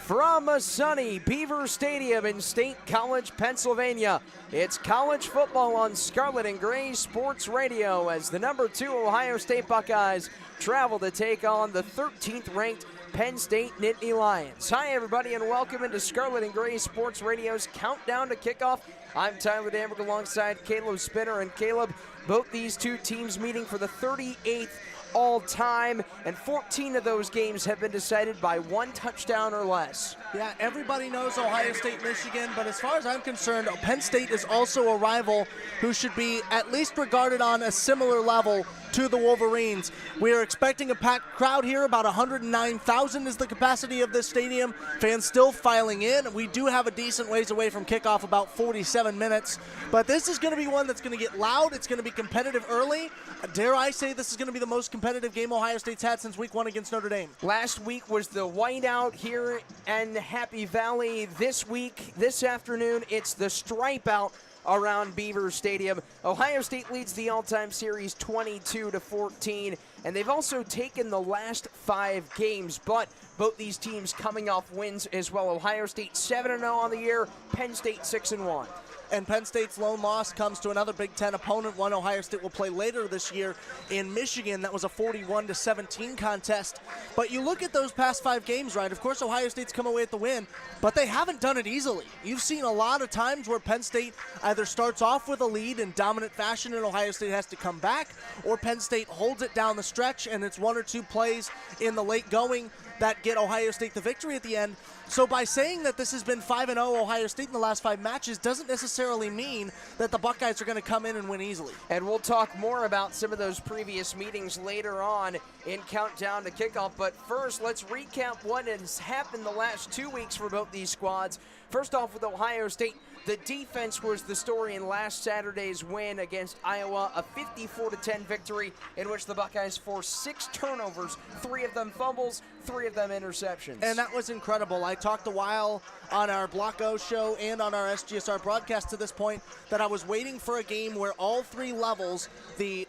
From a sunny Beaver Stadium in State College, Pennsylvania, it's college football on Scarlet and Gray Sports Radio as the #2 Ohio State Buckeyes travel to take on the 13th-ranked Penn State Nittany Lions. Hi, everybody, and welcome into Scarlet and Gray Sports Radio's Countdown to Kickoff. I'm Tyler Danburg alongside Caleb Spinner. And Caleb, both these two teams meeting for the 38th all-time, and 14 of those games have been decided by one touchdown or less. Yeah, everybody knows Ohio State, Michigan, but as far as I'm concerned, Penn State is also a rival who should be at least regarded on a similar level to the Wolverines. We are expecting a packed crowd here. About 109,000 is the capacity of this stadium. Fans still filing in. We do have a decent ways away from kickoff, about 47 minutes. But this is going to be one that's going to get loud. It's going to be competitive early. Dare I say this is going to be the most competitive game Ohio State's had since week 1 against Notre Dame. Last week was the whiteout here in Happy Valley. This week, this afternoon, it's the stripe out around Beaver Stadium. Ohio State leads the all-time series 22-14, and they've also taken the last 5 games, but both these teams coming off wins as well. Ohio State 7-0 on the year, Penn State 6-1. And Penn State's lone loss comes to another Big Ten opponent, one Ohio State will play later this year in Michigan. That was a 41-17 contest. But you look at those past 5 games, right? Of course, Ohio State's come away with the win, but they haven't done it easily. You've seen a lot of times where Penn State either starts off with a lead in dominant fashion and Ohio State has to come back, or Penn State holds it down the stretch and it's 1 or 2 plays in the late going that get Ohio State the victory at the end. So by saying that this has been 5-0 Ohio State in the last 5 matches doesn't necessarily mean that the Buckeyes are going to come in and win easily. And we'll talk more about some of those previous meetings later on in Countdown to Kickoff. But first, let's recap what has happened the last 2 weeks for both these squads. First off with Ohio State, the defense was the story in last Saturday's win against Iowa, a 54-10 victory in which the Buckeyes forced 6 turnovers, 3 of them fumbles, 3 of them interceptions. And that was incredible. I talked a while on our Block O show and on our SGSR broadcast to this point that I was waiting for a game where all 3 levels, the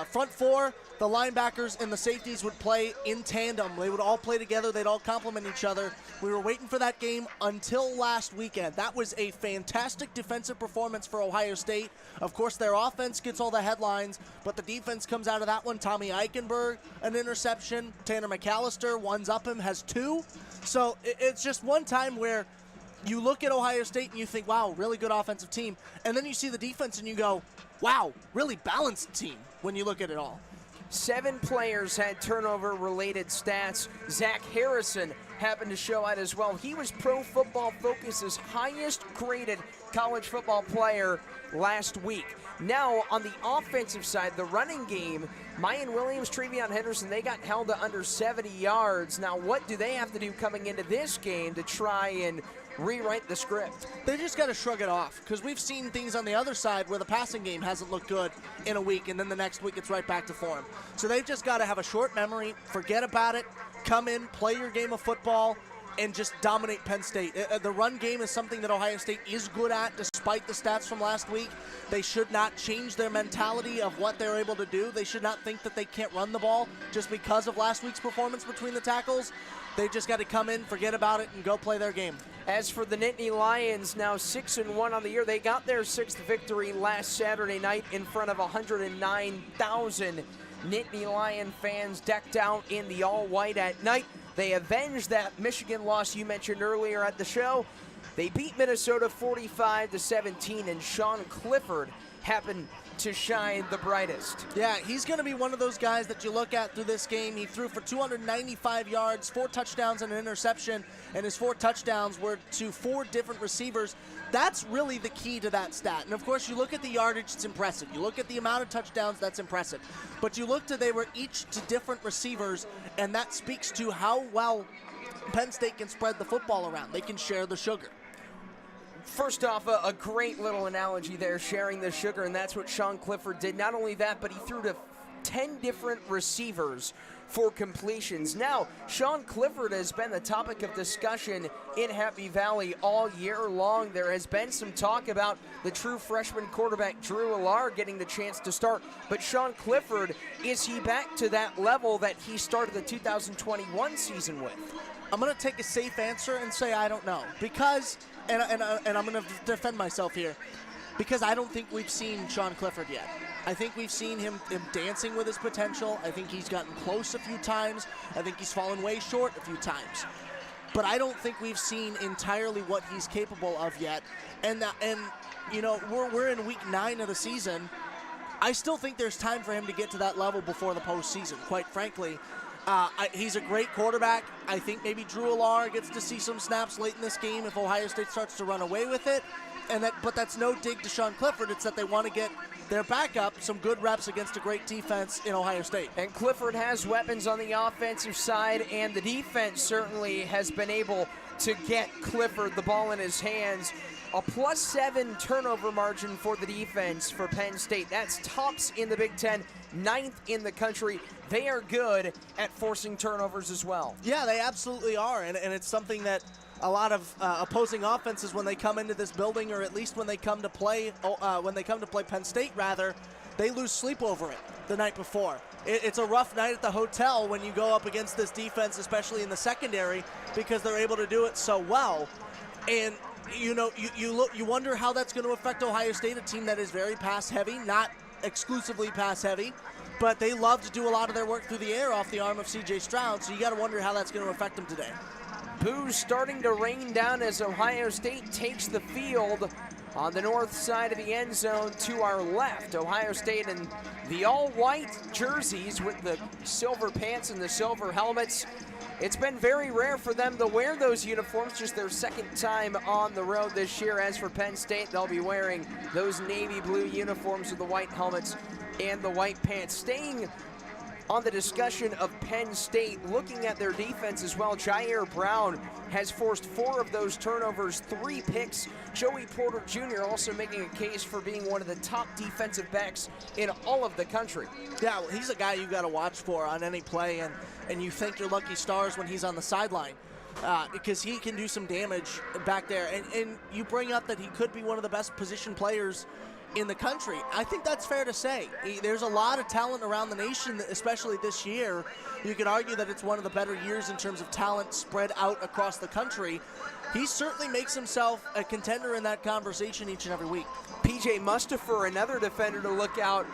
front 4, the linebackers, and the safeties would play in tandem. They would all play together. They'd all complement each other. We were waiting for that game until last weekend. That was a fantastic defensive performance for Ohio State. Of course, their offense gets all the headlines, but the defense comes out of that one. Tommy Eichenberg, an interception. Tanner McAllister, one's up him, has 2. So it's just one time where you look at Ohio State and you think, wow, really good offensive team. And then you see the defense and you go, wow, really balanced team when you look at it all. 7 players had turnover-related stats. Zach Harrison happened to show out as well. He was Pro Football Focus's highest-graded college football player last week. Now, on the offensive side, the running game, Mayan Williams, Trevion Henderson, they got held to under 70 yards. Now, what do they have to do coming into this game to try and rewrite the script? They just got to shrug it off, because we've seen things on the other side where the passing game hasn't looked good in a week, and then the next week it's right back to form. So they've just got to have a short memory, forget about it, come in, play your game of football, and just dominate Penn State. The run game is something that Ohio State is good at, despite the stats from last week. They should not change their mentality of what they're able to do. They should not think that they can't run the ball just because of last week's performance between the tackles. They just got to come in, forget about it, and go play their game. As for the Nittany Lions, now 6-1 on the year. They got their 6th victory last Saturday night in front of 109,000 Nittany Lion fans decked out in the all-white at night. They avenged that Michigan loss you mentioned earlier at the show. They beat Minnesota 45-17, and Sean Clifford happened to shine the brightest. Yeah, he's going to be one of those guys that you look at through this game. He threw for 295 yards, 4 touchdowns and an interception, and his 4 touchdowns were to 4 different receivers. That's really the key to that stat. And of course, you look at the yardage, it's impressive. You look at the amount of touchdowns, that's impressive. But you look to they were each to different receivers, and that speaks to how well Penn State can spread the football around. They can share the sugar. First off, a great little analogy there, sharing the sugar, and that's what Sean Clifford did. Not only that, but he threw to 10 different receivers for completions. Now, Sean Clifford has been the topic of discussion in Happy Valley all year long. There has been some talk about the true freshman quarterback Drew Allar getting the chance to start, but Sean Clifford, is he back to that level that he started the 2021 season with? I'm going to take a safe answer and say I don't know, because, and I'm going to defend myself here, because I don't think we've seen Sean Clifford yet. I think we've seen him dancing with his potential. I think he's gotten close a few times. I think he's fallen way short a few times. But I don't think we've seen entirely what he's capable of yet. And you know, we're in week 9 of the season. I still think there's time for him to get to that level before the postseason, quite frankly. He's a great quarterback. I think maybe Drew Allar gets to see some snaps late in this game if Ohio State starts to run away with it. But that's no dig to Sean Clifford. It's that they want to get their backup some good reps against a great defense in Ohio State. And Clifford has weapons on the offensive side, and the defense certainly has been able to get Clifford the ball in his hands. A +7 turnover margin for the defense for Penn State. That's tops in the Big Ten, 9th in the country. They are good at forcing turnovers as well. Yeah, they absolutely are, and it's something that a lot of opposing offenses, when they come into this building, or at least when they come to play Penn State, rather, they lose sleep over it the night before. It's a rough night at the hotel when you go up against this defense, especially in the secondary, because they're able to do it so well. And you know, you wonder how that's going to affect Ohio State, a team that is very pass heavy, not exclusively pass heavy, but they love to do a lot of their work through the air off the arm of C.J. Stroud. So you got to wonder how that's going to affect them today. Boos starting to rain down as Ohio State takes the field on the north side of the end zone to our left. Ohio State in the all-white jerseys with the silver pants and the silver helmets. It's been very rare for them to wear those uniforms, just their second time on the road this year. As for Penn State, they'll be wearing those navy blue uniforms with the white helmets and the white pants. Staying on the discussion of Penn State, looking at their defense as well, Jair Brown has forced 4 of those turnovers, 3 picks. Joey Porter Jr. also making a case for being one of the top defensive backs in all of the country. Yeah, well, he's a guy you got to watch for on any play, and you thank your lucky stars when he's on the sideline, because he can do some damage back there. And you bring up that he could be one of the best position players in the country. I think that's fair to say. There's a lot of talent around the nation, especially this year. You could argue that it's one of the better years in terms of talent spread out across the country. He certainly makes himself a contender in that conversation each and every week. P.J. Mustipher, another defender to look out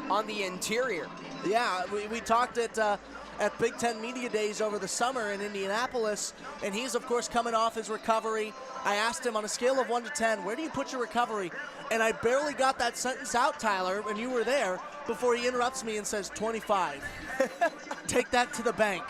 on the interior. Yeah, we talked at Big Ten Media Days over the summer in Indianapolis, and he's, of course, coming off his recovery. I asked him on a scale of 1 to 10, where do you put your recovery? And I barely got that sentence out, Tyler, when you were there, before he interrupts me and says 25. Take that to the bank.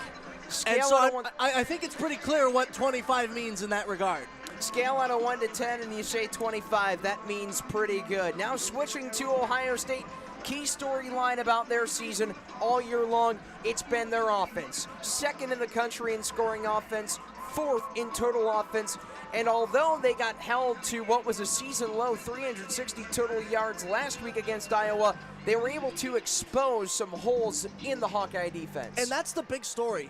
And so I think it's pretty clear what 25 means in that regard. Scale out of 1 to 10 and you say 25, that means pretty good. Now switching to Ohio State, key storyline about their season all year long, it's been their offense. 2nd in the country in scoring offense, 4th in total offense, and although they got held to what was a season low 360 total yards last week against Iowa, they were able to expose some holes in the Hawkeye defense. And that's the big story.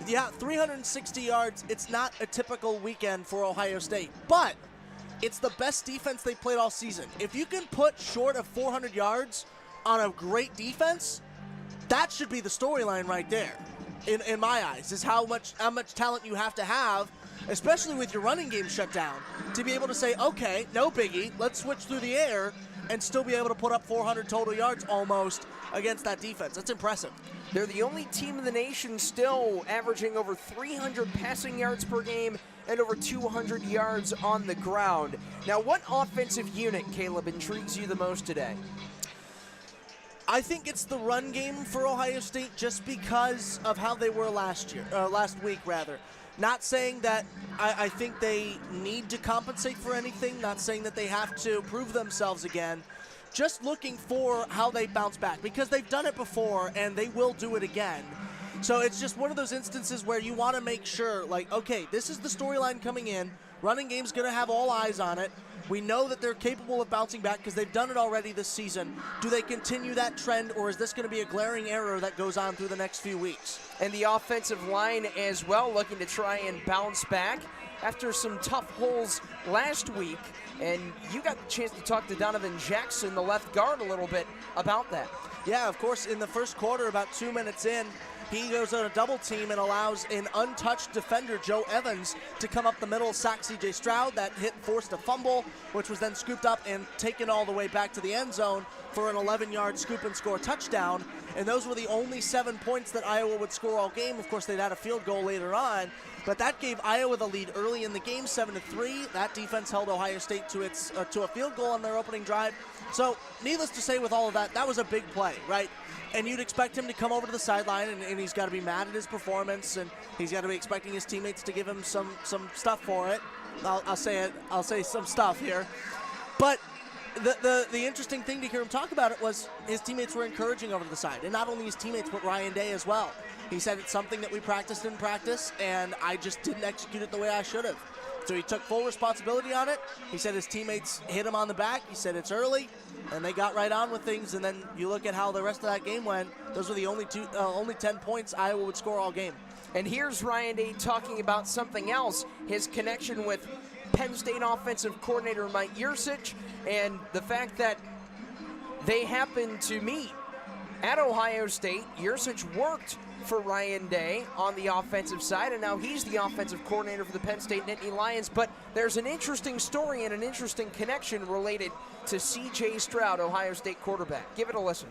Yeah, 360 yards, it's not a typical weekend for Ohio State, but it's the best defense they played all season. If you can put short of 400 yards on a great defense, that should be the storyline right there. In my eyes, is how much talent you have to have, especially with your running game shut down, to be able to say, okay, no biggie, let's switch through the air and still be able to put up 400 total yards almost against that defense. That's impressive. They're the only team in the nation still averaging over 300 passing yards per game and over 200 yards on the ground. Now, what offensive unit, Caleb, intrigues you the most today? I think it's the run game for Ohio State, just because of how they were last week. Not saying that I think they need to compensate for anything, not saying that they have to prove themselves again, just looking for how they bounce back, because they've done it before and they will do it again. So it's just one of those instances where you want to make sure, like, okay, this is the storyline coming in. Running game's going to have all eyes on it. We know that they're capable of bouncing back because they've done it already this season. Do they continue that trend, or is this going to be a glaring error that goes on through the next few weeks? And the offensive line as well, looking to try and bounce back after some tough holes last week. And you got the chance to talk to Donovan Jackson, the left guard, a little bit about that. Yeah, of course, in the first quarter, about 2 minutes in, he goes on a double team and allows an untouched defender, Joe Evans, to come up the middle, sack C.J. Stroud. That hit forced a fumble, which was then scooped up and taken all the way back to the end zone for an 11-yard scoop and score touchdown. And those were the only 7 points that Iowa would score all game. Of course, they'd had a field goal later on, but that gave Iowa the lead early in the game, 7-3. That defense held Ohio State to a field goal on their opening drive. So, needless to say, with all of that, that was a big play, right? And you'd expect him to come over to the sideline, and he's got to be mad at his performance, and he's got to be expecting his teammates to give him some stuff for it. I'll say some stuff here, but the interesting thing to hear him talk about it was his teammates were encouraging over to the side, and not only his teammates but Ryan Day as well. He said it's something that we practiced in practice, and I just didn't execute it the way I should have. So he took full responsibility on it. He said his teammates hit him on the back. He said it's early, and they got right on with things. And then you look at how the rest of that game went. Those were the only 10 points Iowa would score all game. And here's Ryan Day talking about something else, his connection with Penn State offensive coordinator Mike Yurcich, and the fact that they happened to meet at Ohio State. Yurcich worked for Ryan Day on the offensive side, and now he's the offensive coordinator for the Penn State Nittany Lions. But there's an interesting story and an interesting connection related to C.J. Stroud, Ohio State quarterback. Give it a listen.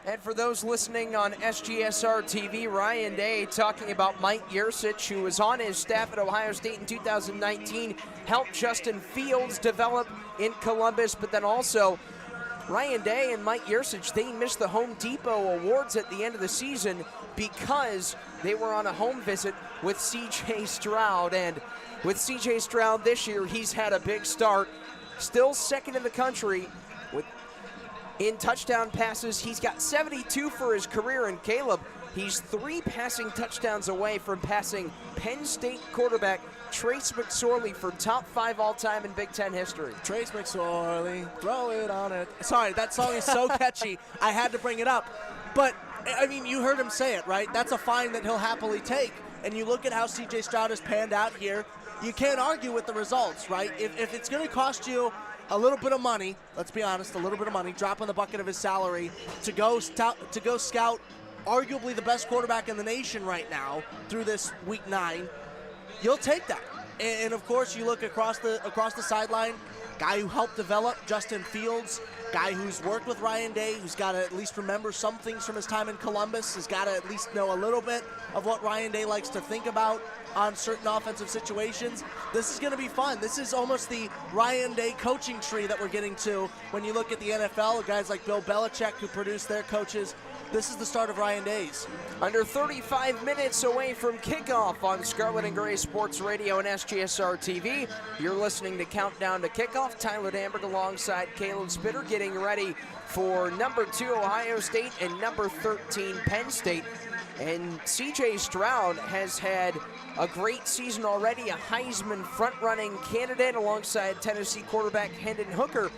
And for those listening on SGSR TV, Ryan Day talking about Mike Yurcich, who was on his staff at Ohio State in 2019, helped Justin Fields develop in Columbus, but then also Ryan Day and Mike Yurcich, they missed the Home Depot Awards at the end of the season because they were on a home visit with C.J. Stroud. And with C.J. Stroud this year, he's had a big start, still second in the country in touchdown passes. He's got 72 for his career, and Caleb, he's 3 passing touchdowns away from passing Penn State quarterback Trace McSorley for top 5 all-time in Big Ten history. Trace McSorley, throw it on it. Sorry, that song is so catchy, I had to bring it up. But, I mean, you heard him say it, right? That's a fine that he'll happily take. And you look at how C.J. Stroud has panned out here, you can't argue with the results, right? If it's going to cost you a little bit of money, let's be honest, a little bit of money, drop in the bucket of his salary to go scout arguably the best quarterback in the nation right now through this week 9, you'll take that. And of course, you look across the sideline, guy who helped develop Justin Fields, guy who's worked with Ryan Day, who's got to at least remember some things from his time in Columbus, has got to at least know a little bit of what Ryan Day likes to think about on certain offensive situations. This is going to be fun. This is almost the Ryan Day coaching tree that we're getting to when you look at the NFL, guys like Bill Belichick who produce their coaches. This is the start of Ryan Day's. Under 35 minutes away from kickoff on Scarlet and Gray Sports Radio and SGSR TV. You're listening to Countdown to Kickoff. Tyler Danburg alongside Caleb Spitter getting ready for number 2 Ohio State and number 13 Penn State. And C.J. Stroud has had a great season already, a Heisman front-running candidate alongside Tennessee quarterback Hendon Hooker.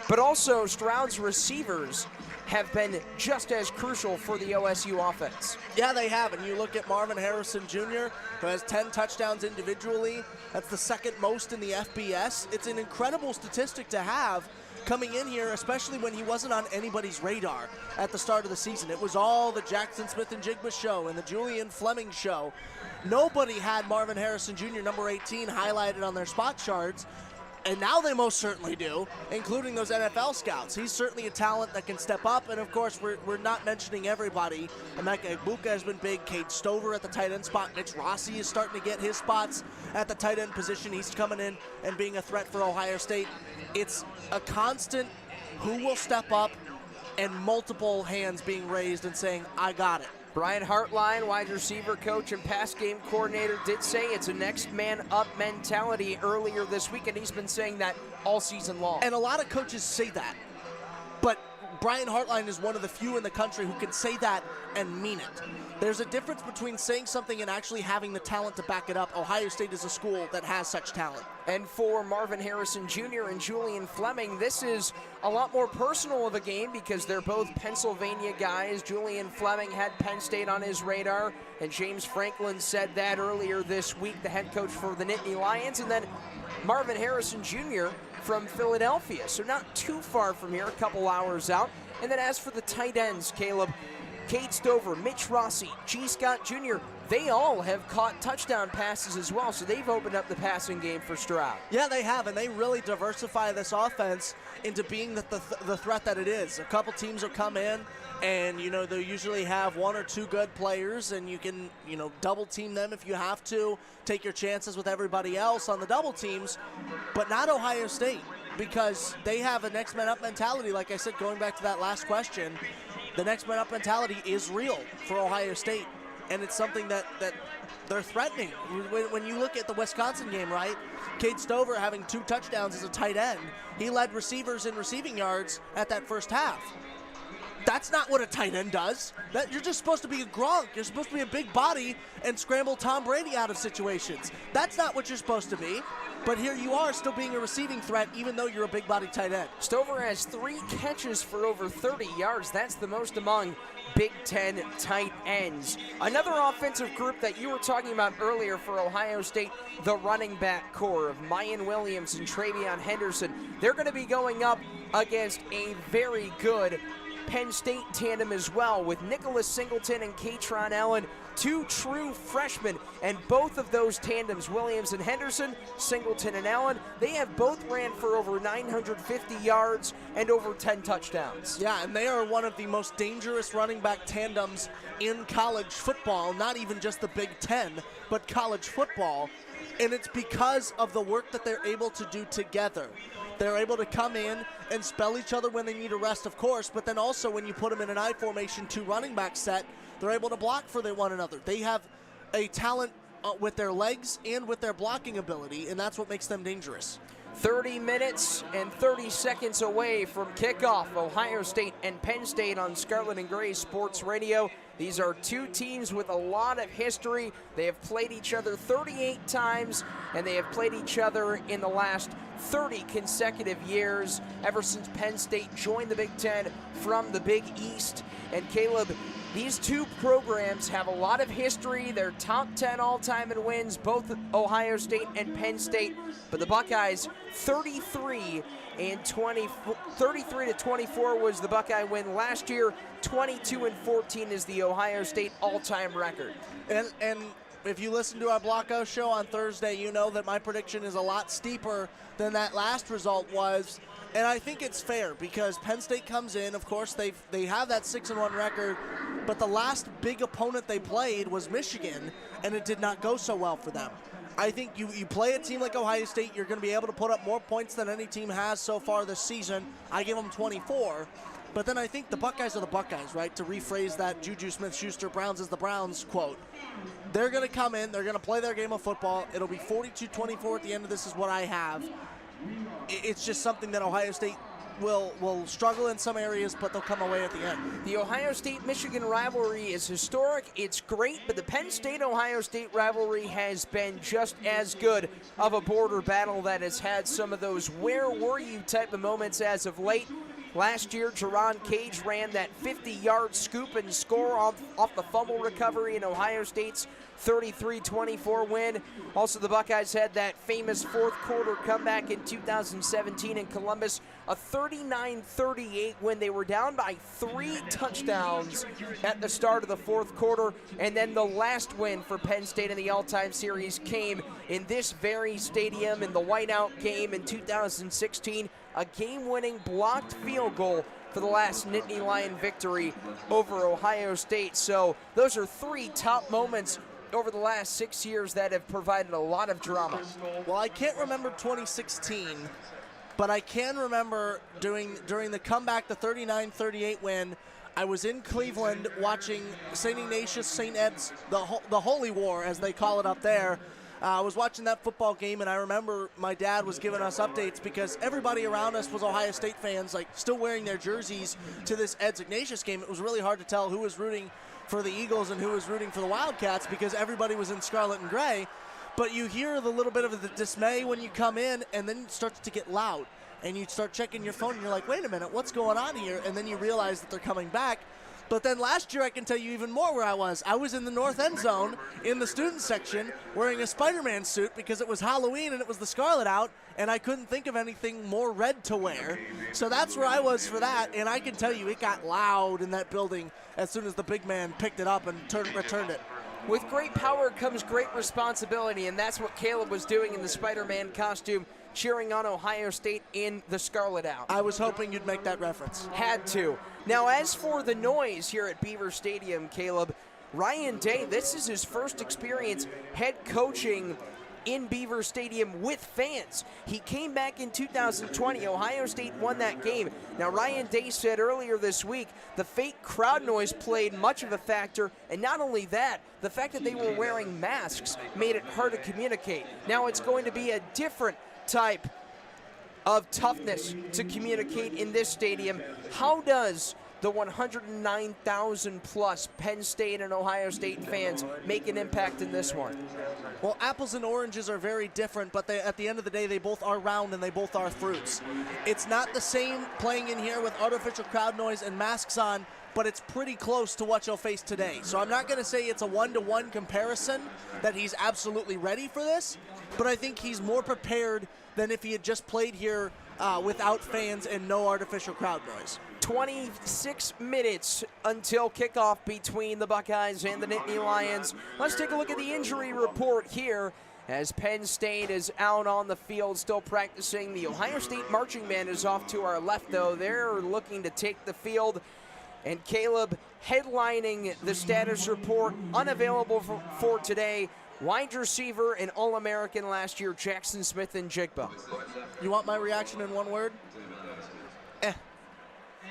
But also Stroud's receivers have been just as crucial for the OSU offense. Yeah, they have. And you look at Marvin Harrison Jr., who has 10 touchdowns individually. That's the second most in the FBS. It's an incredible statistic to have coming in here, especially when he wasn't on anybody's radar at the start of the season. It was all the Jackson Smith-Njigba show and the Julian Fleming show. Nobody had Marvin Harrison Jr., number 18, highlighted on their spot charts. And now they most certainly do, including those NFL scouts. He's certainly a talent that can step up. And, of course, we're not mentioning everybody. Emeka Egbuka has been big. Cade Stover at the tight end spot. Mitch Rossi is starting to get his spots at the tight end position. He's coming in and being a threat for Ohio State. It's a constant who will step up and multiple hands being raised and saying, I got it. Brian Hartline, wide receiver coach and pass game coordinator, did say it's a next man up mentality earlier this week, and he's been saying that all season long. And a lot of coaches say that, but Brian Hartline is one of the few in the country who can say that and mean it. There's a difference between saying something and actually having the talent to back it up. Ohio State is a school that has such talent. And for Marvin Harrison Jr. and Julian Fleming, this is a lot more personal of a game because they're both Pennsylvania guys. Julian Fleming had Penn State on his radar, and James Franklin said that earlier this week, the head coach for the Nittany Lions. And then Marvin Harrison Jr. from Philadelphia, so not too far from here, a couple hours out. And then as for the tight ends, Caleb, Cade Stover, Mitch Rossi, G. Scott Jr., they all have caught touchdown passes as well, so they've opened up the passing game for Stroud. Yeah, they have, and they really diversify this offense into being the threat that it is. A couple teams will come in, and, you know, they usually have one or two good players, and you can, you know, double team them if you have to, take your chances with everybody else on the double teams, but not Ohio State, because they have a next man up mentality. Like I said, going back to that last question, the next man up mentality is real for Ohio State, and it's something that they're threatening. When you look at the Wisconsin game, right, Cade Stover having 2 touchdowns as a tight end, he led receivers in receiving yards at that first half. That's not what a tight end does. You're just supposed to be a Gronk. You're supposed to be a big body and scramble Tom Brady out of situations. That's not what you're supposed to be. But here you are still being a receiving threat even though you're a big body tight end. Stover has 3 catches for over 30 yards. That's the most among Big Ten tight ends. Another offensive group that you were talking about earlier for Ohio State, the running back core of Mayan Williams and Travion Henderson. They're going to be going up against a very good Penn State tandem as well, with Nicholas Singleton and Katron Allen, 2 true freshmen, and both of those tandems, Williams and Henderson, Singleton and Allen, they have both ran for over 950 yards and over 10 touchdowns. Yeah, and they are one of the most dangerous running back tandems in college football, not even just the Big Ten, but college football, and it's because of the work that they're able to do together. They're able to come in and spell each other when they need a rest, of course, but then also when you put them in an I formation 2 running back set, they're able to block for one another. They have a talent with their legs and with their blocking ability, and that's what makes them dangerous. 30 minutes and 30 seconds away from kickoff, Ohio State and Penn State on Scarlet and Gray Sports Radio. These are 2 teams with a lot of history. They have played each other 38 times, and they have played each other in the last 30 consecutive years, ever since Penn State joined the Big Ten from the Big East. And Caleb, these 2 programs have a lot of history. They're top 10 all-time in wins, both Ohio State and Penn State. But the Buckeyes, 33 to 24 was the Buckeye win last year. 22-14 is the Ohio State all-time record. And if you listen to our Blocko show on Thursday, you know that my prediction is a lot steeper than that last result was. And I think it's fair because Penn State comes in, of course, they have that 6-1 record, but the last big opponent they played was Michigan, and it did not go so well for them. I think you play a team like Ohio State, you're going to be able to put up more points than any team has so far this season. I give them 24. But then I think the Buckeyes are the Buckeyes, right? To rephrase that Juju Smith-Schuster, Browns is the Browns quote. They're going to come in, they're going to play their game of football. It'll be 42-24 at the end of this is what I have. It's just something that Ohio State will struggle in some areas, but they'll come away at the end. The Ohio State-Michigan rivalry is historic. It's great, but the Penn State-Ohio State rivalry has been just as good of a border battle that has had some of those where were you type of moments as of late. Last year, Jerron Cage ran that 50-yard scoop and score off the fumble recovery in Ohio State's 33-24 win. Also, the Buckeyes had that famous fourth-quarter comeback in 2017 in Columbus, a 39-38 win. They were down by 3 touchdowns at the start of the fourth quarter, and then the last win for Penn State in the all-time series came in this very stadium in the whiteout game in 2016. A game-winning blocked field goal for the last Nittany Lion victory over Ohio State. So those are 3 top moments over the last 6 years that have provided a lot of drama. Well, I can't remember 2016, but I can remember during the comeback, the 39-38 win, I was in Cleveland watching St. Ignatius, St. Ed's, the Holy War, as they call it up there. I was watching that football game, and I remember my dad was giving us updates because everybody around us was Ohio State fans, like still wearing their jerseys to this Ed's Ignatius game. It was really hard to tell who was rooting for the Eagles and who was rooting for the Wildcats because everybody was in scarlet and gray. But you hear the little bit of the dismay when you come in, and then it starts to get loud. And you start checking your phone, and you're like, wait a minute, what's going on here? And then you realize that they're coming back. But then last year, I can tell you even more where I was. I was in the north end zone in the student section wearing a Spider-Man suit because it was Halloween and it was the Scarlet out, and I couldn't think of anything more red to wear. So that's where I was for that, and I can tell you it got loud in that building as soon as the big man picked it up and returned it. With great power comes great responsibility, and that's what Caleb was doing in the Spider-Man costume, cheering on Ohio State in the Scarlet out. I was hoping you'd make that reference. Had to. Now, as for the noise here at Beaver Stadium, Caleb, Ryan Day, this is his first experience head coaching in Beaver Stadium with fans. He came back in 2020. Ohio State won that game. Now, Ryan Day said earlier this week the fake crowd noise played much of a factor, and not only that, the fact that they were wearing masks made it hard to communicate. Now it's going to be a different type of toughness to communicate in this stadium. How does the 109,000 plus Penn State and Ohio State fans make an impact in this one? Well, apples and oranges are very different, but at the end of the day, they both are round and they both are fruits. It's not the same playing in here with artificial crowd noise and masks on, but it's pretty close to what you'll face today. So I'm not going to say it's a one-to-one comparison that he's absolutely ready for this, but I think he's more prepared than if he had just played here without fans and no artificial crowd noise. 26 minutes until kickoff between the Buckeyes and the Nittany Lions. Let's take a look at the injury report here as Penn State is out on the field still practicing. The Ohio State marching band is off to our left, though. They're looking to take the field. And Caleb headlining the status report, unavailable for today. Wide receiver and All-American last year, Jackson Smith and Jigba. You want my reaction in one word?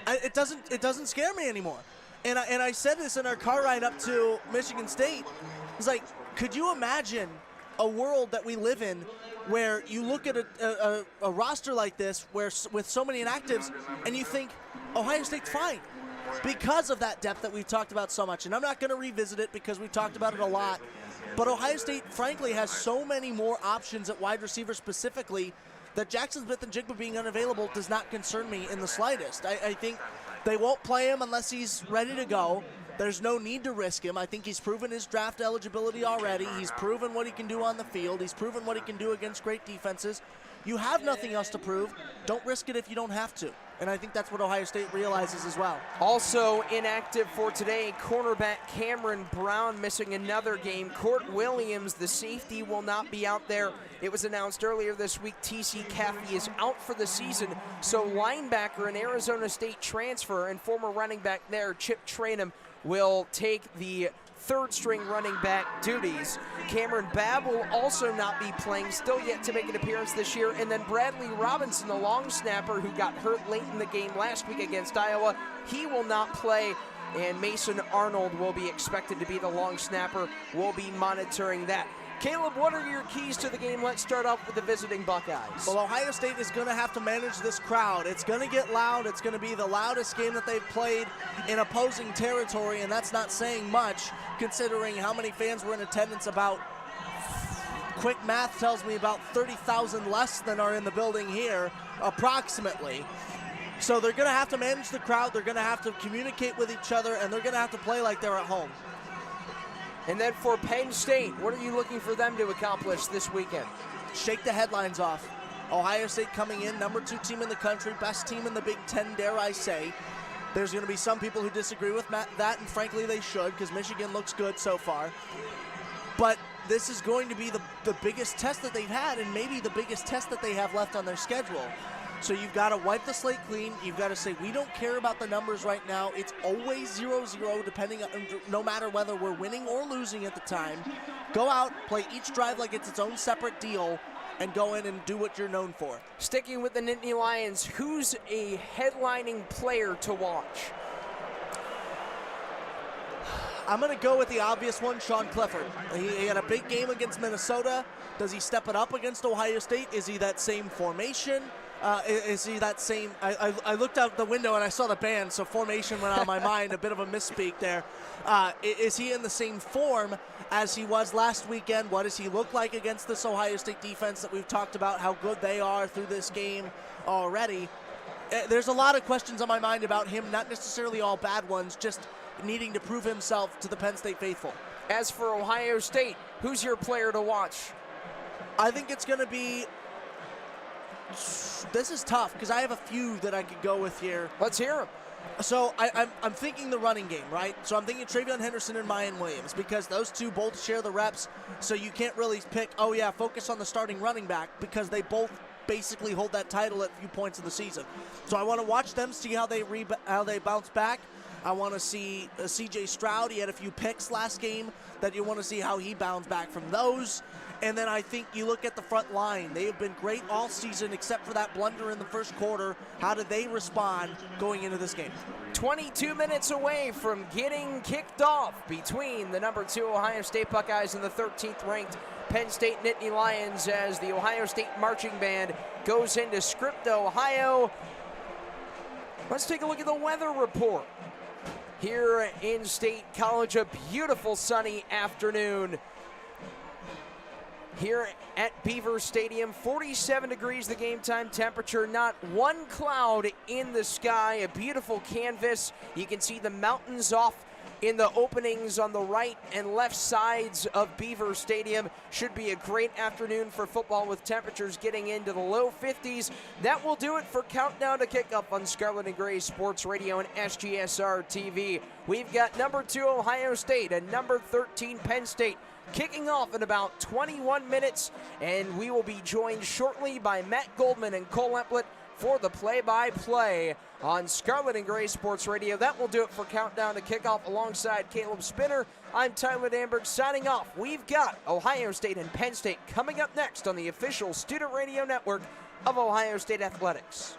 It doesn't scare me anymore. And I said this in our car ride up to Michigan State. It's like, could you imagine a world that we live in where you look at a roster like this where with so many inactives and you think Ohio State's fine because of that depth that we've talked about so much. And I'm not going to revisit it because we've talked about it a lot. But Ohio State, frankly, has so many more options at wide receiver specifically that Jackson Smith and Jigba being unavailable does not concern me in the slightest. I think they won't play him unless he's ready to go. There's no need to risk him. I think he's proven his draft eligibility already. He's proven what he can do on the field. He's proven what he can do against great defenses. You have nothing else to prove. Don't risk it if you don't have to. And I think that's what Ohio State realizes as well. Also inactive for today, cornerback Cameron Brown missing another game. Court Williams, the safety, will not be out there. It was announced earlier this week T.C. Caffey is out for the season. So linebacker, an Arizona State transfer and former running back there, Chip Trainum, will take the third-string running back duties. Cameron Babb will also not be playing, still yet to make an appearance this year. And then Bradley Robinson, the long snapper who got hurt late in the game last week against Iowa, he will not play. And Mason Arnold will be expected to be the long snapper. We'll be monitoring that. Caleb, what are your keys to the game? Let's start off with the visiting Buckeyes. Well, Ohio State is going to have to manage this crowd. It's going to get loud. It's going to be the loudest game that they've played in opposing territory, and that's not saying much considering how many fans were in attendance. About, quick math tells me, about 30,000 less than are in the building here, approximately. So they're going to have to manage the crowd. They're going to have to communicate with each other, and they're going to have to play like they're at home. And then for Penn State, what are you looking for them to accomplish this weekend? Shake the headlines off. Ohio State coming in, number 2 team in the country, best team in the Big Ten, dare I say. There's going to be some people who disagree with that, and frankly they should, because Michigan looks good so far. But this is going to be the biggest test that they've had, and maybe the biggest test that they have left on their schedule. So you've got to wipe the slate clean. You've got to say, we don't care about the numbers right now. It's always 0-0, depending on, no matter whether we're winning or losing at the time. Go out, play each drive like it's its own separate deal, and go in and do what you're known for. Sticking with the Nittany Lions, who's a headlining player to watch? I'm going to go with the obvious one, Sean Clifford. He had a big game against Minnesota. Does he step it up against Ohio State? Is he that same formation? Is he that same? I looked out the window and I saw the band, so formation went out of my mind. A bit of a misspeak there. Is he in the same form as he was last weekend? What does he look like against this Ohio State defense that we've talked about, how good they are through this game already? There's a lot of questions on my mind about him, not necessarily all bad ones, just needing to prove himself to the Penn State faithful. As for Ohio State, who's your player to watch? I think it's going to be... This is tough because I have a few that I could go with here. Let's hear them. So I'm thinking the running game, right? So I'm thinking Travion Henderson and Mayan Williams because those two both share the reps, so you can't really pick, oh yeah, focus on the starting running back because they both basically hold that title at few points of the season. So I want to watch them, see how they bounce back. I want to see C.J. Stroud. He had a few picks last game that you want to see how he bounced back from those. And then I think you look at the front line. They have been great all season except for that blunder in the first quarter. How did they respond going into this game? 22 minutes away from getting kicked off between the number 2 Ohio State Buckeyes and the 13th ranked Penn State Nittany Lions as the Ohio State marching band goes into Script, Ohio. Let's take a look at the weather report. Here in State College, a beautiful sunny afternoon. Here at Beaver Stadium, 47 degrees the game time temperature, not one cloud in the sky, a beautiful canvas. You can see the mountains off in the openings on the right and left sides of Beaver Stadium. Should be a great afternoon for football with temperatures getting into the low 50s. That will do it for Countdown to Kickoff on Scarlet and Gray Sports Radio and SGSR TV. We've got number 2 Ohio State and number 13 Penn State kicking off in about 21 minutes, and we will be joined shortly by Matt Goldman and Kole Emplit for the play-by-play on Scarlet and Gray Sports Radio. That will do it for Countdown to Kickoff alongside Caleb Spinner. I'm Tyler Danburg signing off. We've got Ohio State and Penn State coming up next on the official student radio network of Ohio State Athletics.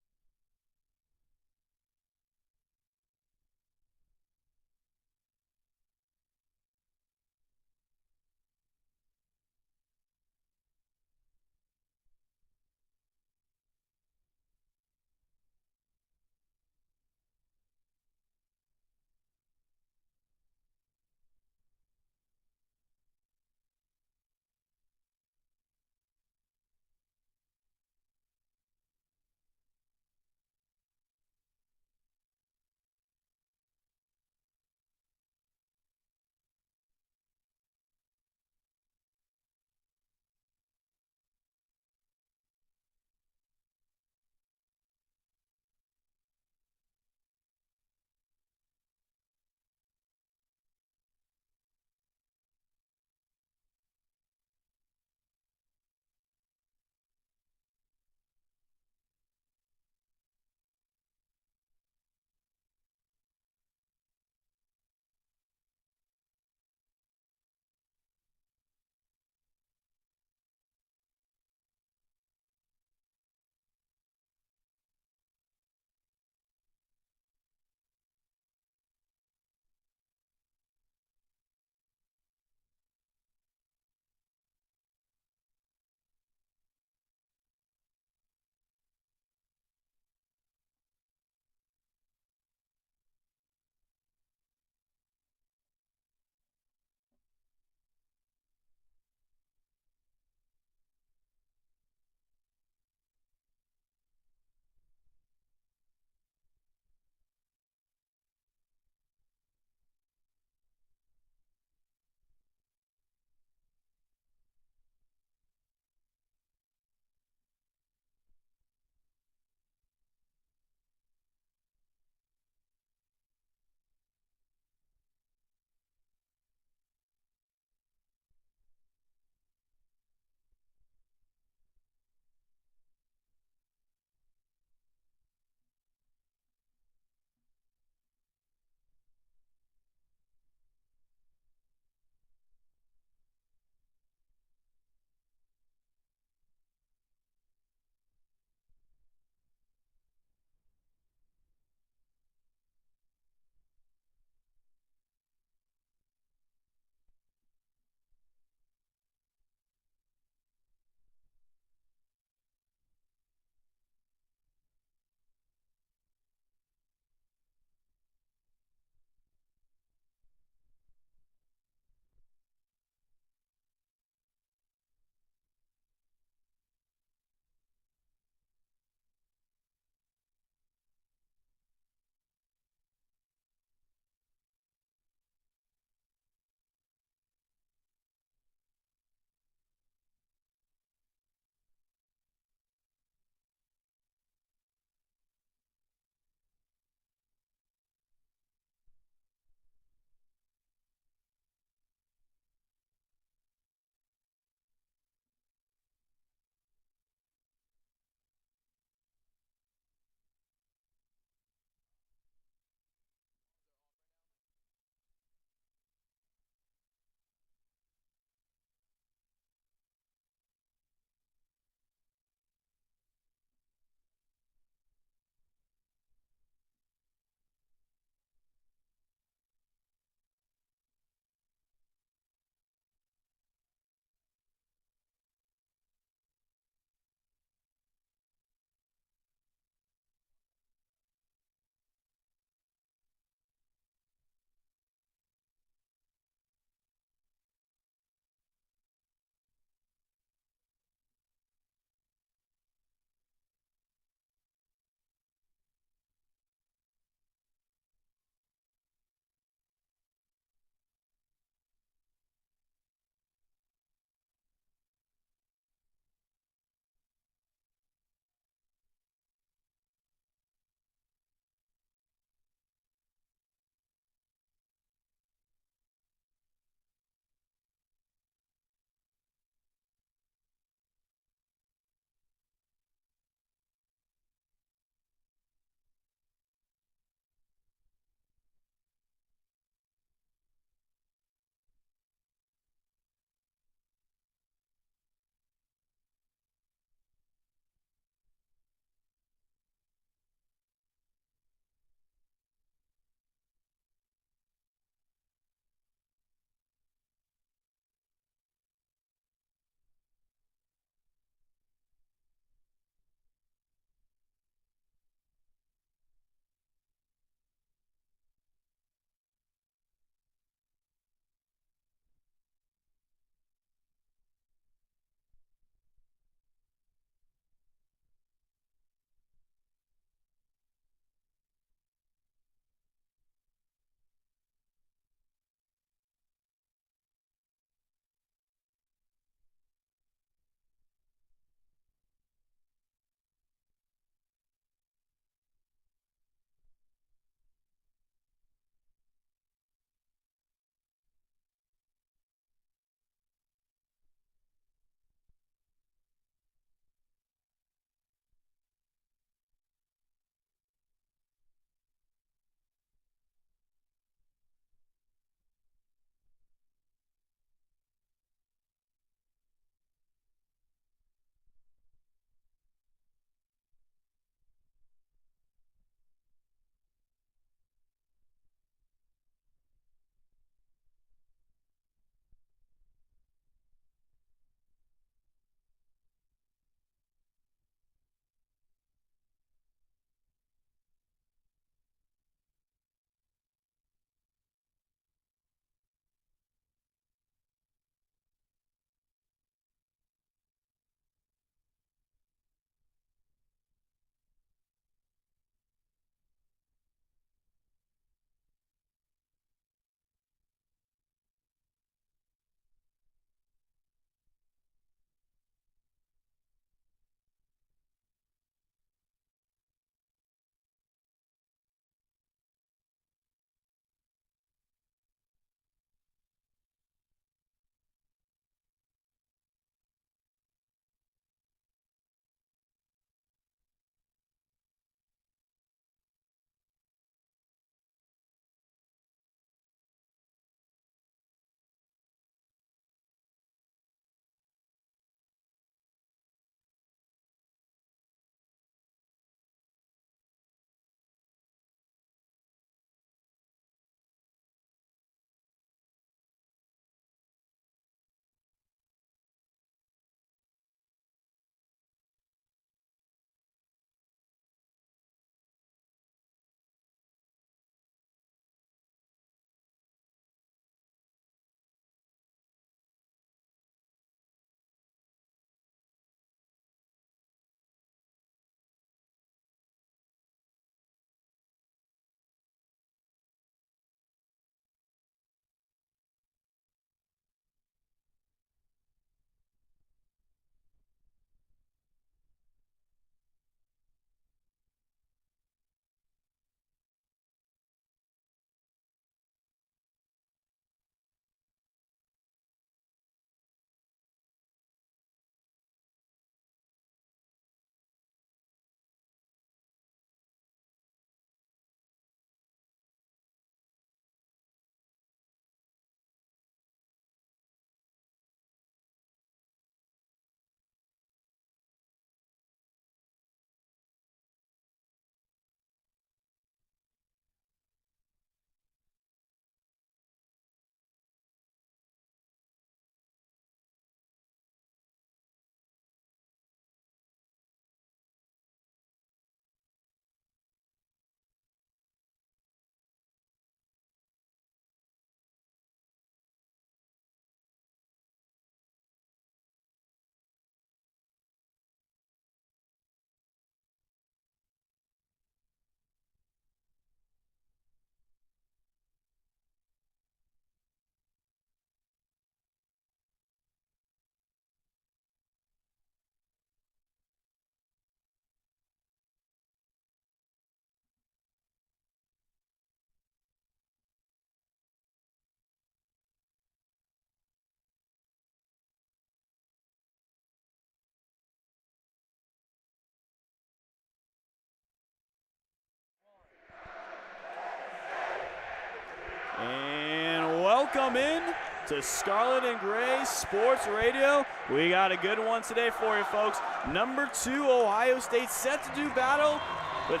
Welcome in to Scarlet and Gray Sports Radio. We got a good one today for you, folks. Number 2, Ohio State set to do battle with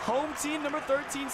home team number 13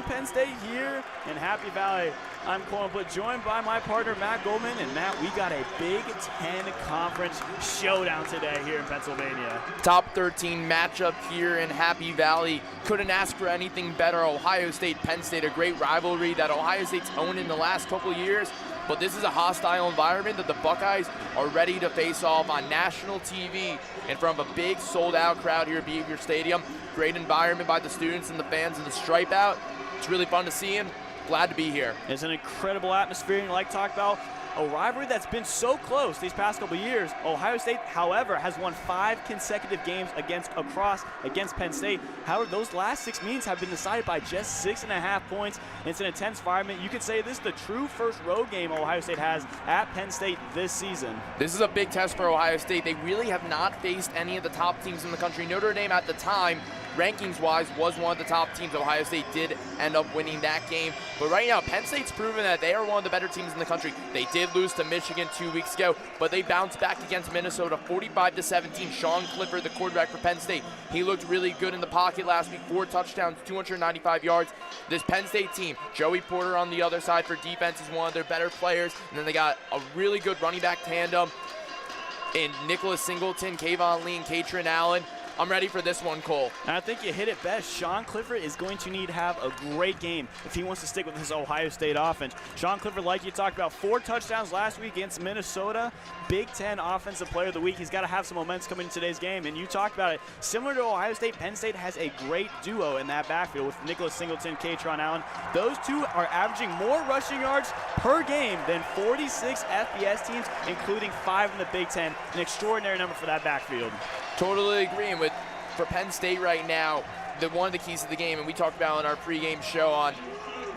Penn State here in Happy Valley. I'm Kole Emplit, joined by my partner Matt Goldman. And Matt, we got a Big Ten Conference showdown today here in Pennsylvania. Top 13 matchup here in Happy Valley. Couldn't ask for anything better. Ohio State, Penn State, a great rivalry that Ohio State's owned in the last couple of years. But this is a hostile environment that the Buckeyes are ready to face off on national TV in front of a big sold-out crowd here at Beaver Stadium. Great environment by the students and the fans and the stripe out. It's really fun to see him. Glad to be here. It's an incredible atmosphere, and like talked about, a rivalry that's been so close these past couple of years. Ohio State, however, has won 5 consecutive games against Penn State. However, those last 6 meetings have been decided by just 6.5 points. It's an intense environment. You could say this is the true first road game Ohio State has at Penn State this season. This is a big test for Ohio State. They really have not faced any of the top teams in the country. Notre Dame at the time, rankings-wise, was one of the top teams. Ohio State did end up winning that game. But right now, Penn State's proven that they are one of the better teams in the country. They did lose to Michigan 2 weeks ago, but they bounced back against Minnesota 45-17. Sean Clifford, the quarterback for Penn State, he looked really good in the pocket last week. 4 touchdowns, 295 yards. This Penn State team, Joey Porter on the other side for defense, is one of their better players. And then they got a really good running back tandem in Nicholas Singleton, Kayvon Lee, and Katrin Allen. I'm ready for this one, Cole. And I think you hit it best. Sean Clifford is going to need to have a great game if he wants to stick with his Ohio State offense. Sean Clifford, like you talked about, 4 touchdowns last week against Minnesota. Big Ten Offensive Player of the Week. He's got to have some momentum coming in today's game. And you talked about it. Similar to Ohio State, Penn State has a great duo in that backfield with Nicholas Singleton, Katrin Allen. Those two are averaging more rushing yards per game than 46 FBS teams, including 5 in the Big Ten. An extraordinary number for that backfield. Totally agreeing with, for Penn State right now, one of the keys to the game, and we talked about in our pregame show on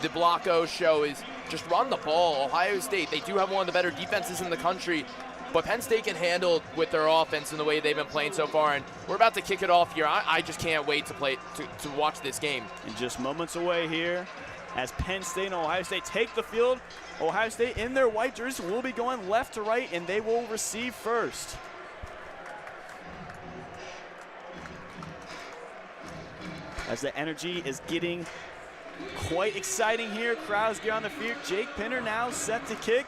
the Block O show, is just run the ball. Ohio State, they do have one of the better defenses in the country, but Penn State can handle with their offense and the way they've been playing so far, and we're about to kick it off here. I just can't wait to watch this game. And just moments away here, as Penn State and Ohio State take the field, Ohio State in their white jerseys will be going left to right, and they will receive first. As the energy is getting quite exciting here. Crowds get on the field. Jake Pinner now set to kick.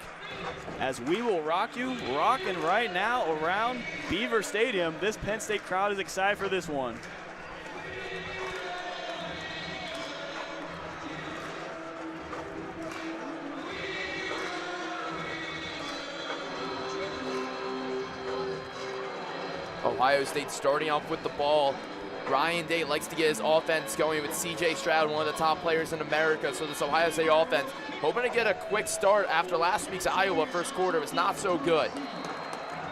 As we will rocking right now around Beaver Stadium. This Penn State crowd is excited for this one. Ohio State starting off with the ball. Ryan Day likes to get his offense going with C.J. Stroud, one of the top players in America. So this Ohio State offense hoping to get a quick start after last week's Iowa first quarter was not so good.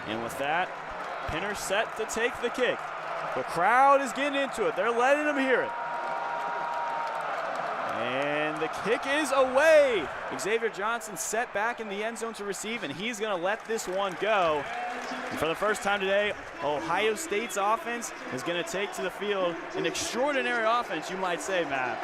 And with that, Pinner set to take the kick. The crowd is getting into it. They're letting them hear it. And the kick is away. Xavier Johnson set back in the end zone to receive, and he's going to let this one go. And for the first time today, Ohio State's offense is going to take to the field an extraordinary offense, you might say, Matt.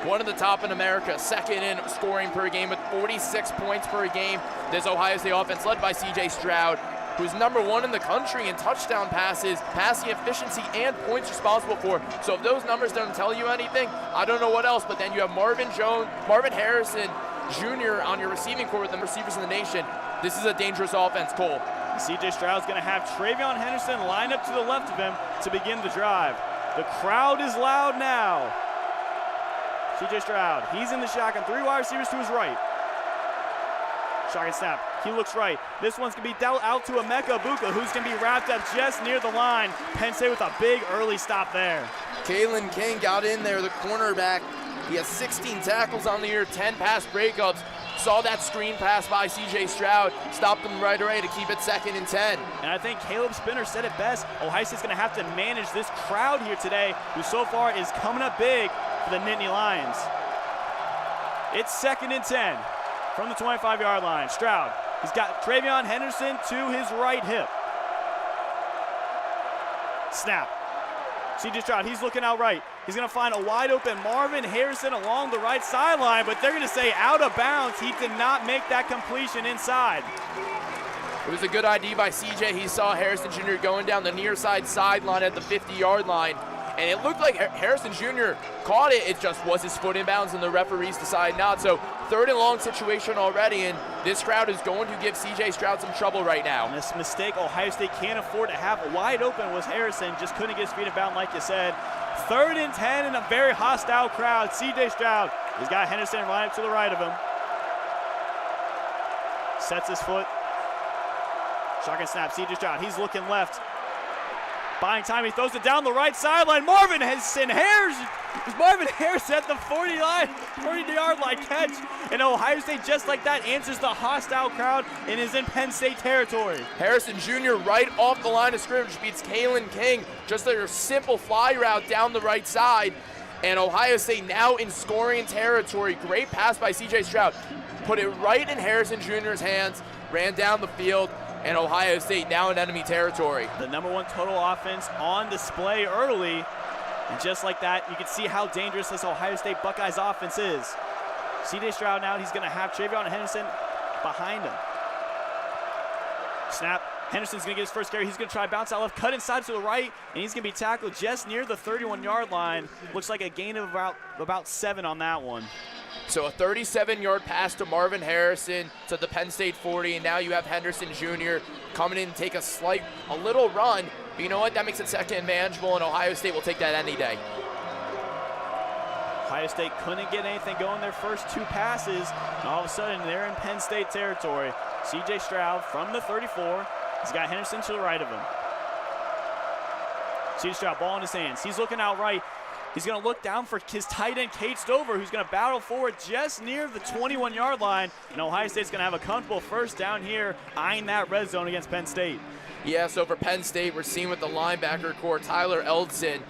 One of the top in America, second in scoring per game with 46 points per game. This Ohio State offense led by C.J. Stroud, who's number 1 in the country in touchdown passes, passing efficiency, and points responsible for. So if those numbers don't tell you anything, I don't know what else. But then you have Marvin Harrison Jr. on your receiving corps with the receivers in the nation. This is a dangerous offense, Cole. C.J. Stroud's going to have Travion Henderson line up to the left of him to begin the drive. The crowd is loud now. C.J. Stroud, he's in the shotgun. 3 wide receivers to his right. Shotgun snap. He looks right. This one's going to be dealt out to Emeka Egbuka, who's going to be wrapped up just near the line. Penn State with a big early stop there. Kalen King got in there, the cornerback. He has 16 tackles on the year, 10 pass breakups. Saw that screen pass by C.J. Stroud, stopped him right away to keep it 2nd and 10. And I think Caleb Spinner said it best. Ohio State's going to have to manage this crowd here today, who so far is coming up big for the Nittany Lions. It's 2nd and 10 from the 25-yard line. Stroud, he's got Travion Henderson to his right hip. Snap. C.J. Stroud, he's looking out right. He's going to find a wide open Marvin Harrison along the right sideline, but they're going to say out of bounds. He did not make that completion inside. It was a good ID by CJ. He saw Harrison Jr. going down the near side sideline at the 50-yard line, and it looked like Harrison Jr. caught it. It just was his foot in bounds, and the referees decided not. So 3rd and long situation already, and this crowd is going to give CJ Stroud some trouble right now. And this mistake Ohio State can't afford to have. Wide open was Harrison, just couldn't get his feet in bounds like you said. 3rd and 10 in a very hostile crowd. CJ Stroud, he's got Henderson right up to the right of him. Sets his foot. Shotgun snap, C.J. Stroud, he's looking left. Buying time, he throws it down the right sideline. Marvin Harrison at the 40-yard line catch. And Ohio State, just like that, answers the hostile crowd and is in Penn State territory. Harrison Jr. right off the line of scrimmage beats Kalen King. Just a simple fly route down the right side. And Ohio State now in scoring territory. Great pass by C.J. Stroud. Put it right in Harrison Jr.'s hands, ran down the field, and Ohio State now in enemy territory. The #1 total offense on display early. And just like that, you can see how dangerous this Ohio State Buckeyes offense is. C.J. Stroud now, he's going to have Travion Henderson behind him. Snap. Henderson's going to get his first carry. He's going to try bounce out left, cut inside to the right, and he's going to be tackled just near the 31-yard line. Looks like a gain of about 7 on that one. So a 37-yard pass to Marvin Harrison to the Penn State 40, and now you have Henderson Jr. coming in and take a little run. But you know what? That makes it second and manageable, and Ohio State will take that any day. Ohio State couldn't get anything going their first 2 passes, and all of a sudden they're in Penn State territory. C.J. Stroud from the 34. He's got Henderson to the right of him. C.J. Stroud, ball in his hands. He's looking out right. He's going to look down for his tight end, Cade Stover, who's going to battle forward just near the 21-yard line. And Ohio State's going to have a comfortable first down here, eyeing that red zone against Penn State. Yeah, so for Penn State, we're seeing with the linebacker core, Tyler Eldson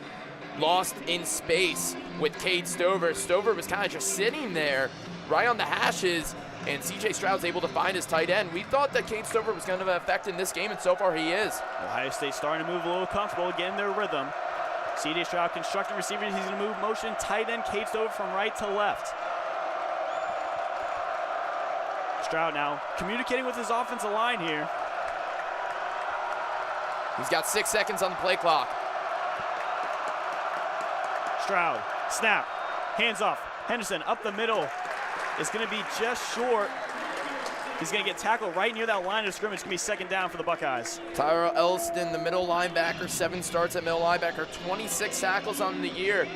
lost in space with Cade Stover. Stover was kind of just sitting there right on the hashes, and C.J. Stroud's able to find his tight end. We thought that Cade Stover was going to have effect in this game, and so far he is. Ohio State starting to move a little comfortable, getting their rhythm. C.J. Stroud constructing receivers. He's going to move motion. Tight end Cade Stover from right to left. Stroud now communicating with his offensive line here. He's got 6 seconds on the play clock. Stroud, snap, hands off. Henderson up the middle. It's going to be just short. He's going to get tackled right near that line of scrimmage. It's going to be second down for the Buckeyes. Tyler Elston, the middle linebacker, 7 starts at middle linebacker, 26 tackles on the year.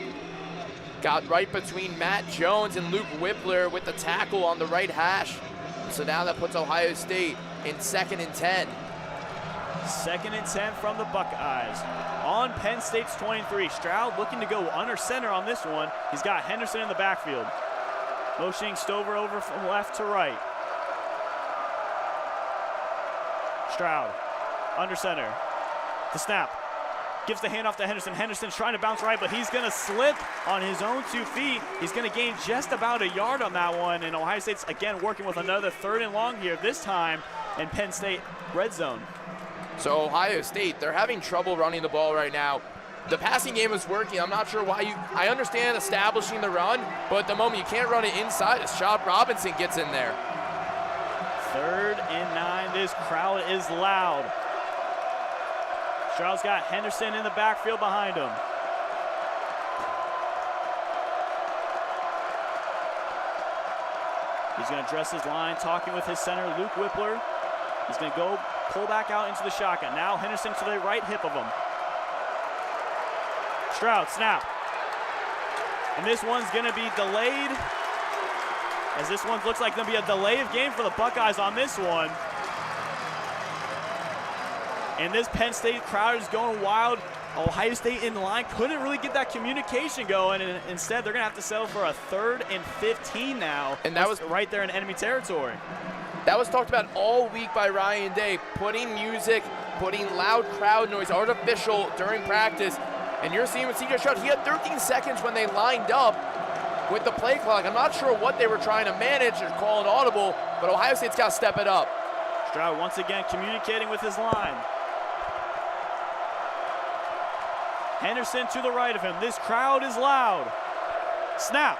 Got right between Matt Jones and Luke Whippler with the tackle on the right hash. So now that puts Ohio State in 2nd and 10. 2nd and 10 from the Buckeyes. On Penn State's 23. Stroud looking to go under center on this one. He's got Henderson in the backfield. Motioning Stover over from left to right. Stroud, under center. The snap. Gives the handoff to Henderson. Henderson's trying to bounce right, but he's going to slip on his own 2 feet. He's going to gain just about a yard on that one, and Ohio State's again working with another 3rd and long here, this time in Penn State red zone. So Ohio State, they're having trouble running the ball right now. The passing game is working. I'm not sure why I understand establishing the run, but at the moment you can't run it inside as Chop Robinson gets in there. 3rd and 9. This crowd is loud. Stroud's got Henderson in the backfield behind him. He's going to dress his line, talking with his center, Luke Whippler. He's going to go pull back out into the shotgun. Now Henderson to the right hip of him. Stroud, snap. And this one's going to be delayed, as this one looks like going to be a delay of game for the Buckeyes on this one. And this Penn State crowd is going wild. Ohio State in line couldn't really get that communication going, and instead they're going to have to settle for a 3rd and 15 now. And that was right there in enemy territory. That was talked about all week by Ryan Day, putting music, putting loud crowd noise, artificial during practice. And you're seeing with C.J. Stroud, he had 13 seconds when they lined up with the play clock. I'm not sure what they were trying to manage or call an audible, but Ohio State's got to step it up. Stroud once again communicating with his line. Henderson to the right of him. This crowd is loud. Snap.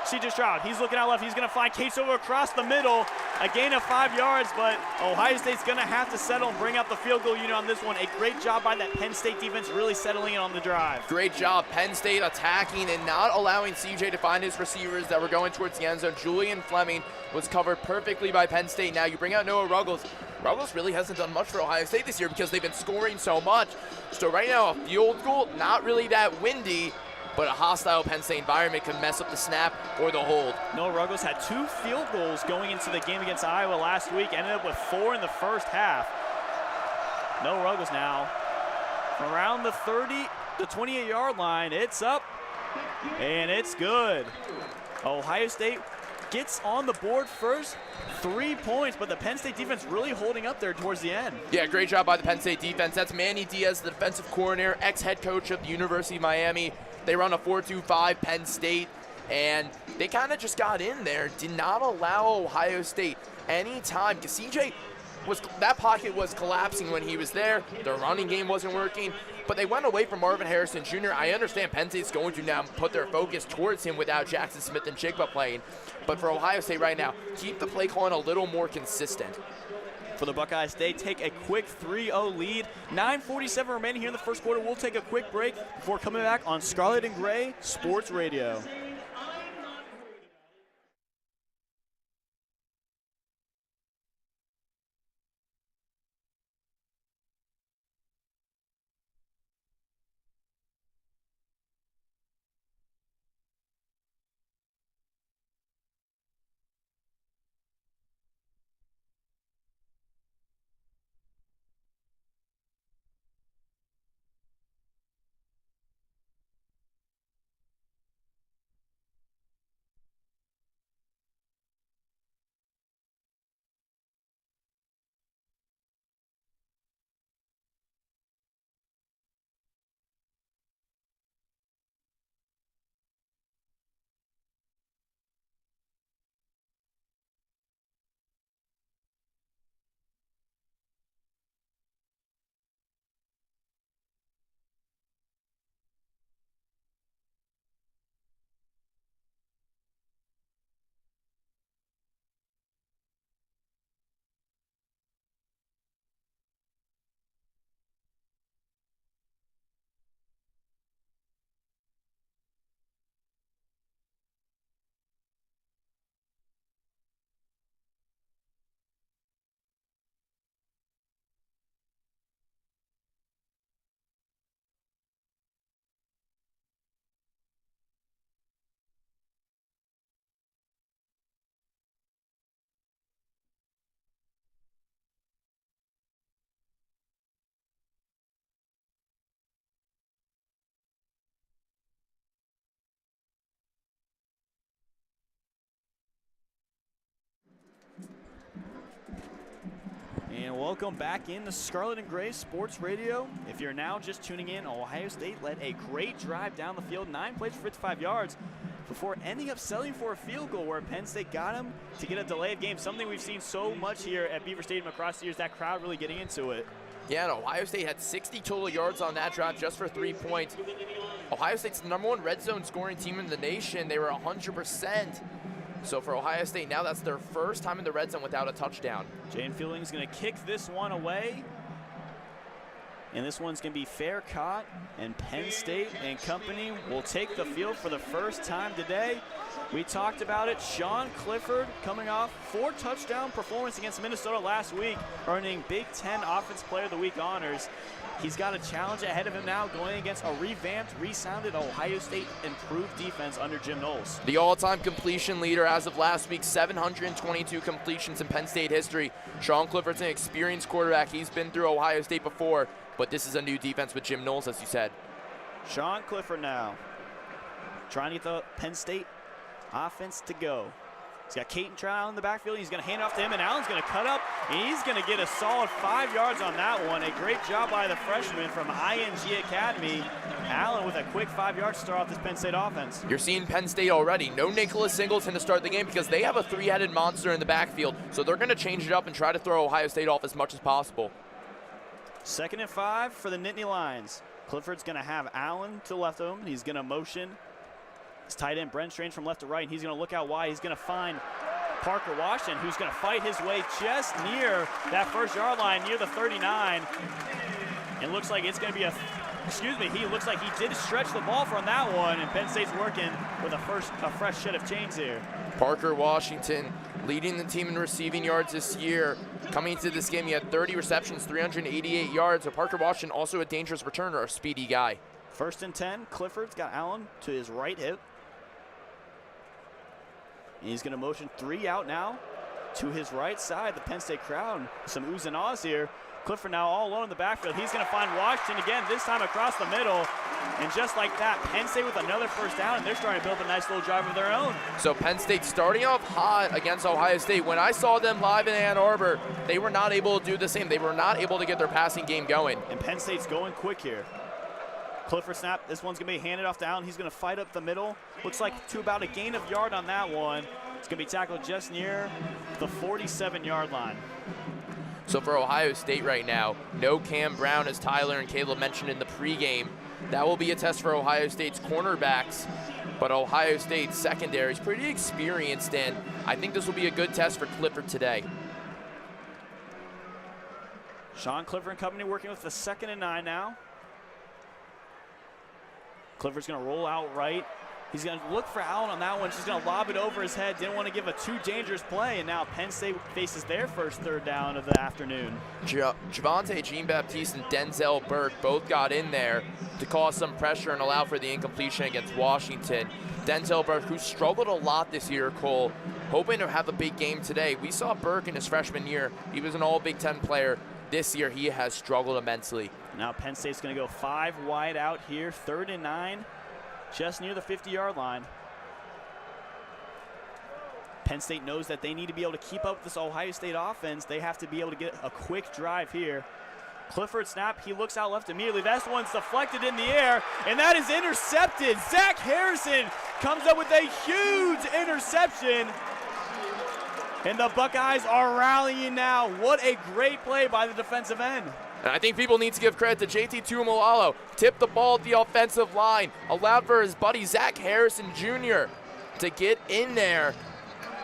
C.J. Stroud, he's looking out left. He's going to find Cates over across the middle. A gain of 5 yards, but Ohio State's going to have to settle and bring out the field goal unit on this one. A great job by that Penn State defense really settling in on the drive. Great job, Penn State attacking and not allowing CJ to find his receivers that were going towards the end zone. Julian Fleming was covered perfectly by Penn State. Now you bring out Noah Ruggles. Ruggles really hasn't done much for Ohio State this year because they've been scoring so much. So right now, a field goal, not really that windy, but a hostile Penn State environment can mess up the snap or the hold. Noah Ruggles had 2 field goals going into the game against Iowa last week, ended up with 4 in the first half. Noah Ruggles now from around the 28-yard line. It's up, and it's good. Ohio State gets on the board first, 3 points, but the Penn State defense really holding up there towards the end. Yeah, great job by the Penn State defense. That's Manny Diaz, the defensive coordinator, ex-head coach of the University of Miami. They run a 4-2-5 Penn State, and they kind of just got in there, did not allow Ohio State any time, because CJ that pocket was collapsing when he was there. The running game wasn't working, but they went away from Marvin Harrison Jr. I understand Penn State's going to now put their focus towards him without Jackson Smith and Chigba playing, but for Ohio State right now, keep the play calling a little more consistent. For the Buckeyes, they take a quick 3-0 lead. 9:47 remaining here in the first quarter. We'll take a quick break before coming back on Scarlet and Gray Sports Radio. And welcome back into Scarlet and Gray Sports Radio. If you're now just tuning in, Ohio State led a great drive down the field, 9 plays for 55 yards, before ending up settling for a field goal where Penn State got him to get a delayed game, something we've seen so much here at Beaver Stadium across the years, that crowd really getting into it. Yeah, and Ohio State had 60 total yards on that drive just for 3 points. Ohio State's the #1 red zone scoring team in the nation. They were 100%. So for Ohio State, now that's their first time in the red zone without a touchdown. Jane Fielding's going to kick this one away. And this one's going to be fair caught. And Penn State and company will take the field for the first time today. We talked about it. Sean Clifford coming off 4-touchdown performance against Minnesota last week, earning Big Ten Offensive Player of the Week honors. He's got a challenge ahead of him now going against a revamped, resounded Ohio State improved defense under Jim Knowles. The all-time completion leader as of last week, 722 completions in Penn State history. Sean Clifford's an experienced quarterback. He's been through Ohio State before, but this is a new defense with Jim Knowles, as you said. Sean Clifford now trying to get the Penn State offense to go. He's got Caden Trout in the backfield. He's going to hand it off to him, and Allen's going to cut up, and he's going to get a solid 5 yards on that one. A great job by the freshman from ING Academy. Allen with a quick 5 yards to start off this Penn State offense. You're seeing Penn State already. No Nicholas Singleton to start the game because they have a three-headed monster in the backfield, so they're going to change it up and try to throw Ohio State off as much as possible. 2nd and 5 for the Nittany Lions. Clifford's going to have Allen to the left of him. He's going to motion his tight end, Brent Strange, from left to right, and he's going to look out wide. He's going to find Parker Washington, who's going to fight his way just near that first-yard line, near the 39. It looks like it's going to be he looks like he did stretch the ball from that one, and Penn State's working with a fresh set of chains here. Parker Washington leading the team in receiving yards this year. Coming into this game, he had 30 receptions, 388 yards. So Parker Washington, also a dangerous returner, a speedy guy. 1st and 10, Clifford's got Allen to his right hip. He's going to motion 3 out now to his right side. The Penn State crowd, some oohs and ahs here. Clifford now all alone in the backfield. He's going to find Washington again, this time across the middle. And just like that, Penn State with another first down, and they're starting to build a nice little drive of their own. So Penn State starting off hot against Ohio State. When I saw them live in Ann Arbor, they were not able to do the same. They were not able to get their passing game going. And Penn State's going quick here. Clifford snap. This one's going to be handed off to Allen. He's going to fight up the middle. Looks like to about a gain of yard on that one. It's going to be tackled just near the 47-yard line. So for Ohio State right now, no Cam Brown, as Tyler and Caleb mentioned in the pregame. That will be a test for Ohio State's cornerbacks, but Ohio State's secondary is pretty experienced, and I think this will be a good test for Clifford today. Sean Clifford and company working with the 2nd and 9 now. Clifford's going to roll out right. He's going to look for Allen on that one. She's going to lob it over his head. Didn't want to give a too dangerous play, and now Penn State faces their first 3rd down of the afternoon. Javante Jean-Baptiste and Denzel Burke both got in there to cause some pressure and allow for the incompletion against Washington. Denzel Burke, who struggled a lot this year, Cole, hoping to have a big game today. We saw Burke in his freshman year. He was an all Big Ten player. This year, he has struggled immensely. Now Penn State's going to go 5 wide out here, 3rd and 9. Just near the 50-yard line. Penn State knows that they need to be able to keep up with this Ohio State offense. They have to be able to get a quick drive here. Clifford snap, he looks out left immediately. That one's deflected in the air, and that is intercepted. Zach Harrison comes up with a huge interception. And the Buckeyes are rallying now. What a great play by the defensive end. And I think people need to give credit to JT Tuimoloau. Tipped the ball at the offensive line, allowed for his buddy Zach Harrison Jr. to get in there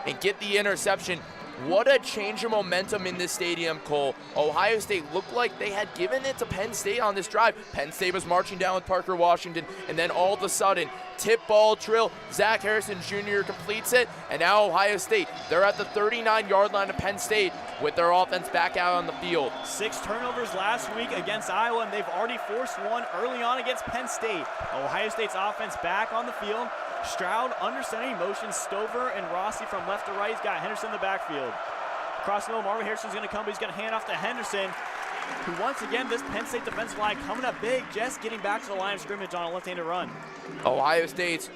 and get the interception. What a change of momentum in this stadium, Cole. Ohio State looked like they had given it to Penn State on this drive. Penn State was marching down with Parker Washington, and then all of a sudden, tip ball drill, Zach Harrison Jr. completes it, and now Ohio State, they're at the 39-yard line of Penn State with their offense back out on the field. 6 turnovers last week against Iowa, and they've already forced one early on against Penn State. Ohio State's offense back on the field. Stroud under center motion, Stover and Rossi from left to right. He's got Henderson in the backfield. Across the middle, Marvin Harrison's going to come, but he's going to hand off to Henderson, who once again, this Penn State defensive line coming up big, just getting back to the line of scrimmage on a left-handed run. Ohio State's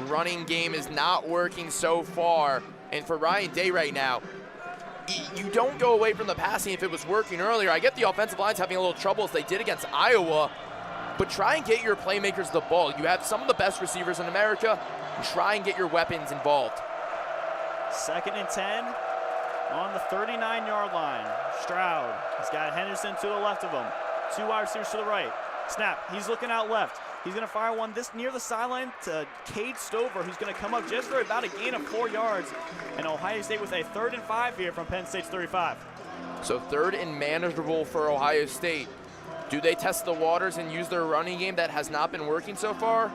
running game is not working so far, and for Ryan Day right now, you don't go away from the passing if it was working earlier. I get the offensive line's having a little trouble as they did against Iowa, but try and get your playmakers the ball. You have some of the best receivers in America, and try and get your weapons involved. 2nd and 10 on the 39-yard line. Stroud, he's got Henderson to the left of him. 2 wide receivers to the right. Snap, he's looking out left. He's going to fire one this near the sideline to Cade Stover, who's going to come up just for about a gain of 4 yards. And Ohio State with a 3rd and 5 here from Penn State's 35. So 3rd and manageable for Ohio State. Do they test the waters and use their running game that has not been working so far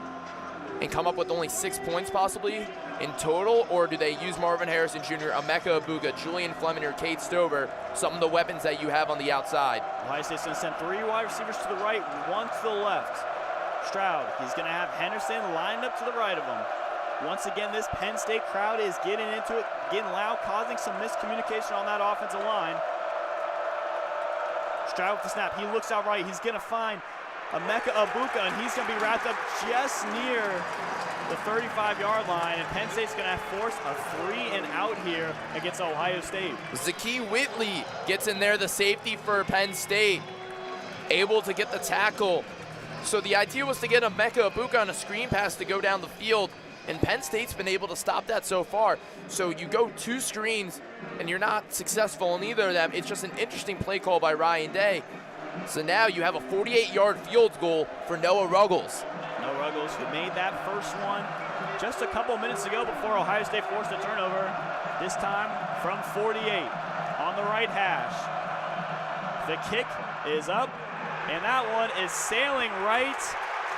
and come up with only 6 points possibly in total? Or do they use Marvin Harrison Jr., Emeka Abuga, Julian Fleming, or Cade Stover, some of the weapons that you have on the outside? Ohio State's going to send 3 wide receivers to the right, 1 to the left. Stroud, he's going to have Henderson lined up to the right of him. Once again, this Penn State crowd is getting into it, getting loud, causing some miscommunication on that offensive line. Stroud with the snap, he looks out right, he's going to find Emeka Abuka, and he's going to be wrapped up just near the 35-yard line, and Penn State's going to force a 3 and out here against Ohio State. Zakee Whitley gets in there, the safety for Penn State, able to get the tackle. So the idea was to get Emeka Abuka on a screen pass to go down the field, and Penn State's been able to stop that so far. So you go 2 screens, and you're not successful in either of them. It's just an interesting play call by Ryan Day. So now you have a 48-yard field goal for Noah Ruggles. Noah Ruggles, who made that first one just a couple minutes ago before Ohio State forced a turnover, this time from 48 on the right hash. The kick is up, and that one is sailing right,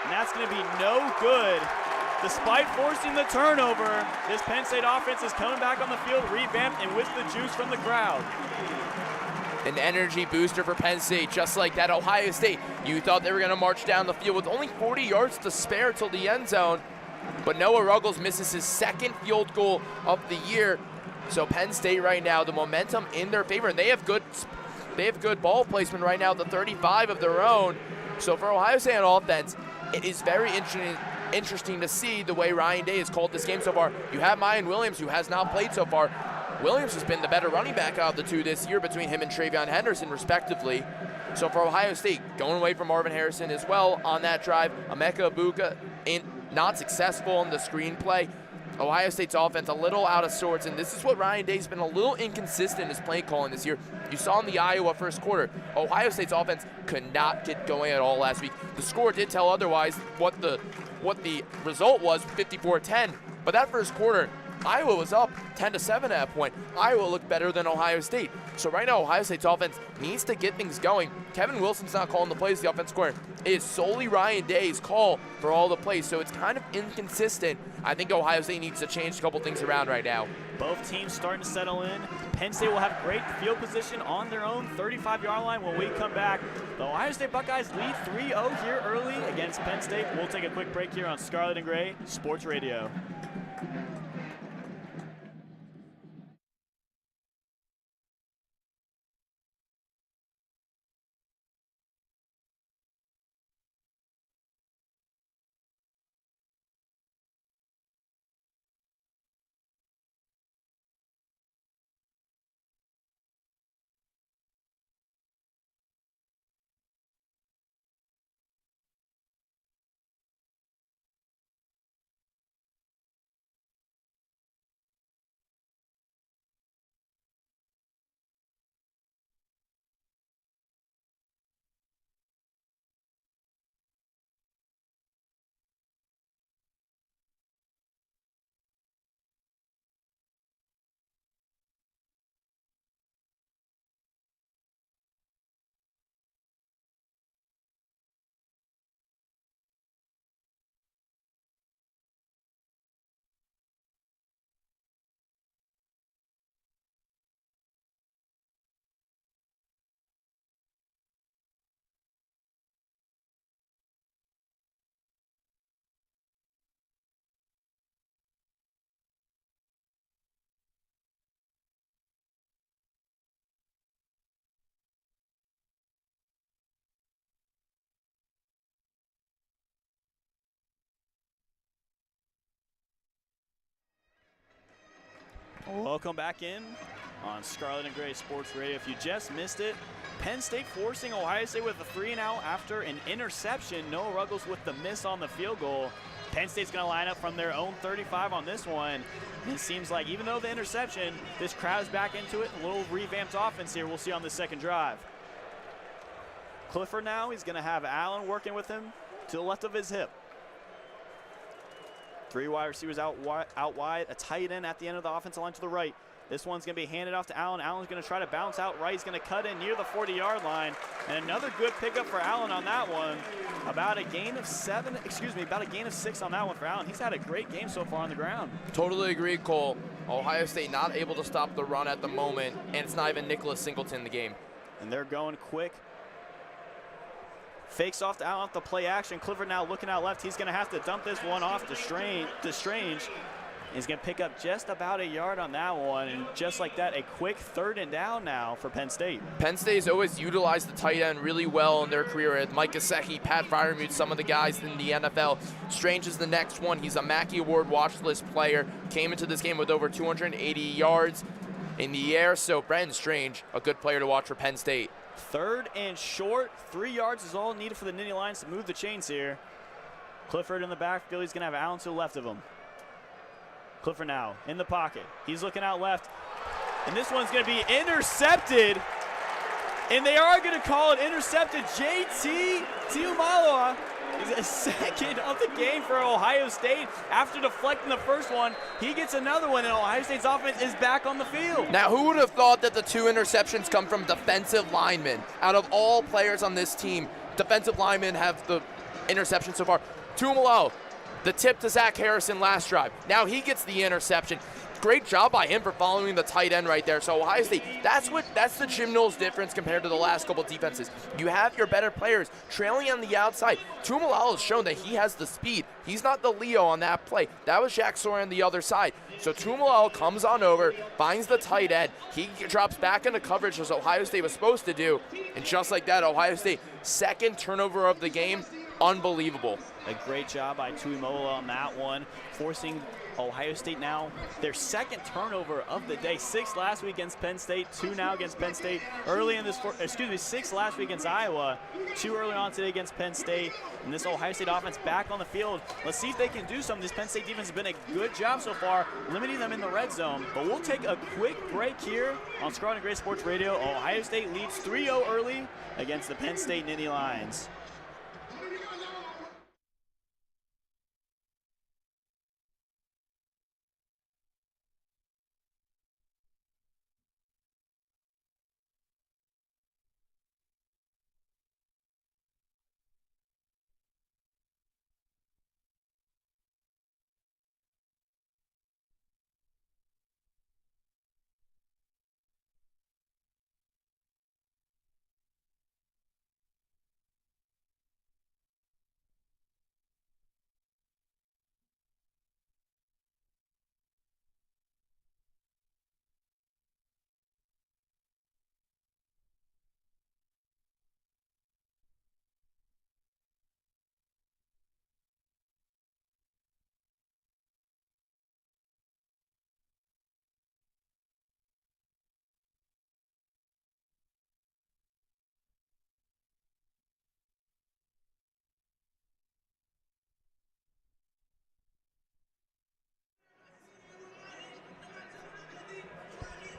and that's going to be no good. Despite forcing the turnover, this Penn State offense is coming back on the field, revamped and with the juice from the crowd. An energy booster for Penn State, just like that. Ohio State, you thought they were going to march down the field with only 40 yards to spare till the end zone, but Noah Ruggles misses his second field goal of the year. So Penn State right now, the momentum in their favor, and they have good ball placement right now at the 35 of their own. So for Ohio State on offense, it is very interesting to see the way Ryan Day has called this game so far. You have Mayan Williams, who has not played so far. Williams has been the better running back out of the two this year between him and Travion Henderson, respectively. So for Ohio State, going away from Marvin Harrison as well on that drive. Emeka Ibuka not successful in the screenplay. Ohio State's offense a little out of sorts, and this is what Ryan Day's been a little inconsistent in his play calling this year. You saw in the Iowa first quarter, Ohio State's offense could not get going at all last week. The score did tell otherwise. What the result was, 54-10, but that first quarter, Iowa was up 10-7 at that point. Iowa looked better than Ohio State. So right now, Ohio State's offense needs to get things going. Kevin Wilson's not calling the plays, the offense coordinator. It is solely Ryan Day's call for all the plays, so it's kind of inconsistent. I think Ohio State needs to change a couple things around right now. Both teams starting to settle in. Penn State will have great field position on their own 35-yard line when we come back. The Ohio State Buckeyes lead 3-0 here early against Penn State. We'll take a quick break here on Scarlet and Gray Sports Radio. Welcome back in on Scarlet and Gray Sports Radio. If you just missed it, Penn State forcing Ohio State with a 3-and-out after an interception. Noah Ruggles with the miss on the field goal. Penn State's going to line up from their own 35 on this one. And it seems like even though the interception, this crowd's back into it. A little revamped offense here we'll see on the second drive. Clifford now, he's going to have Allen working with him to the left of his hip. Three wide receivers out wide, a tight end at the end of the offensive line to the right. This one's going to be handed off to Allen. Allen's going to try to bounce out right. He's going to cut in near the 40-yard line. And another good pickup for Allen on that one. About a gain of 6 on that one for Allen. He's had a great game so far on the ground. Totally agree, Cole. Ohio State not able to stop the run at the moment, and it's not even Nicholas Singleton in the game. And they're going quick. Fakes off to Allen off the play action. Clifford now looking out left. He's going to have to dump this one off to Strange. He's going to pick up just about a yard on that one. And just like that, a quick 3rd and down now for Penn State. Penn State's always utilized the tight end really well in their career. With Mike Gesicki, Pat Freiermuth, some of the guys in the NFL. Strange is the next one. He's a Mackey Award watch list player. Came into this game with over 280 yards in the air. So Brenton Strange, a good player to watch for Penn State. 3rd and short. 3 yards is all needed for the Nittany Lions to move the chains here. Clifford in the backfield. He's going to have Allen to the left of him. Clifford now in the pocket. He's looking out left. And this one's going to be intercepted. And they are going to call it intercepted. JT Tiumaloa is a second of the game for Ohio State. After deflecting the first one, he gets another one, and Ohio State's offense is back on the field. Now, who would have thought that the 2 interceptions come from defensive linemen? Out of all players on this team, defensive linemen have the interception so far. Tiumaloa, the tip to Zach Harrison last drive. Now he gets the interception. Great job by him for following the tight end right there. So Ohio State, that's the Jim Knowles difference compared to the last couple defenses. You have your better players trailing on the outside. Tiumaloa has shown that he has the speed. He's not the Leo on that play. That was Jack Sawyer on the other side. So Tiumaloa comes on over, finds the tight end. He drops back into coverage as Ohio State was supposed to do. And just like that, Ohio State, second turnover of the game. Unbelievable. A great job by Tiumaloa on that one, forcing Ohio State now their second turnover of the day. 6 last week against Penn State, 2 now against Penn State. 6 last week against Iowa, 2 early on today against Penn State. And this Ohio State offense back on the field. Let's see if they can do something. This Penn State defense has been a good job so far, limiting them in the red zone. But we'll take a quick break here on Scarlet and Gray Sports Radio. Ohio State leads 3-0 early against the Penn State Nittany Lions.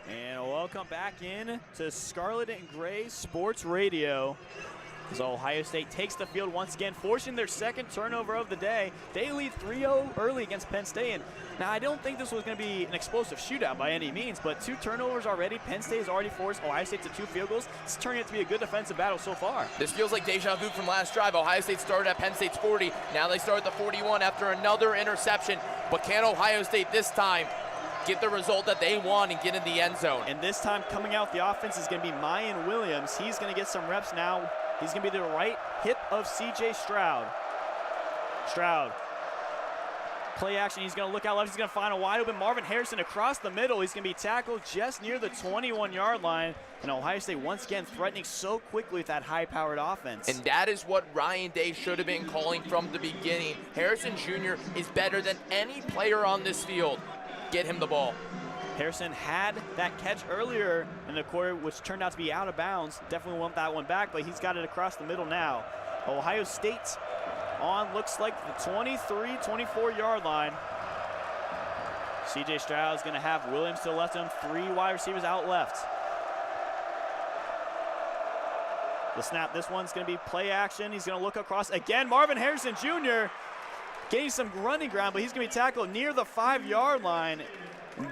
And welcome back in to Scarlet and Gray Sports Radio. As Ohio State takes the field once again, forcing their second turnover of the day. They lead 3-0 early against Penn State. And now, I don't think this was going to be an explosive shootout by any means, but 2 turnovers already. Penn State has already forced Ohio State to 2 field goals. It's turning out to be a good defensive battle so far. This feels like deja vu from last drive. Ohio State started at Penn State's 40. Now they start at the 41 after another interception. But can Ohio State this time get the result that they want and get in the end zone? And this time coming out the offense is going to be Mayan Williams. He's going to get some reps now. He's going to be the right hip of C.J. Stroud. Play action. He's going to look out left. He's going to find a wide open Marvin Harrison across the middle. He's going to be tackled just near the 21-yard line. And Ohio State once again threatening so quickly with that high-powered offense. And that is what Ryan Day should have been calling from the beginning. Harrison Jr. is better than any player on this field. Get him the ball. Harrison had that catch earlier in the quarter, which turned out to be out of bounds. Definitely want that one back, but he's got it across the middle now. Ohio State on, looks like the 23, 24-yard line. C.J. Stroud is going to have Williams to the left of him, 3 wide receivers out left. The snap, this one's going to be play action. He's going to look across again. Marvin Harrison Jr. getting some running ground, but he's going to be tackled near the 5-yard line.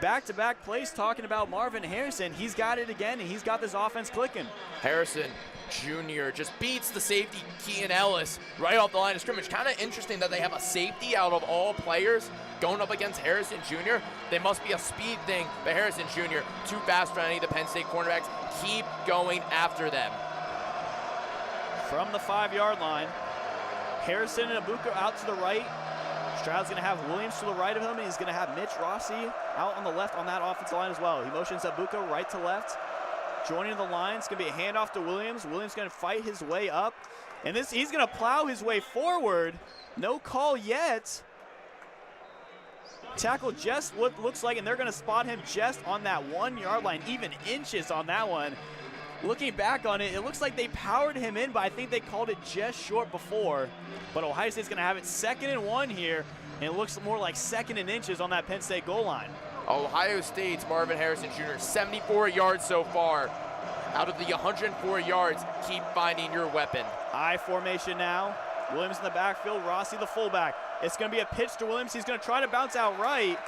Back-to-back plays talking about Marvin Harrison. He's got it again, and he's got this offense clicking. Harrison Jr. just beats the safety, Kean Ellis, right off the line of scrimmage. Kind of interesting that they have a safety out of all players going up against Harrison Jr. They must be a speed thing, but Harrison Jr. too fast for any of the Penn State cornerbacks. Keep going after them. From the 5-yard line, Harrison and Abuka out to the right. Stroud's going to have Williams to the right of him, and he's going to have Mitch Rossi out on the left on that offensive line as well. He motions Abuka right to left. Joining the line, it's going to be a handoff to Williams. Williams going to fight his way up, and he's going to plow his way forward. No call yet. Tackle just what looks like, and they're going to spot him just on that 1-yard line, even inches on that one. Looking back on it, it looks like they powered him in, but I think they called it just short before. But Ohio State's going to have it 2nd and 1 here, and it looks more like 2nd and inches on that Penn State goal line. Ohio State's Marvin Harrison Jr., 74 yards so far. out of the 104 yards, keep finding your weapon. I formation now. Williams in the backfield, Rossi the fullback. It's going to be a pitch to Williams. He's going to try to bounce out right.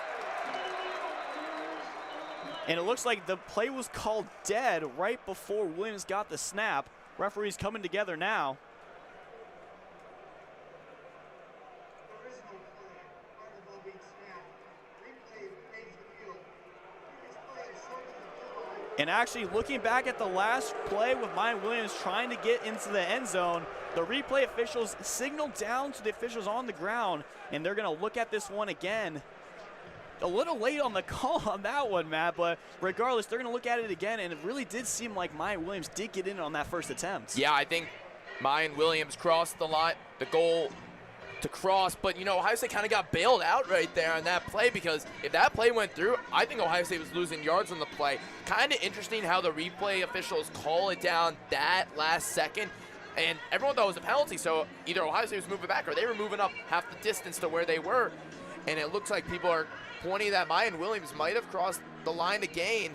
And it looks like the play was called dead right before Williams got the snap. Referees coming together now. And actually looking back at the last play with Mayan Williams trying to get into the end zone, the replay officials signaled down to the officials on the ground, and they're going to look at this one again. A little late on the call on that one, Matt, but regardless, they're going to look at it again, and it really did seem like Mayan Williams did get in on that first attempt. Yeah, I think Mayan Williams crossed the line, the goal to cross, but you know, Ohio State kind of got bailed out right there on that play, because if that play went through, I think Ohio State was losing yards on the play. Kind of interesting how the replay officials call it down that last second, and everyone thought it was a penalty, so either Ohio State was moving back or they were moving up half the distance to where they were, and it looks like people are pointing that Mayan Williams might have crossed the line to gain.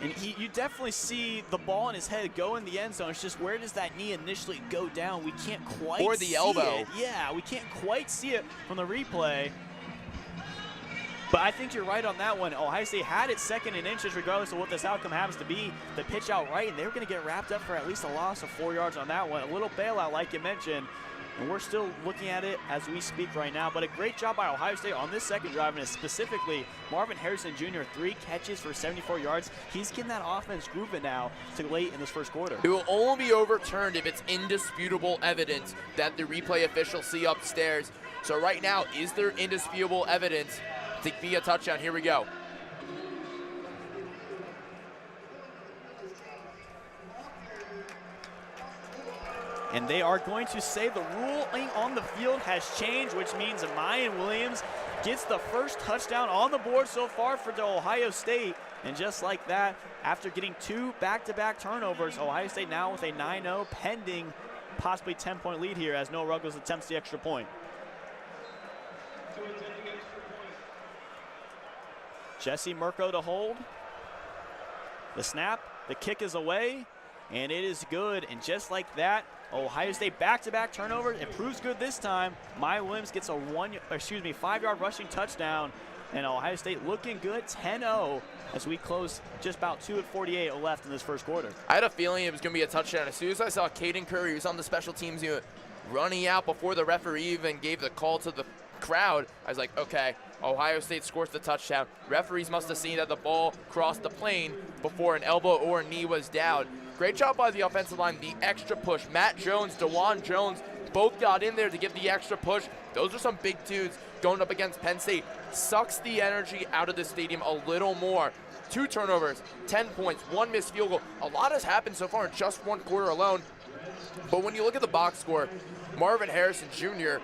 And you definitely see the ball in his head go in the end zone. It's just, where does that knee initially go down? We can't quite see it. Or the elbow. Yeah, we can't quite see it from the replay. But I think you're right on that one. Ohio State had it second in inches regardless of what this outcome happens to be. The pitch out right, and they were going to get wrapped up for at least a loss of 4 yards on that one. A little bailout like you mentioned. And we're still looking at it as we speak right now. But a great job by Ohio State on this second drive, and specifically Marvin Harrison Jr., 3 catches for 74 yards. He's getting that offense grooving now to late in this first quarter. It will only be overturned if it's indisputable evidence that the replay officials see upstairs. So right now, is there indisputable evidence to be a touchdown? Here we go. And they are going to say the ruling on the field has changed, which means Mayan Williams gets the first touchdown on the board so far for the Ohio State. And just like that, after getting 2 back-to-back turnovers, Ohio State now with a 9-0 pending possibly 10-point lead here as Noah Ruggles attempts the extra point. Jesse Mirko to hold. The snap, the kick is away, and it is good. And just like that, Ohio State back-to-back turnovers. It proves good this time. Mayan Williams gets a 5-yard rushing touchdown, and Ohio State looking good, 10-0 as we close just about 2:48 left in this first quarter. I had a feeling it was going to be a touchdown. As soon as I saw Caden Curry, who's on the special teams unit, running out before the referee even gave the call to the crowd, I was like, okay, Ohio State scores the touchdown. Referees must have seen that the ball crossed the plane before an elbow or a knee was down. Great job by the offensive line, the extra push. Matt Jones, DeJuan Jones, both got in there to give the extra push. Those are some big dudes going up against Penn State. Sucks the energy out of the stadium a little more. 2 turnovers, 10 points, 1 missed field goal. A lot has happened so far in just 1 quarter alone. But when you look at the box score, Marvin Harrison Jr.,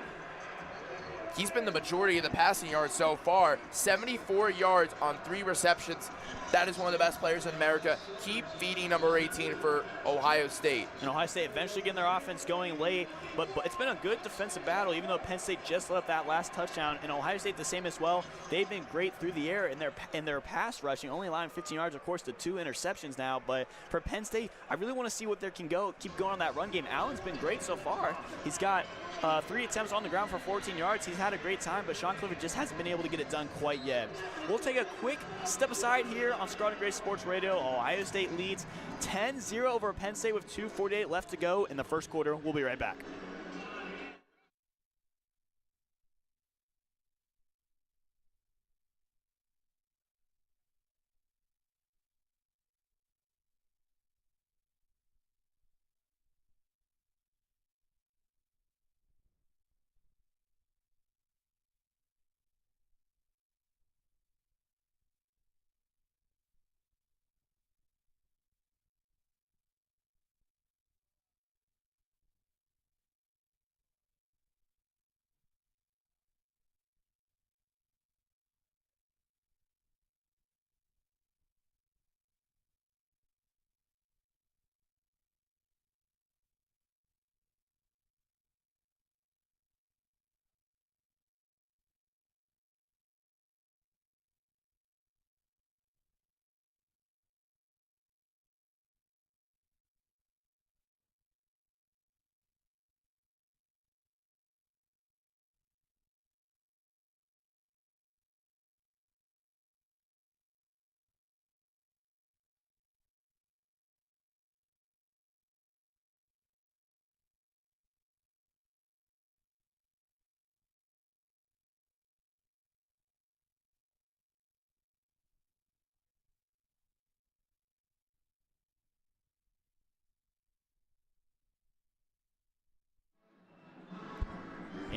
he's been the majority of the passing yards so far. 74 yards on 3 receptions. That is one of the best players in America. Keep feeding number 18 for Ohio State. And Ohio State eventually getting their offense going late, but it's been a good defensive battle, even though Penn State just let up that last touchdown. And Ohio State the same as well. They've been great through the air in their pass rushing, only allowing 15 yards, of course, to 2 interceptions now. But for Penn State, I really want to see what they can keep going on that run game. Allen's been great so far. He's got 3 attempts on the ground for 14 yards. He's had a great time, but Sean Clifford just hasn't been able to get it done quite yet. We'll take a quick step aside here on Scarlet Gray Sports Radio. Ohio State leads 10-0 over Penn State with 2:48 left to go in the first quarter. We'll be right back.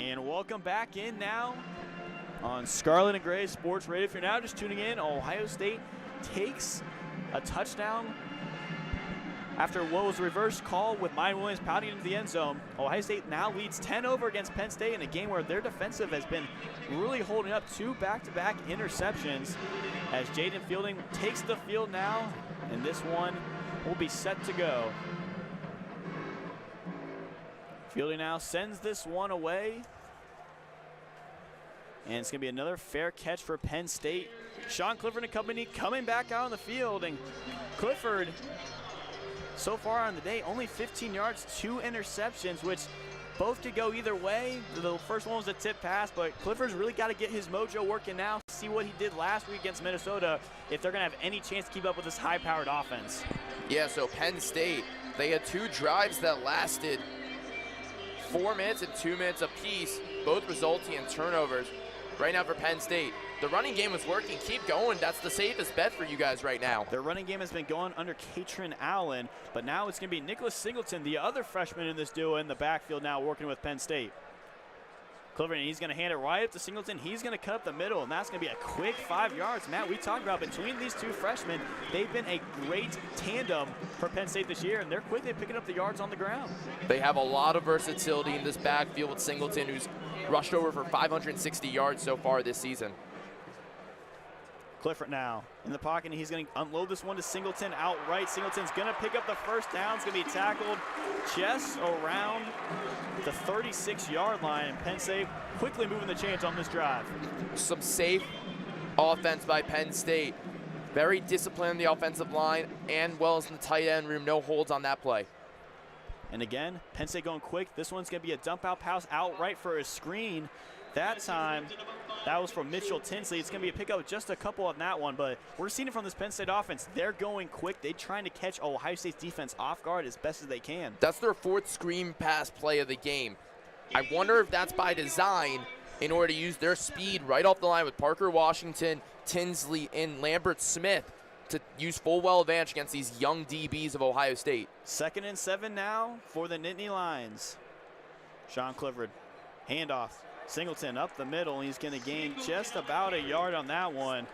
And welcome back in now on Scarlet and Gray Sports Radio. If you're now just tuning in, Ohio State takes a touchdown after what was a reverse call with Mine Williams pounding into the end zone. Ohio State now leads 10-0 against Penn State in a game where their defensive has been really holding up 2 back-to-back interceptions as Jaden Fielding takes the field now, and this one will be set to go. Fielding now sends this one away. And it's going to be another fair catch for Penn State. Sean Clifford and company coming back out on the field, and Clifford, so far on the day, only 15 yards, 2 interceptions, which both could go either way. The first one was a tip pass, but Clifford's really got to get his mojo working now, see what he did last week against Minnesota, if they're going to have any chance to keep up with this high-powered offense. Yeah, so Penn State, they had 2 drives that lasted 4 minutes and 2 minutes apiece, both resulting in turnovers. Right now for Penn State, the running game was working. Keep going. That's the safest bet for you guys right now. Their running game has been going under Katrin Allen, but now it's going to be Nicholas Singleton, the other freshman in this duo, in the backfield now working with Penn State. Clifford, and he's going to hand it right up to Singleton. He's going to cut up the middle, and that's going to be a quick 5 yards. Matt, we talked about between these 2 freshmen, they've been a great tandem for Penn State this year, and they're quickly picking up the yards on the ground. They have a lot of versatility in this backfield with Singleton, who's rushed over for 560 yards so far this season. Clifford now in the pocket, and he's going to unload this one to Singleton outright. Singleton's going to pick up the first down. It's going to be tackled just around the 36-yard line. Penn State quickly moving the chains on this drive. Some safe offense by Penn State. Very disciplined in the offensive line and well as in the tight end room. No holds on that play. And again, Penn State going quick. This one's going to be a dump out pass outright for a screen. That time, that was from Mitchell Tinsley. It's going to be a pickup, just a couple on that one, but we're seeing it from this Penn State offense. They're going quick. They're trying to catch Ohio State's defense off guard as best as they can. That's their 4th screen pass play of the game. I wonder if that's by design in order to use their speed right off the line with Parker Washington, Tinsley, and Lambert Smith to use full well advantage against these young DBs of Ohio State. 2nd and 7 now for the Nittany Lions. Sean Clifford, handoff. Singleton up the middle. He's going to gain just about a yard on that one.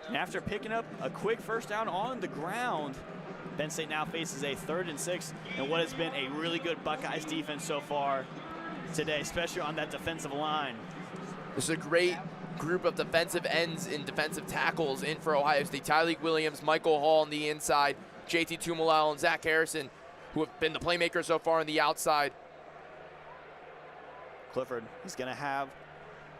And after picking up a quick first down on the ground, Penn State now faces a 3rd and 6 and what has been a really good Buckeyes defense so far today, especially on that defensive line. This is a great group of defensive ends and defensive tackles in for Ohio State. Tyleek Williams, Michael Hall on the inside, JT Tumalal and Zach Harrison, who have been the playmakers so far on the outside. Clifford, he's going to have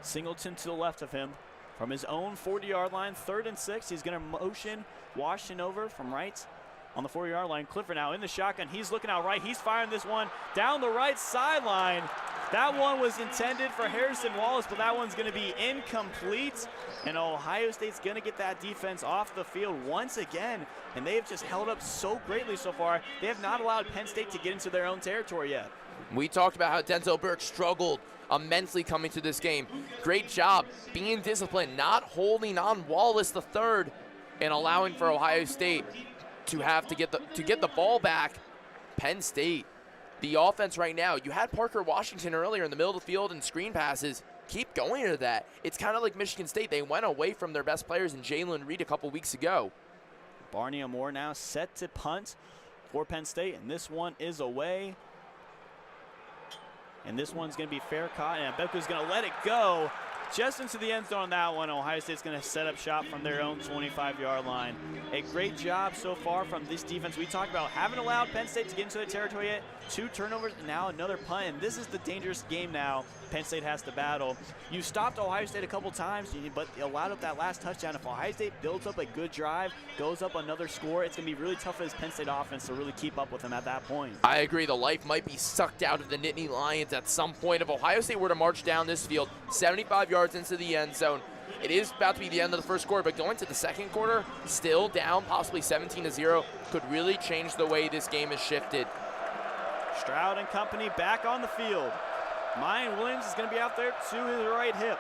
Singleton to the left of him from his own 40-yard line. 3rd and 6. He's going to motion Washington over from right on the 40-yard line. Clifford now in the shotgun. He's looking out right. He's firing this one down the right sideline. That one was intended for Harrison Wallace, but that one's going to be incomplete. And Ohio State's going to get that defense off the field once again. And they have just held up so greatly so far. They have not allowed Penn State to get into their own territory yet. We talked about how Denzel Burke struggled immensely coming to this game. Great job being disciplined, not holding on Wallace III and allowing for Ohio State to have to get the ball back. Penn State, the offense right now, you had Parker Washington earlier in the middle of the field and screen passes. Keep going to that. It's kind of like Michigan State. They went away from their best players in Jalen Reed a couple weeks ago. Barney Amore now set to punt for Penn State, and this one is away. And this one's going to be fair caught, and Beko's going to let it go just into the end zone on that one. Ohio State's going to set up shop from their own 25-yard line. A great job so far from this defense. We talked about haven't allowed Penn State to get into the territory yet. 2 turnovers, and now another punt. And this is the dangerous game now Penn State has to battle. You stopped Ohio State a couple times, but allowed up that last touchdown. If Ohio State builds up a good drive, goes up another score, it's going to be really tough for this Penn State offense to really keep up with them at that point. I agree. The life might be sucked out of the Nittany Lions at some point. If Ohio State were to march down this field 75 yards into the end zone, it is about to be the end of the first quarter, but going to the second quarter, still down, possibly 17-0, could really change the way this game is shifted. Stroud and company back on the field. Mayan Williams is going to be out there to his right hip.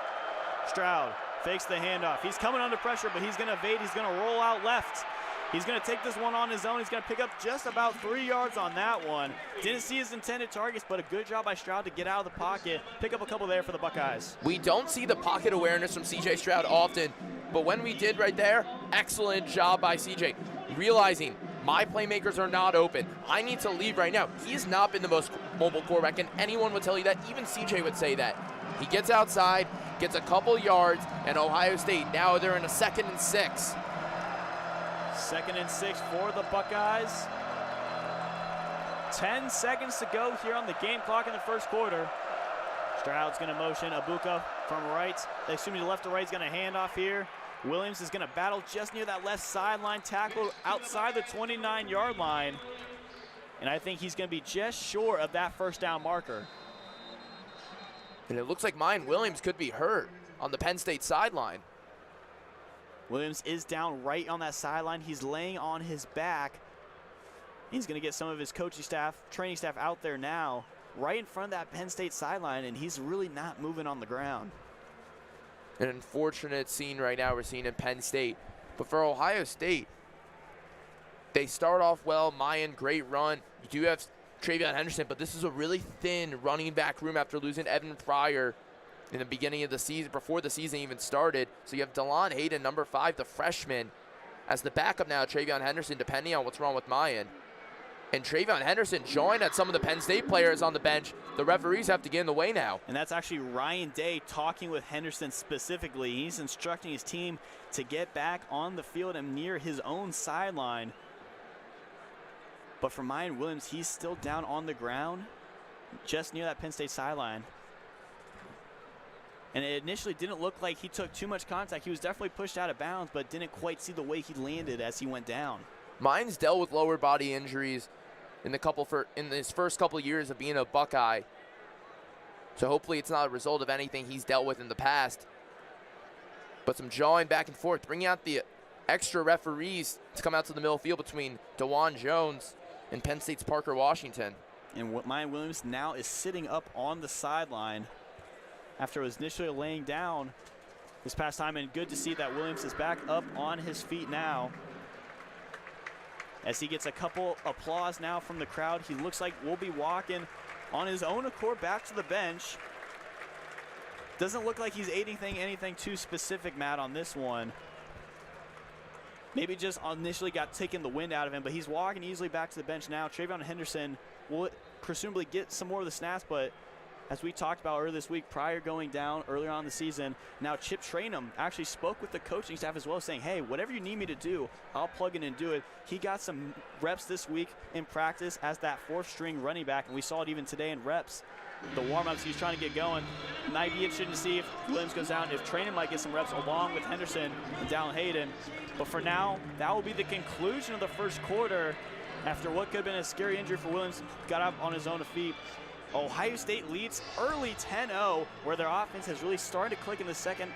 Stroud fakes the handoff. He's coming under pressure, but he's going to evade. He's going to roll out left. He's going to take this one on his own. He's going to pick up just about 3 yards on that one. Didn't see his intended targets, but a good job by Stroud to get out of the pocket. Pick up a couple there for the Buckeyes. We don't see the pocket awareness from CJ Stroud often, but when we did right there, excellent job by CJ. Realizing my playmakers are not open. I need to leave right now. He has not been the most mobile quarterback, and anyone would tell you that. Even CJ would say that. He gets outside, gets a couple yards, and Ohio State, now they're in a 2nd and 6. 2nd and 6 for the Buckeyes. 10 seconds to go here on the game clock in the first quarter. Stroud's going to motion Abuka from right. Assuming left to right, he's going to hand off here. Williams is going to battle just near that left sideline, tackle outside the 29-yard line. And I think he's going to be just short of that first down marker. And it looks like Mayan Williams could be hurt on the Penn State sideline. Williams is down right on that sideline. He's laying on his back. He's going to get some of his coaching staff, training staff out there now, right in front of that Penn State sideline, and he's really not moving on the ground. An unfortunate scene right now we're seeing in Penn State. But for Ohio State, they start off well. Mayan, great run. You do have Travion Henderson, but this is a really thin running back room after losing Evan Pryor in the beginning of the season, before the season even started. So you have DeLon Hayden, number 5, the freshman, as the backup now, Travion Henderson, depending on what's wrong with Mayan. And Travion Henderson joined at some of the Penn State players on the bench. The referees have to get in the way now. And that's actually Ryan Day talking with Henderson specifically. He's instructing his team to get back on the field and near his own sideline. But for Mayan Williams, he's still down on the ground, just near that Penn State sideline. And it initially didn't look like he took too much contact. He was definitely pushed out of bounds, but didn't quite see the way he landed as he went down. Mayan's dealt with lower body injuries in his first couple of years of being a Buckeye. So hopefully it's not a result of anything he's dealt with in the past. But some jawing back and forth, bringing out the extra referees to come out to the middle field between DeJuan Jones and Penn State's Parker Washington. And Mayan Williams now is sitting up on the sideline after it was initially laying down this past time. And good to see that Williams is back up on his feet now, as he gets a couple applause now from the crowd. He looks like we'll be walking on his own accord back to the bench. Doesn't look like he's anything too specific, Matt, on this one. Maybe just initially got taken the wind out of him, but he's walking easily back to the bench now. Travion Henderson will presumably get some more of the snaps, but as we talked about earlier this week, Pryor going down earlier on in the season, now Chip Trainum actually spoke with the coaching staff as well, saying, hey, whatever you need me to do, I'll plug in and do it. He got some reps this week in practice as that 4th-string running back, and we saw it even today in reps. The warm-ups he's trying to get going. Might be interesting to see if Williams goes down, if Trainum might get some reps along with Henderson and Dallin Hayden. But for now, that will be the conclusion of the first quarter. After what could have been a scary injury for Williams, got up on his own feet. Ohio State leads early 10-0, where their offense has really started to click in the second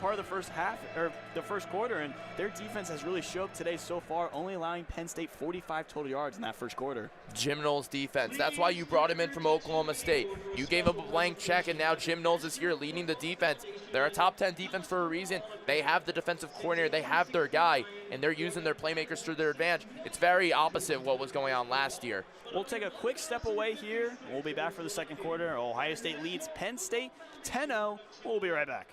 part of the first half, or the first quarter, and their defense has really showed up today so far, only allowing Penn State 45 total yards in that first quarter. Jim Knowles' defense. That's why you brought him in from Oklahoma State. You gave him a blank check, and now Jim Knowles is here leading the defense. They're a top 10 defense for a reason. They have the defensive coordinator. They have their guy, and they're using their playmakers to their advantage. It's very opposite of what was going on last year. We'll take a quick step away here. We'll be back for the second quarter. Ohio State leads Penn State 10-0. We'll be right back.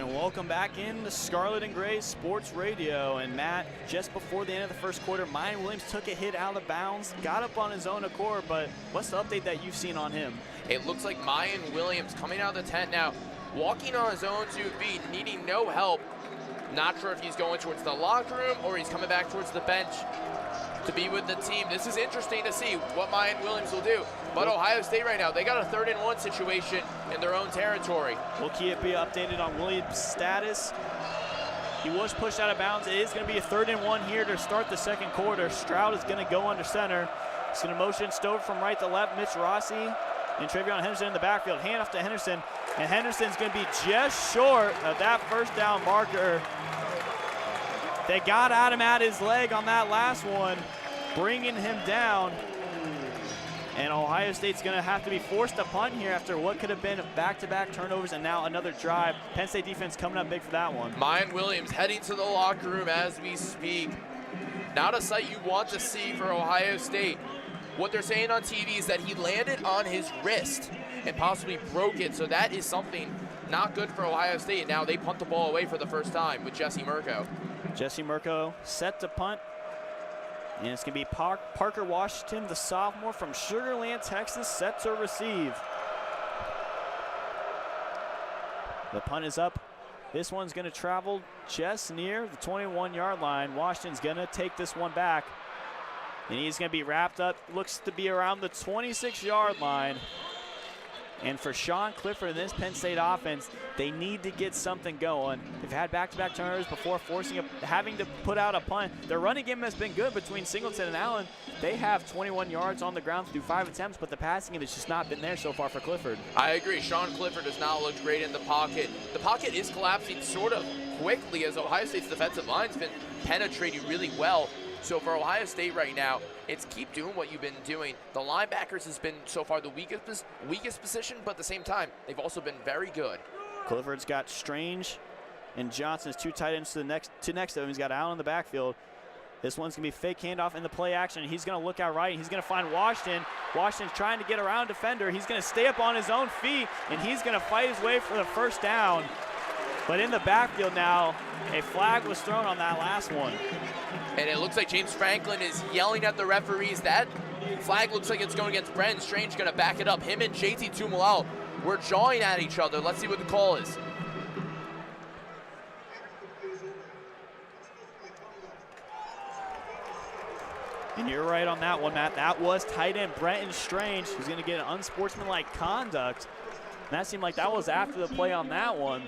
And welcome back in to Scarlet and Gray Sports Radio. And Matt, just before the end of the first quarter, Mayan Williams took a hit out of bounds, got up on his own accord, but what's the update that you've seen on him? It looks like Mayan Williams coming out of the tent now, walking on his own 2 feet, needing no help. Not sure if he's going towards the locker room or he's coming back towards the bench to be with the team. This is interesting to see what Mayan Williams will do. But Ohio State right now, they got a 3rd and 1 situation in their own territory. We'll keep it updated on Williams' status. He was pushed out of bounds. It is going to be a 3rd and 1 here to start the second quarter. Stroud is going to go under center. He's going to motion Stover from right to left. Mitch Rossi and Travion Henderson in the backfield. Hand off to Henderson. And Henderson's going to be just short of that first down marker. They got at him at his leg on that last one, bringing him down. And Ohio State's going to have to be forced to punt here after what could have been back-to-back turnovers and now another drive. Penn State defense coming up big for that one. Mayan Williams heading to the locker room as we speak. Not a sight you want to see for Ohio State. What they're saying on TV is that he landed on his wrist and possibly broke it, so that is something not good for Ohio State. Now they punt the ball away for the first time with Jesse Mirko. Jesse Mirko set to punt. And it's going to be Parker Washington, the sophomore from Sugar Land, Texas, set to receive. The punt is up. This one's going to travel just near the 21-yard line. Washington's going to take this one back. And he's going to be wrapped up, looks to be around the 26-yard line. And for Sean Clifford and this Penn State offense, they need to get something going. They've had back-to-back turnovers before having to put out a punt. Their running game has been good between Singleton and Allen. They have 21 yards on the ground through 5 attempts, but the passing game has just not been there so far for Clifford. I agree. Sean Clifford does not look great in the pocket. The pocket is collapsing sort of quickly as Ohio State's defensive line's been penetrating really well. So for Ohio State right now, it's keep doing what you've been doing. The linebackers has been so far the weakest position, but at the same time, they've also been very good. Clifford's got Strange and Johnson's 2 tight ends to next to him. He's got Allen in the backfield. This one's going to be fake handoff in the play action. He's going to look out right. He's going to find Washington. Washington's trying to get around defender. He's going to stay up on his own feet, and he's going to fight his way for the first down. But in the backfield now, a flag was thrown on that last one. And it looks like James Franklin is yelling at the referees. That flag looks like it's going against Brenton Strange, going to back it up. Him and JT Tumalal were jawing at each other. Let's see what the call is. And you're right on that one, Matt. That was tight end Brenton Strange, who's going to get an unsportsmanlike conduct. And that seemed like that was after the play on that one.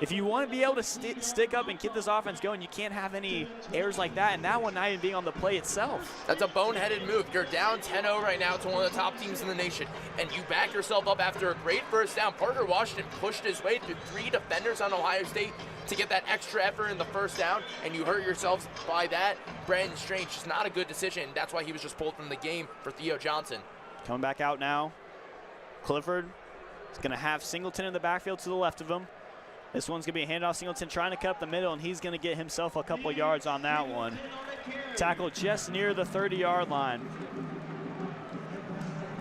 If you want to be able to stick up and get this offense going, you can't have any errors like that, and that one not even being on the play itself. That's a boneheaded move. You're down 10-0 right now to one of the top teams in the nation, and you back yourself up after a great first down. Parker Washington pushed his way through 3 defenders on Ohio State to get that extra effort in the first down, and you hurt yourselves by that. Brandon Strange, just not a good decision. That's why he was just pulled from the game for Theo Johnson. Coming back out now, Clifford is going to have Singleton in the backfield to the left of him. This one's going to be a handoff. Singleton trying to cut up the middle, and he's going to get himself a couple of yards on that one. Tackle just near the 30-yard line.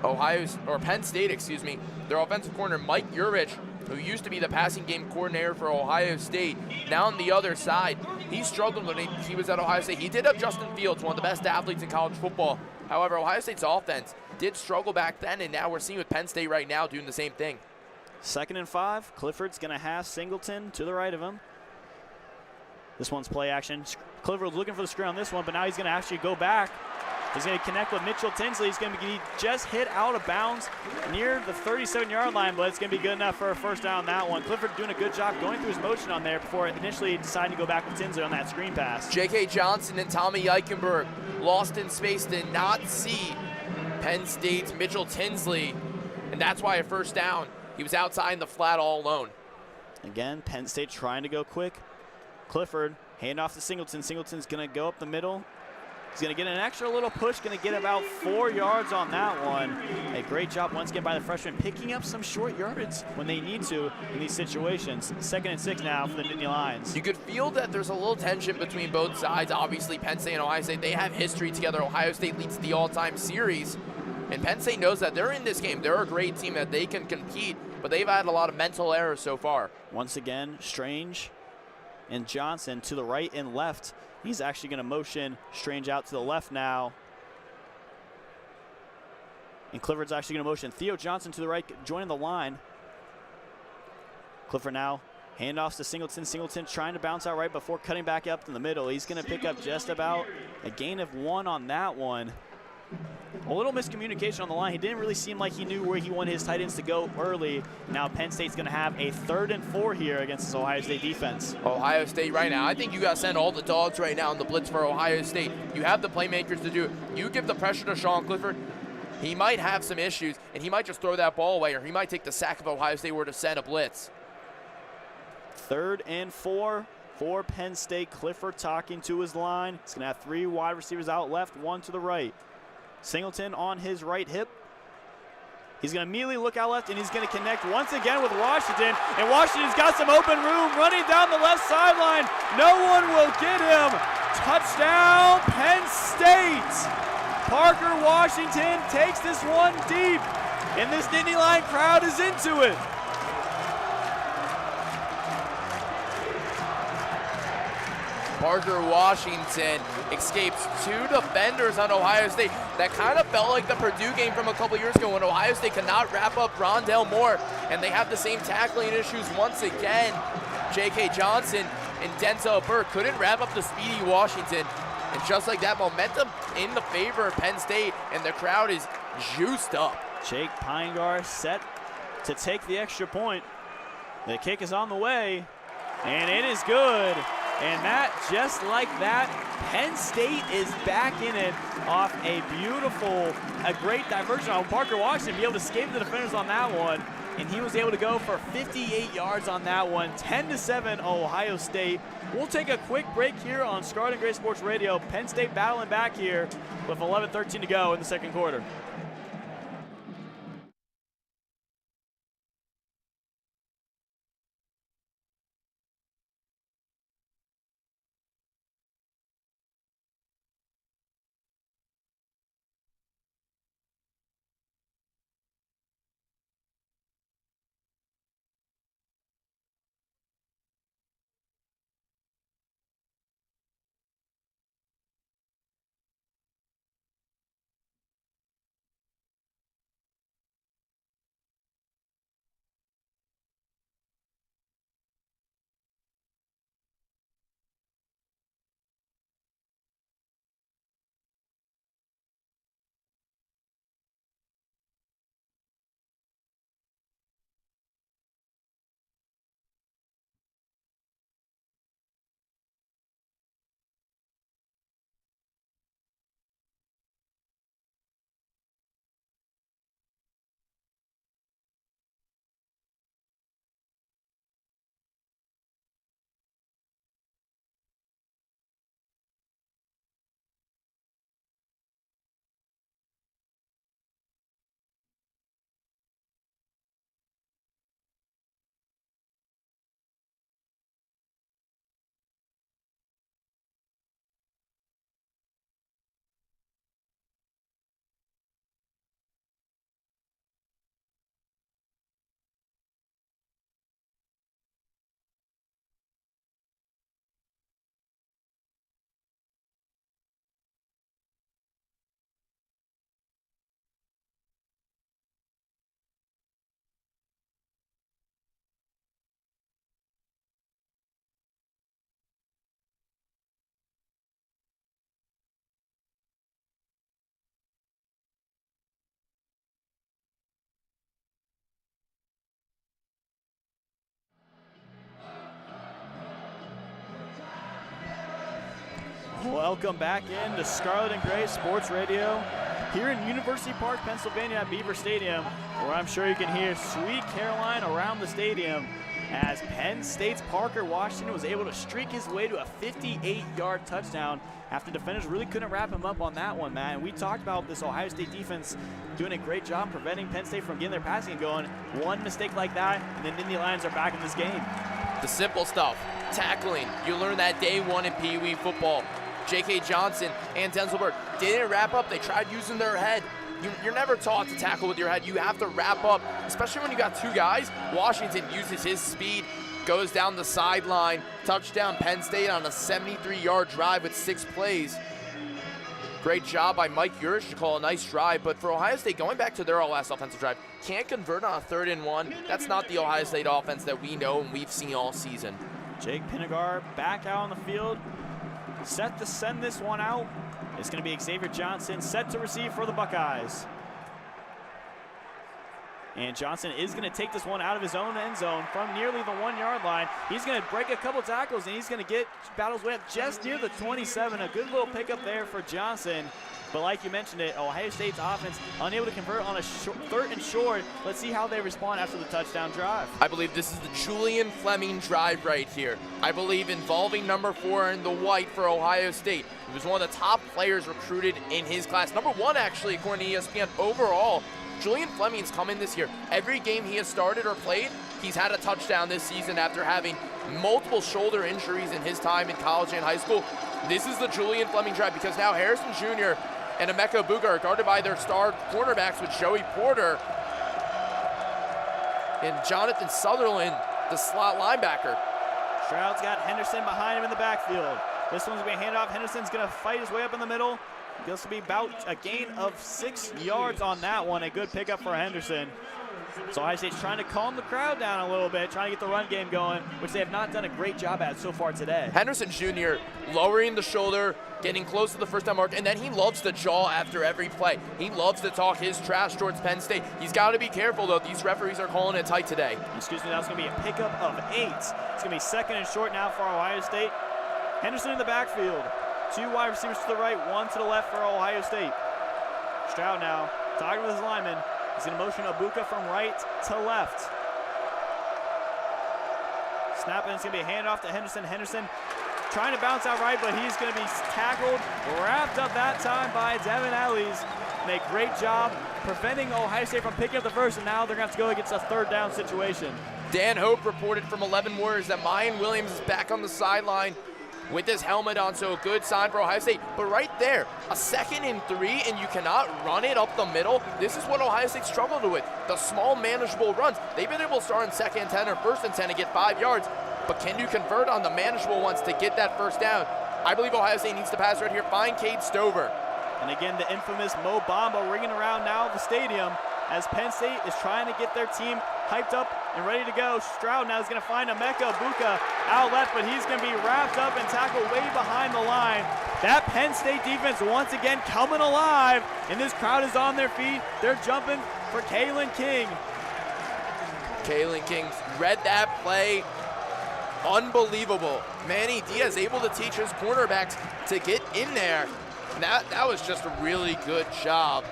Penn State, their offensive corner, Mike Urich, who used to be the passing game coordinator for Ohio State, now on the other side. He struggled when he was at Ohio State. He did have Justin Fields, one of the best athletes in college football. However, Ohio State's offense did struggle back then, and now we're seeing with Penn State right now doing the same thing. 2nd and 5. Clifford's going to have Singleton to the right of him. This one's play action. Clifford's looking for the screen on this one, but now he's going to actually go back. He's going to connect with Mitchell Tinsley. He's going to be just hit out of bounds near the 37-yard line, but it's going to be good enough for a first down on that one. Clifford doing a good job going through his motion on there before initially deciding to go back with Tinsley on that screen pass. J.K. Johnson and Tommy Eichenberg lost in space, did not see Penn State's Mitchell Tinsley, and that's why a first down. He was outside in the flat all alone. Again, Penn State trying to go quick. Clifford, hand off to Singleton. Singleton's going to go up the middle. He's going to get an extra little push, going to get about 4 yards on that one. A great job once again by the freshman, picking up some short yardage when they need to in these situations. 2nd and 6 now for the Nittany Lions. You could feel that there's a little tension between both sides. Obviously, Penn State and Ohio State, they have history together. Ohio State leads the all-time series. And Penn State knows that they're in this game. They're a great team, that they can compete but they've had a lot of mental errors so far. Once again, Strange and Johnson to the right and left. He's actually going to motion Strange out to the left now. And Clifford's actually going to motion Theo Johnson to the right, joining the line. Clifford now, handoffs to Singleton. Singleton trying to bounce out right before cutting back up in the middle. He's going to pick up just about a gain of 1 on that one. A little miscommunication on the line. He didn't really seem like he knew where he wanted his tight ends to go early. Now Penn State's going to have a 3rd and 4 here against this Ohio State defense. Ohio State right now, I think you got to send all the dogs right now in the blitz for Ohio State. You have the playmakers to do it. You give the pressure to Sean Clifford. He might have some issues, and he might just throw that ball away, or he might take the sack if Ohio State were to send a blitz. 3rd and 4 for Penn State. Clifford talking to his line. He's going to have 3 wide receivers out left, 1 to the right. Singleton on his right hip. He's going to immediately look out left, and he's going to connect once again with Washington. And Washington's got some open room running down the left sideline. No one will get him. Touchdown, Penn State. Parker Washington takes this one deep, and this Nittany Lion crowd is into it. Parker Washington escapes 2 defenders on Ohio State. That kind of felt like the Purdue game from a couple years ago when Ohio State could not wrap up Rondell Moore, and they have the same tackling issues once again. J.K. Johnson and Denzel Burke couldn't wrap up the speedy Washington. And just like that, momentum in the favor of Penn State, and the crowd is juiced up. Jake Pinegar set to take the extra point. The kick is on the way, and it is good. And that, just like that, Penn State is back in it off a great diversion on Parker Washington, be able to escape the defenders on that one. And he was able to go for 58 yards on that one. 10-7 Ohio State. We'll take a quick break here on Scarlet and Gray Sports Radio. Penn State battling back here with 11:13 to go in the second quarter. Welcome back in to Scarlet and Gray Sports Radio here in University Park, Pennsylvania at Beaver Stadium, where I'm sure you can hear Sweet Caroline around the stadium as Penn State's Parker Washington was able to streak his way to a 58-yard touchdown after defenders really couldn't wrap him up on that one, man. And we talked about this Ohio State defense doing a great job preventing Penn State from getting their passing going. One mistake like that, and the Nittany Lions are back in this game. The simple stuff, tackling. You learn that day one in Pee Wee football. J.K. Johnson and Denzel Burke didn't wrap up. They tried using their head. You're never taught to tackle with your head. You have to wrap up, especially when you got two guys. Washington uses his speed, goes down the sideline, touchdown Penn State on a 73-yard drive with 6 plays. Great job by Mike Urish to call a nice drive, but for Ohio State, going back to their last offensive drive, can't convert on a 3rd and 1. That's not the Ohio State offense that we know and we've seen all season. Jake Pinegar back out on the field, set to send this one out. It's going to be Xavier Johnson set to receive for the Buckeyes. And Johnson is going to take this one out of his own end zone from nearly the 1-yard line. He's going to break a couple tackles, and he's going to battle his way up just near the 27. A good little pickup there for Johnson. But like you mentioned it, Ohio State's offense unable to convert on a 3rd and short. Let's see how they respond after the touchdown drive. I believe this is the Julian Fleming drive right here. I believe involving number 4 in the white for Ohio State. He was one of the top players recruited in his class. Number 1, actually, according to ESPN, overall. Julian Fleming's come in this year. Every game he has started or played, he's had a touchdown this season after having multiple shoulder injuries in his time in college and high school. This is the Julian Fleming drive because now Harrison Jr. and Emeka Buka are guarded by their star cornerbacks with Joey Porter and Jonathan Sutherland, the slot linebacker. Stroud's got Henderson behind him in the backfield. This one's going to be a handoff. Henderson's going to fight his way up in the middle. This will be about a gain of 6 yards on that one. A good pickup for Henderson. So Ohio State's trying to calm the crowd down a little bit, trying to get the run game going, which they have not done a great job at so far today. Henderson Jr. lowering the shoulder, getting close to the first down mark, and then he loves to jaw after every play. He loves to talk his trash towards Penn State. He's got to be careful, though. These referees are calling it tight today. Excuse me, that's going to be a pickup of 8. It's going to be 2nd and short now for Ohio State. Henderson in the backfield. 2 wide receivers to the right, 1 to the left for Ohio State. Stroud now, talking with his lineman. He's going to motion Abuka from right to left. Snapping, it's going to be a handoff to Henderson. Henderson trying to bounce out right, but he's going to be tackled, wrapped up that time by Devin Ellis. And a great job preventing Ohio State from picking up the first, and now they're going to have to go against a 3rd down situation. Dan Hope reported from 11 Warriors that Mayan Williams is back on the sideline with his helmet on, so a good sign for Ohio State. But right there, a 2nd and 3, and you cannot run it up the middle. This is what Ohio State struggled with, the small, manageable runs. They've been able to start in 2nd and 10 or 1st and 10 and get 5 yards, but can you convert on the manageable ones to get that first down? I believe Ohio State needs to pass right here. Find Cade Stover. And again, the infamous Mo Bamba ringing around now the stadium as Penn State is trying to get their team hyped up and ready to go. Stroud now is going to find Emeka Buka out left, but he's going to be wrapped up and tackled way behind the line. That Penn State defense once again coming alive, and this crowd is on their feet. They're jumping for Kalen King. Kalen King read that play. Unbelievable. Manny Diaz able to teach his cornerbacks to get in there. And that was just a really good job.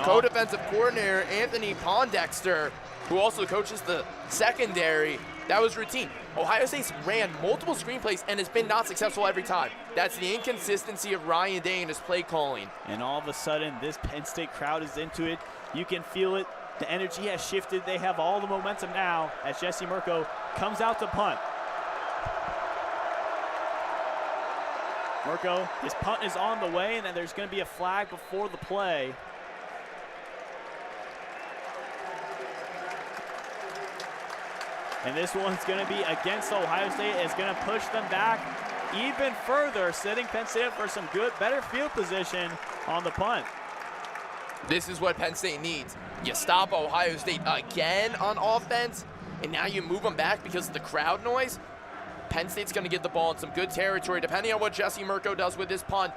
Co-defensive coordinator Anthony Pondexter, who also coaches the secondary, that was routine. Ohio State's ran multiple screenplays and has been not successful every time. That's the inconsistency of Ryan Day in his play calling. And all of a sudden, this Penn State crowd is into it. You can feel it. The energy has shifted. They have all the momentum now as Jesse Mirko comes out to punt. Mirko, his punt is on the way, and then there's going to be a flag before the play. And this one's going to be against Ohio State. It's going to push them back even further, setting Penn State up for some good, better field position on the punt. This is what Penn State needs. You stop Ohio State again on offense, and now you move them back because of the crowd noise. Penn State's going to get the ball in some good territory. Depending on what Jesse Mirko does with this punt,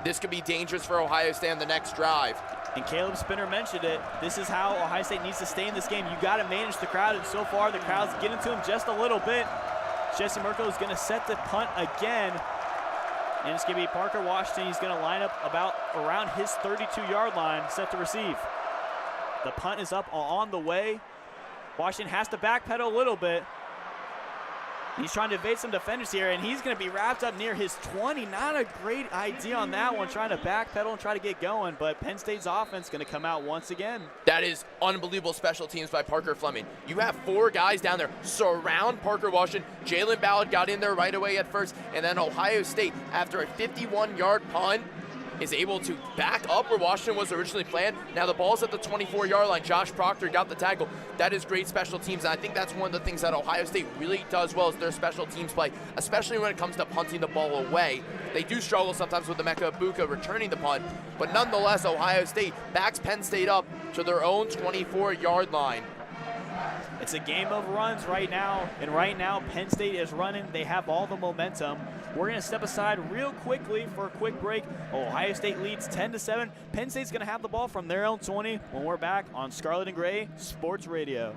this could be dangerous for Ohio State on the next drive. And Caleb Spinner mentioned it. This is how Ohio State needs to stay in this game. You got to manage the crowd, and so far the crowd's getting to him just a little bit. Jesse Mirko is going to set the punt again, and it's going to be Parker Washington. He's going to line up about around his 32-yard line, set to receive. The punt is up on the way. Washington has to backpedal a little bit. He's trying to evade some defenders here, and he's going to be wrapped up near his 20. Not a great idea on that one, trying to backpedal and try to get going, but Penn State's offense going to come out once again. That is unbelievable special teams by Parker Fleming. You have 4 guys down there surround Parker Washington. Jalen Ballard got in there right away at first, and then Ohio State, after a 51-yard punt, is able to back up where Washington was originally planned. Now the ball's at the 24-yard line. Josh Proctor got the tackle. That is great special teams, and I think that's one of the things that Ohio State really does well is their special teams play, especially when it comes to punting the ball away. They do struggle sometimes with Emeka Egbuka returning the punt, but nonetheless, Ohio State backs Penn State up to their own 24-yard line. It's a game of runs right now, and right now Penn State is running. They have all the momentum. We're going to step aside real quickly for a quick break. Ohio State leads 10-7. Penn State's going to have the ball from their own 20 when we're back on Scarlet and Gray Sports Radio.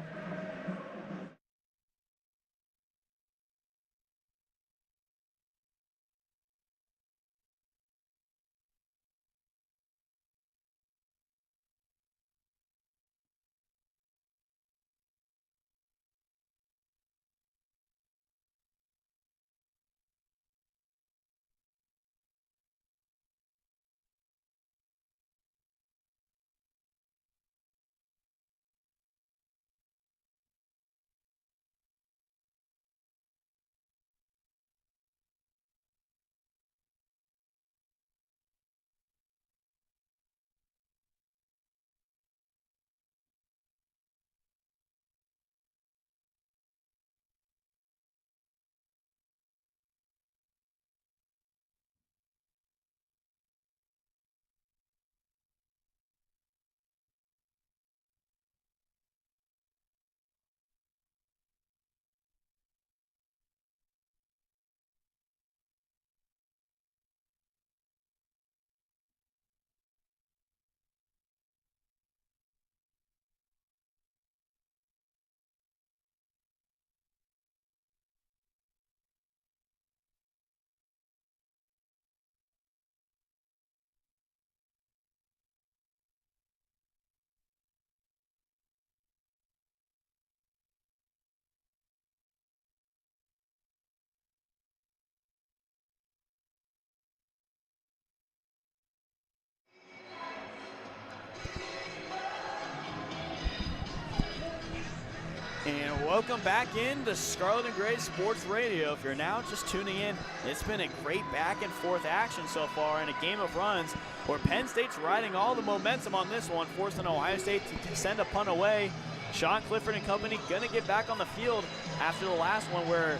And welcome back into Scarlet and Gray Sports Radio. If you're now just tuning in, it's been a great back and forth action so far in a game of runs where Penn State's riding all the momentum on this one, forcing Ohio State to send a punt away. Sean Clifford and company going to get back on the field after the last one where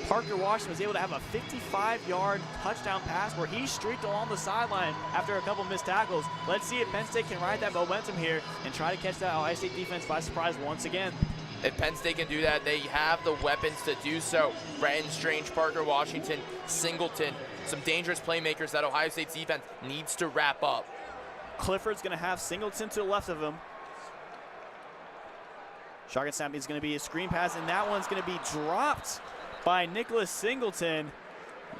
Parker Washington was able to have a 55-yard touchdown pass where he streaked along the sideline after a couple missed tackles. Let's see if Penn State can ride that momentum here and try to catch that Ohio State defense by surprise once again. If Penn State can do that, they have the weapons to do so. Brenton Strange, Parker Washington, Singleton, some dangerous playmakers that Ohio State's defense needs to wrap up. Clifford's going to have Singleton to the left of him. Shotgun snap is going to be a screen pass, and that one's going to be dropped by Nicholas Singleton.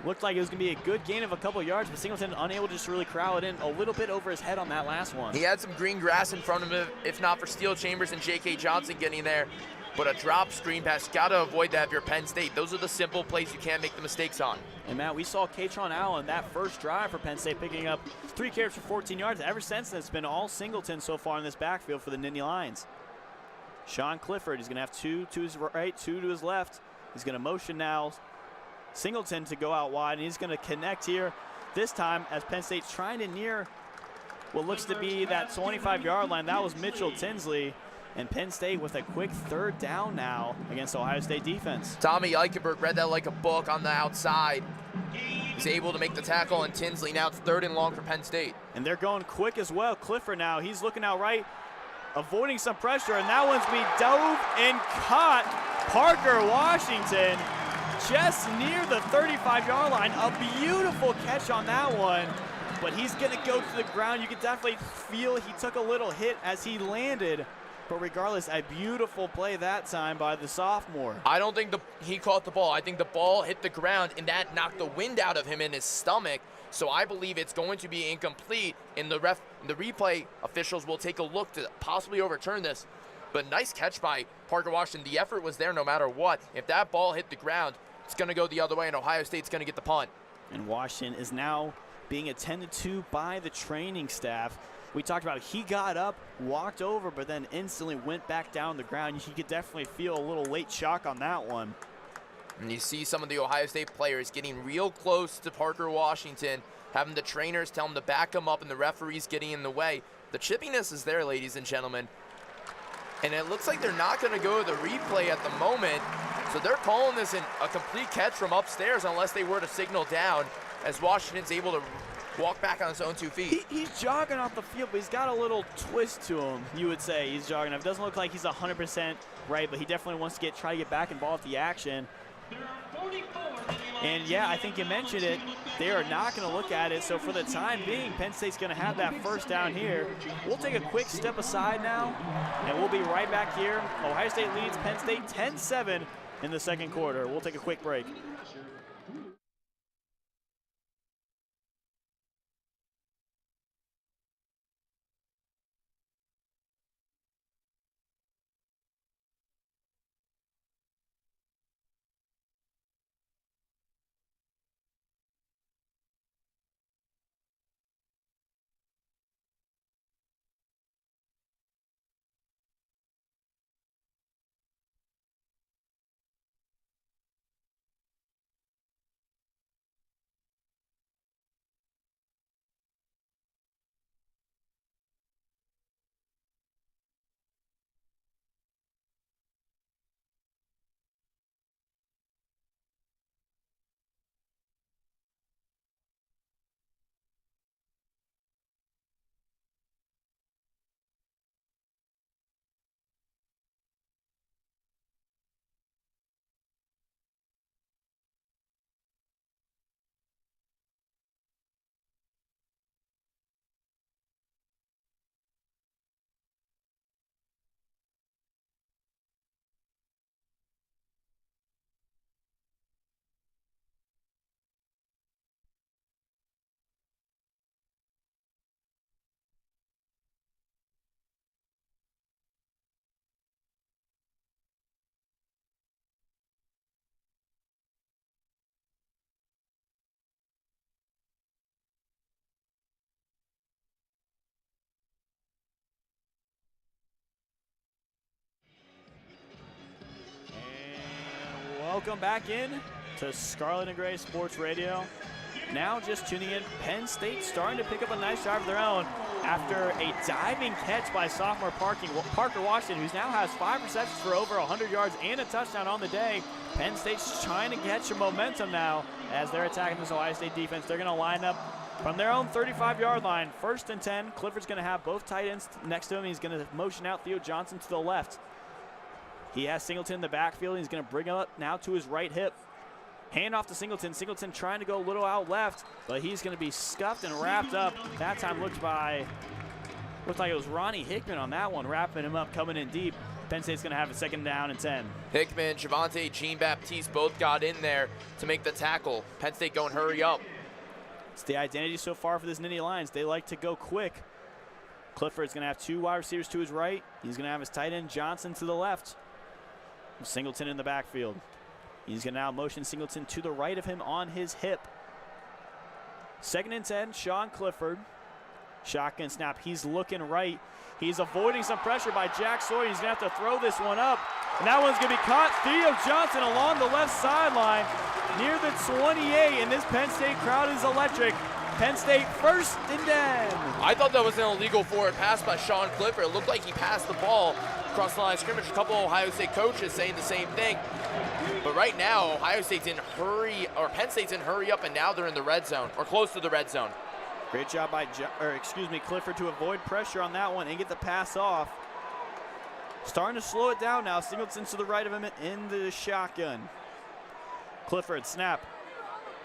Looked like it was going to be a good gain of a couple yards, but Singleton unable to just really crowd it in a little bit over his head on that last one. He had some green grass in front of him, if not for Steele Chambers and J.K. Johnson getting there. But a drop screen pass, got to avoid that if you're Penn State. Those are the simple plays you can't make the mistakes on. And Matt, we saw Katron Allen that first drive for Penn State picking up 3 carries for 14 yards. Ever since then, it's been all Singleton so far in this backfield for the Nittany Lions. Sean Clifford, he's going to have 2 to his right, 2 to his left. He's going to motion now Singleton to go out wide, and he's going to connect here this time as Penn State's trying to near what looks to be that 25-yard line. That was Mitchell Tinsley. And Penn State with a quick 3rd down now against Ohio State defense. Tommy Eichenberg read that like a book on the outside. He's able to make the tackle, and Tinsley now it's 3rd and long for Penn State. And they're going quick as well. Clifford now, he's looking out right, avoiding some pressure, and that one's being dove and caught. Parker Washington just near the 35-yard line. A beautiful catch on that one, but he's going to go to the ground. You can definitely feel he took a little hit as he landed. But regardless, a beautiful play that time by the sophomore. I don't think he caught the ball. I think the ball hit the ground, and that knocked the wind out of him in his stomach. So I believe it's going to be incomplete, and the replay officials will take a look to possibly overturn this. But nice catch by Parker Washington. The effort was there no matter what. If that ball hit the ground, it's going to go the other way, and Ohio State's going to get the punt. And Washington is now being attended to by the training staff. We talked about he got up, walked over, but then instantly went back down the ground. You could definitely feel a little late shock on that one. And you see some of the Ohio State players getting real close to Parker Washington, having the trainers tell them to back them up and the referees getting in the way. The chippiness is there, ladies and gentlemen. And it looks like they're not going to go to the replay at the moment. So they're calling this a complete catch from upstairs unless they were to signal down, as Washington's able to walk back on his own 2 feet. He's jogging off the field, but he's got a little twist to him, you would say. He's jogging off. It doesn't look like he's 100% right, but he definitely wants to try to get back involved with the action. And yeah, I think you mentioned it. They are not going to look at it. So for the time being, Penn State's going to have that first down here. We'll take a quick step aside now, and we'll be right back here. Ohio State leads Penn State 10-7 in the second quarter. We'll take a quick break. Welcome back in to Scarlet and Gray Sports Radio. Now just tuning in, Penn State starting to pick up a nice drive of their own after a diving catch by sophomore Parker Washington, who now has 5 receptions for over 100 yards and a touchdown on the day. Penn State's trying to get some momentum now as they're attacking this Ohio State defense. They're going to line up from their own 35-yard line. 1st and 10. Clifford's going to have both tight ends next to him. He's going to motion out Theo Johnson to the left. He has Singleton in the backfield. He's going to bring him up now to his right hip. Hand off to Singleton. Singleton trying to go a little out left, but he's going to be scuffed and wrapped up. That time looked like it was Ronnie Hickman on that one, wrapping him up, coming in deep. Penn State's going to have a 2nd down and 10. Hickman, Javante, Jean-Baptiste both got in there to make the tackle. Penn State going hurry up. It's the identity so far for this Nittany Lions. They like to go quick. Clifford's going to have 2 wide receivers to his right. He's going to have his tight end Johnson to the left. Singleton in the backfield. He's going to now motion Singleton to the right of him on his hip. 2nd and 10, Sean Clifford. Shotgun snap. He's looking right. He's avoiding some pressure by Jack Sawyer. He's going to have to throw this one up. And that one's going to be caught. Theo Johnson along the left sideline near the 28. And this Penn State crowd is electric. Penn State 1st and 10. I thought that was an illegal forward pass by Sean Clifford. It looked like he passed the ball across the line of scrimmage. A couple of Ohio State coaches saying the same thing. But right now, Penn State's in hurry up, and now they're in the red zone, or close to the red zone. Great job by Clifford to avoid pressure on that one and get the pass off. Starting to slow it down now. Singleton's to the right of him in the shotgun. Clifford, snap.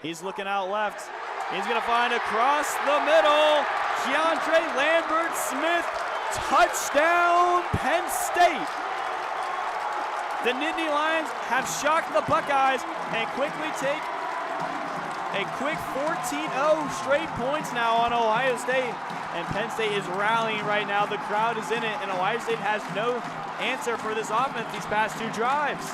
He's looking out left. He's going to find across the middle. Keandre Lambert-Smith, touchdown, Penn State. The Nittany Lions have shocked the Buckeyes and quickly take a quick 14-0 straight points now on Ohio State. And Penn State is rallying right now. The crowd is in it, and Ohio State has no answer for this offense these past 2 drives.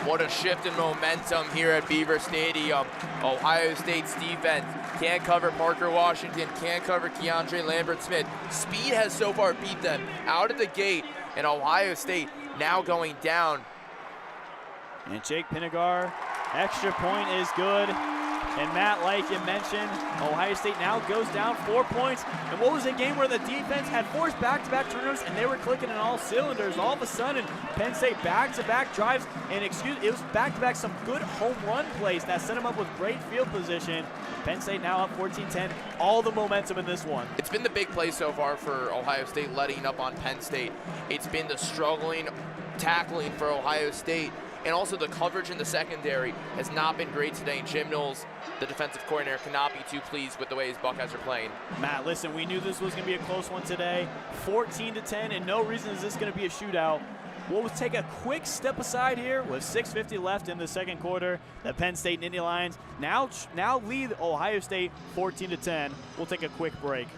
What a shift in momentum here at Beaver Stadium. Ohio State's defense can't cover Parker Washington, can't cover Keandre Lambert-Smith. Speed has so far beat them out of the gate, and Ohio State now going down. And Jake Pinegar, extra point is good. And Matt, like you mentioned, Ohio State now goes down 4 points. And what was a game where the defense had forced back-to-back turnovers and they were clicking in all cylinders. All of a sudden, Penn State back-to-back drives, and it was back-to-back some good home run plays that set them up with great field position. Penn State now up 14-10, all the momentum in this one. It's been the big play so far for Ohio State letting up on Penn State. It's been the struggling tackling for Ohio State. And also the coverage in the secondary has not been great today. And Jim Knowles, the defensive coordinator, cannot be too pleased with the way his Buckeyes are playing. Matt, listen, we knew this was going to be a close one today. 14-10, and no reason is this going to be a shootout. We'll take a quick step aside here with 6:50 left in the second quarter. The Penn State Nittany Lions now lead Ohio State 14-10. We'll take a quick break.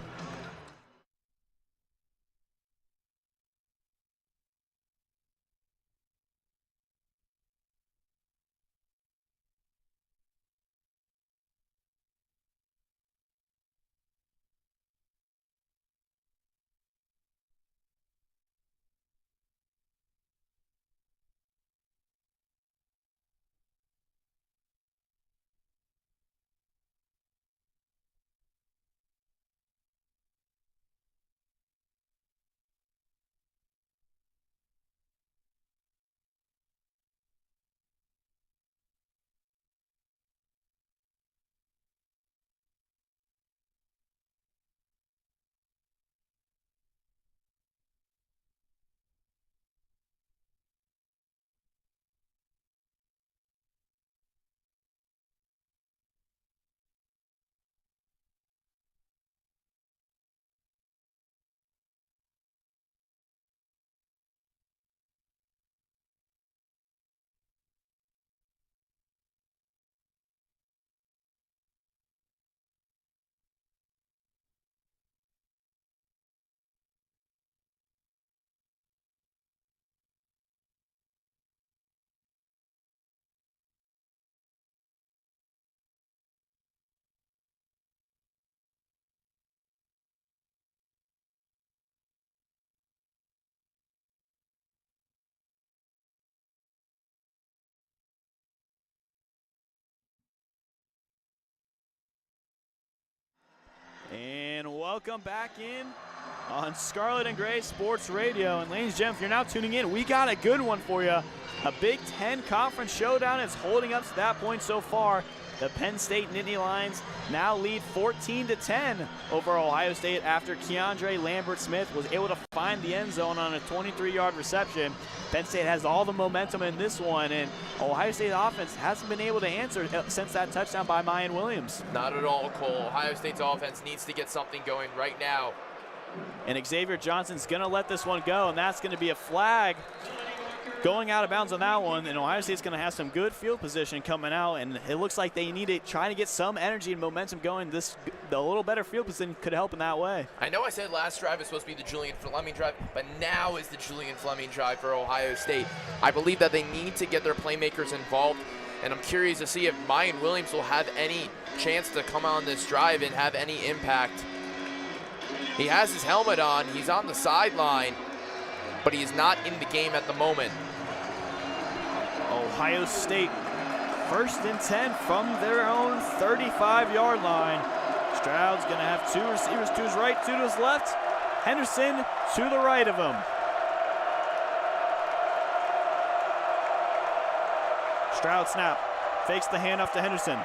And welcome back in on Scarlet and Gray Sports Radio. And ladies and gentlemen, if you're now tuning in, we got a good one for you. A Big Ten Conference showdown is holding up to that point so far. The Penn State Nittany Lions now lead 14-10 over Ohio State after Keandre Lambert-Smith was able to find the end zone on a 23-yard reception. Penn State has all the momentum in this one, and Ohio State offense hasn't been able to answer since that touchdown by Mayan Williams. Not at all, Cole. Ohio State's offense needs to get something going right now. And Xavier Johnson's going to let this one go, and that's going to be a flag going out of bounds on that one. And Ohio State's going to have some good field position coming out, and it looks like they need to try to get some energy and momentum going. The little better field position could help in that way. I know I said last drive is supposed to be the Julian Fleming drive, but now is the Julian Fleming drive for Ohio State. I believe that they need to get their playmakers involved, and I'm curious to see if Mayan Williams will have any chance to come on this drive and have any impact. He has his helmet on, he's on the sideline, but he is not in the game at the moment. Ohio State 1st and 10 from their own 35-yard line. Stroud's going to have two receivers to his right, two to his left. Henderson to the right of him. Stroud snap, fakes the handoff to Henderson.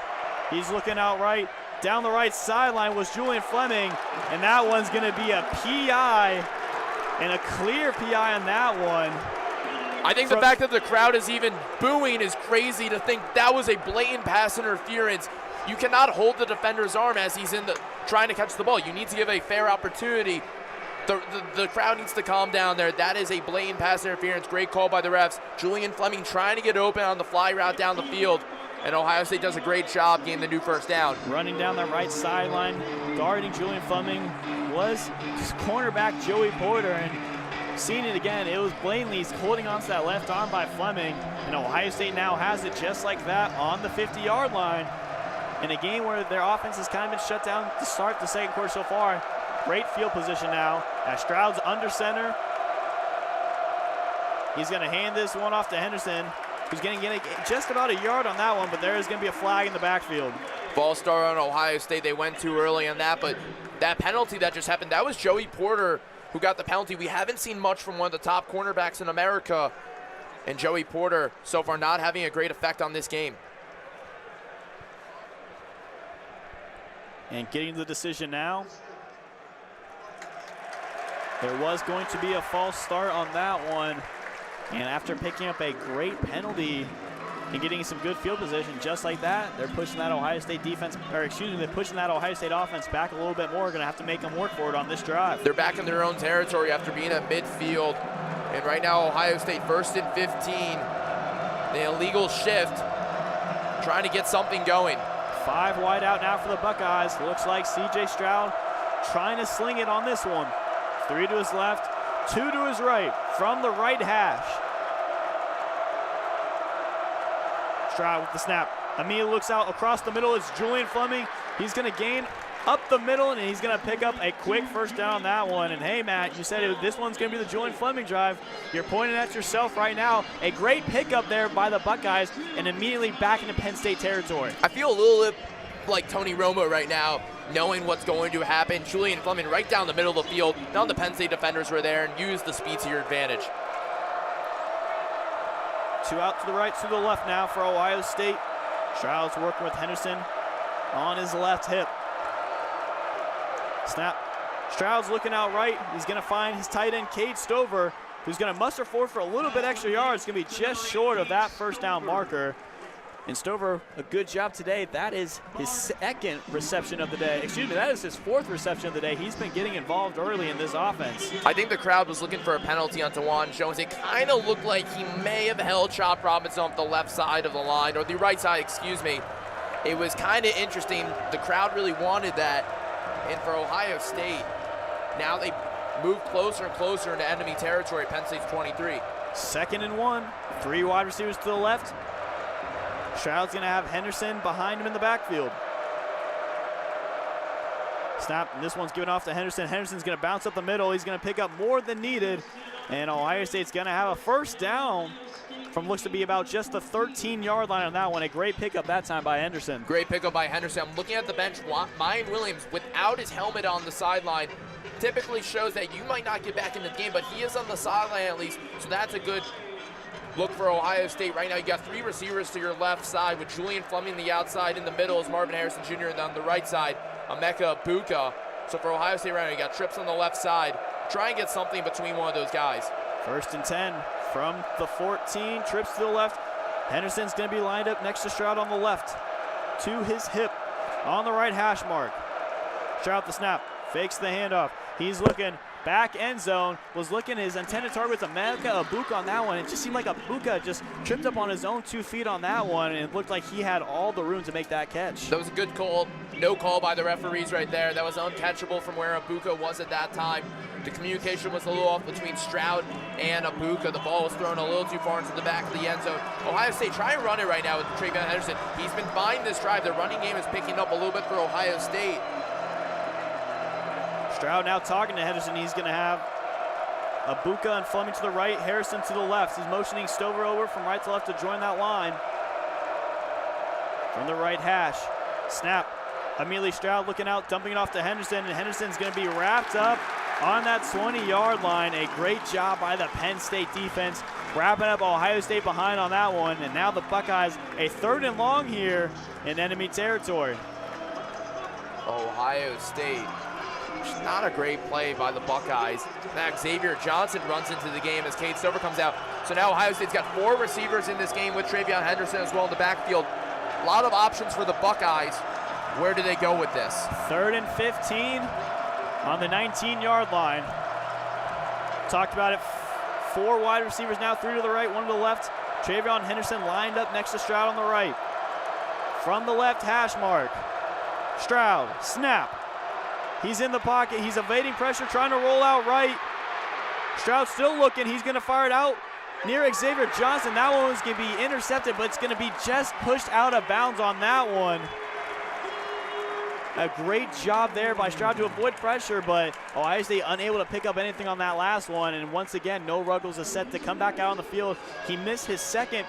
He's looking out right. Down the right sideline was Julian Fleming, and that one's going to be a PI, and a clear PI on that one. I think the fact that the crowd is even booing is crazy to think that was a blatant pass interference. You cannot hold the defender's arm as he's trying to catch the ball. You need to give a fair opportunity. The crowd needs to calm down there. That is a blatant pass interference. Great call by the refs. Julian Fleming trying to get open on the fly route down the field. And Ohio State does a great job getting the new first down. Running down the right sideline, guarding Julian Fleming was cornerback Joey Porter. And seeing it again, it was blatantly he's holding onto that left arm by Fleming. And Ohio State now has it just like that on the 50-yard line. In a game where their offense has kind of been shut down to start the second quarter so far. Great field position now. As Stroud's under center. He's going to hand this one off to Henderson, who's going to get just about a yard on that one, but there is going to be a flag in the backfield. False start on Ohio State. They went too early on that, but that penalty that just happened, that was Joey Porter who got the penalty. We haven't seen much from one of the top cornerbacks in America, and Joey Porter so far not having a great effect on this game. And getting the decision now. There was going to be a false start on that one. And after picking up a great penalty and getting some good field position just like that, they're pushing that Ohio State defense, or excuse me, they're pushing that Ohio State offense back a little bit more. Going to have to make them work for it on this drive. They're back in their own territory after being at midfield. And right now, Ohio State 1st and 15. The illegal shift, trying to get something going. 5 wide out now for the Buckeyes. Looks like C.J. Stroud trying to sling it on this one. 3 to his left, 2 to his right from the right hash. Stroud with the snap. Immediately looks out across the middle. It's Julian Fleming. He's going to gain up the middle, and he's going to pick up a quick first down on that one. And hey, Matt, you said this one's going to be the Julian Fleming drive. You're pointing at yourself right now. A great pickup there by the Buckeyes, and immediately back into Penn State territory. I feel a little bit like Tony Romo right now, knowing what's going to happen. Julian Fleming right down the middle of the field. Now the Penn State defenders were there, and use the speed to your advantage. 2 out to the right, to the left now for Ohio State. Stroud's working with Henderson on his left hip. Snap. Stroud's looking out right. He's going to find his tight end, Cade Stover, who's going to muster forward for a little bit extra yards. It's going to be just short of that first down marker. And Stover, a good job today. That is his 2nd reception of the day. Excuse me, that is his 4th reception of the day. He's been getting involved early in this offense. I think the crowd was looking for a penalty on Tawan Jones. It kind of looked like he may have held Chop Robinson off the left side of the line, or the right side, excuse me. It was kind of interesting. The crowd really wanted that. And for Ohio State, now they move closer and closer into enemy territory. Penn State's 23. 2nd and 1. 3 wide receivers to the left. Stroud's going to have Henderson behind him in the backfield. Snap, and this one's given off to Henderson. Henderson's going to bounce up the middle. He's going to pick up more than needed. And Ohio State's going to have a first down from looks to be about just the 13-yard line on that one. A great pickup that time by Henderson. Great pickup by Henderson. I'm looking at the bench. Mayan Williams, without his helmet on the sideline, typically shows that you might not get back into the game, but he is on the sideline at least, so that's a good look for Ohio State. Right now you got 3 receivers to your left side with Julian Fleming the outside. In the middle is Marvin Harrison Jr. and on the right side, Emeka Buka. So for Ohio State right now, you got trips on the left side. Try and get something between one of those guys. 1st and 10 from the 14, trips to the left. Henderson's going to be lined up next to Stroud on the left, to his hip on the right hash mark. Stroud the snap, fakes the handoff. He's looking back end zone, was looking his intended target with Emeka Buka on that one. It just seemed like Buka just tripped up on his own 2 feet on that one, and it looked like he had all the room to make that catch. That was a good call. No call by the referees right there. That was uncatchable from where Buka was at that time. The communication was a little off between Stroud and Buka. The ball was thrown a little too far into the back of the end zone. Ohio State try and run it right now with TreVeyon Henderson. He's been fine this drive. The running game is picking up a little bit for Ohio State. Stroud now talking to Henderson. He's going to have Buka and Fleming to the right, Harrison to the left. He's motioning Stover over from right to left to join that line. From the right hash, snap. Immediately Stroud looking out, dumping it off to Henderson, and Henderson's going to be wrapped up on that 20-yard line. A great job by the Penn State defense, wrapping up Ohio State behind on that one. And now the Buckeyes, a 3rd and long here in enemy territory. Ohio State, not a great play by the Buckeyes. Now Xavier Johnson runs into the game as Cade Stover comes out. So now Ohio State's got 4 receivers in this game with TreVeyon Henderson as well in the backfield. A lot of options for the Buckeyes. Where do they go with this? 3rd and 15 on the 19-yard line. Talked about it. 4 wide receivers now, 3 to the right, 1 to the left. TreVeyon Henderson lined up next to Stroud on the right. From the left hash mark, Stroud, snap. He's in the pocket. He's evading pressure, trying to roll out right. Stroud still looking. He's going to fire it out near Xavier Johnson. That one was going to be intercepted, but it's going to be just pushed out of bounds on that one. A great job there by Stroud to avoid pressure, but Ohio State unable to pick up anything on that last one. And once again, no Ruggles is set to come back out on the field. He missed his 2nd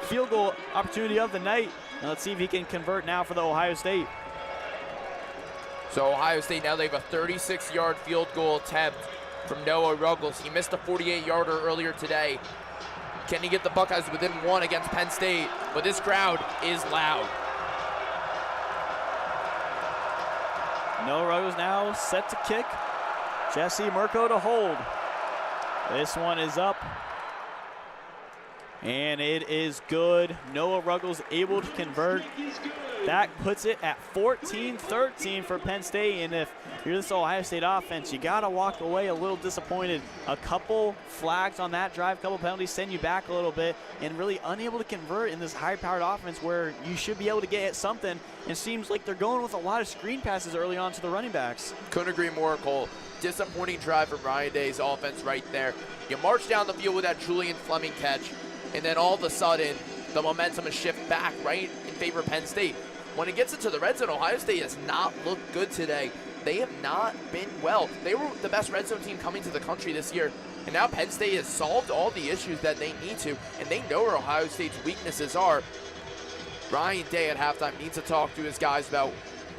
field goal opportunity of the night. And let's see if he can convert now for the Ohio State. So Ohio State now they have a 36-yard field goal attempt from Noah Ruggles. He missed a 48-yarder earlier today. Can he get the Buckeyes within one against Penn State? But this crowd is loud. Noah Ruggles now set to kick. Jesse Mirko to hold. This one is up. And it is good. Noah Ruggles able to convert. That puts it at 14-13 for Penn State. And if you're this Ohio State offense, you got to walk away a little disappointed. A couple flags on that drive, a couple penalties send you back a little bit, and really unable to convert in this high-powered offense where you should be able to get at something. It seems like they're going with a lot of screen passes early on to the running backs. Couldn't agree more, Cole. Disappointing drive from Ryan Day's offense right there. You march down the field with that Julian Fleming catch, and then all of a sudden, the momentum is shifted back right in favor of Penn State. When it gets into the red zone, Ohio State has not looked good today. They have not been well. They were the best red zone team coming to the country this year, and now Penn State has solved all the issues that they need to, and they know where Ohio State's weaknesses are. Ryan Day at halftime needs to talk to his guys about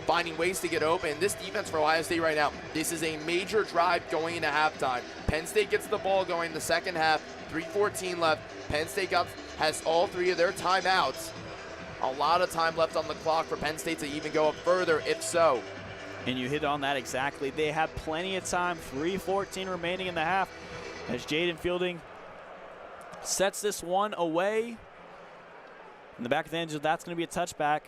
finding ways to get open. This defense for Ohio State right now, this is a major drive going into halftime. Penn State gets the ball going in the second half, 3:14 left. Penn State has all three of their timeouts. A lot of time left on the clock for Penn State to even go up further, if so. And you hit on that exactly. They have plenty of time, 3:14 remaining in the half, as Jaden Fielding sets this one away. In the back of the end, that's going to be a touchback.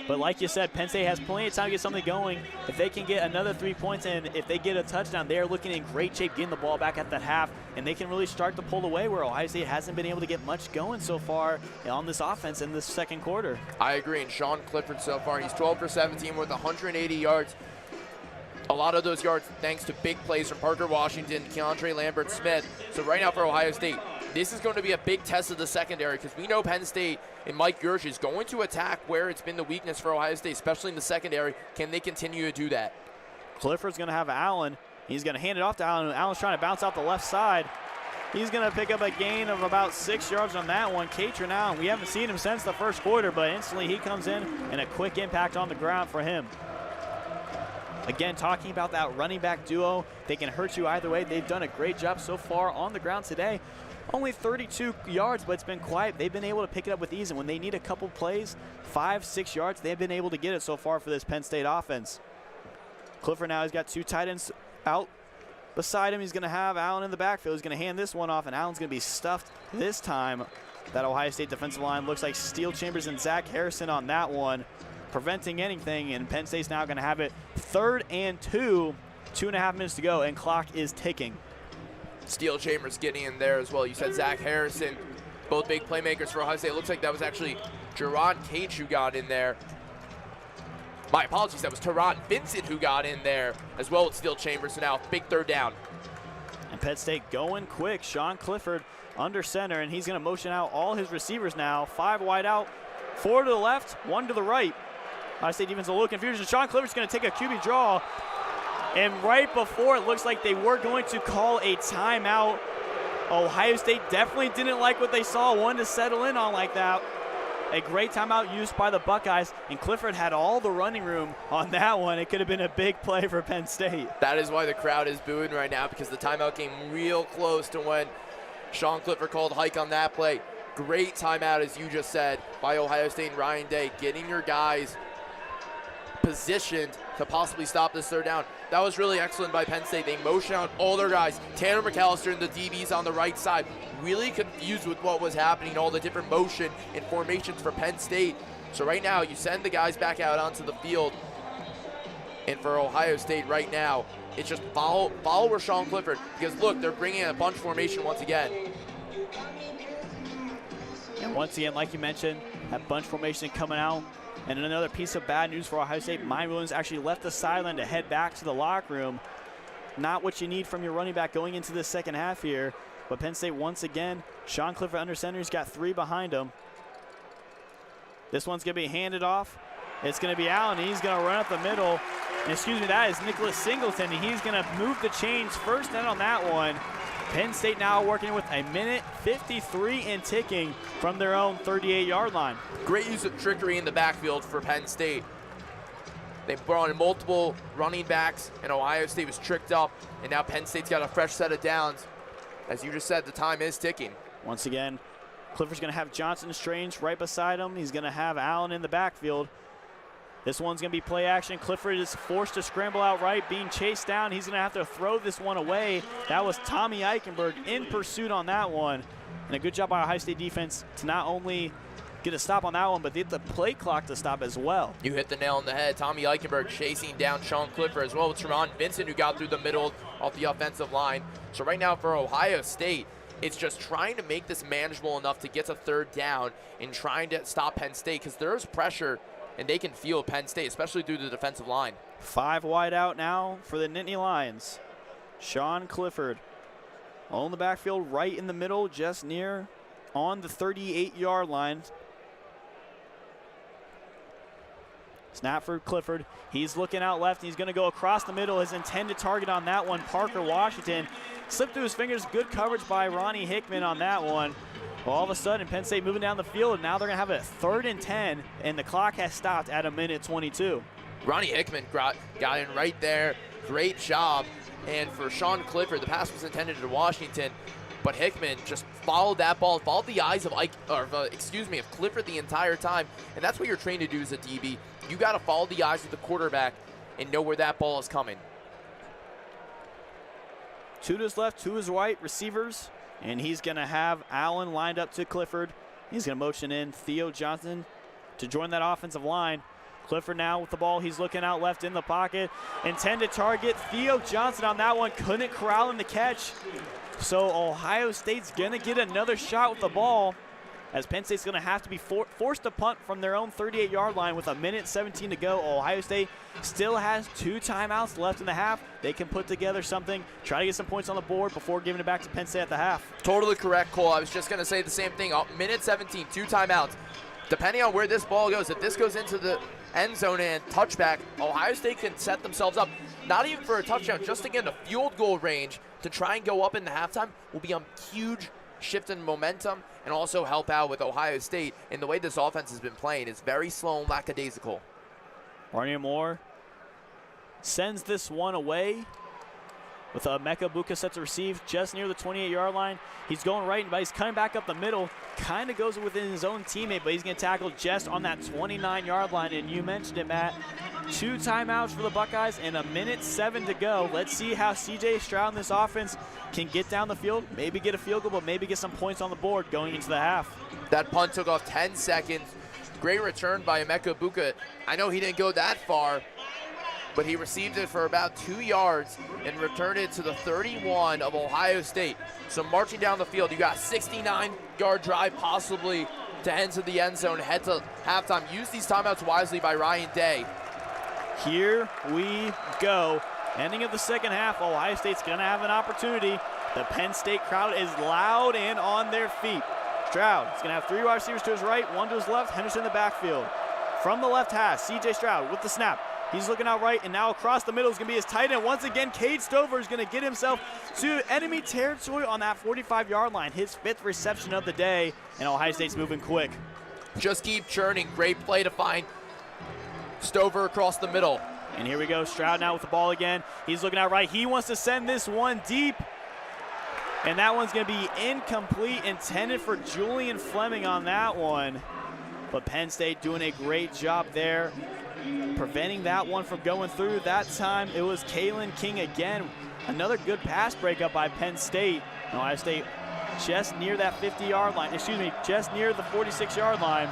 But like you said, Penn State has plenty of time to get something going. If they can get another 3 points and if they get a touchdown, they are looking in great shape getting the ball back at that half, and they can really start to pull away where Ohio State hasn't been able to get much going so far on this offense in this second quarter. I agree, and Sean Clifford so far, he's 12 for 17 with 180 yards. A lot of those yards thanks to big plays from Parker Washington, Keandre Lambert-Smith. So right now for Ohio State, this is going to be a big test of the secondary because we know Penn State and Mike Gersh is going to attack where it's been the weakness for Ohio State, especially in the secondary. Can they continue to do that? Clifford's going to have Allen. He's going to hand it off to Allen. Allen's trying to bounce out the left side. He's going to pick up a gain of about 6 yards on that one. Catron Allen, we haven't seen him since the first quarter, but instantly he comes in and a quick impact on the ground for him. Again, talking about that running back duo, they can hurt you either way. They've done a great job so far on the ground today. Only 32 yards, but it's been quiet. They've been able to pick it up with ease, and when they need a couple plays, 5-6 yards, they've been able to get it so far for this Penn State offense. Clifford now has got two tight ends out beside him. He's going to have Allen in the backfield. He's going to hand this one off, and Allen's going to be stuffed this time. That Ohio State defensive line looks like Steele Chambers and Zach Harrison on that one, preventing anything, and Penn State's now going to have it 3rd and 2, 2.5 minutes to go, and clock is ticking. Steele Chambers getting in there as well. You said Zach Harrison, both big playmakers for Ohio State. It looks like that was actually Jerron Cage who got in there. My apologies, that was Teron Vincent who got in there as well with Steele Chambers. So now big 3rd down. And Penn State going quick. Sean Clifford under center, and he's going to motion out all his receivers now. 5 wide out, 4 to the left, 1 to the right. Ohio State defense a little confusion. Sean Clifford's going to take a QB draw. And right before it looks like they were going to call a timeout, Ohio State definitely didn't like what they saw, wanted to settle in on like that. A great timeout used by the Buckeyes, and Clifford had all the running room on that one. It could have been a big play for Penn State. That is why the crowd is booing right now, because the timeout came real close to when Sean Clifford called hike on that play. Great timeout, as you just said, by Ohio State and Ryan Day, getting your guys positioned to possibly stop this 3rd down. That was really excellent by Penn State. They motion out all their guys. Tanner McAllister and the DBs on the right side, really confused with what was happening, all the different motion and formations for Penn State. So right now, you send the guys back out onto the field. And for Ohio State right now, it's just follow Rashawn Clifford, because look, they're bringing in a bunch formation once again. And once again, like you mentioned, that bunch formation coming out. And another piece of bad news for Ohio State, Mine Williams actually left the sideline to head back to the locker room. Not what you need from your running back going into the second half here. But Penn State once again, Sean Clifford under center. He's got 3 behind him. This one's going to be handed off. It's going to be Allen. He's going to run up the middle. And excuse me, that is Nicholas Singleton. He's going to move the chains first down on that one. Penn State now working with a minute 53 and ticking from their own 38-yard line. Great use of trickery in the backfield for Penn State. They brought in multiple running backs, and Ohio State was tricked up, and now Penn State's got a fresh set of downs. As you just said, the time is ticking. Once again, Clifford's going to have Johnson and Strange right beside him. He's going to have Allen in the backfield. This one's going to be play action. Clifford is forced to scramble out right, being chased down. He's going to have to throw this one away. That was Tommy Eichenberg in pursuit on that one. And a good job by Ohio State defense to not only get a stop on that one, but get the play clock to stop as well. You hit the nail on the head. Tommy Eichenberg chasing down Sean Clifford, as well as Teron Vincent, who got through the middle of the offensive line. So right now for Ohio State, it's just trying to make this manageable enough to get to third down and trying to stop Penn State, because there's pressure and they can feel Penn State, especially through the defensive line. 5 wide out now for the Nittany Lions. Sean Clifford on the backfield, right in the middle, just near on the 38-yard line. Snap for Clifford. He's looking out left. He's going to go across the middle. His intended target on that one, Parker Washington. Slipped through his fingers. Good coverage by Ronnie Hickman on that one. Well, all of a sudden, Penn State moving down the field, and now they're going to have a 3rd and 10, and the clock has stopped at a minute 22. Ronnie Hickman got in right there. Great job. And for Sean Clifford, the pass was intended to Washington, but Hickman just followed that ball, followed the eyes of Clifford the entire time. And that's what you're trained to do as a DB. You got to follow the eyes of the quarterback and know where that ball is coming. 2 to his left, 2 to his right, receivers. And he's going to have Allen lined up to Clifford. He's going to motion in Theo Johnson to join that offensive line. Clifford now with the ball. He's looking out left in the pocket. Intended target, Theo Johnson on that one. Couldn't corral him to catch. So Ohio State's going to get another shot with the ball, as Penn State's going to have to be forced to punt from their own 38-yard line with a minute 17 to go. Ohio State still has 2 timeouts left in the half. They can put together something, try to get some points on the board before giving it back to Penn State at the half. Totally correct, Cole. I was just going to say the same thing. Minute 17, 2 timeouts. Depending on where this ball goes, if this goes into the end zone and touchback, Ohio State can set themselves up, not even for a touchdown, just to get in a field goal range to try and go up in the halftime will be a huge shift in momentum and also help out with Ohio State. And the way this offense has been playing is very slow and lackadaisical. Barney Moore sends this one away with Mecca Buka set to receive just near the 28-yard line. He's going right, but he's coming back up the middle. Kind of goes within his own teammate, but he's going to tackle just on that 29-yard line. And you mentioned it, Matt. 2 timeouts for the Buckeyes and a minute 7 to go. Let's see how C.J. Stroud and this offense can get down the field, maybe get a field goal, but maybe get some points on the board going into the half. That punt took off 10 seconds. Great return by Emeka Buka. I know he didn't go that far, but he received it for about 2 yards and returned it to the 31 of Ohio State. So marching down the field, you got a 69-yard drive possibly to enter the end zone, head to halftime. Use these timeouts wisely by Ryan Day. Here we go. Ending of the second half, Ohio State's going to have an opportunity. The Penn State crowd is loud and on their feet. Stroud is going to have 3 wide receivers to his right, 1 to his left, Henderson in the backfield. From the left hash, C.J. Stroud with the snap. He's looking out right, and now across the middle is going to be his tight end. Once again, Cade Stover is going to get himself to enemy territory on that 45-yard line. His 5th reception of the day, and Ohio State's moving quick. Just keep churning. Great play to find Stover across the middle. And here we go, Stroud now with the ball again. He's looking out right. He wants to send this one deep. And that one's going to be incomplete, intended for Julian Fleming on that one. But Penn State doing a great job there, preventing that one from going through. That time it was Kalen King again. Another good pass breakup by Penn State. Ohio State just near that 50-yard line, just near the 46-yard line.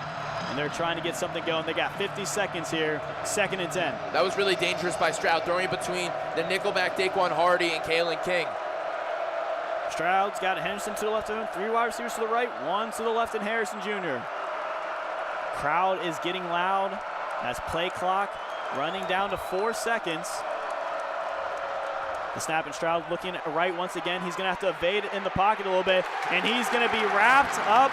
And they're trying to get something going. They got 50 seconds here, 2nd and 10. That was really dangerous by Stroud, throwing it between the nickelback Daquan Hardy and Kalen King. Stroud's got Henderson to the left of him, 3 wide receivers to the right, 1 to the left in Harrison Jr. Crowd is getting loud. That's play clock running down to 4 seconds. The snap, and Stroud looking right once again. He's going to have to evade in the pocket a little bit, and he's going to be wrapped up,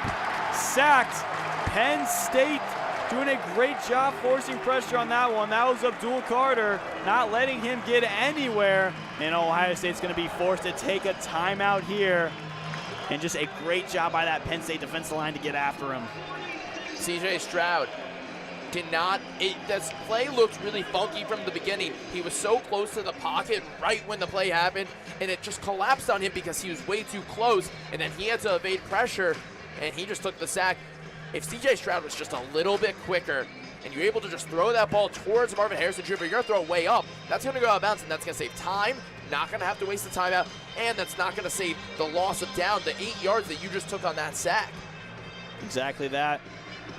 sacked. Penn State doing a great job forcing pressure on that one. That was Abdul Carter, not letting him get anywhere. And Ohio State's going to be forced to take a timeout here. And just a great job by that Penn State defensive line to get after him. CJ Stroud did not, this play looked really funky from the beginning. He was so close to the pocket right when the play happened, and it just collapsed on him because he was way too close, and then he had to evade pressure, and he just took the sack. If CJ Stroud was just a little bit quicker, and you're able to just throw that ball towards Marvin Harrison Jr., you're going to throw it way up. That's going to go out of bounds, and that's going to save time. Not going to have to waste the timeout, and that's not going to save the loss of down, the 8 yards that you just took on that sack. Exactly that.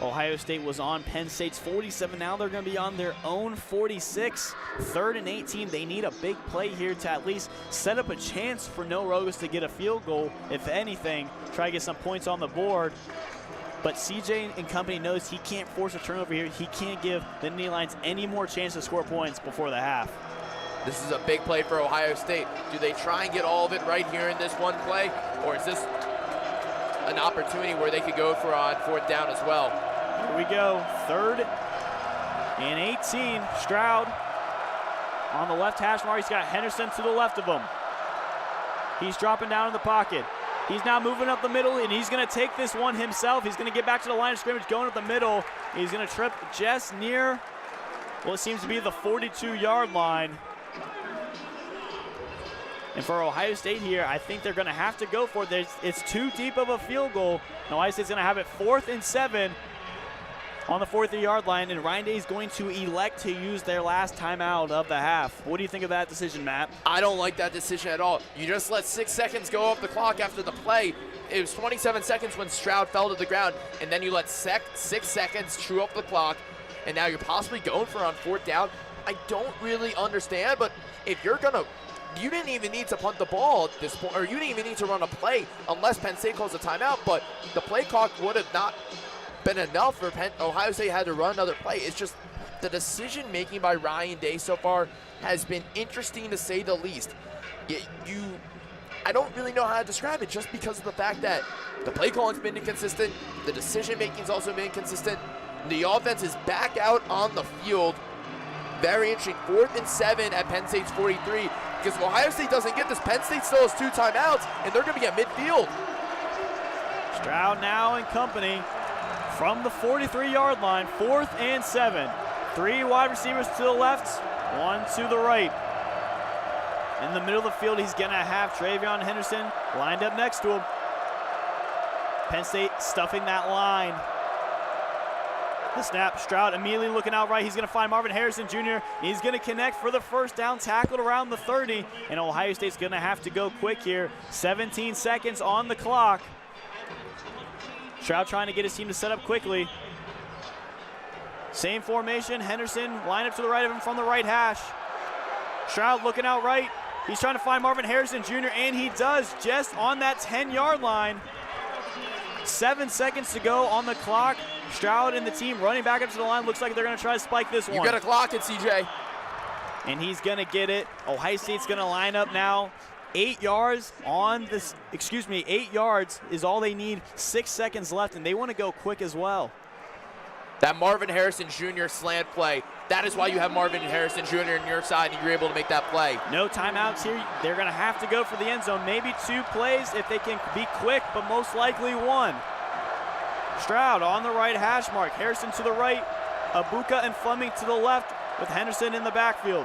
Ohio State was on Penn State's 47. Now they're going to be on their own 46. 3rd and 18. They need a big play here to at least set up a chance for No Rogas to get a field goal. If anything, try to get some points on the board. But CJ and company knows he can't force a turnover here. He can't give the Nittany Lions any more chance to score points before the half. This is a big play for Ohio State. Do they try and get all of it right here in this one play, or is this an opportunity where they could go for on 4th down as well? Here we go, 3rd and 18. Stroud on the left hash mark. He's got Henderson to the left of him. He's dropping down in the pocket. He's now moving up the middle, and he's going to take this one himself. He's going to get back to the line of scrimmage, going up the middle. He's going to trip just near what seems to be the 42-yard line. And for Ohio State here, I think they're going to have to go for it. It's too deep of a field goal. And Ohio State's going to have it 4th and 7 on the 40-yard line, and Ryan Day is going to elect to use their last timeout of the half. What do you think of that decision, Matt? I don't like that decision at all. You just let 6 seconds go off the clock after the play. It was 27 seconds when Stroud fell to the ground, and then you let 6 seconds chew up the clock, and now you're possibly going for on 4th down. I don't really understand, but if you're going to, you didn't even need to punt the ball at this point, or you didn't even need to run a play unless Penn State calls a timeout, but the play clock would have not been enough for Ohio State had to run another play. It's just the decision making by Ryan Day so far has been interesting to say the least. I don't really know how to describe it just because of the fact that the play calling's been inconsistent, the decision making's also been inconsistent. The offense is back out on the field. Very interesting. 4th and 7 at Penn State's 43. Because if Ohio State doesn't get this, Penn State still has 2 timeouts, and they're going to be at midfield. Stroud now and company from the 43-yard line, 4th and 7. 3 wide receivers to the left, 1 to the right. In the middle of the field, he's going to have Travion Henderson lined up next to him. Penn State stuffing that line. The snap, Stroud immediately looking out right. He's going to find Marvin Harrison Jr. He's going to connect for the 1st down, tackled around the 30, and Ohio State's going to have to go quick here. 17 seconds on the clock. Stroud trying to get his team to set up quickly. Same formation, Henderson line up to the right of him from the right hash. Stroud looking out right. He's trying to find Marvin Harrison Jr., and he does just on that 10-yard line. 7 seconds to go on the clock. Stroud and the team running back up to the line. Looks like they're going to try to spike this one. You got to clock it, CJ. And he's going to get it. Ohio State's going to line up now. 8 yards on this, 8 yards is all they need. 6 seconds left, and they want to go quick as well. That Marvin Harrison Jr. slant play, that is why you have Marvin Harrison Jr. on your side, and you're able to make that play. No timeouts here. They're going to have to go for the end zone. Maybe 2 plays if they can be quick, but most likely 1. Stroud on the right hash mark. Harrison to the right. Abuka and Fleming to the left with Henderson in the backfield.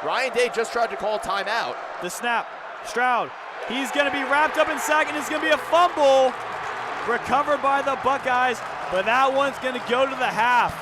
Ryan Day just tried to call a timeout. The snap. Stroud. He's going to be wrapped up in sack, and it's going to be a fumble. Recovered by the Buckeyes, but that one's going to go to the half.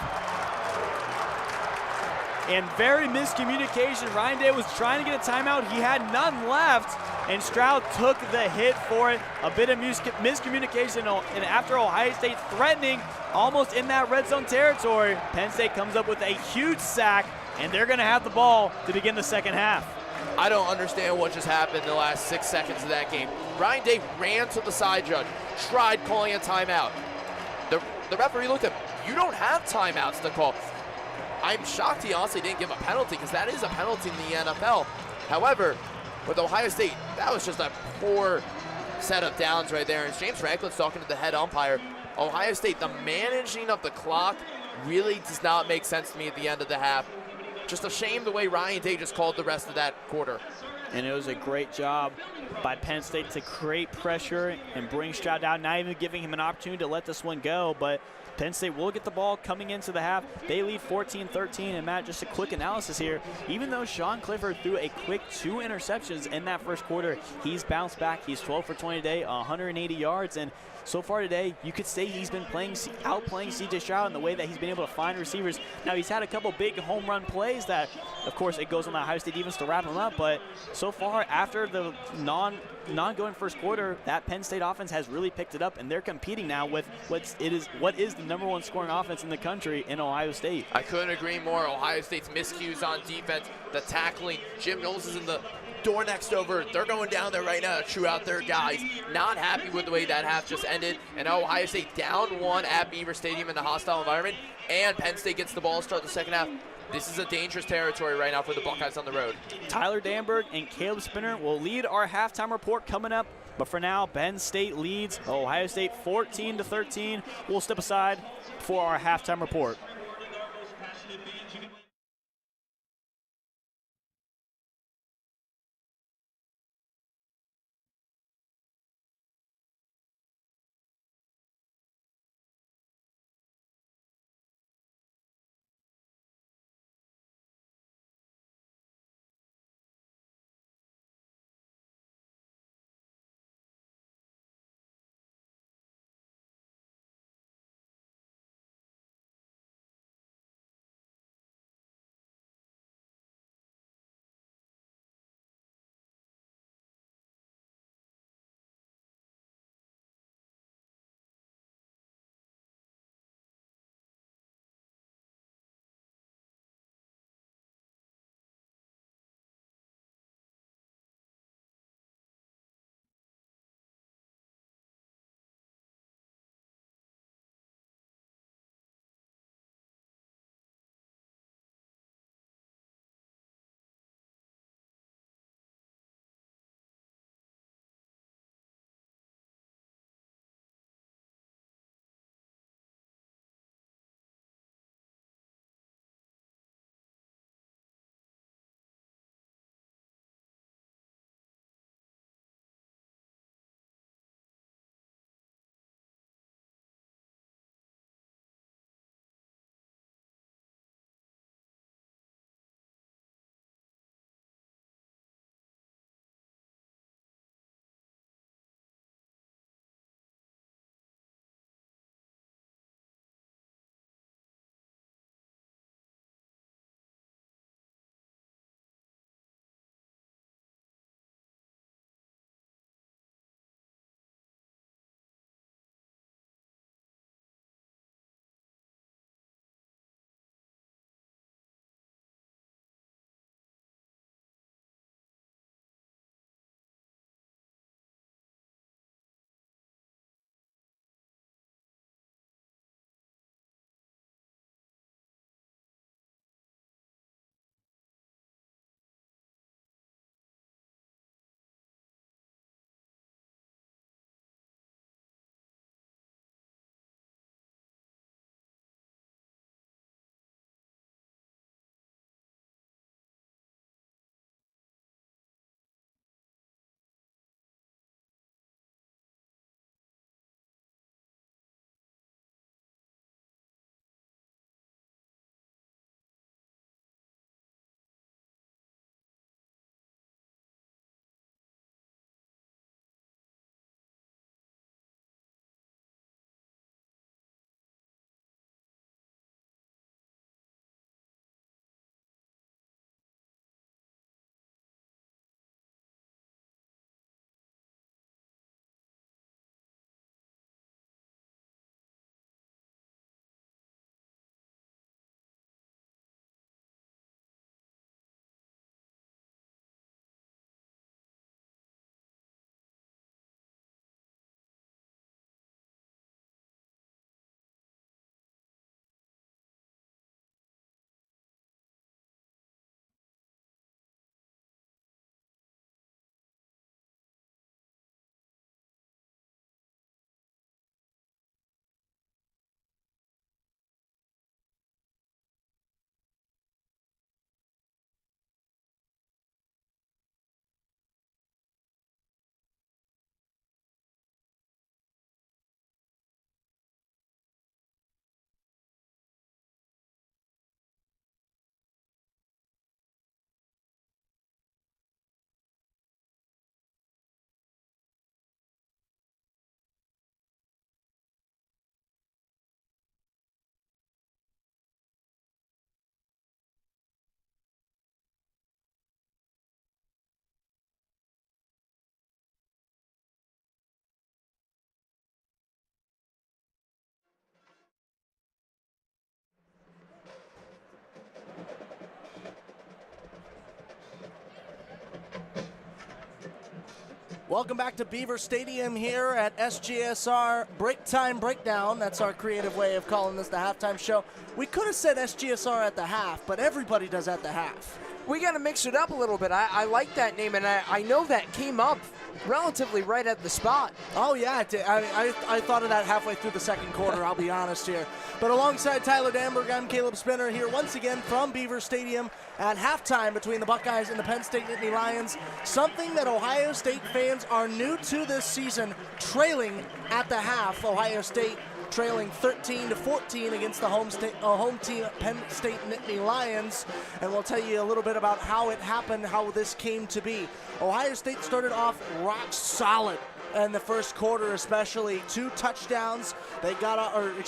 And very miscommunication. Ryan Day was trying to get a timeout. He had none left, and Stroud took the hit for it. A bit of miscommunication, and after Ohio State threatening almost in that red zone territory, Penn State comes up with a huge sack, and they're going to have the ball to begin the second half. I don't understand what just happened in the last 6 seconds of that game. Ryan Day ran to the side judge, tried calling a timeout. The referee looked at him. You don't have timeouts to call. I'm shocked he honestly didn't give a penalty, because that is a penalty in the NFL. However, with Ohio State, that was just a poor set of downs right there. And James Franklin's talking to the head umpire. Ohio State, the managing of the clock really does not make sense to me at the end of the half. Just a shame the way Ryan Day just called the rest of that quarter. And it was a great job by Penn State to create pressure and bring Stroud down, not even giving him an opportunity to let this one go. But Penn State will get the ball coming into the half. They lead 14-13. And, Matt, just a quick analysis here. Even though Sean Clifford threw a quick 2 interceptions in that first quarter, he's bounced back. He's 12 for 20 today, 180 yards. And so far today, you could say he's been outplaying C.J. Stroud in the way that he's been able to find receivers. Now, he's had a couple big home run plays that, of course, it goes on the Ohio State defense to wrap him up. But so far, after the non-going first quarter, that Penn State offense has really picked it up, and they're competing now with what is the #1 scoring offense in the country in Ohio State. I couldn't agree more. Ohio State's miscues on defense, the tackling. Jim Knowles is in the door next over. They're going down there right now to chew out their guys. Not happy with the way that half just ended. And Ohio State down 1 at Beaver Stadium in the hostile environment. And Penn State gets the ball to start the second half. This is a dangerous territory right now for the Buckeyes on the road. Tyler Danburg and Caleb Spinner will lead our halftime report coming up. But for now, Penn State leads Ohio State 14-13. We'll step aside for our halftime report. Welcome back to Beaver Stadium here at SGSR Break Time Breakdown. That's our creative way of calling this the halftime show. We could have said SGSR at the half, but everybody does at the half. We got to mix it up a little bit. I like that name, and I know that came up relatively right at the spot. Oh, yeah, it did. I thought of that halfway through the second quarter, I'll be honest here. But alongside Tyler Danburg, I'm Caleb Spinner here once again from Beaver Stadium at halftime between the Buckeyes and the Penn State Nittany Lions. Something that Ohio State fans are new to this season, trailing at the half. Ohio State trailing 13-14 against the home team Penn State Nittany Lions. And we'll tell you a little bit about how it happened, how this came to be. Ohio State started off rock solid in the first quarter, especially 2 touchdowns. They got, a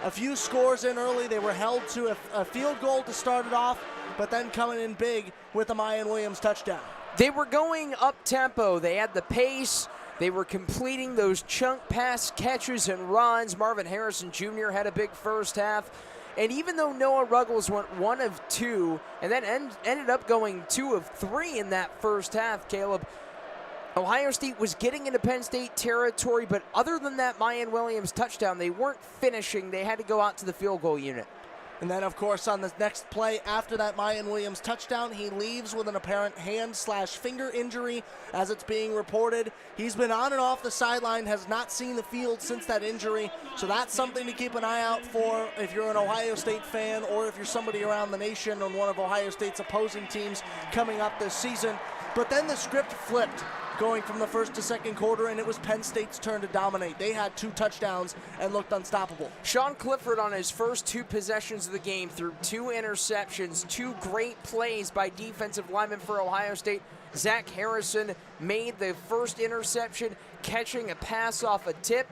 few scores in early. They were held to a field goal to start it off, but then coming in big with a Mayan Williams touchdown. They were going up-tempo. They had the pace. They were completing those chunk pass catches and runs. Marvin Harrison Jr. had a big first half. And even though Noah Ruggles went 1 of 2 and then ended up going 2 of 3 in that first half, Caleb, Ohio State was getting into Penn State territory, but other than that Mayan Williams touchdown, they weren't finishing. They had to go out to the field goal unit. And then, of course, on the next play after that Mayan Williams touchdown, he leaves with an apparent hand/finger injury as it's being reported. He's been on and off the sideline, has not seen the field since that injury. So that's something to keep an eye out for if you're an Ohio State fan or if you're somebody around the nation on one of Ohio State's opposing teams coming up this season. But then the script flipped going from the first to second quarter, and it was Penn State's turn to dominate. They had 2 touchdowns and looked unstoppable. Sean Clifford on his first 2 possessions of the game threw 2 interceptions, 2 great plays by defensive linemen for Ohio State. Zach Harrison made the first interception, catching a pass off a tip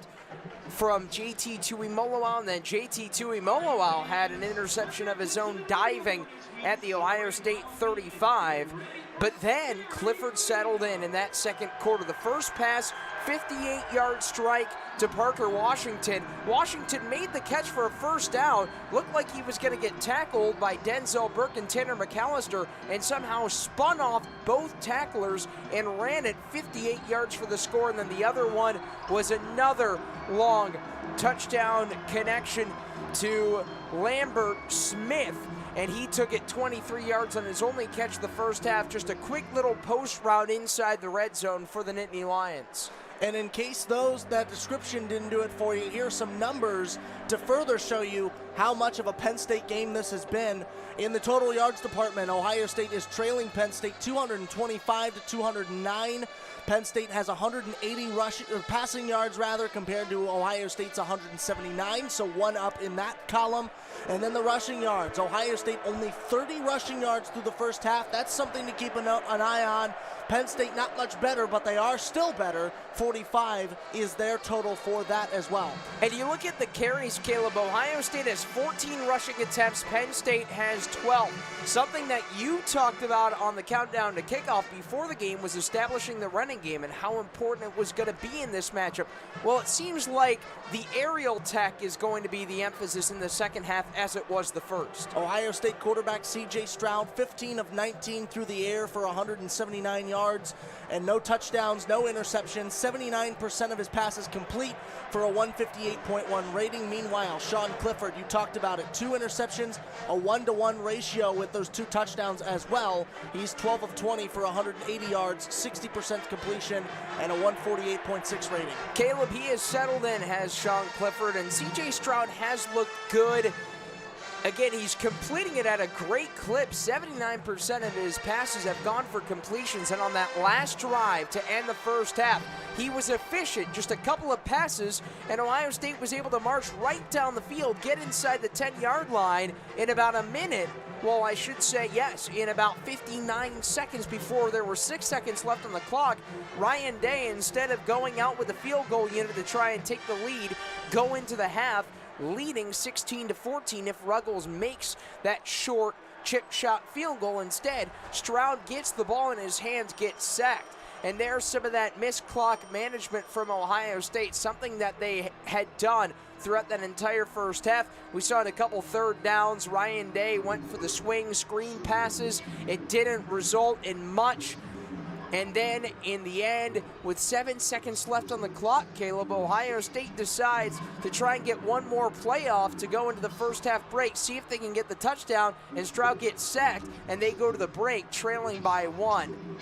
from JT Tuimoloau, and then JT Tuimoloau had an interception of his own diving at the Ohio State 35. But then Clifford settled in that second quarter. The first pass, 58-yard strike to Parker Washington. Washington made the catch for a first down. Looked like he was going to get tackled by Denzel Burke and Tanner McAllister, and somehow spun off both tacklers and ran it 58 yards for the score. And then the other one was another long touchdown connection to Lambert Smith, and he took it 23 yards on his only catch the first half. Just a quick little post route inside the red zone for the Nittany Lions. And in case that description didn't do it for you, here's some numbers to further show you how much of a Penn State game this has been. In the total yards department, Ohio State is trailing Penn State 225-209. Penn State has 180 passing yards compared to Ohio State's 179, so 1 up in that column. And then the rushing yards, Ohio State only 30 rushing yards through the first half. That's something to keep an eye on. Penn State not much better, but they are still better. 45 is their total for that as well. And you look at the carries, Caleb, Ohio State has 14 rushing attempts, Penn State has 12. Something that you talked about on the countdown to kickoff before the game was establishing the running game and how important it was going to be in this matchup. Well, it seems like the aerial attack is going to be the emphasis in the second half as it was the first. Ohio State quarterback C.J. Stroud, 15 of 19 through the air for 179 yards and no touchdowns, no interceptions. 79% of his passes complete for a 158.1 rating. Meanwhile, Sean Clifford, you talked about it, 2 interceptions, a 1-to-1 ratio with those 2 touchdowns as well. He's 12 of 20 for 180 yards, 60% completion, and a 148.6 rating. Caleb, he has settled in, has Sean Clifford, and C.J. Stroud has looked good. Again, he's completing it at a great clip. 79% of his passes have gone for completions, and on that last drive to end the first half, he was efficient. Just a couple of passes, and Ohio State was able to march right down the field, get inside the 10-yard line in about a minute. Well, I should say, yes, in about 59 seconds before there were 6 seconds left on the clock, Ryan Day, instead of going out with the field goal unit to try and take the lead, go into the half, leading 16-14 if Ruggles makes that short chip shot field goal. Instead, Stroud gets the ball in his hands, gets sacked. And there's some of that missed clock management from Ohio State, something that they had done throughout that entire first half. We saw in a couple third downs, Ryan Day went for the swing screen passes. It didn't result in much. And then in the end, with 7 seconds left on the clock, Caleb, Ohio State decides to try and get one more play off to go into the first half break, see if they can get the touchdown, and Stroud gets sacked, and they go to the break trailing by 1.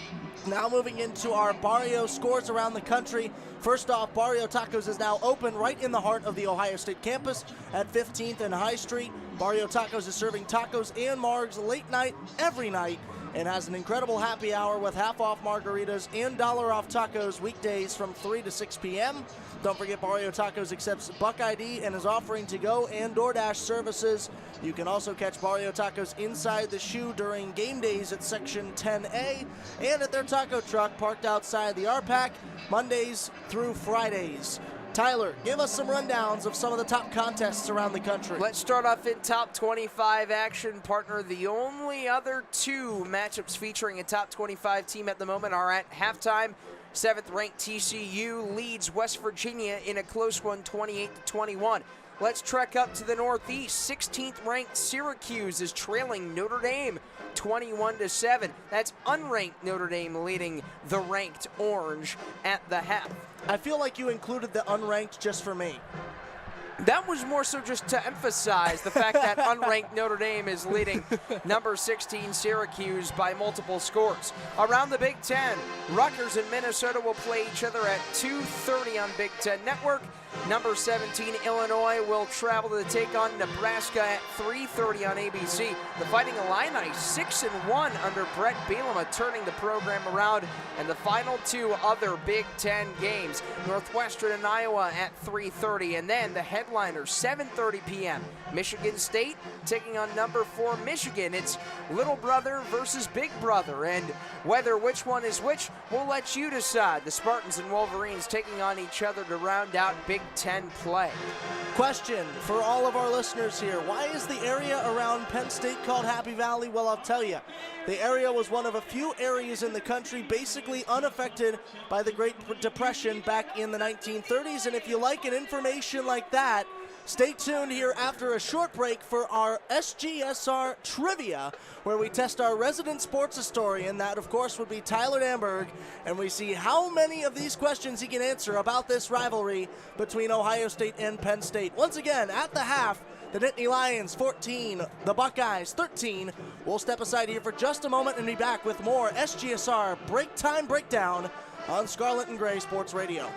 Now moving into our Barrio scores around the country. First off, Barrio Tacos is now open right in the heart of the Ohio State campus at 15th and High Street. Barrio Tacos is serving tacos and margs late night every night and has an incredible happy hour with half-off margaritas and $1 off tacos weekdays from 3 to 6 p.m. Don't forget, Barrio Tacos accepts Buck ID and is offering to-go and DoorDash services. You can also catch Barrio Tacos inside the shoe during game days at Section 10A and at their taco truck parked outside the RPAC Mondays through Fridays. Tyler, give us some rundowns of some of the top contests around the country. Let's start off in top 25 action, partner. The only other 2 matchups featuring a top 25 team at the moment are at halftime. 7th-ranked TCU leads West Virginia in a close one, 28-21. Let's trek up to the Northeast. 16th-ranked Syracuse is trailing Notre Dame 21-7. That's unranked Notre Dame leading the ranked Orange at the half. I feel like you included the unranked just for me. That was more so just to emphasize the fact that unranked Notre Dame is leading number 16 Syracuse by multiple scores. Around the Big Ten, Rutgers and Minnesota will play each other at 2:30 on Big Ten Network. Number 17 Illinois will travel to take on Nebraska at 3:30 on ABC. The Fighting Illini 6-1 under Brett Bielema, turning the program around. And the final 2 other Big Ten games, Northwestern and Iowa at 3:30, and then the headliner 7:30 p.m. Michigan State taking on number 4 Michigan. It's little brother versus big brother, and whether which one is which, we'll let you decide. The Spartans and Wolverines taking on each other to round out Big Ten play. Question for all of our listeners here. Why is the area around Penn State called Happy Valley? Well, I'll tell you. The area was one of a few areas in the country basically unaffected by the Great Depression back in the 1930s. And if you like an information like that, stay tuned here after a short break for our SGSR Trivia, where we test our resident sports historian. That, of course, would be Tyler Danburg, and we see how many of these questions he can answer about this rivalry between Ohio State and Penn State. Once again, at the half, the Nittany Lions 14, the Buckeyes 13. We'll step aside here for just a moment and be back with more SGSR Break Time Breakdown on Scarlet and Gray Sports Radio.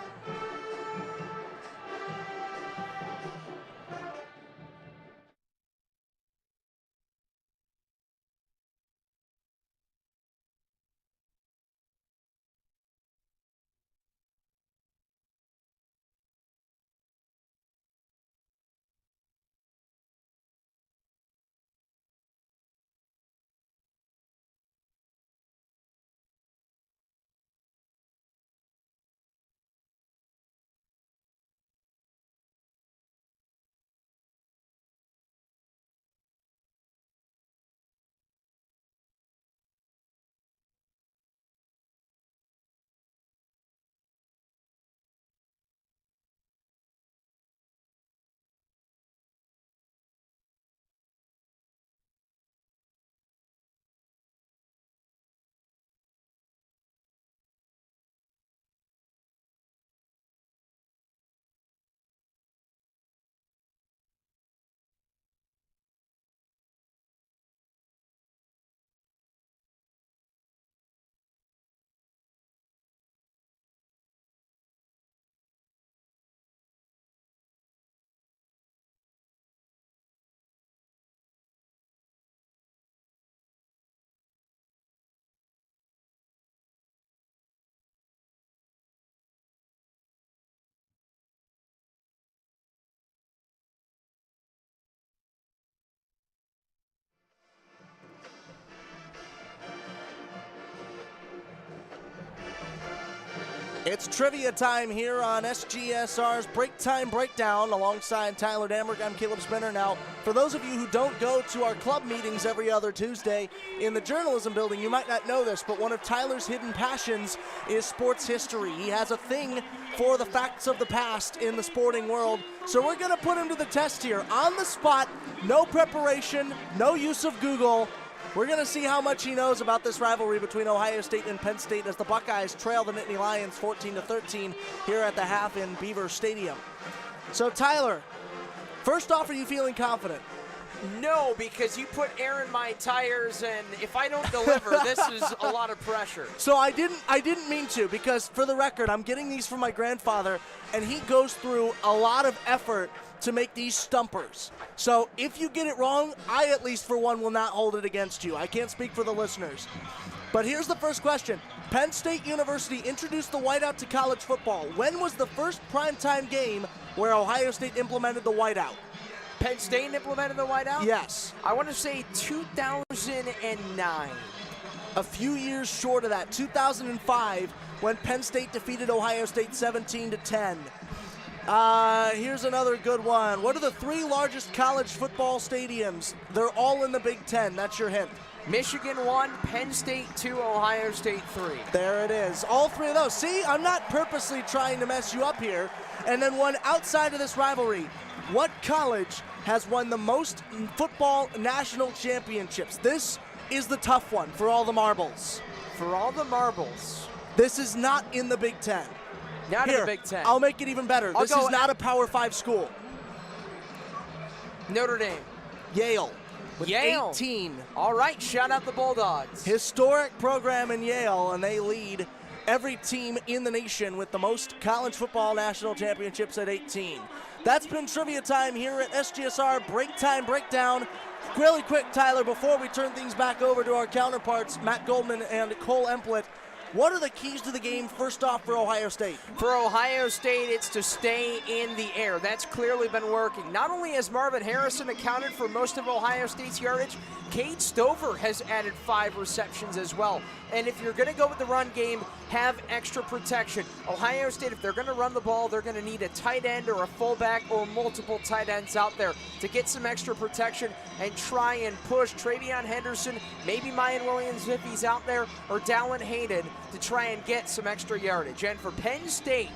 It's trivia time here on SGSR's Break Time Breakdown alongside Tyler Danburg. I'm Caleb Spinner. Now, for those of you who don't go to our club meetings every other Tuesday in the journalism building, you might not know this, but one of Tyler's hidden passions is sports history. He has a thing for the facts of the past in the sporting world. So we're going to put him to the test here on the spot. No preparation, no use of Google. We're going to see how much he knows about this rivalry between Ohio State and Penn State as the Buckeyes trail the Nittany Lions 14-13 here at the half in Beaver Stadium. So, Tyler, first off, are you feeling confident? No, because you put air in my tires, and if I don't deliver, this is a lot of pressure. So I didn't mean to, because for the record, I'm getting these from my grandfather, and he goes through a lot of effort to make these stumpers. So if you get it wrong, I at least for one will not hold it against you. I can't speak for the listeners. But here's the first question. Penn State University introduced the whiteout to college football. When was the first primetime game where Ohio State implemented the whiteout? Penn State implemented the whiteout? Yes. I want to say 2009. A few years short of that, 2005, when Penn State defeated Ohio State 17-10. Here's another good one. What are the 3 largest college football stadiums? They're all in the Big Ten. That's your hint. Michigan 1, Penn State 2, Ohio State 3. There it is. All 3 of those. See, I'm not purposely trying to mess you up here. And then one outside of this rivalry. What college has won the most football national championships? This is the tough one for all the marbles. For all the marbles. This is not in the Big Ten. Not Here, in the Big Ten. I'll make it even better. This is not a Power 5 school. Notre Dame. Yale. With Yale. 18. All right, shout out the Bulldogs. Historic program in Yale, and they lead every team in the nation with the most college football national championships at 18. That's been trivia time here at SGSR Break Time Breakdown. Really quick, Tyler, before we turn things back over to our counterparts, Matt Goldman and Kole Emplit, what are the keys to the game, first off, for Ohio State? For Ohio State, it's to stay in the air. That's clearly been working. Not only has Marvin Harrison accounted for most of Ohio State's yardage, Cade Stover has added 5 receptions as well. And if you're going to go with the run game, have extra protection. Ohio State, if they're going to run the ball, they're going to need a tight end or a fullback or multiple tight ends out there to get some extra protection and try and push Travion Henderson, maybe Mayan Williams if he's out there, or Dallin Hayden to try and get some extra yardage. And for Penn State,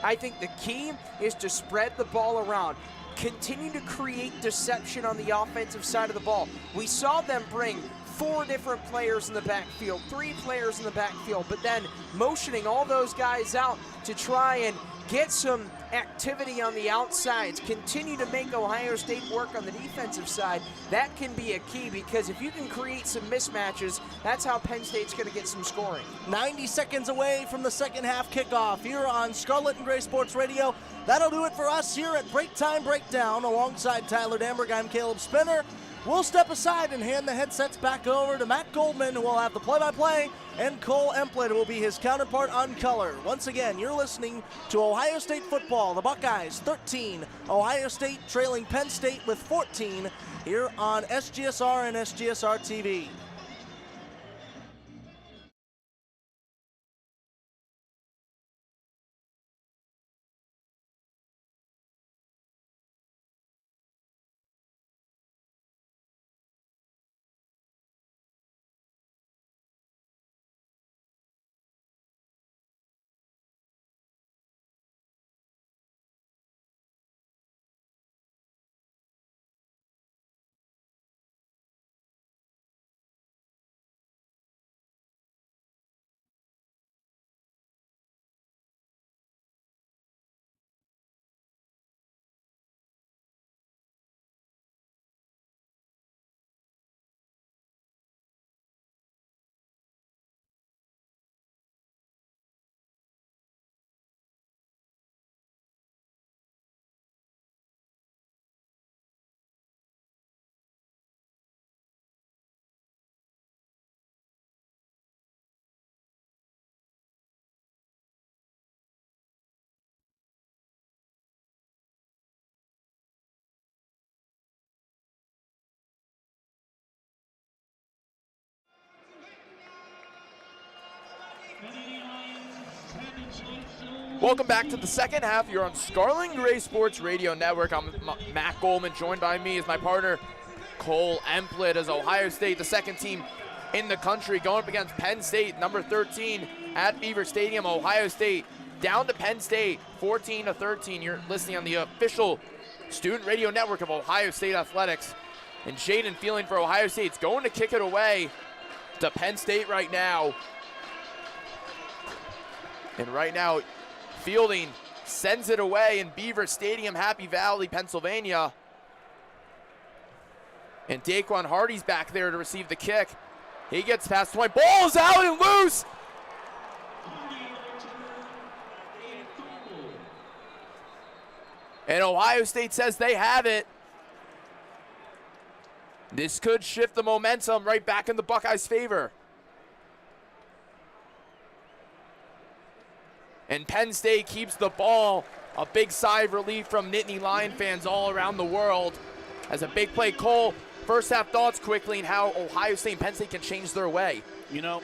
I think the key is to spread the ball around. Continue to create deception on the offensive side of the ball. We saw them bring 4 different players in the backfield, 3 players in the backfield, but then motioning all those guys out to try and get some activity on the outsides. Continue to make Ohio State work on the defensive side. That can be a key, because if you can create some mismatches, that's how Penn State's going to get some scoring. 90 seconds away from the second half kickoff here on Scarlet and Gray Sports Radio. That'll do it for us here at Break Time Breakdown. Alongside Tyler Danburg, I'm Caleb Spinner. We'll step aside and hand the headsets back over to Matt Goldman, who will have the play-by-play, and Kole Emplit will be his counterpart on color. Once again, you're listening to Ohio State football. The Buckeyes 13, Ohio State trailing Penn State with 14 here on SGSR and SGSR TV. Welcome back to the second half. You're on Scarlet and Gray Sports Radio Network. I'm Matt Goldman. Joined by me is my partner, Kole Emplit, as Ohio State, the second team in the country, going up against Penn State, number 13 at Beaver Stadium. Ohio State down to Penn State, 14-13. You're listening on the official student radio network of Ohio State Athletics. And Jaden feeling for Ohio State's going to kick it away to Penn State right now. And right now, Fielding sends it away in Beaver Stadium, Happy Valley, Pennsylvania. And Daquan Hardy's back there to receive the kick. He gets past 20. Ball's out and loose. And Ohio State says they have it. This could shift the momentum right back in the Buckeyes' favor. And Penn State keeps the ball. A big sigh of relief from Nittany Lion fans all around the world. As a big play, Kole, first half thoughts quickly and how Ohio State and Penn State can change their way. You know,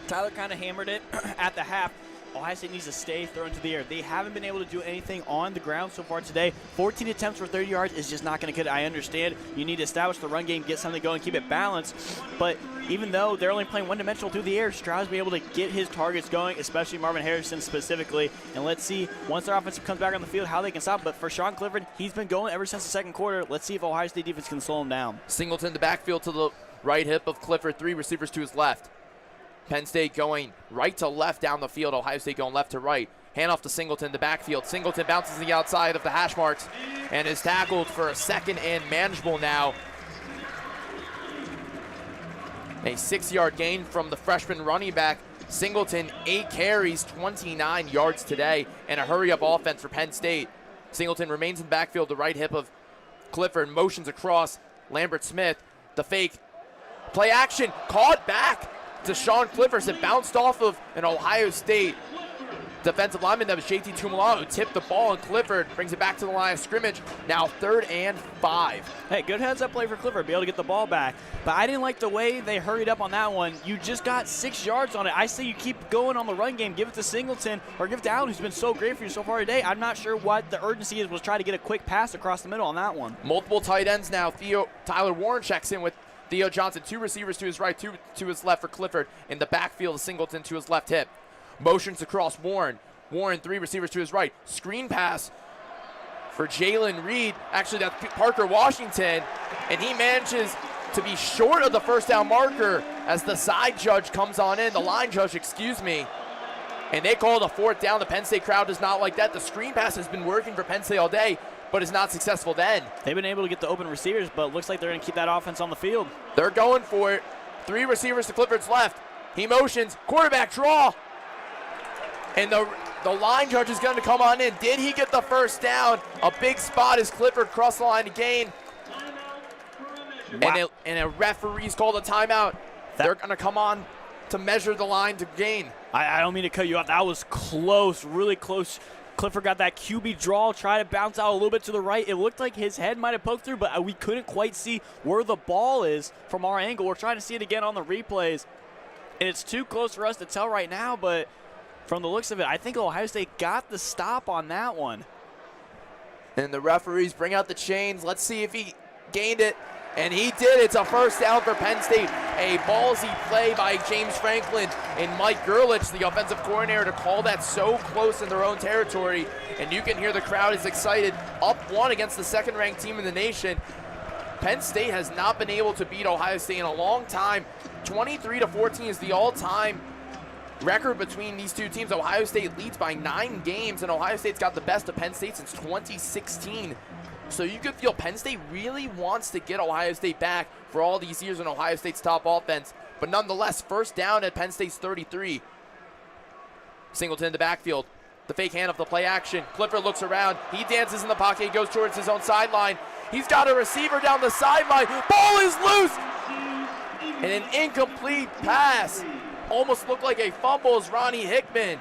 Tyler kind of hammered it at the half. Ohio State needs to stay thrown to the air. They haven't been able to do anything on the ground so far today. 14 attempts for 30 yards is just not going to cut it. I understand you need to establish the run game, get something going, keep it balanced. But even though they're only playing one-dimensional through the air, Stroud's been able to get his targets going, especially Marvin Harrison specifically. And let's see, once their offense comes back on the field, how they can stop. But for Sean Clifford, he's been going ever since the second quarter. Let's see if Ohio State defense can slow him down. Singleton the backfield to the right hip of Clifford. 3 receivers to his left. Penn State going right to left down the field. Ohio State going left to right. Handoff to Singleton, the backfield. Singleton bounces the outside of the hash marks and is tackled for a second and manageable now. A 6-yard gain from the freshman running back. Singleton, 8 carries, 29 yards today, and a hurry-up offense for Penn State. Singleton remains in backfield, the right hip of Clifford, motions across. Lambert Smith, the fake. Play action, caught back to Sean Clifford. It bounced off of an Ohio State defensive lineman. That was JT Tumalano who tipped the ball, and Clifford brings it back to the line of scrimmage. Now 3rd and 5. Hey, good heads-up play for Clifford, be able to get the ball back. But I didn't like the way they hurried up on that one. You just got 6 yards on it. I say you keep going on the run game. Give it to Singleton or give it to Allen, who's been so great for you so far today. I'm not sure what the urgency is. Was try to get a quick pass across the middle on that one. Multiple tight ends now. Tyler Warren checks in with Theo Johnson, 2 receivers to his right, 2 to his left for Clifford. In the backfield of Singleton to his left hip. Motions across Warren. Warren, 3 receivers to his right. Screen pass for Jalen Reed. Actually, that's Parker Washington. And he manages to be short of the first down marker as the side judge comes on in. The line judge, excuse me. And they called a 4th down. The Penn State crowd does not like that. The screen pass has been working for Penn State all day, but is not successful then. They've been able to get the open receivers, but it looks like they're going to keep that offense on the field. They're going for it. 3 receivers to Clifford's left. He motions, quarterback draw. And the line judge is going to come on in. Did he get the first down? A big spot as Clifford crossed the line to gain. Wow. And a referee's called a timeout. They're going to come on to measure the line to gain. I don't mean to cut you off. That was close, really close. Clifford got that QB draw, tried to bounce out a little bit to the right. It looked like his head might have poked through, but we couldn't quite see where the ball is from our angle. We're trying to see it again on the replays, and it's too close for us to tell right now, but from the looks of it, I think Ohio State got the stop on that one. And the referees bring out the chains. Let's see if he gained it. And he did. It's a first down for Penn State. A ballsy play by James Franklin and Mike Gerlich, the offensive coordinator, to call that so close in their own territory. And you can hear the crowd is excited. Up 1 against the second-ranked team in the nation. Penn State has not been able to beat Ohio State in a long time. 23-14 is the all-time record between these two teams. Ohio State leads by 9 games, and Ohio State's got the best of Penn State since 2016. So you could feel Penn State really wants to get Ohio State back for all these years in Ohio State's top offense. But nonetheless, first down at Penn State's 33. Singleton in the backfield. The fake handoff, the play action. Clifford looks around. He dances in the pocket. He goes towards his own sideline. He's got a receiver down the sideline. Ball is loose! And an incomplete pass. Almost looked like a fumble as Ronnie Hickman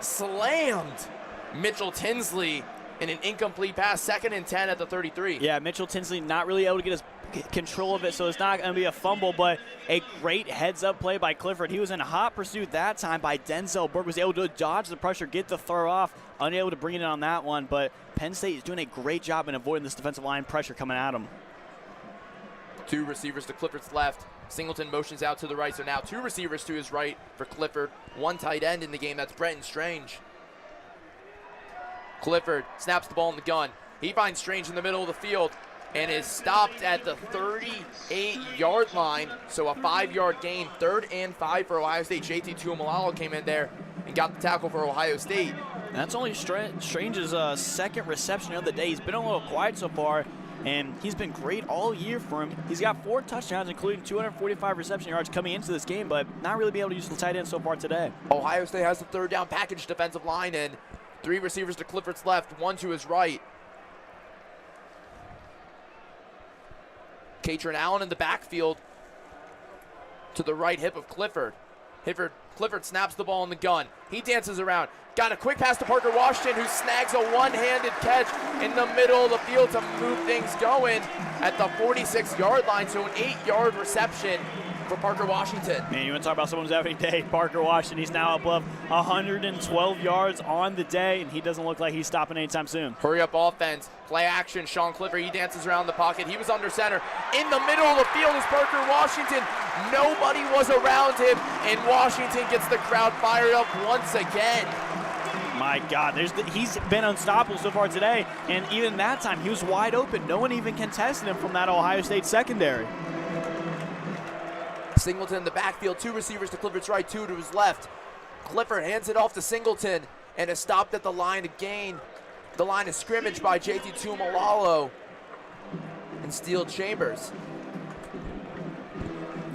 slammed Mitchell Tinsley in an incomplete pass. 2nd and 10 at the 33. Yeah, Mitchell Tinsley not really able to get his control of it, so it's not going to be a fumble, but a great heads-up play by Clifford. He was in hot pursuit that time by Denzel Burke, was able to dodge the pressure, get the throw off, unable to bring it in on that one, but Penn State is doing a great job in avoiding this defensive line pressure coming at him. 2 receivers to Clifford's left. Singleton motions out to the right, so now 2 receivers to his right for Clifford. 1 tight end in the game, that's Brenton Strange. Clifford snaps the ball in the gun. He finds Strange in the middle of the field. and is stopped at the 38-yard line. So a 5-yard gain, 3rd and 5 for Ohio State. JT Tuimalalo came in there and got the tackle for Ohio State. And that's only Strange's second reception of the day. He's been a little quiet so far, and he's been great all year for him. He's got 4 touchdowns, including 245 reception yards coming into this game, but not really be able to use the tight end so far today. Ohio State has the 3rd down package defensive line, and 3 receivers to Clifford's left, 1 to his right. Katrin Allen in the backfield to the right hip of Clifford. Clifford snaps the ball in the gun. He dances around. Got a quick pass to Parker Washington, who snags a one-handed catch in the middle of the field to move things going at the 46-yard line. So an 8-yard reception for Parker Washington. Man, you want to talk about someone's having a day. Parker Washington, he's now above 112 yards on the day, and he doesn't look like he's stopping anytime soon. Hurry up offense, play action. Sean Clifford, he dances around the pocket. He was under center. In the middle of the field is Parker Washington. Nobody was around him, and Washington gets the crowd fired up once again. My God, he's been unstoppable so far today, and even that time he was wide open. No one even contested him from that Ohio State secondary. Singleton in the backfield, 2 receivers to Clifford's right, 2 to his left. Clifford hands it off to Singleton and is stopped at the line of gain. The line of scrimmage by JT Tuimalalo and Steele Chambers.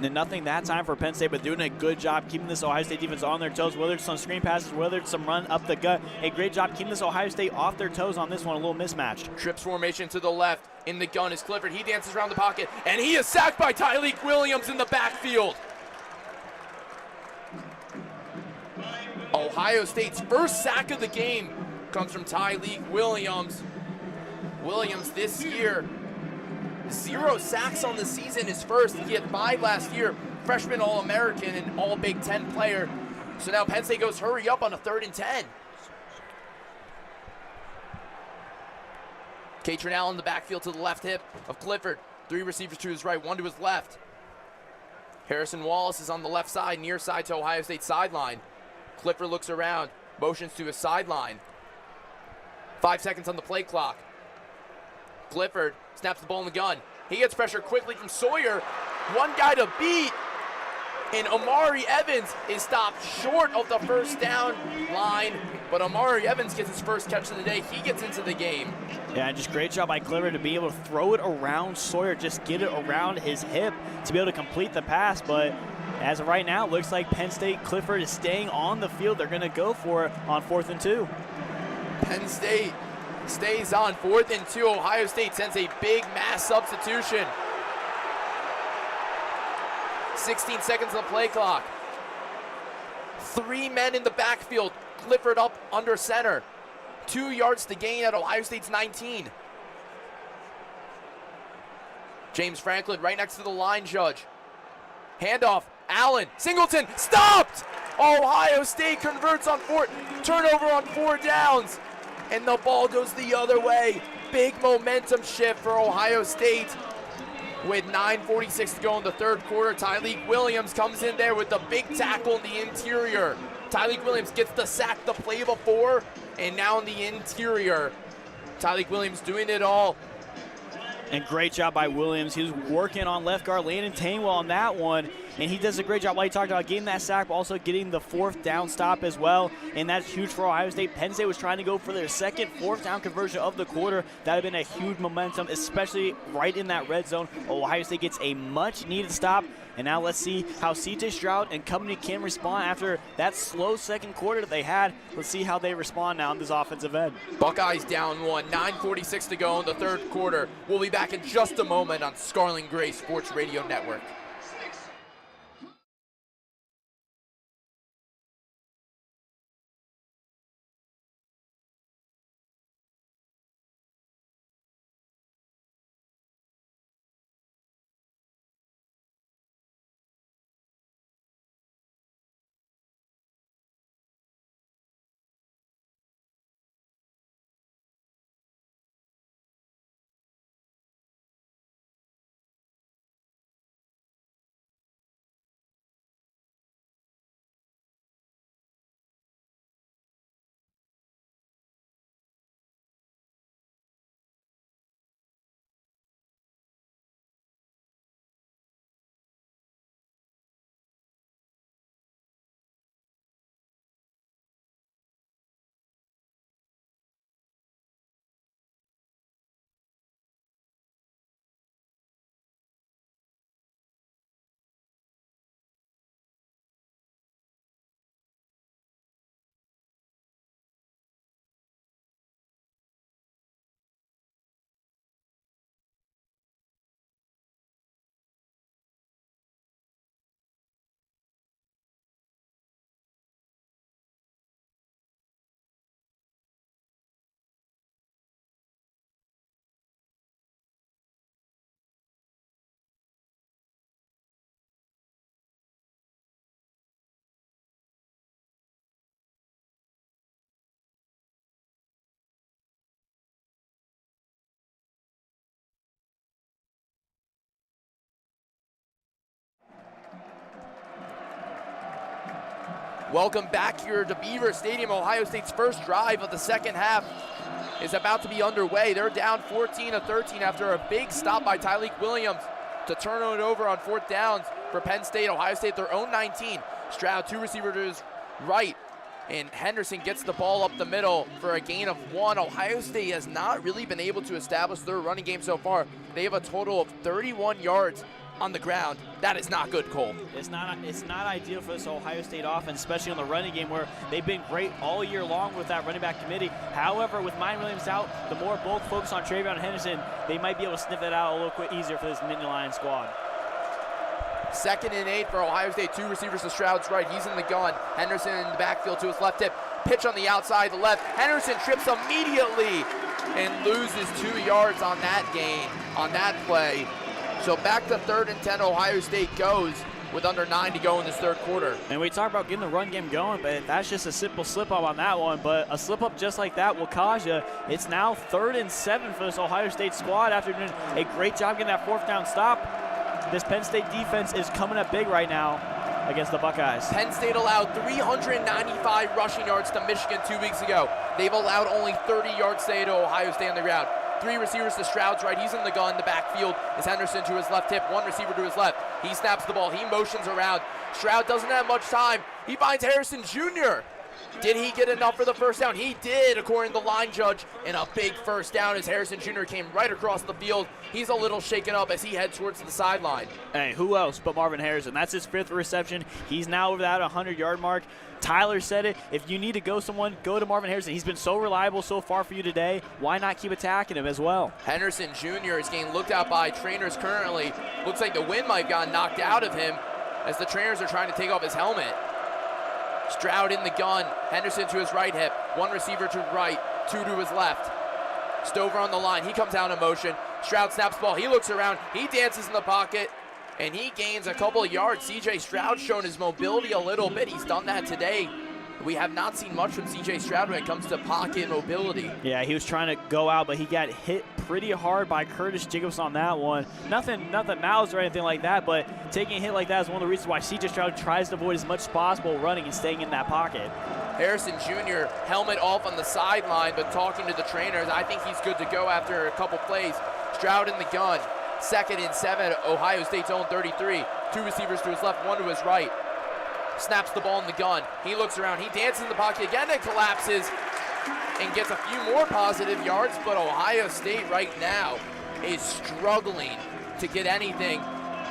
And nothing that time for Penn State, but doing a good job keeping this Ohio State defense on their toes, whether it's some screen passes, whether it's some run up the gut. A great job keeping this Ohio State off their toes on this one, a little mismatched. Trips formation to the left. In the gun is Clifford. He dances around the pocket, and he is sacked by Tyleek Williams in the backfield. Ohio State's first sack of the game comes from Tyleek Williams. Williams this year, 0 sacks on the season, his first. He had 5 last year, freshman All-American and All-Big Ten player. So now Penn State goes hurry up on a 3rd and 10. Katrin Allen in the backfield to the left hip of Clifford. 3 receivers to his right, 1 to his left. Harrison Wallace is on the left side, near side to Ohio State sideline. Clifford looks around, motions to his sideline. 5 seconds on the play clock. Clifford snaps the ball in the gun. He gets pressure quickly from Sawyer. 1 guy to beat, and Amari Evans is stopped short of the first down line, but Amari Evans gets his first catch of the day. He gets into the game. Yeah, just great job by Clifford to be able to throw it around Sawyer, just get it around his hip to be able to complete the pass. But as of right now, it looks like Penn State Clifford is staying on the field. They're going to go for it on 4th and 2. Penn State stays on 4th and 2. Ohio State sends a big mass substitution. 16 seconds on the play clock. 3 men in the backfield. Clifford up under center. 2 yards to gain at Ohio State's 19. James Franklin right next to the line judge. Handoff. Allen. Singleton. Stopped! Ohio State converts on 4. Turnover on 4 downs. And the ball goes the other way. Big momentum shift for Ohio State. With 9:46 to go in the 3rd quarter, Tyleek Williams comes in there with the big tackle in the interior. Tyleek Williams gets the sack the play before, and now in the interior. Tyleek Williams doing it all. And great job by Williams. He was working on left guard Landon Tainwell on that one, and he does a great job while he talked about getting that sack, but also getting the 4th down stop as well, and that's huge for Ohio State. Penn State was trying to go for their second 4th down conversion of the quarter. That would have been a huge momentum, especially right in that red zone. Ohio State gets a much-needed stop, and now let's see how C.J. Stroud and company can respond after that slow 2nd quarter that they had. Let's see how they respond now on this offensive end. Buckeyes down 1, 9:46 to go in the 3rd quarter. We'll be back in just a moment on Scarlet and Gray Sports Radio Network. Welcome back here to Beaver Stadium. Ohio State's first drive of the second half is about to be underway. They're down 14-13 after a big stop by Tyleik Williams to turn it over on fourth downs for Penn State. Ohio State, their own 19. Stroud, two receiver to his right, and Henderson gets the ball up the middle for a gain of 1. Ohio State has not really been able to establish their running game so far. They have a total of 31 yards on the ground. That is not good, Kole. It's not ideal for this Ohio State offense, especially on the running game where they've been great all year long with that running back committee. However, with Mine Williams out, the more both focus on Travion Henderson, they might be able to sniff it out a little bit easier for this Nittany Lions squad. 2nd and 8 for Ohio State. Two receivers to Stroud's right. He's in the gun. Henderson in the backfield to his left hip. Pitch on the outside, the left. Henderson trips immediately and loses 2 yards on that gain, on that play. So back to 3rd and 10, Ohio State goes with under 9 to go in this third quarter. And we talk about getting the run game going, but that's just a simple slip-up on that one. But a slip-up just like that will cause you. It's now 3rd and 7 for this Ohio State squad after doing a great job getting that fourth down stop. This Penn State defense is coming up big right now against the Buckeyes. Penn State allowed 395 rushing yards to Michigan 2 weeks ago. They've allowed only 30 yards today to Ohio State on the ground. 3 receivers to Stroud's right. He's in the gun. The backfield is Henderson to his left hip. 1 receiver to his left. He snaps the ball. He motions around. Stroud doesn't have much time. He finds Harrison Jr. Did he get enough for the first down? He did, according to the line judge. And a big first down as Harrison Jr. came right across the field. He's a little shaken up as he heads towards the sideline. Hey, who else but Marvin Harrison? That's his 5th reception. He's now over that 100-yard mark. Tyler said it. If you need to go someone, go to Marvin Harrison. He's been so reliable so far for you today. Why not keep attacking him as well? Henderson Jr. is getting looked at by trainers currently. Looks like the wind might have gotten knocked out of him as the trainers are trying to take off his helmet. Stroud in the gun. Henderson to his right hip. 1 receiver to right, 2 to his left. Stover on the line. He comes out in motion. Stroud snaps the ball. He looks around. He dances in the pocket. And he gains a couple of yards. C.J. Stroud showing his mobility a little bit. He's done that today. We have not seen much from C.J. Stroud when it comes to pocket mobility. Yeah, he was trying to go out, but he got hit pretty hard by Curtis Jacobs on that one. Nothing mouths or anything like that, but taking a hit like that is one of the reasons why C.J. Stroud tries to avoid as much as possible running and staying in that pocket. Harrison Jr. helmet off on the sideline, but talking to the trainers. I think he's good to go after a couple plays. Stroud in the gun. 2nd and 7, Ohio State's own 33. 2 receivers to his left, 1 to his right. Snaps the ball in the gun. He looks around. He dances in the pocket again and collapses and gets a few more positive yards, but Ohio State right now is struggling to get anything.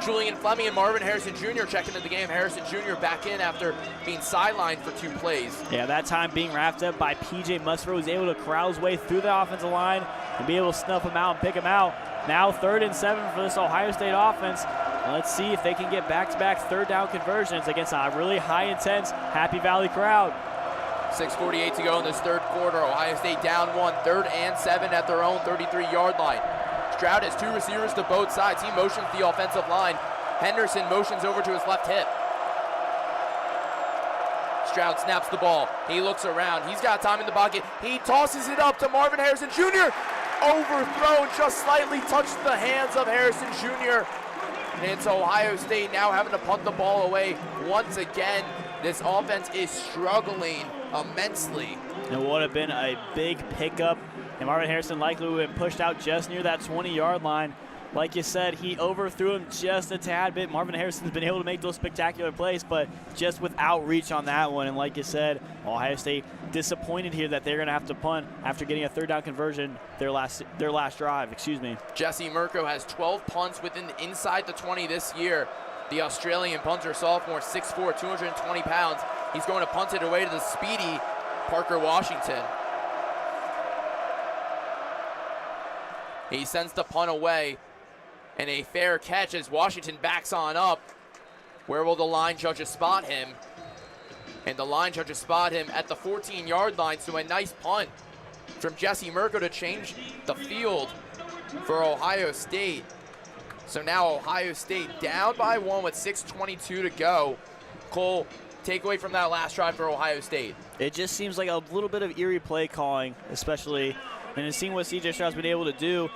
Julian Fleming and Marvin Harrison Jr. checking into the game. Harrison Jr. back in after being sidelined for 2 plays. Yeah, that time being wrapped up by P.J. Musgrove, was able to corral his way through the offensive line and be able to snuff him out and pick him out. Now 3rd and 7 for this Ohio State offense. Let's see if they can get back-to-back third down conversions against a really high-intense Happy Valley crowd. 6:48 to go in this third quarter. Ohio State down 1, 3rd and 7 at their own 33-yard line. Stroud has 2 receivers to both sides. He motions the offensive line. Henderson motions over to his left hip. Stroud snaps the ball. He looks around. He's got time in the pocket. He tosses it up to Marvin Harrison Jr. Overthrown, just slightly touched the hands of Harrison Jr. And it's Ohio State now having to punt the ball away once again. This offense is struggling immensely. It would have been a big pickup, and Marvin Harrison likely would have been pushed out just near that 20-yard line. Like you said, he overthrew him just a tad bit. Marvin Harrison's been able to make those spectacular plays, but just without reach on that one. And like you said, Ohio State disappointed here that they're going to have to punt after getting a third down conversion their last drive. Jesse Mirko has 12 punts inside the 20 this year. The Australian punter, sophomore, 6'4", 220 pounds. He's going to punt it away to the speedy Parker Washington. He sends the punt away. And a fair catch as Washington backs on up. Where will the line judges spot him? And the line judges spot him at the 14-yard line. So a nice punt from Jesse Mirko to change the field for Ohio State. So now Ohio State down by 1 with 6:22 to go. Kole, takeaway from that last drive for Ohio State. It just seems like a little bit of eerie play calling, especially, and seeing what C.J. Stroud's been able to do.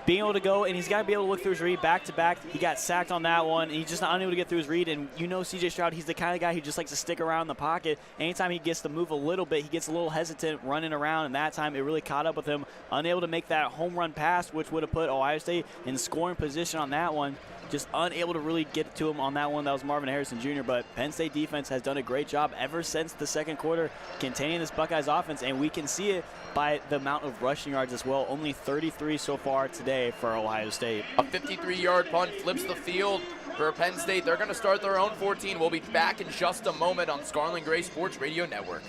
being able to go, and he's got to be able to look through his read back-to-back. He got sacked on that one, and he's just not unable to get through his read. And you know C.J. Stroud, he's the kind of guy who just likes to stick around in the pocket. Anytime he gets to move a little bit, he gets a little hesitant running around, and that time it really caught up with him, unable to make that home run pass, which would have put Ohio State in scoring position on that one. Just unable to really get to him on that one. That was Marvin Harrison Jr., but Penn State defense has done a great job ever since the second quarter containing this Buckeyes offense, and we can see it by the amount of rushing yards as well. Only 33 so far today for Ohio State. A 53-yard punt flips the field for Penn State. They're going to start their own 14. We'll be back in just a moment on Scarlet and Gray Sports Radio Network.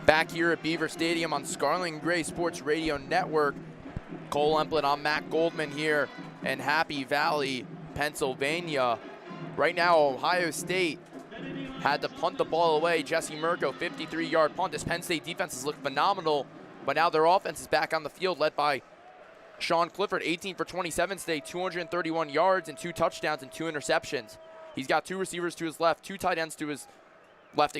Back here at Beaver Stadium on Scarlet and Gray Sports Radio Network. Kole Emplit, I'm Matt Goldman here in Happy Valley, Pennsylvania. Right now, Ohio State had to punt the ball away. Jesse Mirko, 53-yard punt. This Penn State defense has looked phenomenal, but now their offense is back on the field, led by Sean Clifford, 18 for 27 today, 231 yards and 2 touchdowns and 2 interceptions. He's got 2 receivers to his left, 2 tight ends to his left,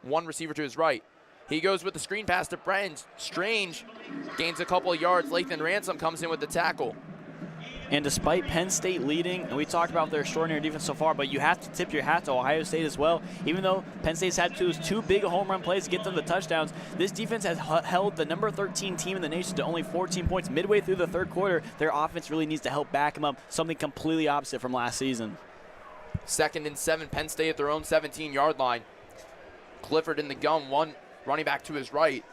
1 receiver to his right. He goes with the screen pass to Brenton Strange, gains a couple of yards. Lathan Ransom comes in with the tackle. And despite Penn State leading, and we talked about their extraordinary defense so far, but you have to tip your hat to Ohio State as well. Even though Penn State's had two big home run plays to get them the touchdowns, this defense has held the number 13 team in the nation to only 14 points midway through the third quarter. Their offense really needs to help back them up, something completely opposite from last season. 2nd and 7, Penn State at their own 17-yard line. Clifford in the gun, one running back to his right.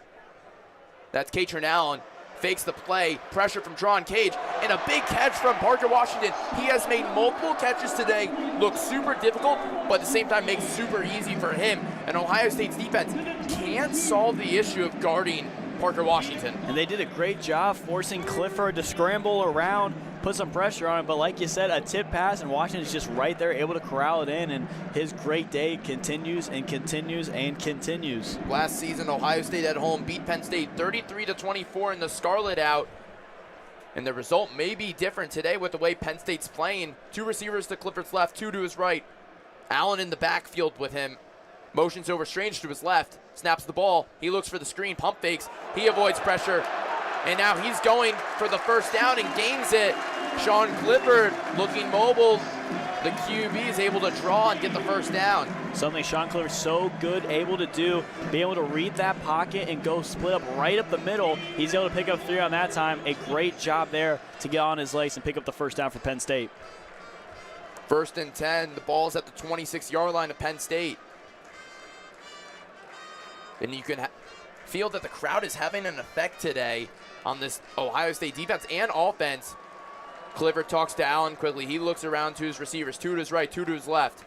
That's Katrin Allen. Fakes the play, pressure from Tron Cage, and a big catch from Parker Washington. He has made multiple catches today, look super difficult, but at the same time makes it super easy for him. And Ohio State's defense can't solve the issue of guarding Parker Washington. And they did a great job forcing Clifford to scramble around, put some pressure on him, but like you said, a tip pass, and Washington's just right there able to corral it in, and his great day continues and continues and continues. Last season, Ohio State at home beat Penn State 33-24 in the Scarlet out, and the result may be different today with the way Penn State's playing. 2 receivers to Clifford's left, 2 to his right. Allen in the backfield with him. Motions over Strange to his left, snaps the ball. He looks for the screen, pump fakes. He avoids pressure, and now he's going for the first down and gains it. Sean Clifford looking mobile. The QB is able to draw and get the first down. Something Sean Clifford's so good able to do, be able to read that pocket and go split up right up the middle. He's able to pick up 3 on that time. A great job there to get on his legs and pick up the first down for Penn State. 1st and 10, the ball is at the 26-yard line of Penn State. And you can feel that the crowd is having an effect today on this Ohio State defense and offense. Clifford talks to Allen quickly. He looks around to his receivers. Two to his right, two to his left.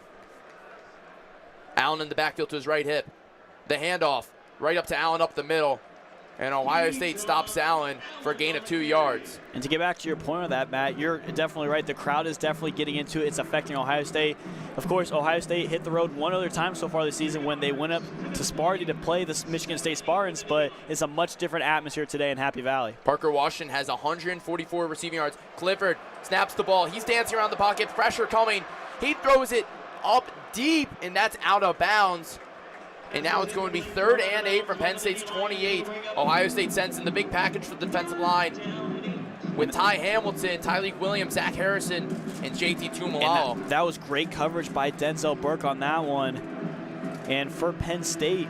Allen in the backfield to his right hip. The handoff right up to Allen up the middle. And Ohio State stops Allen for a gain of 2 yards. And to get back to your point on that, Matt, you're definitely right. The crowd is definitely getting into it. It's affecting Ohio State. Of course, Ohio State hit the road one other time so far this season when they went up to Sparty to play the Michigan State Spartans, but it's a much different atmosphere today in Happy Valley. Parker Washington has 144 receiving yards. Clifford snaps the ball. He's dancing around the pocket. Pressure coming. He throws it up deep, and that's out of bounds. And now it's going to be 3rd and 8 from Penn State's 28. Ohio State sends in the big package for the defensive line with Ty Hamilton, Tyleek Williams, Zach Harrison, and JT Tumalalo. That was great coverage by Denzel Burke on that one. And for Penn State,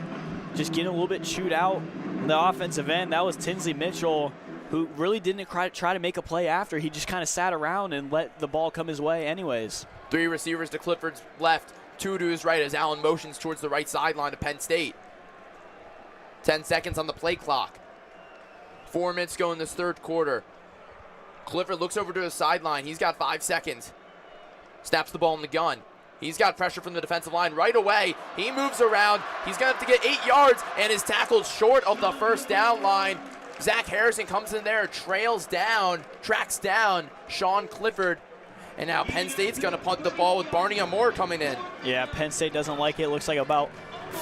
just getting a little bit chewed out on the offensive end, that was Tinsley Mitchell, who really didn't try to make a play after. He just kind of sat around and let the ball come his way anyways. 3 receivers to Clifford's left. 2 to his right as Allen motions towards the right sideline of Penn State. 10 seconds on the play clock. 4 minutes go in this 3rd quarter. Clifford looks over to his sideline. He's got 5 seconds. Snaps the ball in the gun. He's got pressure from the defensive line right away. He moves around. He's going to have to get 8 yards and is tackled short of the first down line. Zach Harrison comes in there, tracks down Sean Clifford. And now Penn State's going to punt the ball with Barney Amore coming in. Yeah, Penn State doesn't like it. Looks like about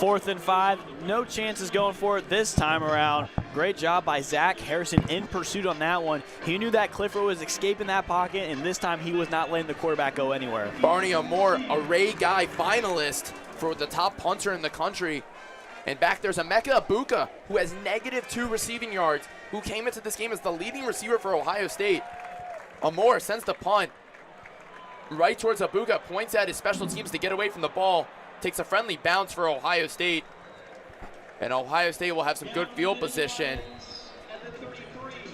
4th and 5. No chances going for it this time around. Great job by Zach Harrison in pursuit on that one. He knew that Clifford was escaping that pocket, and this time he was not letting the quarterback go anywhere. Barney Amore, a Ray Guy finalist for the top punter in the country. And back there's Emeka Ibuka, who has -2 receiving yards, who came into this game as the leading receiver for Ohio State. Amore sends the punt right towards Ibuka, points at his special teams to get away from the ball, takes a friendly bounce for Ohio State. And Ohio State will have some good field position.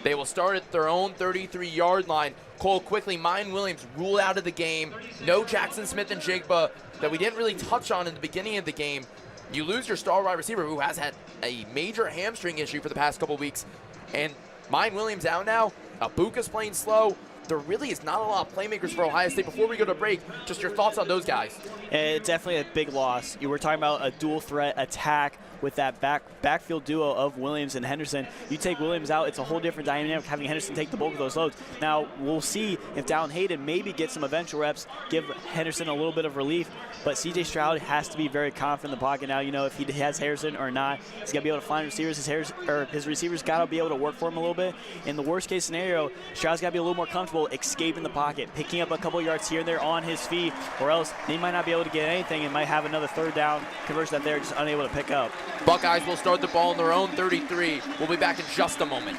They will start at their own 33-yard line. Cole quickly, Mine Williams ruled out of the game. No Jackson Smith and Jigba that we didn't really touch on in the beginning of the game. You lose your star wide receiver who has had a major hamstring issue for the past couple weeks. And Mine Williams out now. Ibuka's playing slow. There really is not a lot of playmakers for Ohio State. Before we go to break, just your thoughts on those guys. It's definitely a big loss. You were talking about a dual threat attack with that backfield duo of Williams and Henderson. You take Williams out, it's a whole different dynamic having Henderson take the bulk of those loads. Now, we'll see if Dallin Hayden maybe gets some eventual reps, give Henderson a little bit of relief, but C.J. Stroud has to be very confident in the pocket now. You know, if he has Harrison or not, he's got to be able to find receivers. His receivers got to be able to work for him a little bit. In the worst-case scenario, Stroud's got to be a little more comfortable escaping the pocket, picking up a couple yards here and there on his feet, or else they might not be able to get anything and might have another 3rd down conversion that they're just unable to pick up. Buckeyes will start the ball on their own 33. We'll be back in just a moment.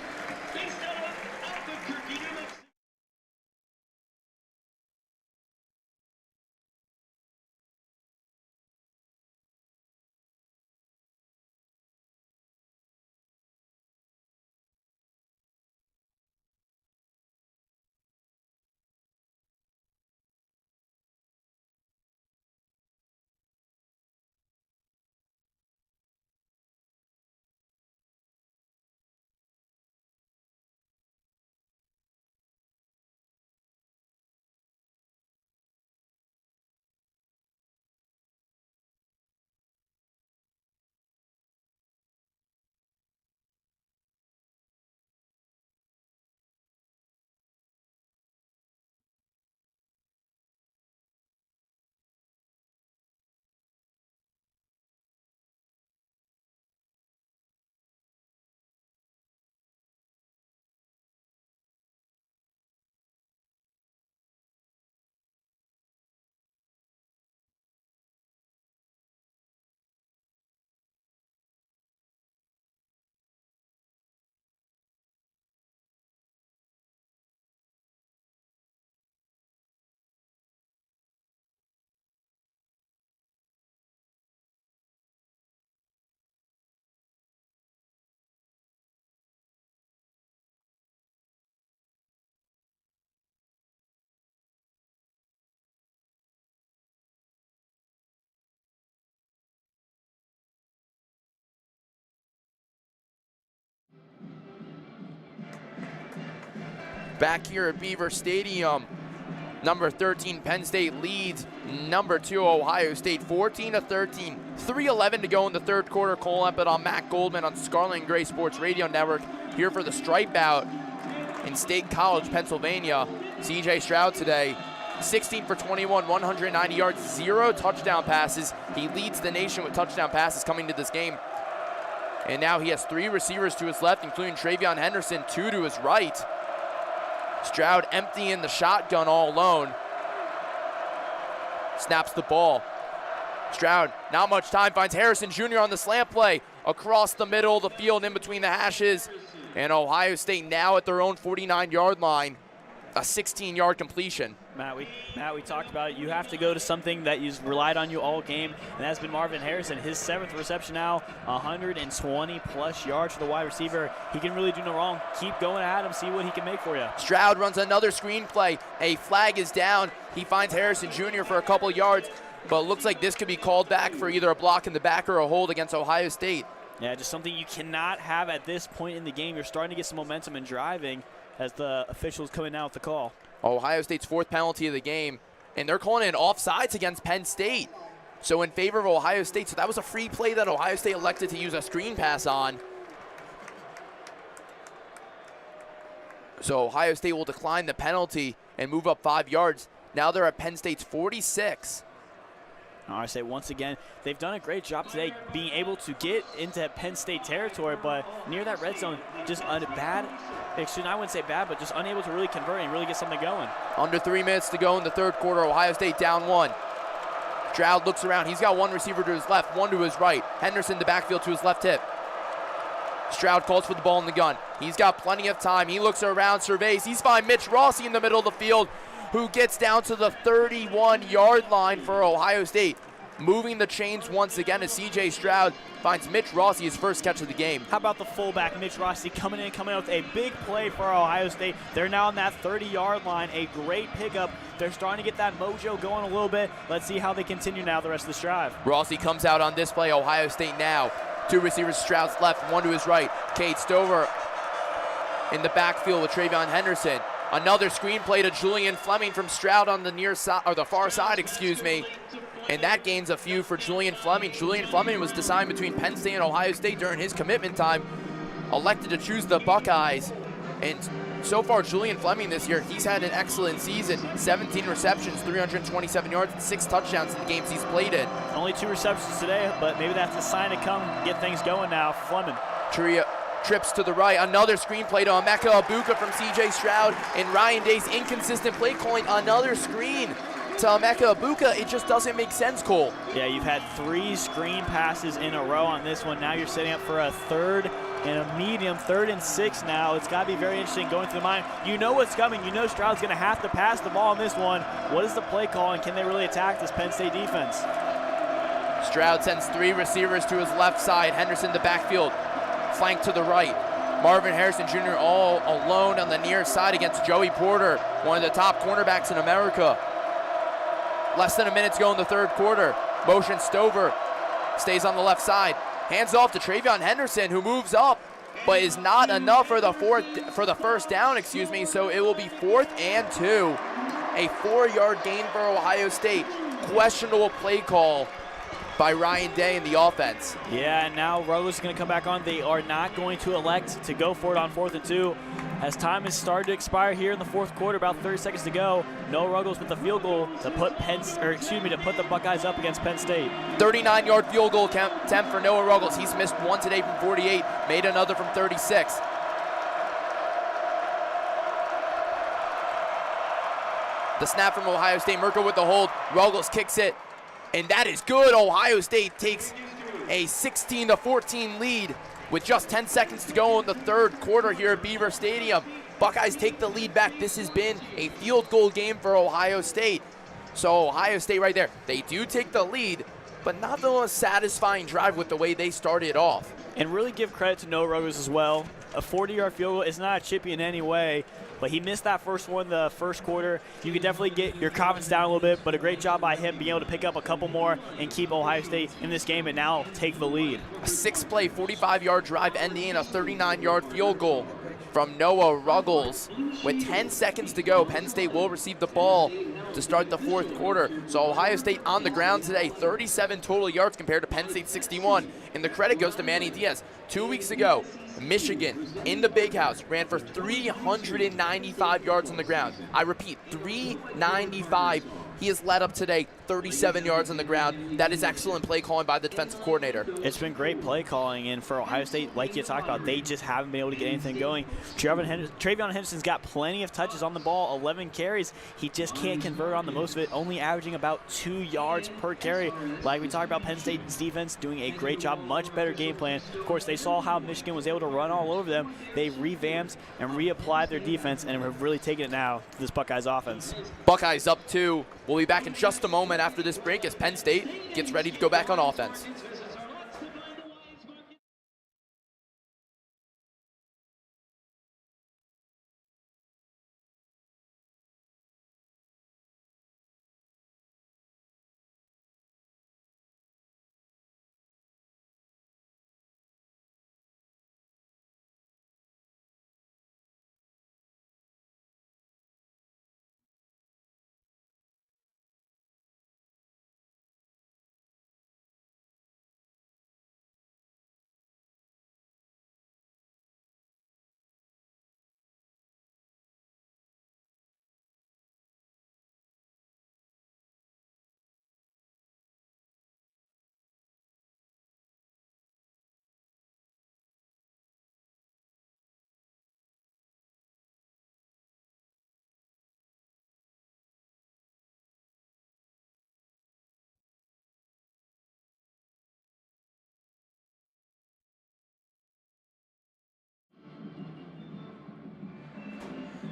back here at Beaver Stadium. Number 13, Penn State leads number 2, Ohio State, 14-13. 3:11 to go in the third quarter. Kole Emplit on Matt Goldman on Scarlet and Gray Sports Radio Network here for the stripe out in State College, Pennsylvania. CJ Stroud today, 16 for 21, 190 yards, 0 touchdown passes. He leads the nation with touchdown passes coming to this game. And now he has 3 receivers to his left, including Travion Henderson, 2 to his right. Stroud emptying the shotgun all alone. Snaps the ball. Stroud, not much time, finds Harrison Jr. on the slant play. Across the middle of the field, in between the hashes. And Ohio State now at their own 49-yard line. A 16-yard completion. Matt, we talked about it. You have to go to something that you've relied on you all game, and that's been Marvin Harrison. His 7th reception now, 120-plus yards for the wide receiver. He can really do no wrong. Keep going at him, see what he can make for you. Stroud runs another screen play. A flag is down. He finds Harrison Jr. for a couple yards, but it looks like this could be called back for either a block in the back or a hold against Ohio State. Yeah, just something you cannot have at this point in the game. You're starting to get some momentum and driving as the officials coming out with the call. Ohio State's 4th penalty of the game, and they're calling it offsides against Penn State. So in favor of Ohio State. So that was a free play that Ohio State elected to use a screen pass on. So Ohio State will decline the penalty and move up 5 yards. Now they're at Penn State's 46. I say once again, they've done a great job today being able to get into Penn State territory, but near that red zone, just I wouldn't say bad, but just unable to really convert and really get something going. Under 3 minutes to go in the third quarter. Ohio State down 1. Stroud looks around. He's got 1 receiver to his left, 1 to his right. Henderson the backfield to his left hip. Stroud calls for the ball in the gun. He's got plenty of time. He looks around, surveys. He's finding Mitch Rossi in the middle of the field, who gets down to the 31-yard line for Ohio State. Moving the chains once again as C.J. Stroud finds Mitch Rossi his first catch of the game. How about the fullback, Mitch Rossi, coming out with a big play for Ohio State. They're now on that 30-yard line. A great pickup. They're starting to get that mojo going a little bit. Let's see how they continue now the rest of this drive. Rossi comes out on display. Ohio State now. 2 receivers, Stroud's left, 1 to his right. Cade Stover in the backfield with Travion Henderson. Another screen play to Julian Fleming from Stroud on the near side, or the far side, excuse me. And that gains a few for Julian Fleming. Julian Fleming was deciding between Penn State and Ohio State during his commitment time. Elected to choose the Buckeyes. And so far, Julian Fleming this year, he's had an excellent season. 17 receptions, 327 yards, and 6 touchdowns in the games he's played in. Only 2 receptions today, but maybe that's a sign to come get things going now for Fleming. Trips to the right. Another screen play to Emeka Egbuka from C.J. Stroud. And Ryan Day's inconsistent play calling. Another screen to Emeka Egbuka. It just doesn't make sense, Cole. Yeah, you've had 3 screen passes in a row on this one. Now you're setting up for a 3rd and a medium, 3rd and 6 now. It's got to be very interesting going through the mind. You know what's coming. You know Stroud's going to have to pass the ball on this one. What is the play call, and can they really attack this Penn State defense? Stroud sends 3 receivers to his left side. Henderson the backfield. Flank to the right. Marvin Harrison Jr. all alone on the near side against Joey Porter, one of the top cornerbacks in America. Less than a minute to go in the third quarter. Motion Stover stays on the left side. Hands off to Travion Henderson, who moves up, but is not enough for the first down, so it will be 4th and 2. A 4-yard gain for Ohio State. Questionable play call by Ryan Day in the offense. Yeah, and now Ruggles is going to come back on. They are not going to elect to go for it on 4th and 2. As time has started to expire here in the fourth quarter, about 30 seconds to go. No Ruggles with the field goal to put the Buckeyes up against Penn State. 39-yard field goal attempt for Noah Ruggles. He's missed one today from 48, made another from 36. The snap from Ohio State. Merkel with the hold. Ruggles kicks it. And that is good. Ohio State takes a 16-14 lead with just 10 seconds to go in the third quarter here at Beaver Stadium. Buckeyes take the lead back. This has been a field goal game for Ohio State. So Ohio State right there, they do take the lead, but not the most satisfying drive with the way they started off. And really give credit to Noah Ruggles as well. A 40-yard field goal is not chippy in any way, but he missed that first one the first quarter. You could definitely get your confidence down a little bit, but a great job by him being able to pick up a couple more and keep Ohio State in this game and now take the lead. A 6-play, 45-yard drive ending in a 39-yard field goal from Noah Ruggles. With 10 seconds to go, Penn State will receive the ball to start the fourth quarter. So Ohio State on the ground today, 37 total yards compared to Penn State 61. And the credit goes to Manny Diaz. 2 weeks ago, Michigan in the Big House ran for 395 yards on the ground. I repeat, 395. He has led up today 37 yards on the ground. That is excellent play calling by the defensive coordinator. It's been great play calling, and for Ohio State, like you talked about, they just haven't been able to get anything going. TreVeyon Henderson's got plenty of touches on the ball, 11 carries. He just can't convert on the most of it, only averaging about 2 yards per carry. Like we talked about, Penn State's defense doing a great job, much better game plan. Of course, they saw how Michigan was able to run all over them. They revamped and reapplied their defense and have really taken it now to this Buckeyes offense. Buckeyes up 2. We'll be back in just a moment after this break as Penn State gets ready to go back on offense.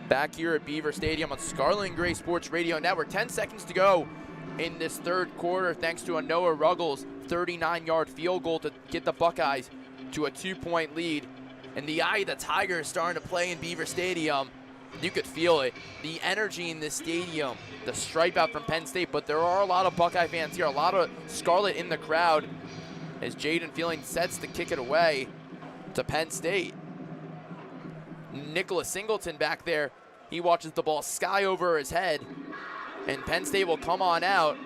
Back here at Beaver Stadium on Scarlet and Gray Sports Radio Network. 10 seconds to go in this third quarter thanks to a Noah Ruggles 39-yard field goal to get the Buckeyes to a 2-point lead. And the eye of the tiger is starting to play in Beaver Stadium. You could feel it. The energy in this stadium, the stripe out from Penn State, but there are a lot of Buckeye fans here, a lot of Scarlet in the crowd as Jaden Feeling sets to kick it away to Penn State. Nicholas Singleton back there, he watches the ball sky over his head, and Penn State will come on out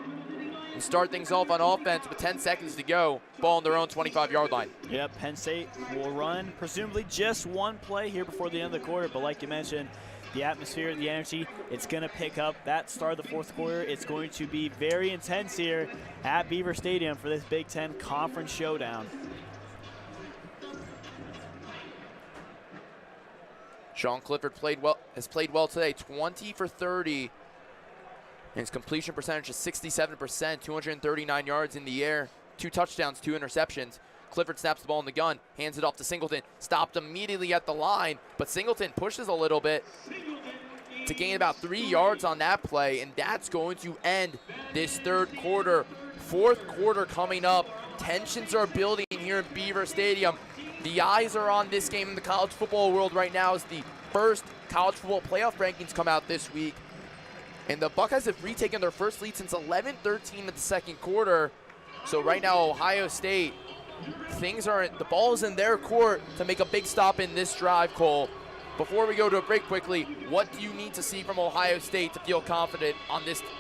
and start things off on offense with 10 seconds to go, ball on their own 25-yard line. Yep, Penn State will run presumably just one play here before the end of the quarter, but like you mentioned, the atmosphere, the energy, it's going to pick up. That start of the fourth quarter, it's going to be very intense here at Beaver Stadium for this Big Ten Conference Showdown. Sean Clifford has played well today, 20 for 30. And his completion percentage is 67%, 239 yards in the air, 2 touchdowns, 2 interceptions. Clifford snaps the ball in the gun, hands it off to Singleton, stopped immediately at the line, but Singleton pushes a little bit to gain about 3 yards on that play, and that's going to end this third quarter. Fourth quarter coming up. Tensions are building here in Beaver Stadium. The eyes are on this game in the college football world right now as the first college football playoff rankings come out this week. And the Buckeyes have retaken their first lead since 11-13 in the second quarter. So right now, Ohio State, the ball is in their court to make a big stop in this drive, Kole. Before we go to a break quickly, what do you need to see from Ohio State to feel confident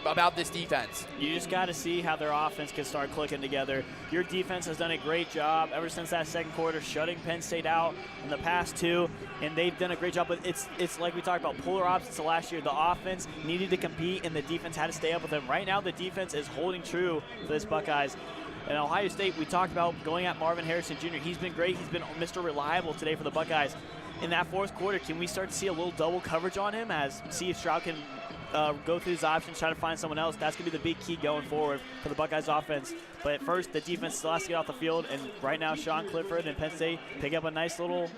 about this defense? You just got to see how their offense can start clicking together. Your defense has done a great job ever since that second quarter, shutting Penn State out in the past 2, and they've done a great job. But it's like we talked about, polar opposites to last year. The offense needed to compete, and the defense had to stay up with them. Right now, the defense is holding true for this Buckeyes. And Ohio State, we talked about going at Marvin Harrison Jr. He's been great. He's been Mr. Reliable today for the Buckeyes. In that fourth quarter, can we start to see a little double coverage on him see if Stroud can go through his options, try to find someone else. That's going to be the big key going forward for the Buckeyes offense. But at first, the defense still has to get off the field, and right now Sean Clifford and Penn State pick up a nice little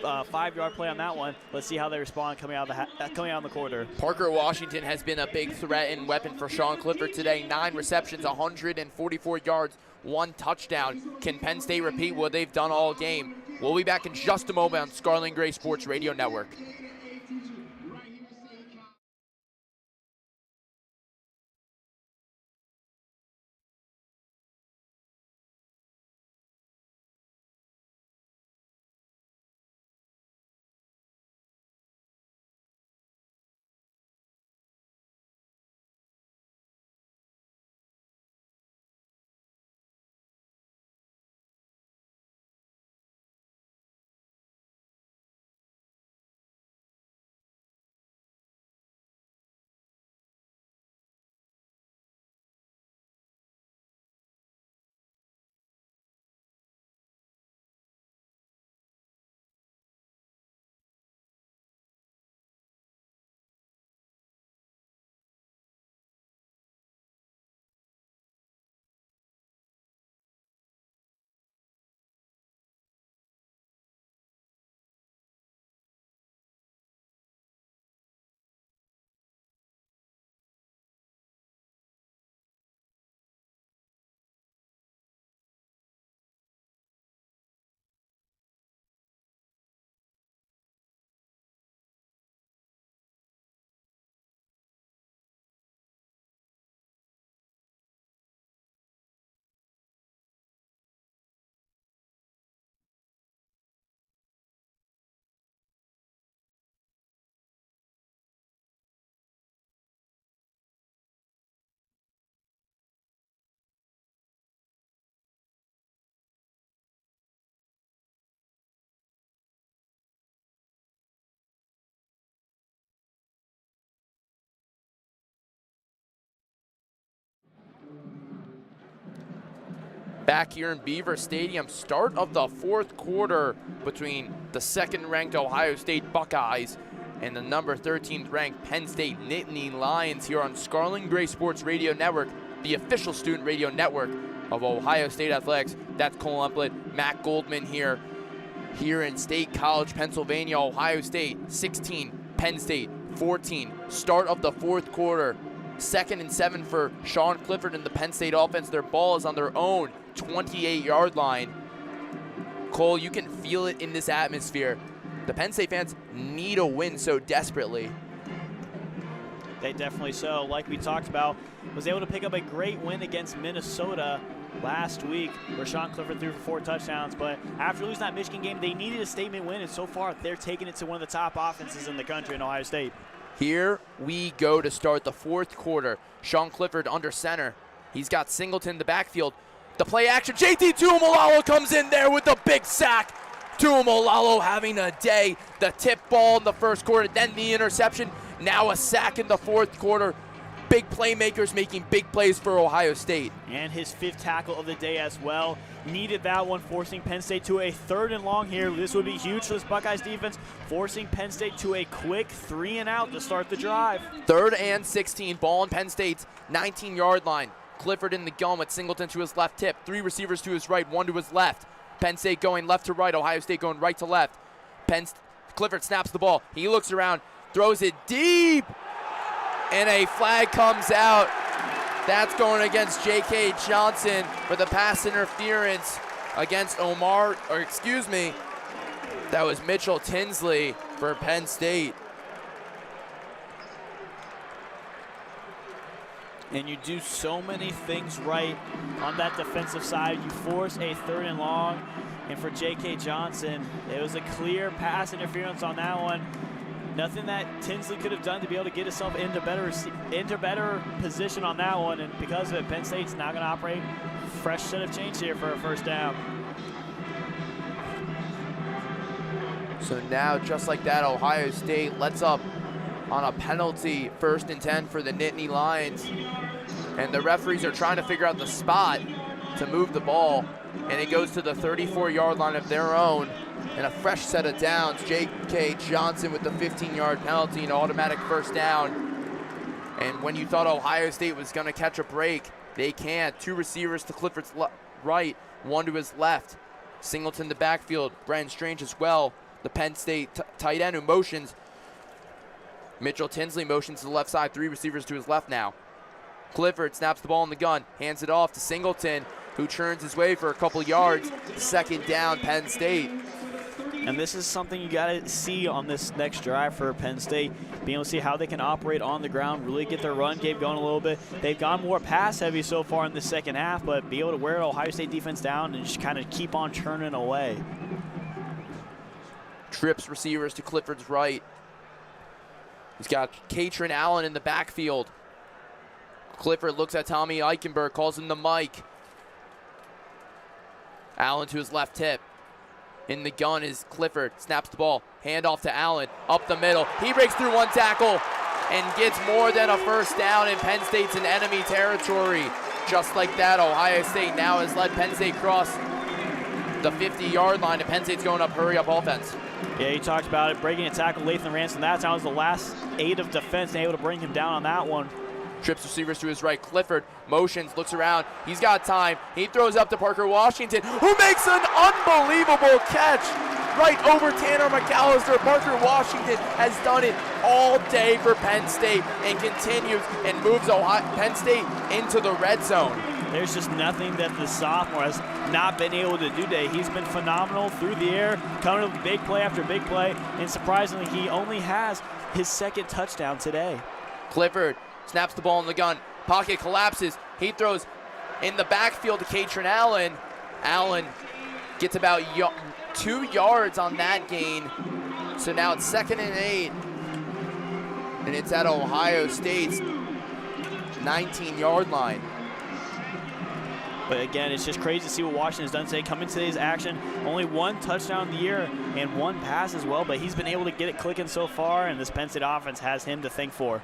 5-yard play on that one. Let's see how they respond coming out in the quarter. Parker Washington has been a big threat and weapon for Sean Clifford today. 9 receptions, 144 yards, 1 touchdown. Can Penn State repeat what they've done all game? We'll be back in just a moment on Scarlet and Gray Sports Radio Network. Back here in Beaver Stadium, start of the 4th quarter between the 2nd-ranked Ohio State Buckeyes and the number 13th ranked Penn State Nittany Lions here on Scarlet and Gray Sports Radio Network, the official student radio network of Ohio State Athletics. That's Kole Emplit, Matt Goldman here in State College, Pennsylvania. Ohio State 16, Penn State 14. Start of the 4th quarter. 2nd and 7 for Sean Clifford and the Penn State offense. Their ball is on their own 28-yard line. Cole, you can feel it in this atmosphere. The Penn State fans need a win so desperately. They definitely so. Like we talked about, was able to pick up a great win against Minnesota last week where Sean Clifford threw for 4 touchdowns. But after losing that Michigan game, they needed a statement win, and so far they're taking it to one of the top offenses in the country in Ohio State. Here we go to start the 4th quarter. Sean Clifford under center. He's got Singleton in the backfield. The play action, JT Tuimoloau comes in there with a big sack. Tuimoloau having a day. The tip ball in the 1st quarter, then the interception. Now a sack in the 4th quarter. Big playmakers making big plays for Ohio State. And his 5th tackle of the day as well. Needed that one, forcing Penn State to a 3rd and long here. This would be huge for this Buckeyes defense, forcing Penn State to a quick 3 and out to start the drive. 3rd and 16, ball on Penn State's 19-yard line. Clifford in the gun with Singleton to his left tip. 3 receivers to his right, 1 to his left. Penn State going left to right, Ohio State going right to left. Clifford snaps the ball. He looks around, throws it deep, and a flag comes out. That's going against J.K. Johnson for the pass interference against that was Mitchell Tinsley for Penn State. And you do so many things right on that defensive side. You force a 3rd and long, and for J.K. Johnson, it was a clear pass interference on that one. Nothing that Tinsley could have done to be able to get himself into better position on that one, and because of it, Penn State's now going to operate fresh set of change here for a 1st down. So now, just like that, Ohio State lets up on a penalty, 1st and 10 for the Nittany Lions. And the referees are trying to figure out the spot to move the ball. And it goes to the 34-yard line of their own. And a fresh set of downs. J.K. Johnson with the 15-yard penalty and automatic 1st down. And when you thought Ohio State was going to catch a break, they can't. 2 receivers to Clifford's right, 1 to his left. Singleton the backfield, Brennan Strange as well. The Penn State tight end who motions. Mitchell Tinsley motions to the left side, 3 receivers to his left now. Clifford snaps the ball in the gun, hands it off to Singleton, who churns his way for a couple yards. 2nd down, Penn State. And this is something you got to see on this next drive for Penn State, being able to see how they can operate on the ground, really get their run game going a little bit. They've gone more pass heavy so far in the second half, but be able to wear Ohio State defense down and just kind of keep on churning away. Trips receivers to Clifford's right. He's got Katrin Allen in the backfield. Clifford looks at Tommy Eichenberg, calls him the Mike. Allen to his left hip. In the gun is Clifford, snaps the ball, handoff to Allen, up the middle. He breaks through 1 tackle and gets more than a first down, and Penn State's in enemy territory. Just like that, Ohio State now has led Penn State across the 50-yard line, and Penn State's going up hurry-up offense. Yeah, he talked about it, breaking a tackle, Lathan Ransom. That was the last 8 of defense, and able to bring him down on that one. Trips receivers to his right. Clifford motions, looks around. He's got time. He throws up to Parker Washington, who makes an unbelievable catch right over Tanner McAllister. Parker Washington has done it all day for Penn State and continues and moves Penn State into the red zone. There's just nothing that the sophomore has not been able to do today. He's been phenomenal through the air, coming up with big play after big play, and surprisingly, he only has his 2nd touchdown today. Clifford snaps the ball in the gun. Pocket collapses. He throws in the backfield to Katrin Allen. Allen gets about 2 yards on that gain. So now it's 2nd and 8. And it's at Ohio State's 19-yard line. But again, it's just crazy to see what Washington has done today. Coming today's action, only 1 touchdown of the year and 1 pass as well. But he's been able to get it clicking so far, and this Penn State offense has him to thank for.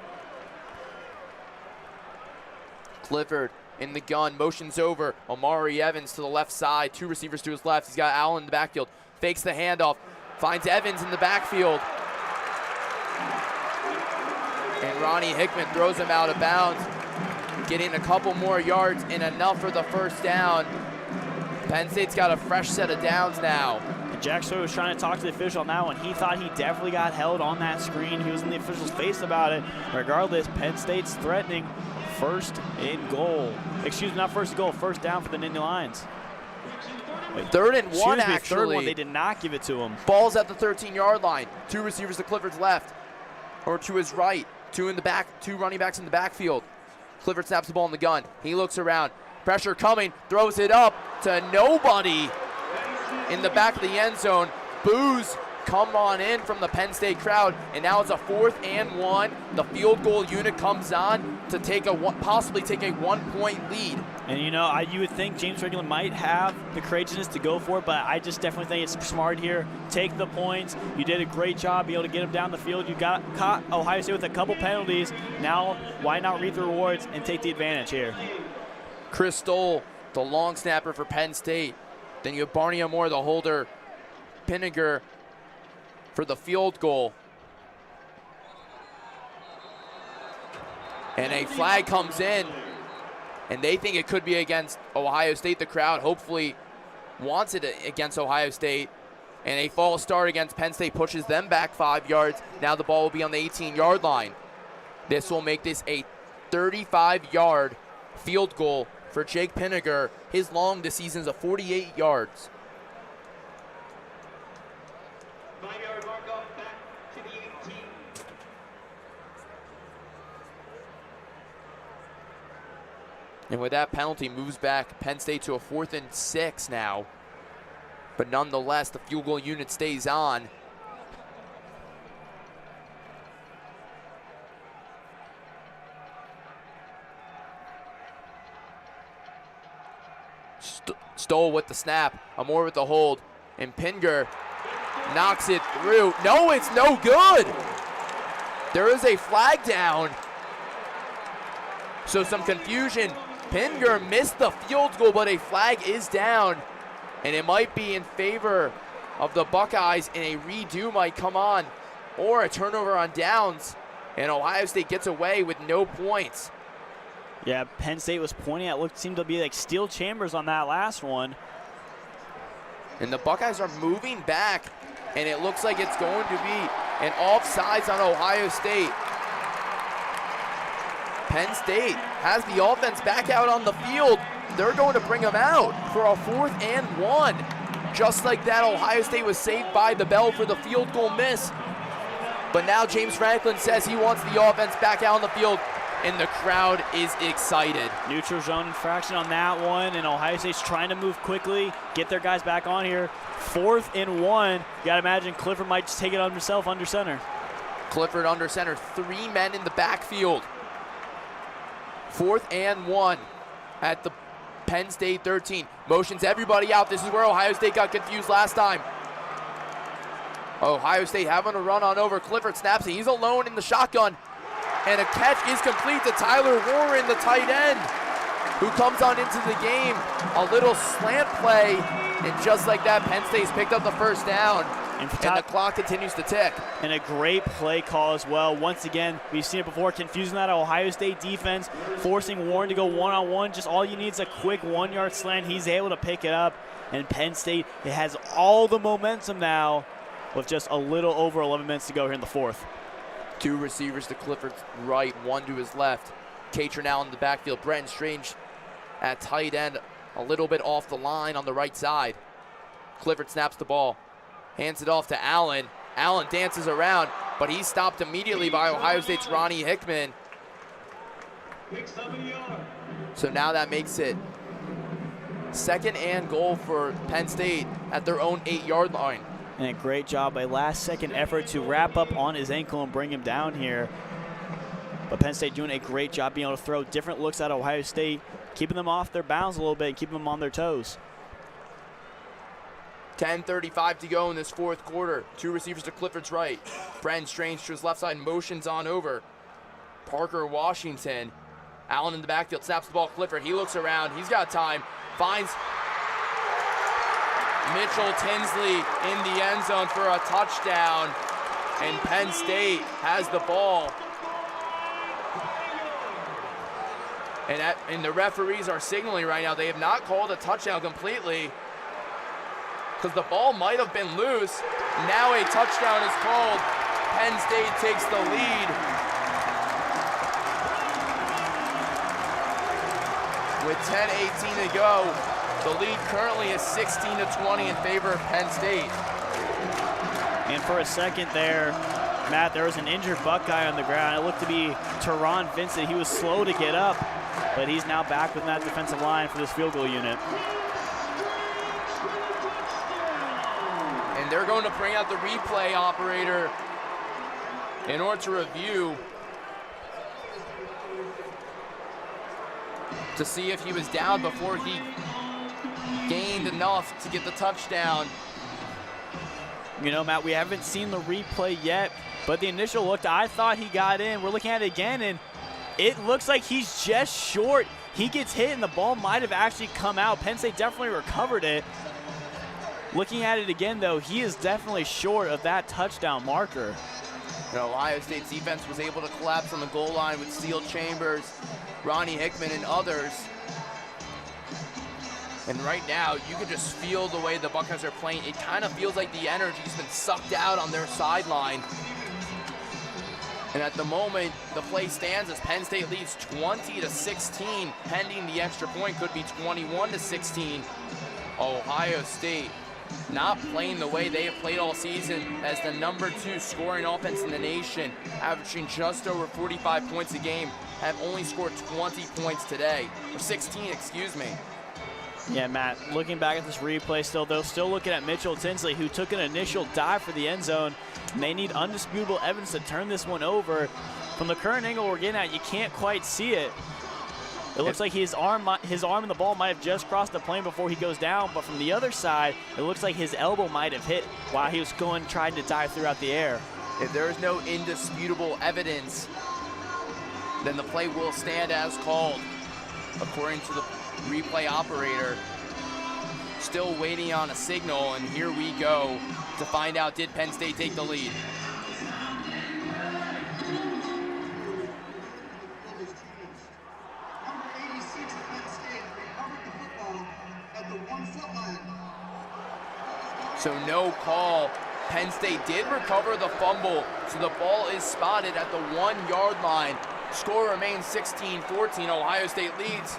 Clifford in the gun, motions over. Omari Evans to the left side, 2 receivers to his left. He's got Allen in the backfield, fakes the handoff, finds Evans in the backfield. And Ronnie Hickman throws him out of bounds, getting a couple more yards and enough for the first down. Penn State's got a fresh set of downs now. Jack Sawyer was trying to talk to the official on that one. He thought he definitely got held on that screen. He was in the official's face about it. Regardless, Penn State's threatening 1st and goal. Excuse me, not 1st and goal, 1st down for the Nittany Lions. Wait, 3rd and 1 actually. 3rd one, they did not give it to him. Ball's at the 13-yard line. 2 receivers to Clifford's left, or to his right. 2 in the back, 2 running backs in the backfield. Clifford snaps the ball in the gun. He looks around. Pressure coming, throws it up to nobody in the back of the end zone. Boos come on in from the Penn State crowd, and now it's a 4th and 1. The field goal unit comes on to possibly take a 1-point lead. And you would think James Strickland might have the courageousness to go for it, but I just definitely think it's smart here. Take the points. You did a great job being able to get him down the field. You got caught Ohio State with a couple penalties. Now, why not reap the rewards and take the advantage here? Chris Stoll, the long snapper for Penn State. Then you have Barney Amore, the holder. Pinniger for the field goal. And a flag comes in, and they think it could be against Ohio State. The crowd hopefully wants it against Ohio State. And a false start against Penn State pushes them back 5 yards. Now the ball will be on the 18-yard line. This will make this a 35-yard field goal for Jake Pinniger. His long this season is 48 yards. 5-yard mark off back to the 18. And with that penalty, moves back Penn State to a 4th and 6 now. But nonetheless, the field goal unit stays on. Stoll with the snap, Amore with the hold, and Pinger knocks it through. No, it's no good. There is a flag down. So some confusion. Pinger missed the field goal, but a flag is down. And it might be in favor of the Buckeyes, and a redo might come on. Or a turnover on downs. and Ohio State gets away with no points. Yeah, Penn State was pointing at what seemed to be like steel chambers on that last one. And the Buckeyes are moving back, and it looks like it's going to be an offsides on Ohio State. Penn State has the offense back out on the field. They're going to bring them out for a 4th and 1. Just like that, Ohio State was saved by the bell for the field goal miss. But now James Franklin says he wants the offense back out on the field, and the crowd is excited. Neutral zone infraction on that one, and Ohio State's trying to move quickly, get their guys back on here. 4th and 1. You got to imagine Clifford might just take it on himself under center. Clifford under center, 3 men in the backfield. 4th and 1 at the Penn State 13. Motions everybody out. This is where Ohio State got confused last time. Ohio State having a run on over. Clifford snaps it. He's alone in the shotgun. And a catch is complete to Tyler Warren, the tight end, who comes on into the game. A little slant play. And just like that, Penn State's picked up the first down. And the clock continues to tick. And a great play call as well. Once again, we've seen it before, confusing that Ohio State defense, forcing Warren to go one-on-one. Just all you need is a quick 1-yard slant. He's able to pick it up. And Penn State, it has all the momentum now with just a little over 11 minutes to go here in the 4th. 2 receivers to Clifford's right, 1 to his left. Cater now in the backfield. Brenton Strange at tight end, a little bit off the line on the right side. Clifford snaps the ball. Hands it off to Allen. Allen dances around, but he's stopped immediately by Ohio State's Ronnie Hickman. So now that makes it 2nd and goal for Penn State at their own 8-yard line. And a great job, a last-second effort to wrap up on his ankle and bring him down here. But Penn State doing a great job being able to throw different looks at Ohio State, keeping them off their bounds a little bit and keeping them on their toes. 10:35 to go in this 4th quarter. 2 receivers to Clifford's right. Brenton Strange to his left side, motions on over. Parker Washington. Allen in the backfield, snaps the ball. Clifford, he looks around. He's got time. Finds Mitchell Tinsley in the end zone for a touchdown. And Penn State has the ball. And the referees are signaling right now. They have not called a touchdown completely, because the ball might have been loose. Now a touchdown is called. Penn State takes the lead. With 10:18 to go, the lead currently is 16-20 in favor of Penn State. And for a second there, Matt, there was an injured Buckeye on the ground. It looked to be Teron Vincent. He was slow to get up, but he's now back within that defensive line for this field goal unit. And they're going to bring out the replay operator in order to review to see if he was down before he gained enough to get the touchdown. You know, Matt, we haven't seen the replay yet, but the initial look, I thought he got in. We're looking at it again, and it looks like he's just short. He gets hit, and the ball might have actually come out. Penn State definitely recovered it. Looking at it again, though, he is definitely short of that touchdown marker. You know, Ohio State's defense was able to collapse on the goal line with Steel Chambers, Ronnie Hickman, and others. And right now, you can just feel the way the Buckeyes are playing. It kind of feels like the energy's been sucked out on their sideline. And at the moment, the play stands as Penn State leads 20-16. Pending the extra point, could be 21-16. Ohio State not playing the way they have played all season as the #2 scoring offense in the nation, averaging just over 45 points a game, have only scored 20 points today, or 16, excuse me. Yeah, Matt, looking back at this replay still looking at Mitchell Tinsley, who took an initial dive for the end zone. And they need undisputable evidence to turn this one over. From the current angle we're getting at, you can't quite see it. It looks like his arm and the ball might have just crossed the plane before he goes down, but from the other side, it looks like his elbow might have hit while he was trying to dive throughout the air. If there is no indisputable evidence, then the play will stand as called, according to the replay operator. Still waiting on a signal, and here we go to find out, did Penn State take the lead? So no call. Penn State did recover the fumble, so the ball is spotted at the 1-yard line. Score remains 16-14. Ohio State leads.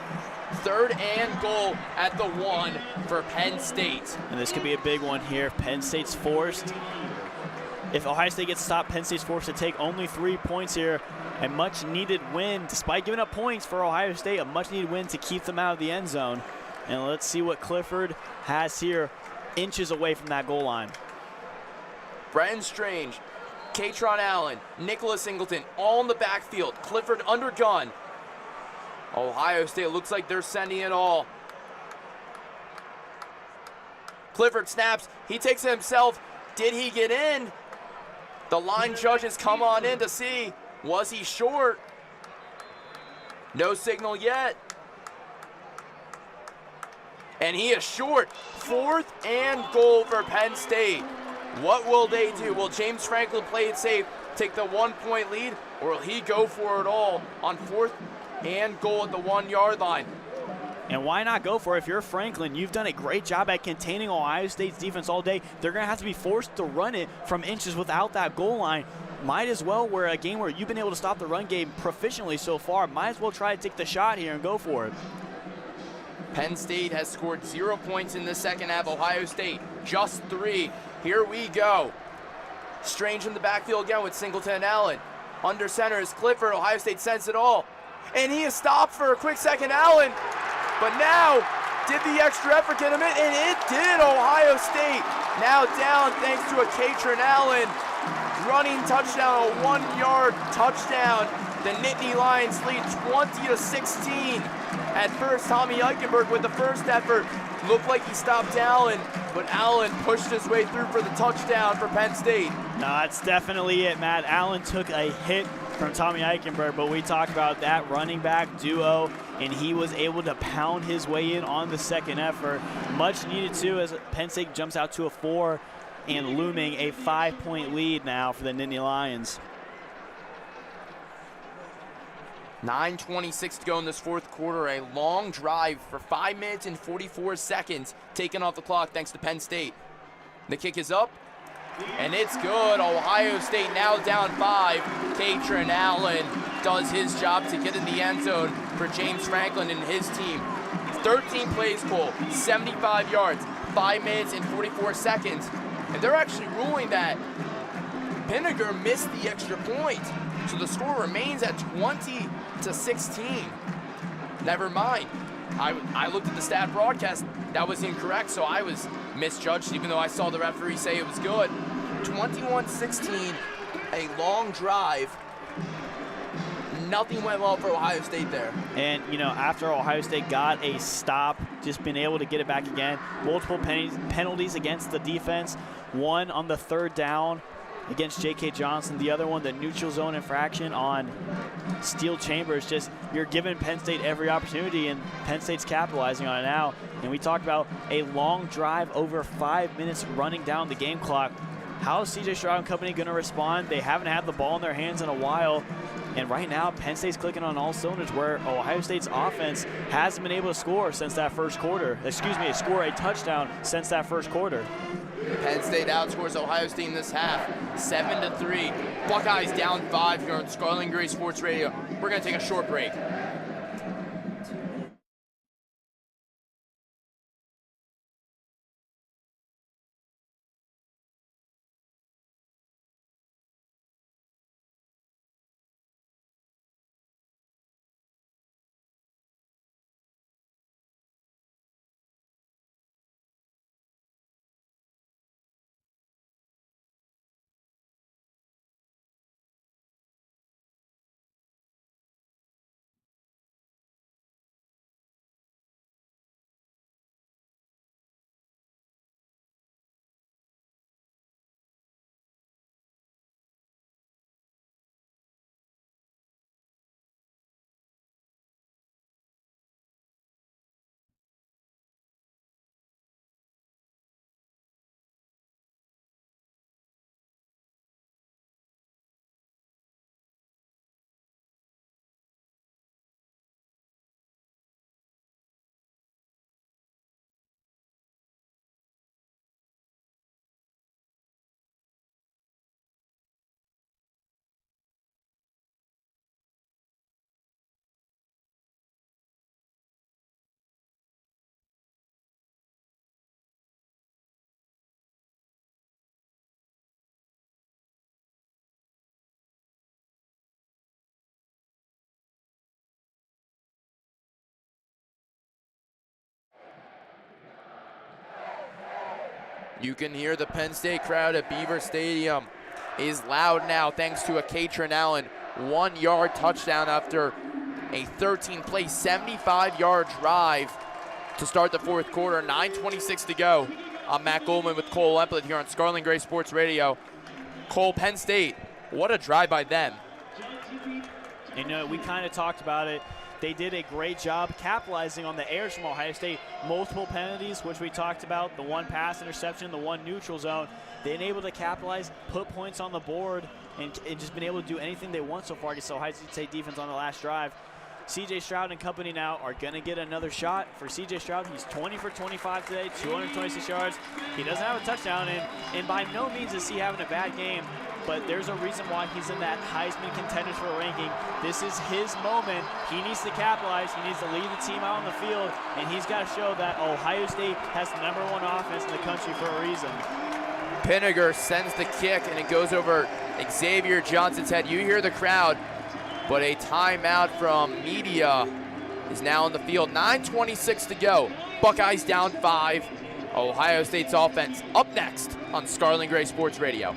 3rd and goal at the 1 for Penn State. And this could be a big one here. Penn State's forced. If Ohio State gets stopped, Penn State's forced to take only 3 points here. A much-needed win, despite giving up points for Ohio State, a much-needed win to keep them out of the end zone. And let's see what Clifford has here, inches away from that goal line. Brenton Strange, Katron Allen, Nicholas Singleton, all in the backfield. Clifford under gun. Ohio State looks like they're sending it all. Clifford snaps. He takes it himself. Did he get in? The line judges come on in to see. Was he short? No signal yet. And he is short. 4th and goal for Penn State. What will they do? Will James Franklin play it safe, take the 1-point lead, or will he go for it all on 4th and goal at the 1-yard line? And why not go for it? If you're Franklin, you've done a great job at containing Ohio State's defense all day. They're going to have to be forced to run it from inches without that goal line. Might as well, where a game where you've been able to stop the run game proficiently so far, might as well try to take the shot here and go for it. Penn State has scored 0 points in the second half. Ohio State just 3. Here we go. Strange in the backfield again with Singleton and Allen. Under center is Clifford. Ohio State sends it all. And he is stopped for a quick second, Allen. But now, did the extra effort get him in? And it did. Ohio State now down thanks to a Katron Allen running touchdown, a 1-yard touchdown. The Nittany Lions lead 20-16. At first, Tommy Eichenberg with the first effort. Looked like he stopped Allen, but Allen pushed his way through for the touchdown for Penn State. No, that's definitely it, Matt. Allen took a hit from Tommy Eichenberg, but we talked about that running back duo, and he was able to pound his way in on the second effort. Much needed too, as Penn State jumps out to a 4 and looming a 5-point lead now for the Nittany Lions. 9:26 to go in this 4th quarter. A long drive for 5 minutes and 44 seconds taken off the clock thanks to Penn State. The kick is up, and it's good. Ohio State now down 5. Katron Allen does his job to get in the end zone for James Franklin and his team. 13 plays, Cole, 75 yards, 5 minutes and 44 seconds. And they're actually ruling that Pinniger missed the extra point. So the score remains at 20-16. Never mind. I looked at the stat broadcast. That was incorrect, so I was misjudged, even though I saw the referee say it was good. 21-16, a long drive. Nothing went well for Ohio State there. And, you know, after Ohio State got a stop, just been able to get it back again. Multiple penalties against the defense. One on the 3rd down against J.K. Johnson. The other one, the neutral zone infraction on Steel Chambers. Just, you're giving Penn State every opportunity, and Penn State's capitalizing on it now. And we talked about a long drive, over 5 minutes running down the game clock. How is C.J. Stroud and company going to respond? They haven't had the ball in their hands in a while. And right now, Penn State's clicking on all cylinders, where Ohio State's offense hasn't been able to score since that first quarter. Score a touchdown since that first quarter. Penn State outscores Ohio State in this half, 7-3. Buckeyes down 5 here on Scarlet and Gray Sports Radio. We're going to take a short break. You can hear the Penn State crowd at Beaver Stadium is loud now thanks to a Katrin Allen 1-yard touchdown after a 13-play, 75-yard drive to start the fourth quarter. 9:26 to go. I'm Matt Goldman with Kole Emplit here on Scarlet and Gray Sports Radio. Kole, Penn State, what a drive by them. You know, we kind of talked about it. They did a great job capitalizing on the errors from Ohio State. Multiple penalties, which we talked about, the one pass interception, the one neutral zone. They've been able to capitalize, put points on the board, and just been able to do anything they want so far against Ohio State defense on the last drive. C.J. Stroud and company now are going to get another shot. For C.J. Stroud, he's 20 for 25 today, 226 yards. He doesn't have a touchdown, and by no means is he having a bad game, but there's a reason why he's in that Heisman contenders for a ranking. This is his moment. He needs to capitalize. He needs to lead the team out on the field, and he's got to show that Ohio State has the #1 offense in the country for a reason. Pinniger sends the kick, and it goes over Xavier Johnson's head. You hear the crowd, but a timeout from media is now on the field. 9:26 to go. Buckeyes down 5. Ohio State's offense up next on Scarlet and Gray Sports Radio.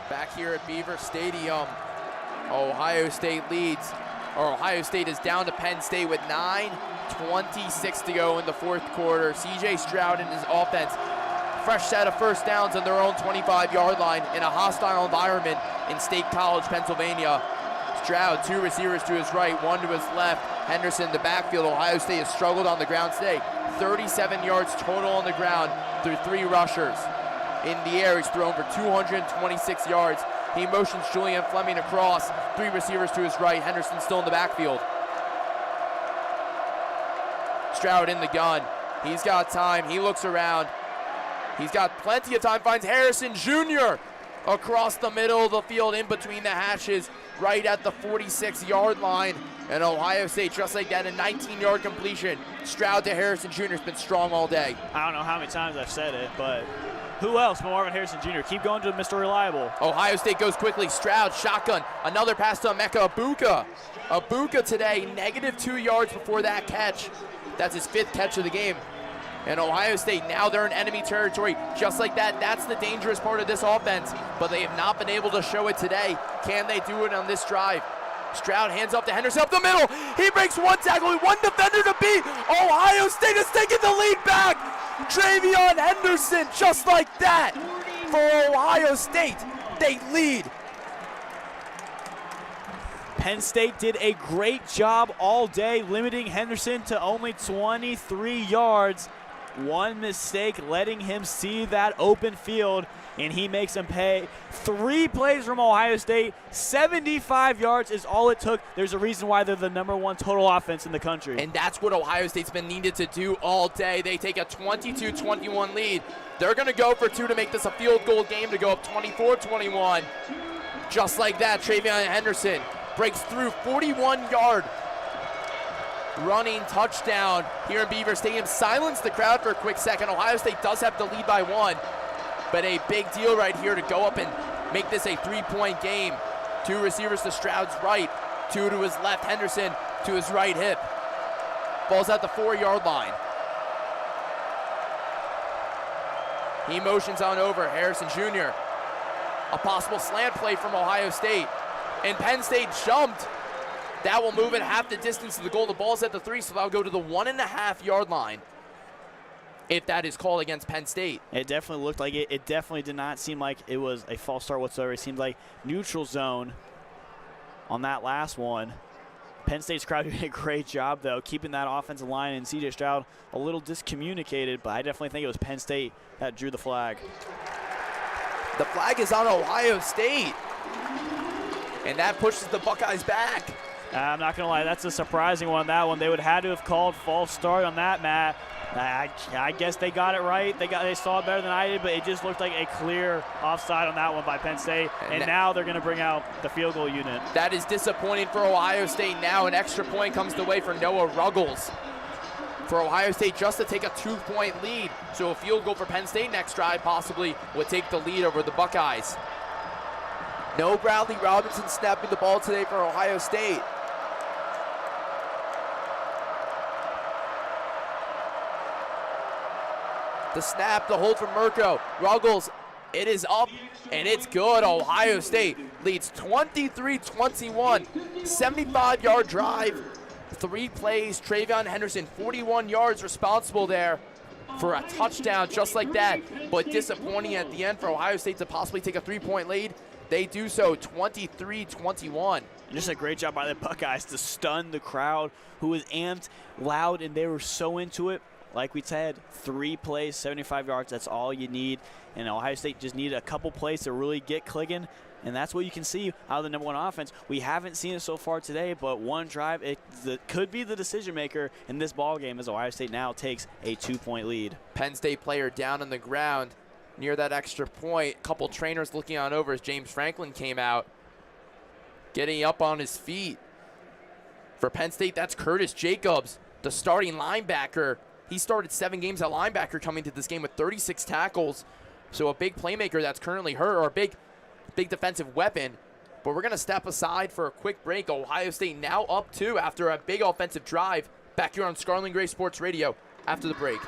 Back here at Beaver Stadium, Ohio State leads, or Ohio State is down to Penn State with 9:26 to go in the fourth quarter. C.J. Stroud and his offense, fresh set of first downs on their own 25-yard line in a hostile environment in State College, Pennsylvania. Stroud, 2 receivers to his right, 1 to his left. Henderson in the backfield. Ohio State has struggled on the ground today. 37 yards total on the ground through 3 rushers. In the air, he's thrown for 226 yards. He motions Julian Fleming across, 3 receivers to his right. Henderson still in the backfield. Stroud in the gun. He's got time. He looks around. He's got plenty of time. Finds Harrison Jr. across the middle of the field in between the hashes, right at the 46-yard line. And Ohio State, just like that, a 19-yard completion. Stroud to Harrison Jr. has been strong all day. I don't know how many times I've said it, but who else but Marvin Harrison Jr.? Keep going to Mr. Reliable. Ohio State goes quickly. Stroud, shotgun. Another pass to Emeka Egbuka. Egbuka today, -2 yards before that catch. That's his 5th catch of the game. And Ohio State, now they're in enemy territory. Just like that, that's the dangerous part of this offense. But they have not been able to show it today. Can they do it on this drive? Stroud hands up to Henderson up the middle. He breaks one tackle, one defender to beat. Ohio State is taking the lead back. Travion Henderson, just like that. For Ohio State, they lead. Penn State did a great job all day, limiting Henderson to only 23 yards. One mistake letting him see that open field, and he makes him pay. 3 plays from Ohio State, 75 yards is all it took. There's a reason why they're the #1 total offense in the country. And that's what Ohio State's been needed to do all day. They take a 22-21 lead. They're going to go for 2 to make this a field goal game to go up 24-21. Just like that, Travion Henderson breaks through 41-yard running touchdown here in Beaver Stadium. Silenced the crowd for a quick second. Ohio State does have to lead by 1, but a big deal right here to go up and make this a 3-point game. 2 receivers to Stroud's right, 2 to his left, Henderson to his right hip. Ball's at the 4-yard line. He motions on over, Harrison Jr. A possible slant play from Ohio State. And Penn State jumped. That will move it half the distance to the goal. The ball's at the 3, so that'll go to the 1.5-yard line if that is called against Penn State. It definitely looked like it. It definitely did not seem like it was a false start whatsoever. It seemed like neutral zone on that last one. Penn State's crowd did a great job, though, keeping that offensive line and C.J. Stroud a little discommunicated, but I definitely think it was Penn State that drew the flag. The flag is on Ohio State, and that pushes the Buckeyes back. I'm not going to lie, that's a surprising one, that one. They would have had to have called false start on that, Matt. I guess they got it right. They saw it better than I did, but it just looked like a clear offside on that one by Penn State. And now they're going to bring out the field goal unit. That is disappointing for Ohio State. Now an extra point comes the way for Noah Ruggles. For Ohio State just to take a 2-point lead. So a field goal for Penn State next drive possibly would take the lead over the Buckeyes. No Bradley Robinson snapping the ball today for Ohio State. The snap, the hold from Mirko. Ruggles, it is up, and it's good. Ohio State leads 23-21. 75-yard drive, 3 plays. Travion Henderson, 41 yards responsible there for a touchdown just like that. But disappointing at the end for Ohio State to possibly take a 3-point lead. They do so, 23-21. Just a great job by the Buckeyes to stun the crowd, who was amped, loud, and they were so into it. Like we said, 3 plays, 75 yards, that's all you need. And Ohio State just needed a couple plays to really get clicking, and that's what you can see out of the #1 offense. We haven't seen it so far today, but one drive, it could be the decision maker in this ball game as Ohio State now takes a 2-point lead. Penn State player down on the ground near that extra point. Couple trainers looking on over as James Franklin came out, getting up on his feet. For Penn State, that's Curtis Jacobs, the starting linebacker. He started 7 games at linebacker coming to this game with 36 tackles. So a big playmaker that's currently hurt, or a big defensive weapon. But we're going to step aside for a quick break. Ohio State now up 2 after a big offensive drive. Back here on Scarlet and Gray Sports Radio after the break.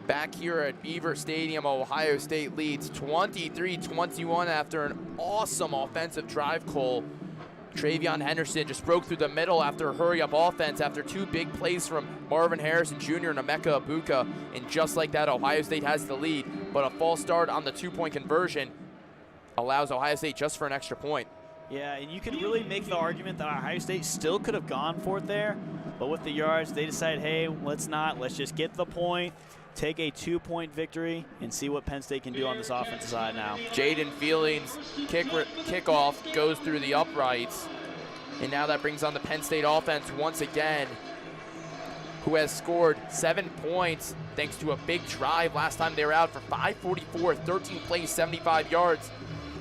Back here at Beaver Stadium, Ohio State leads 23-21 after an awesome offensive drive, Kole. Travion Henderson just broke through the middle after a hurry-up offense after 2 big plays from Marvin Harrison Jr. and Emeka Ibuka. And just like that, Ohio State has the lead. But a false start on the 2-point conversion allows Ohio State just for an extra point. Yeah, and you could really make the argument that Ohio State still could have gone for it there. But with the yards, they decided, hey, let's not. Let's just get the point, take a 2-point victory, and see what Penn State can do on this offensive side now. Jaden Feeling's kickoff goes through the uprights. And now that brings on the Penn State offense once again, who has scored 7 points thanks to a big drive last time they were out for 5:44, 13 plays, 75 yards.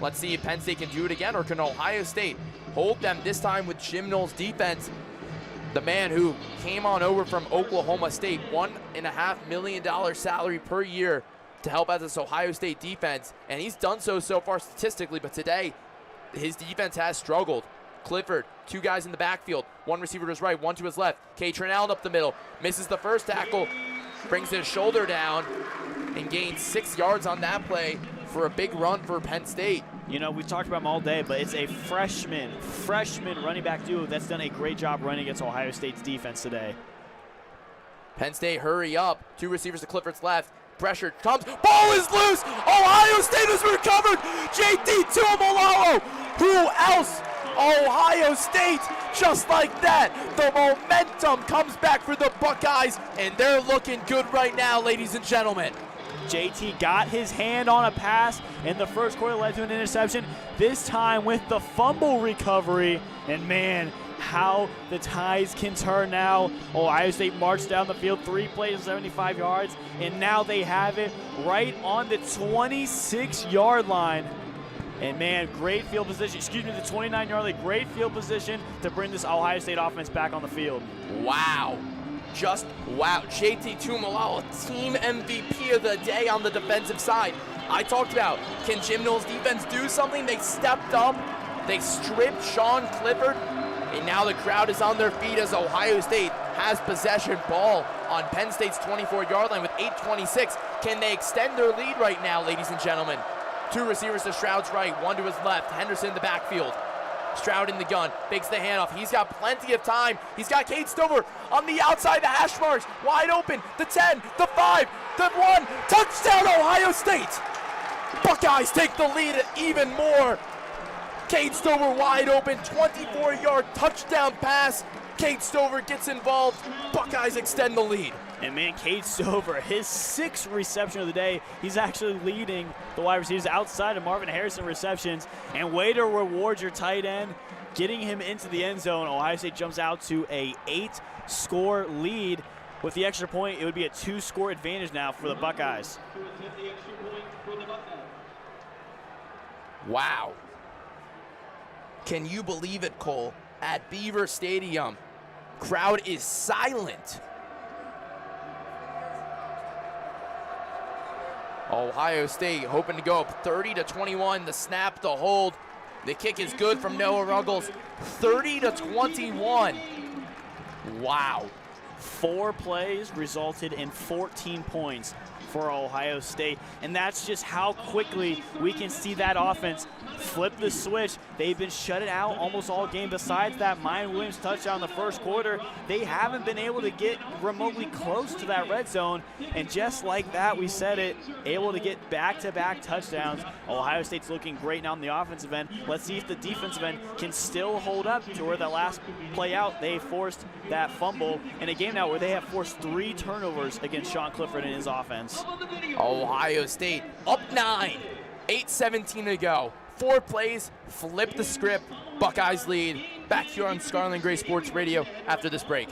Let's see if Penn State can do it again, or can Ohio State hold them this time with Jim Knowles' defense. The man who came on over from Oklahoma State, $1.5 million salary per year to help out this Ohio State defense. And he's done so far statistically, but today his defense has struggled. Clifford, 2 guys in the backfield, 1 receiver to his right, 1 to his left. Katrin Allen up the middle, misses the first tackle, brings his shoulder down, and gains 6 yards on that play for a big run for Penn State. You know, we've talked about him all day, but it's a freshman running back duo that's done a great job running against Ohio State's defense today. Penn State hurry up. 2 receivers to Clifford's left. Pressure comes. Ball is loose. Ohio State has recovered. JT Tuimoloau. Who else? Ohio State. Just like that. The momentum comes back for the Buckeyes, and they're looking good right now, ladies and gentlemen. JT got his hand on a pass in the first quarter, led to an interception. This time with the fumble recovery. And man, how the tides can turn now. Ohio State marched down the field, 3 plays, 75 yards, and now they have it right on the 26-yard line. And man, great field position, the 29-yard line, great field position to bring this Ohio State offense back on the field. Wow. Just wow. JT Tuimoloau, team MVP of the day on the defensive side. I talked about, can Jim Knowles' defense do something? They stepped up. They stripped Sean Clifford. And now the crowd is on their feet as Ohio State has possession ball on Penn State's 24-yard line with 8:26. Can they extend their lead right now, ladies and gentlemen? 2 receivers to Stroud's right, 1 to his left. Henderson in the backfield. Stroud in the gun, fakes the handoff. He's got plenty of time. He's got Cade Stover on the outside, the hash marks, wide open. The 10, the 5, the 1. Touchdown, Ohio State. Buckeyes take the lead even more. Cade Stover wide open, 24-yard touchdown pass. Cade Stover gets involved. Buckeyes extend the lead. And man, Cade Stover, his 6th reception of the day. He's actually leading the wide receivers outside of Marvin Harrison receptions. And way to reward your tight end, getting him into the end zone. Ohio State jumps out to a 8-score lead. With the extra point, it would be a 2-score advantage now for the Buckeyes. Wow. Can you believe it, Kole? At Beaver Stadium, crowd is silent. Ohio State hoping to go up 30-21. The snap, the hold. The kick is good from Noah Ruggles. 30-21. Wow. 4 plays resulted in 14 points for Ohio State, and that's just how quickly we can see that offense flip the switch. They've been shut it out almost all game. Besides that Maya Williams touchdown in the first quarter, they haven't been able to get remotely close to that red zone, and just like that, we said it, able to get back-to-back touchdowns. Ohio State's looking great now in the offensive end. Let's see if the defensive end can still hold up to where that last play out, they forced that fumble in a game now where they have forced 3 turnovers against Sean Clifford and his offense. Ohio State up 9, 8:17 to go. 4 plays, flip the script. Buckeyes lead. Back here on Scarlet and Gray Sports Radio after this break.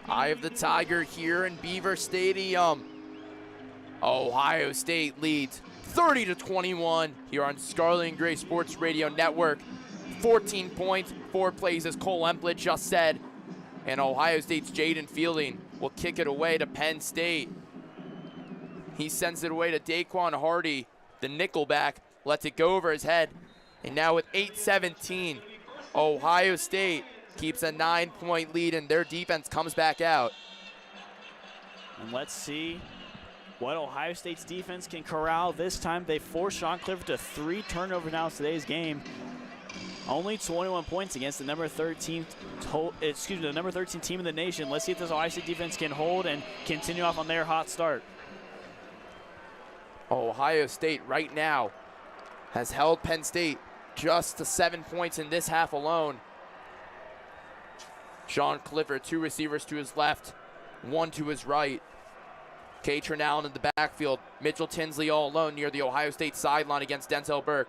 Eye of the Tiger here in Beaver Stadium. Ohio State leads 30-21 here on Scarlet and Gray Sports Radio Network. 14 points, 4 plays, as Kole Emplit just said. And Ohio State's Jaden Fielding will kick it away to Penn State. He sends it away to Daquan Hardy, the nickelback, lets it go over his head. And now with 8:17, Ohio State keeps a 9-point lead, and their defense comes back out. And let's see what Ohio State's defense can corral this time. They forced Sean Clifford to 3 turnovers now in today's game. Only 21 points against the number 13 team in the nation. Let's see if this Ohio State defense can hold and continue off on their hot start. Ohio State right now has held Penn State just to 7 points in this half alone. Sean Clifford, 2 receivers to his left, 1 to his right. Katrin Allen in the backfield. Mitchell Tinsley all alone near the Ohio State sideline against Denzel Burke.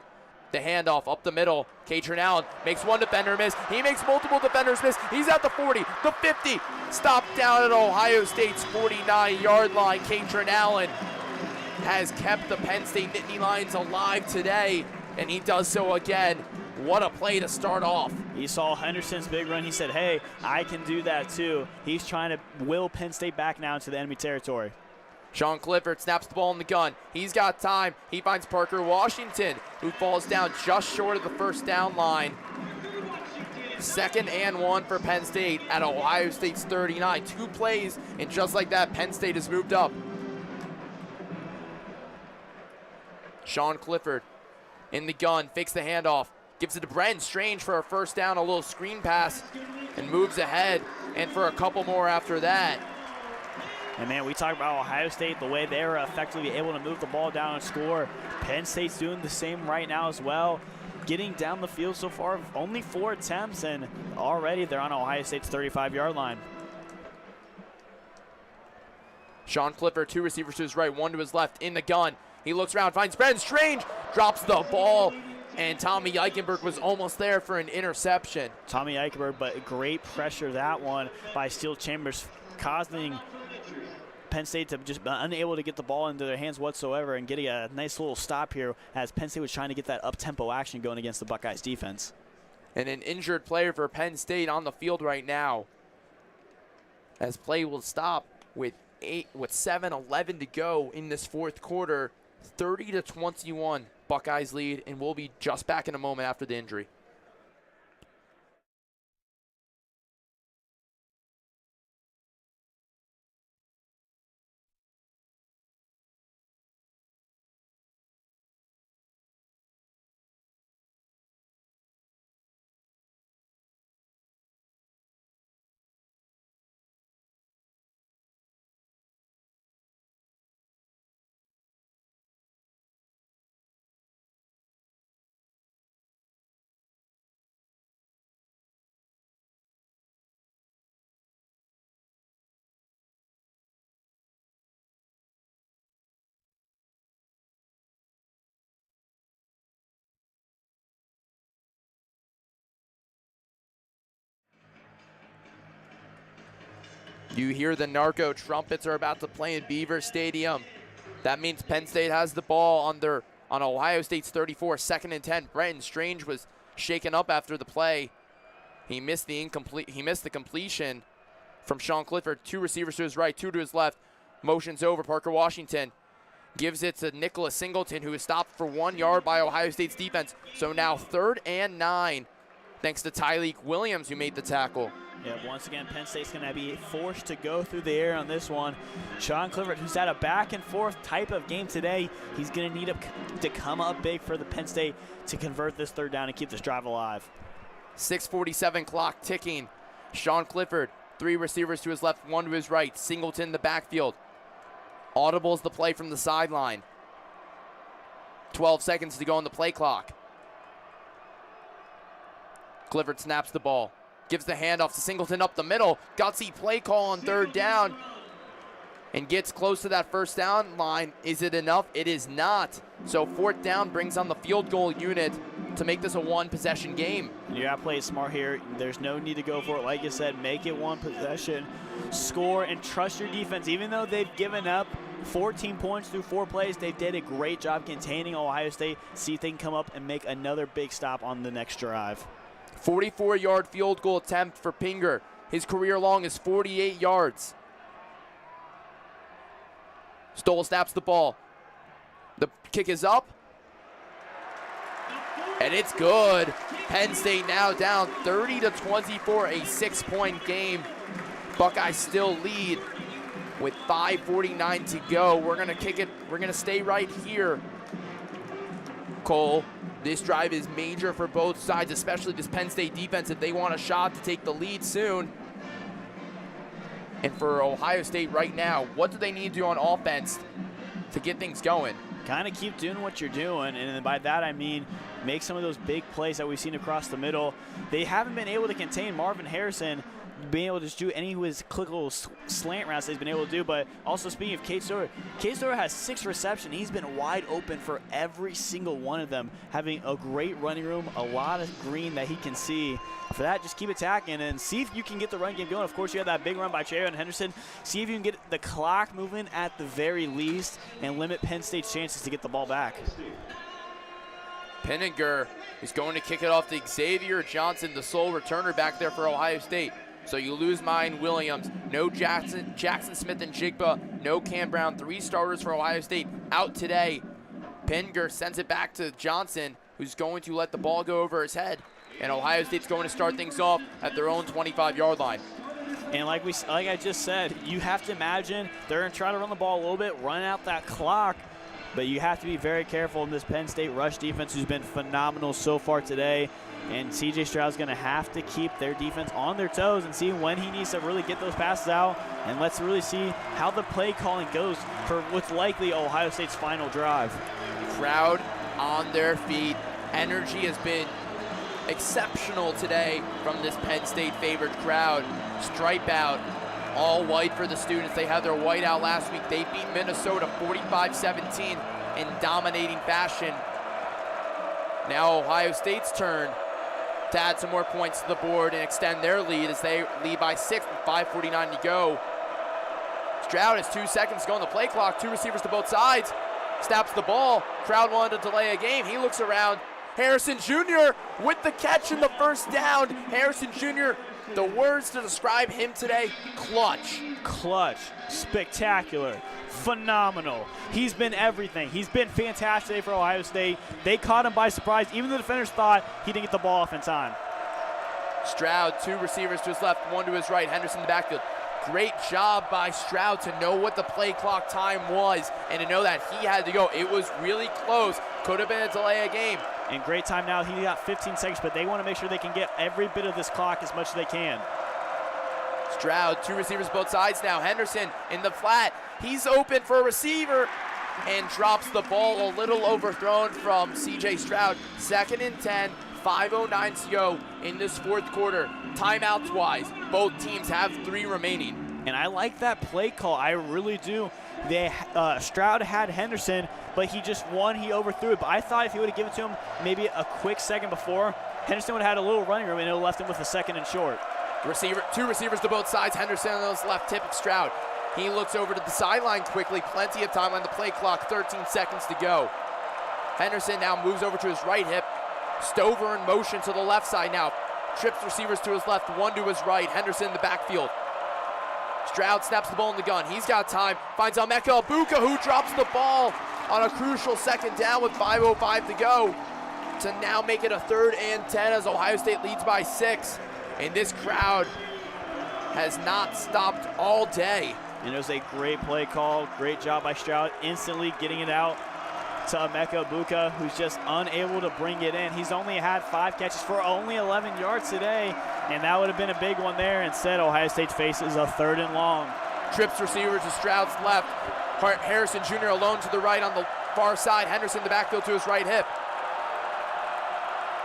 The handoff up the middle. Katrin Allen makes one defender miss. He makes multiple defenders miss. He's at the 40, the 50. Stopped down at Ohio State's 49-yard line. Katrin Allen has kept the Penn State Nittany Lions alive today, and he does so again. What a play to start off. He saw Henderson's big run. He said, hey, I can do that too. He's trying to will Penn State back now into the enemy territory. Sean Clifford snaps the ball in the gun. He's got time. He finds Parker Washington, who falls down just short of the first down line. 2nd and 1 for Penn State at Ohio State's 39. 2 plays, and just like that, Penn State has moved up. Sean Clifford in the gun, fakes the handoff, gives it to Brenton Strange for a first down, a little screen pass, and moves ahead, and for a couple more after that. And man, we talk about Ohio State, the way they were effectively able to move the ball down and score. Penn State's doing the same right now as well. Getting down the field so far, only 4 attempts, and already they're on Ohio State's 35-yard line. Sean Clifford, 2 receivers to his right, 1 to his left, in the gun. He looks around, finds Brenton Strange, drops the ball, and Tommy Eichenberg was almost there for an interception. Tommy Eichenberg, but great pressure that one by Steele Chambers, causing Penn State to just be unable to get the ball into their hands whatsoever, and getting a nice little stop here as Penn State was trying to get that up-tempo action going against the Buckeyes defense. And an injured player for Penn State on the field right now, as play will stop with 7:11 to go in this 4th quarter. 30-21 Buckeyes lead, and we'll be just back in a moment after the injury. You hear the narco trumpets are about to play in Beaver Stadium. That means Penn State has the ball on Ohio State's 34, 2nd and 10. Brenton Strange was shaken up after the play. He missed the completion from Sean Clifford. 2 receivers to his right, 2 to his left. Motions over. Parker Washington gives it to Nicholas Singleton, who is stopped for 1 yard by Ohio State's defense. So now 3rd and 9, thanks to Tyleek Williams, who made the tackle. Yeah, once again, Penn State's going to be forced to go through the air on this one. Sean Clifford, who's had a back-and-forth type of game today, he's going to need to come up big for the Penn State to convert this 3rd down and keep this drive alive. 6:47 clock ticking. Sean Clifford, 3 receivers to his left, 1 to his right. Singleton in the backfield. Audibles the play from the sideline. 12 seconds to go on the play clock. Clifford snaps the ball. Gives the handoff to Singleton up the middle. Gutsy play call on 3rd down. And gets close to that first down line. Is it enough? It is not. So 4th down brings on the field goal unit to make this a one-possession game. You got to play smart here. There's no need to go for it. Like you said, make it one possession, score, and trust your defense. Even though they've given up 14 points through 4 plays, they did a great job containing Ohio State. See if they can come up and make another big stop on the next drive. 44-yard field goal attempt for Pinger. His career long is 48 yards. Stoll snaps the ball. The kick is up. And it's good. Penn State now down 30-24, a 6-point game. Buckeyes still lead with 5:49 to go. We're gonna kick it. We're gonna stay right here. Kole, this drive is major for both sides, especially this Penn State defense if they want a shot to take the lead soon. And for Ohio State right now, what do they need to do on offense to get things going? Kind of keep doing what you're doing, and by that I mean make some of those big plays that we've seen across the middle. They haven't been able to contain Marvin Harrison, being able to just do any of his clickable slant routes that he's been able to do. But also speaking of Cade Stover has 6 receptions. He's been wide open for every single one of them, having a great running room, a lot of green that he can see. For that, just keep attacking and see if you can get the run game going. Of course, you have that big run by Trayon Henderson. See if you can get the clock moving at the very least and limit Penn State's chances to get the ball back. Penninger is going to kick it off to Xavier Johnson, the sole returner back there for Ohio State. So you lose Mayan Williams, no Jackson Smith and Jigba, no Cam Brown, 3 starters for Ohio State out today. Penninger sends it back to Johnson, who's going to let the ball go over his head. And Ohio State's going to start things off at their own 25-yard line. And like I just said, you have to imagine they're going to try to run the ball a little bit, run out that clock. But you have to be very careful in this Penn State rush defense, who's been phenomenal so far today. And C.J. Stroud's going to have to keep their defense on their toes and see when he needs to really get those passes out. And let's really see how the play calling goes for what's likely Ohio State's final drive. Crowd on their feet. Energy has been exceptional today from this Penn State favored crowd. Stripe out, all white for the students. They had their white out last week. They beat Minnesota 45-17 in dominating fashion. Now Ohio State's turn to add some more points to the board and extend their lead as they lead by 6 with 5:49 to go. Stroud has 2 seconds to go on the play clock. 2 receivers to both sides. Snaps the ball. Crowd wanted to delay a game. He looks around. Harrison Jr. with the catch in the first down. Harrison Jr., the words to describe him today, clutch. Clutch, spectacular, phenomenal. He's been everything. He's been fantastic today for Ohio State. They caught him by surprise. Even the defenders thought he didn't get the ball off in time. Stroud, 2 receivers to his left, 1 to his right. Henderson in the backfield. Great job by Stroud to know what the play clock time was and to know that he had to go. It was really close. Could have been a delay of game. And great time now. He got 15 seconds, but they want to make sure they can get every bit of this clock as much as they can. Stroud, 2 receivers both sides now. Henderson in the flat. He's open for a receiver and drops the ball a little overthrown from C.J. Stroud. 2nd and 10, 5:09 to go in this 4th quarter. Timeouts-wise, both teams have 3 remaining. And I like that play call. I really do. Stroud had Henderson, but he just he overthrew it. But I thought if he would have given it to him maybe a quick second before, Henderson would have had a little running room and it would have left him with a 2nd and short. 2 receivers to both sides. Henderson on his left, tip of Stroud. He looks over to the sideline quickly. Plenty of time on the play clock. 13 seconds to go. Henderson now moves over to his right hip. Stover in motion to the left side now. Trips receivers to his left, 1 to his right. Henderson in the backfield. Stroud snaps the ball in the gun. He's got time. Finds Emeka Egbuka, who drops the ball on a crucial 2nd down with 5:05 to go to now make it a 3rd and 10 as Ohio State leads by 6. And this crowd has not stopped all day. And it was a great play call. Great job by Stroud, instantly getting it out to Emeka Egbuka, who's just unable to bring it in. He's only had 5 catches for only 11 yards today, and that would have been a big one there. Instead, Ohio State faces a 3rd and long. Trips receivers to Stroud's left. Harrison Jr. alone to the right on the far side. Henderson in the backfield to his right hip.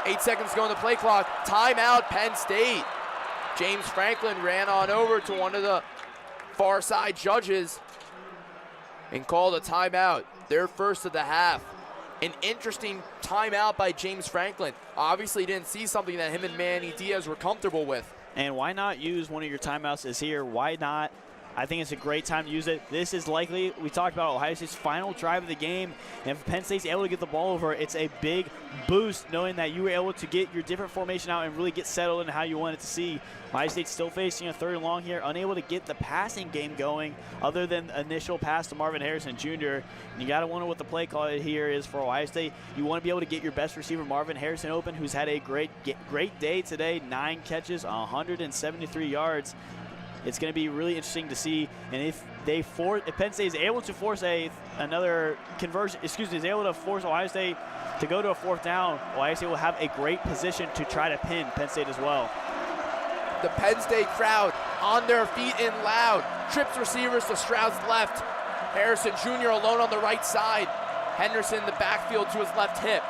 8 seconds to go on the play clock. Timeout, Penn State. James Franklin ran on over to one of the far side judges and called a timeout. Their first of the half. An interesting timeout by James Franklin. Obviously didn't see something that him and Manny Diaz were comfortable with. And why not use one of your timeouts is here? Why not? I think it's a great time to use it. This is likely, we talked about Ohio State's final drive of the game. And if Penn State's able to get the ball over, it's a big boost knowing that you were able to get your different formation out and really get settled in how you wanted to see. Ohio State's still facing a 3rd and long here, unable to get the passing game going other than the initial pass to Marvin Harrison Jr. And you got to wonder what the play call here is for Ohio State. You want to be able to get your best receiver, Marvin Harrison, open, who's had a great day today. 9 catches, 173 yards. It's going to be really interesting to see, and if Penn State is able to force another conversion, is able to force Ohio State to go to a 4th down, Ohio State will have a great position to try to pin Penn State as well. The Penn State crowd on their feet and loud. Trips receivers to Stroud's left. Harrison Jr. alone on the right side. Henderson in the backfield to his left hip.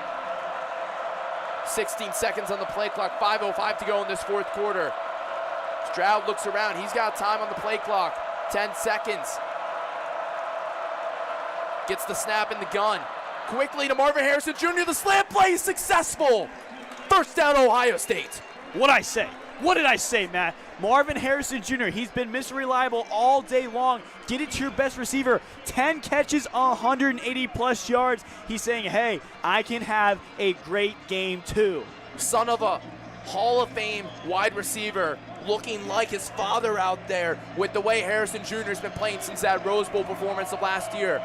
16 seconds on the play clock, 5:05 to go in this 4th quarter. Stroud looks around. He's got time on the play clock. 10 seconds. Gets the snap in the gun. Quickly to Marvin Harrison Jr. The slant play is successful. 1st down, Ohio State. What'd I say? What did I say, Matt? Marvin Harrison Jr., he's been Mr. Reliable all day long. Get it to your best receiver. 10 catches, 180-plus yards. He's saying, hey, I can have a great game too. Son of a Hall of Fame wide receiver, looking like his father out there with the way Harrison Jr. has been playing since that Rose Bowl performance of last year.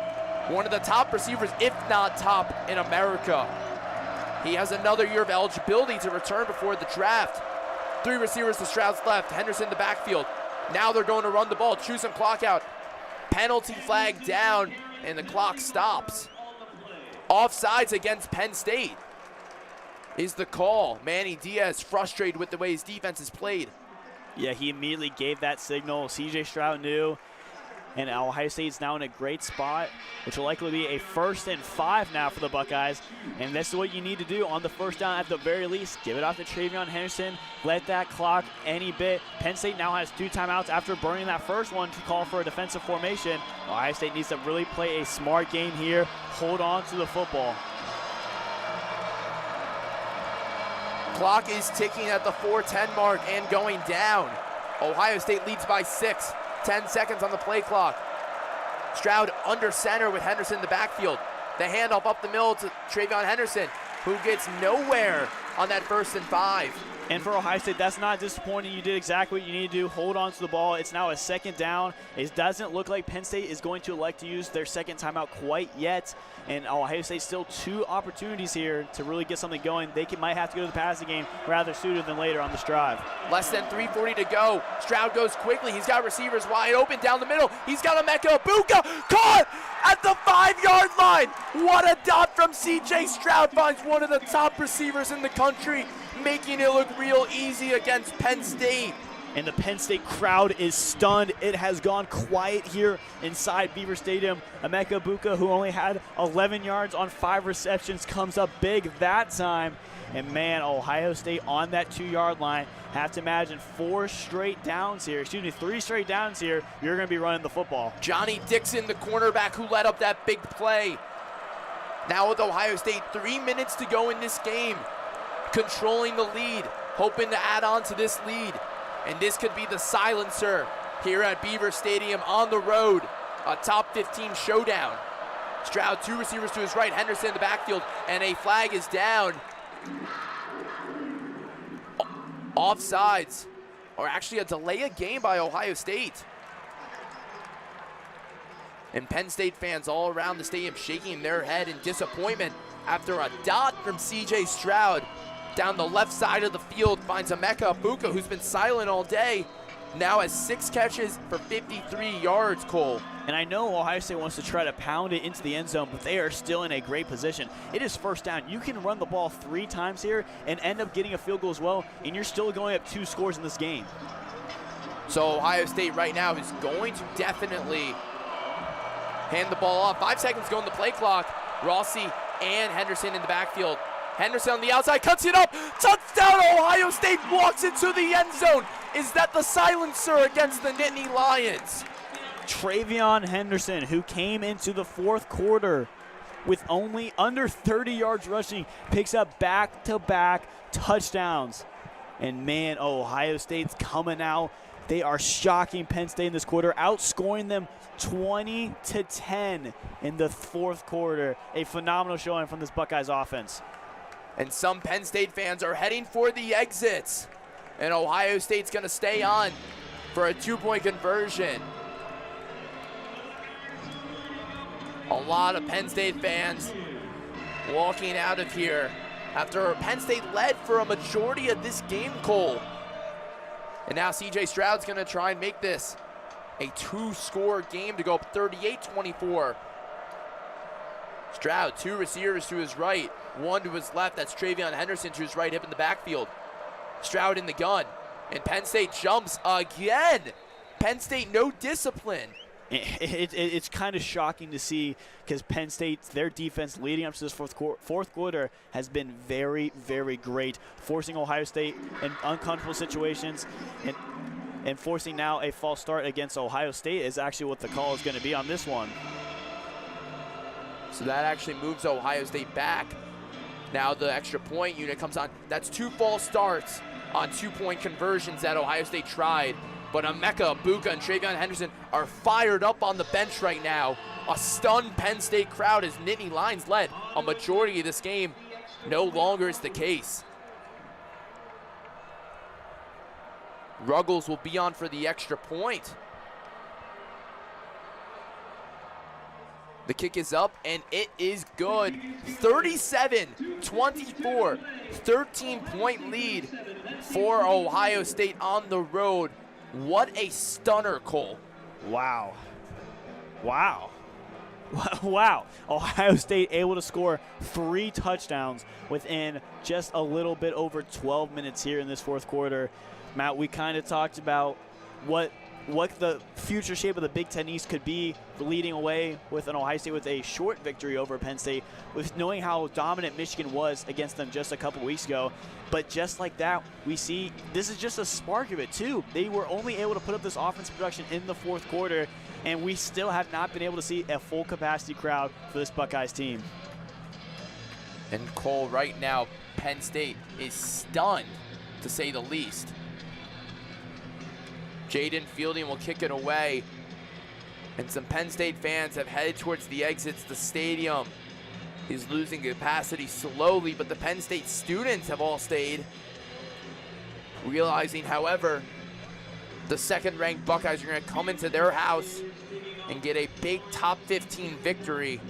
One of the top receivers, if not top, in America. He has another year of eligibility to return before the draft. 3 receivers to Stroud's left, Henderson in the backfield. Now they're going to run the ball, chew some clock out. Penalty flag down, and the clock stops. Offsides against Penn State is the call. Manny Diaz frustrated with the way his defense is played. Yeah, he immediately gave that signal. C.J. Stroud knew. And Ohio State's now in a great spot, which will likely be a 1st and 5 now for the Buckeyes. And this is what you need to do on the 1st down at the very least. Give it off to Travion Henderson. Let that clock any bit. Penn State now has 2 timeouts after burning that first one to call for a defensive formation. Ohio State needs to really play a smart game here. Hold on to the football. Clock is ticking at the 4:10 mark and going down. Ohio State leads by 6. 10 seconds on the play clock. Stroud under center with Henderson in the backfield. The handoff up the middle to Travion Henderson, who gets nowhere on that 1st and 5. And for Ohio State, that's not disappointing. You did exactly what you need to do. Hold on to the ball. It's now a 2nd down. It doesn't look like Penn State is going to elect to use their 2nd timeout quite yet. And Ohio State still 2 opportunities here to really get something going. They might have to go to the passing game rather sooner than later on this drive. Less than 3:40 to go. Stroud goes quickly. He's got receivers wide open down the middle. He's got Emeka Egbuka caught at the 5-yard line. What a dot from C.J. Stroud. Finds one of the top receivers in the country, making it look real easy against Penn State. And the Penn State crowd is stunned. It has gone quiet here inside Beaver Stadium. Emeka Egbuka, who only had 11 yards on 5 receptions, comes up big that time. And man, Ohio State on that 2-yard line. Have to imagine 3 straight downs here. You're going to be running the football. Johnny Dixon, the cornerback who led up that big play. Now with Ohio State, 3 minutes to go in this game. Controlling the lead, hoping to add on to this lead. And this could be the silencer here at Beaver Stadium on the road. A top 15 showdown. Stroud, 2 receivers to his right, Henderson in the backfield, and a flag is down. Offsides, or actually a delay of game by Ohio State. And Penn State fans all around the stadium shaking their head in disappointment after a dot from C.J. Stroud. Down the left side of the field finds Emeka Egbuka, who's been silent all day. Now has 6 catches for 53 yards, Kole. And I know Ohio State wants to try to pound it into the end zone, but they are still in a great position. It is 1st down. You can run the ball 3 times here and end up getting a field goal as well, and you're still going up 2 scores in this game. So Ohio State right now is going to definitely hand the ball off. 5 seconds go on the play clock. Rossi and Henderson in the backfield. Henderson on the outside, cuts it up. Touchdown, Ohio State walks into the end zone. Is that the silencer against the Nittany Lions? Travion Henderson, who came into the 4th quarter with only under 30 yards rushing, picks up back-to-back touchdowns. And, man, Ohio State's coming out. They are shocking Penn State in this quarter, outscoring them 20-10 in the fourth quarter. A phenomenal showing from this Buckeyes offense. And some Penn State fans are heading for the exits. And Ohio State's going to stay on for a 2-point conversion. A lot of Penn State fans walking out of here after Penn State led for a majority of this game, Kole. And now C.J. Stroud's going to try and make this a 2-score game to go up 38-24. Stroud, 2 receivers to his right, 1 to his left. That's Travion Henderson to his right, hip in the backfield. Stroud in the gun, and Penn State jumps again. Penn State, no discipline. It's kind of shocking to see because Penn State, their defense leading up to this fourth quarter has been very, very great, forcing Ohio State in uncomfortable situations and forcing now a false start against Ohio State is actually what the call is going to be on this one. So that actually moves Ohio State back. Now the extra point unit comes on. That's 2 false starts on 2-point conversions that Ohio State tried. But Emeka Egbuka and Travion Henderson are fired up on the bench right now. A stunned Penn State crowd as Nittany Lions led a majority of this game. No longer is the case. Ruggles will be on for the extra point. The kick is up, and it is good. 37-24, 13-point lead for Ohio State on the road. What a stunner, Kole. Wow. Wow. Wow. Ohio State able to score 3 touchdowns within just a little bit over 12 minutes here in this fourth quarter. Matt, we kind of talked about what the future shape of the Big Ten East could be, leading away with an Ohio State with a short victory over Penn State, with knowing how dominant Michigan was against them just a couple weeks ago. But just like that, we see this is just a spark of it too. They were only able to put up this offensive production in the fourth quarter, and we still have not been able to see a full capacity crowd for this Buckeyes team. And Kole, right now, Penn State is stunned, to say the least. Jaden Fielding will kick it away. And some Penn State fans have headed towards the exits. The stadium is losing capacity slowly, but the Penn State students have all stayed. Realizing, however, the second-ranked Buckeyes are going to come into their house and get a big top 15 victory.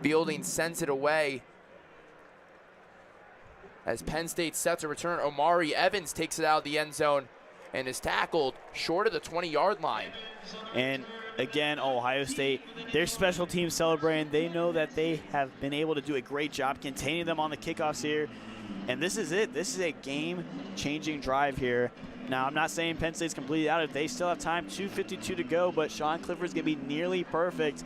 Fielding sends it away. As Penn State sets a return, Omari Evans takes it out of the end zone and is tackled short of the 20-yard line. And again, Ohio State, their special team celebrating. They know that they have been able to do a great job containing them on the kickoffs here. And this is it. This is a game-changing drive here. Now, I'm not saying Penn State's completely out of it. They still have time, 2:52 to go, but Sean Clifford's going to be nearly perfect.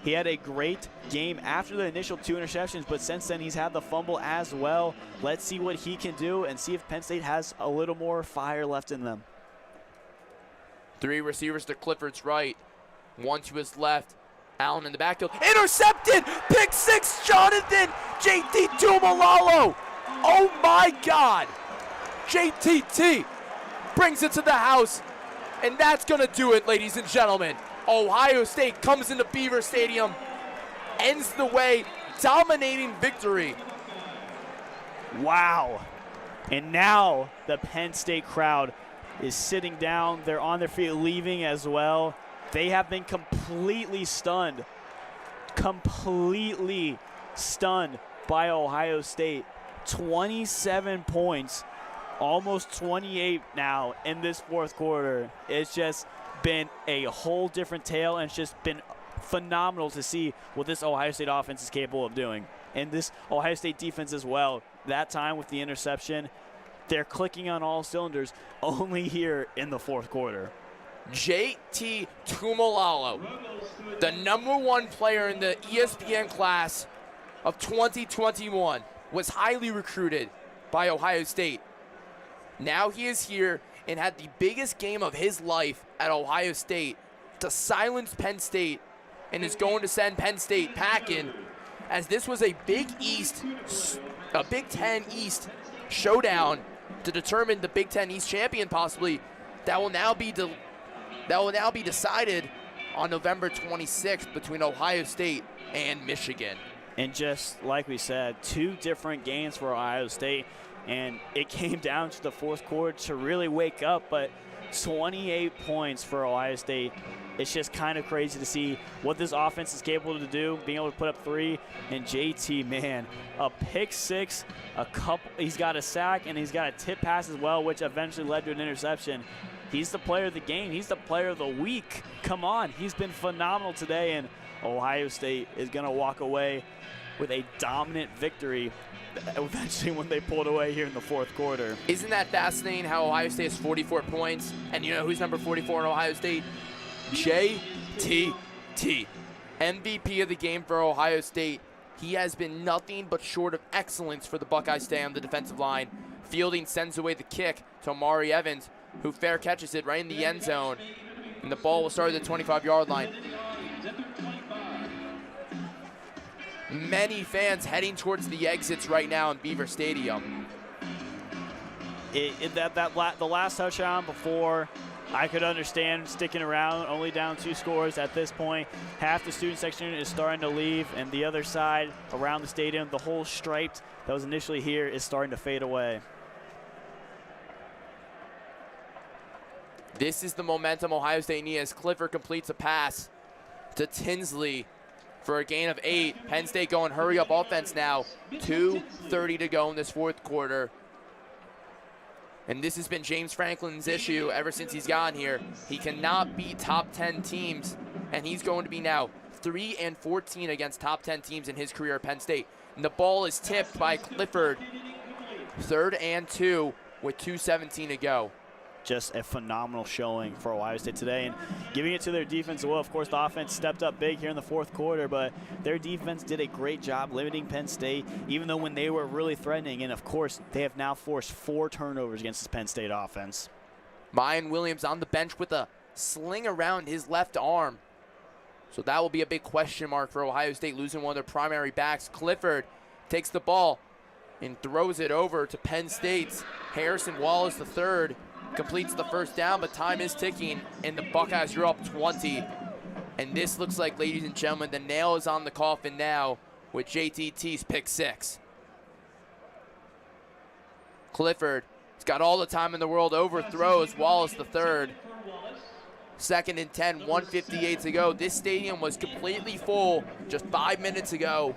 He had a great game after the initial 2 interceptions, but since then he's had the fumble as well. Let's see what he can do and see if Penn State has a little more fire left in them. 3 receivers to Clifford's right, 1 to his left. Allen in the backfield. Intercepted! Pick 6, Jonathan! JT Tuimoloau! Oh my God! JTT brings it to the house, and that's going to do it, ladies and gentlemen. Ohio State comes into Beaver Stadium, ends the way, dominating victory. Wow. And now the Penn State crowd is sitting down. They're on their feet, leaving as well. They have been completely stunned by Ohio State. 27 points, almost 28 now in this fourth quarter. It's just been a whole different tale, and it's just been phenomenal to see what this Ohio State offense is capable of doing. And this Ohio State defense as well. That time with the interception, they're clicking on all cylinders only here in the fourth quarter. JT Tuimoloau, the #1 player in the ESPN class of 2021, was highly recruited by Ohio State. Now he is here and had the biggest game of his life at Ohio State to silence Penn State, and is going to send Penn State packing, as this was a Big Ten East showdown to determine the Big Ten East champion possibly. That will now be decided on November 26th between Ohio State and Michigan. And just like we said, 2 different games for Ohio State, and it came down to the fourth quarter to really wake up, but 28 points for Ohio State. It's just kind of crazy to see what this offense is capable to do, being able to put up 3. And JT, man, a pick 6, he's got a sack, and he's got a tip pass as well, which eventually led to an interception. He's the player of the game. He's the player of the week. Come on, he's been phenomenal today, and Ohio State is going to walk away with a dominant victory eventually when they pulled away here in the fourth quarter. Isn't that fascinating how Ohio State has 44 points? And you know who's number 44 in Ohio State? JTT, MVP of the game for Ohio State. He has been nothing but short of excellence for the Buckeyes today on the defensive line. Fielding sends away the kick to Amari Evans, who fair catches it right in the end zone. And the ball will start at the 25-yard line. Many fans heading towards the exits right now in Beaver Stadium. The last touchdown before, I could understand sticking around, only down 2 scores at this point. Half the student section is starting to leave, and the other side around the stadium, the whole stripe that was initially here is starting to fade away. This is the momentum Ohio State needs as Clifford completes a pass to Tinsley for a gain of 8. Penn State going hurry-up offense now. 2:30 to go in this fourth quarter. And this has been James Franklin's issue ever since he's gotten here. He cannot beat top 10 teams, and he's going to be now 3-14 against top 10 teams in his career at Penn State. And the ball is tipped by Clifford. 3rd and 2 with 2:17 to go. Just a phenomenal showing for Ohio State today, and giving it to their defense as well. Of course, the offense stepped up big here in the fourth quarter, but their defense did a great job limiting Penn State, even though when they were really threatening. And of course, they have now forced 4 turnovers against this Penn State offense. Mayan Williams on the bench with a sling around his left arm. So that will be a big question mark for Ohio State, losing one of their primary backs. Clifford takes the ball and throws it over to Penn State's Harrison Wallace III. Completes the first down, but time is ticking, and the Buckeyes are up 20. And this looks like, ladies and gentlemen, the nail is on the coffin now with JTT's pick 6. Clifford has got all the time in the world, overthrows Wallace III. 2nd and 10, 1:58 to go. This stadium was completely full just 5 minutes ago.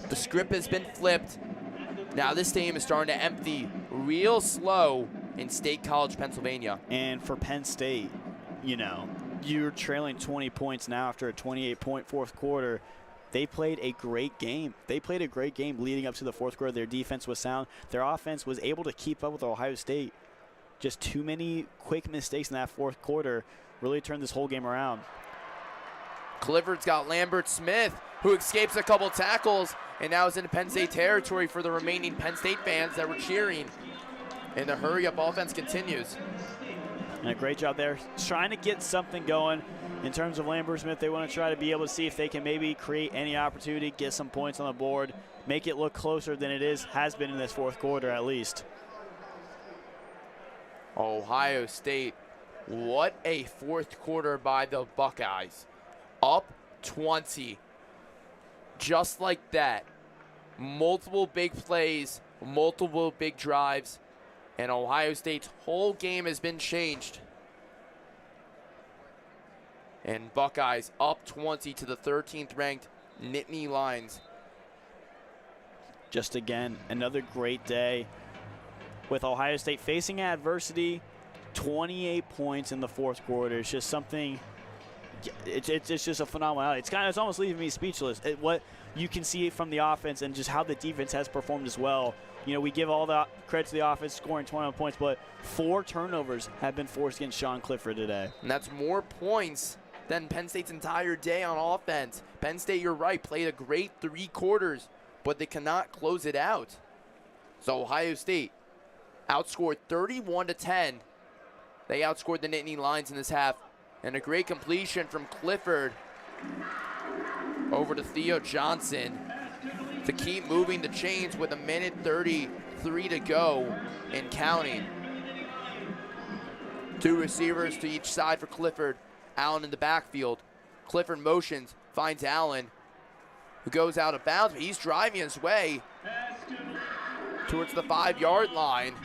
The script has been flipped. Now this stadium is starting to empty real slow in State College, Pennsylvania. And for Penn State, you know, you're trailing 20 points now after a 28-point fourth quarter. They played a great game. They played a great game leading up to the fourth quarter. Their defense was sound. Their offense was able to keep up with Ohio State. Just too many quick mistakes in that fourth quarter really turned this whole game around. Clifford's got Lambert Smith, who escapes a couple tackles and now is in Penn State territory for the remaining Penn State fans that were cheering. And the hurry-up offense continues. And a great job there. Trying to get something going in terms of Lambert Smith. They want to try to be able to see if they can maybe create any opportunity, get some points on the board, make it look closer than it has been in this fourth quarter at least. Ohio State, what a fourth quarter by the Buckeyes. Up 20. Just like that. Multiple big plays, multiple big drives, and Ohio State's whole game has been changed. And Buckeyes up 20 to the 13th ranked Nittany Lions. Just again, another great day with Ohio State facing adversity. 28 points in the fourth quarter. It's just something, it's just a phenomenal. It's almost leaving me speechless at what you can see from the offense and just how the defense has performed as well. You know, we give all the credit to the offense scoring 21 points, but 4 turnovers have been forced against Sean Clifford today. And that's more points than Penn State's entire day on offense. Penn State, you're right, played a great 3 quarters, but they cannot close it out. So Ohio State outscored 31-10. They outscored the Nittany Lions in this half. And a great completion from Clifford over to Theo Johnson to keep moving the chains with 1:33 to go and counting. 2 receivers to each side for Clifford. Allen in the backfield. Clifford motions, finds Allen, who goes out of bounds, but he's driving his way towards the 5-yard line.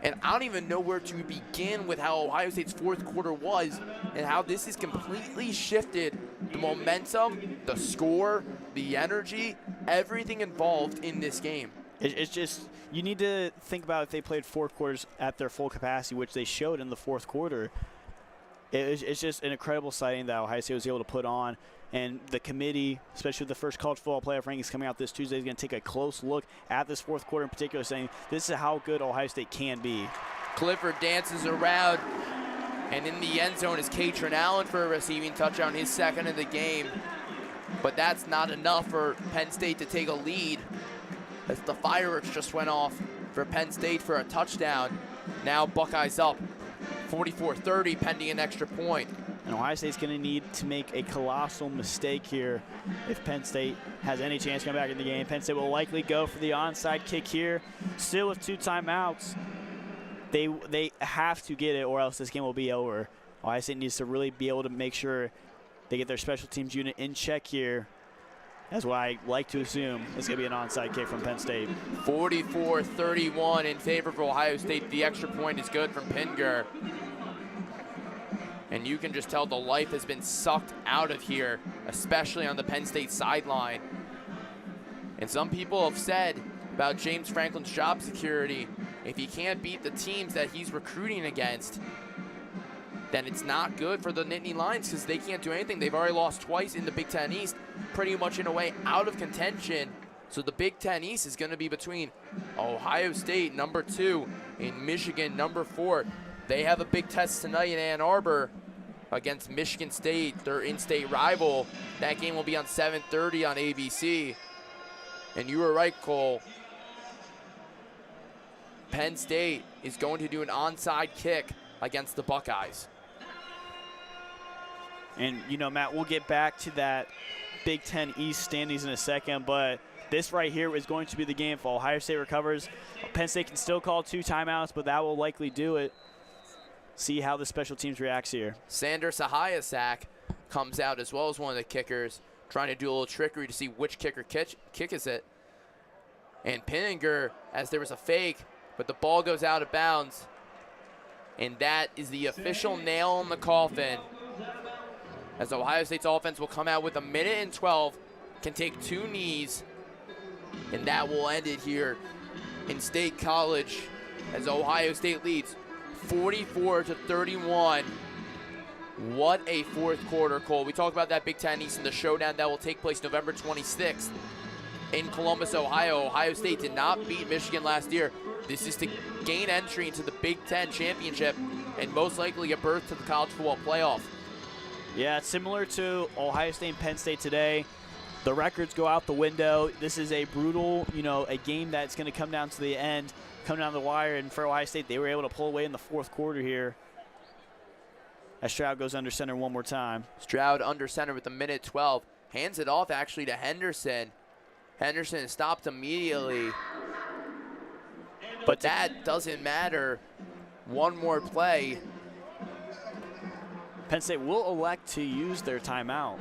And I don't even know where to begin with how Ohio State's fourth quarter was and how this has completely shifted the momentum, the score, the energy, everything involved in this game. It's just, you need to think about if they played 4 quarters at their full capacity, which they showed in the fourth quarter. It's just an incredible sighting that Ohio State was able to put on. And the committee, especially the first college football playoff rankings coming out this Tuesday, is going to take a close look at this fourth quarter in particular, saying this is how good Ohio State can be. Clifford dances around, and in the end zone is Katrin Allen for a receiving touchdown, his second of the game. But that's not enough for Penn State to take a lead, as the fireworks just went off for Penn State for a touchdown. Now Buckeyes up 44-30 pending an extra point. And Ohio State's going to need to make a colossal mistake here if Penn State has any chance to come back in the game. Penn State will likely go for the onside kick here. Still with 2 timeouts. They have to get it or else this game will be over. Ohio State needs to really be able to make sure they get their special teams unit in check here. That's what I like to assume. It's going to be an onside kick from Penn State. 44-31 in favor of Ohio State. The extra point is good from Pinger. And you can just tell the life has been sucked out of here, especially on the Penn State sideline. And some people have said about James Franklin's job security, if he can't beat the teams that he's recruiting against, then it's not good for the Nittany Lions because they can't do anything. They've already lost twice in the Big Ten East, pretty much in a way out of contention. So the Big Ten East is going to be between Ohio State, number 2, and Michigan, number 4. They have a big test tonight in Ann Arbor against Michigan State, their in-state rival. That game will be on 7:30 on ABC. And you were right, Cole. Penn State is going to do an onside kick against the Buckeyes. And, you know, Matt, we'll get back to that Big Ten East standings in a second, but this right here is going to be the game. If Ohio State recovers, Penn State can still call 2 timeouts, but that will likely do it. See how the special teams reacts here. Sander Sahayasak comes out as well as one of the kickers, trying to do a little trickery to see which kicker kick it. And Pinninger, as there was a fake, but the ball goes out of bounds. And that is the official nail in the coffin, as Ohio State's offense will come out with 1:12, can take 2 knees, and that will end it here in State College as Ohio State leads 44-31. What a fourth quarter, Cole. We talked about that Big Ten East and the showdown that will take place November 26th in Columbus, Ohio. Ohio State did not beat Michigan last year. This is to gain entry into the Big Ten championship and most likely a berth to the college football playoff. Yeah, it's similar to Ohio State and Penn State today. The records go out the window. This is a brutal, a game that's going to come down to the end, come down the wire. And for Ohio State, they were able to pull away in the fourth quarter here. As Stroud goes under center one more time. Stroud under center with 1:12. Hands it off actually to Henderson. Henderson is stopped immediately. But that doesn't matter. One more play. Penn State will elect to use their timeout,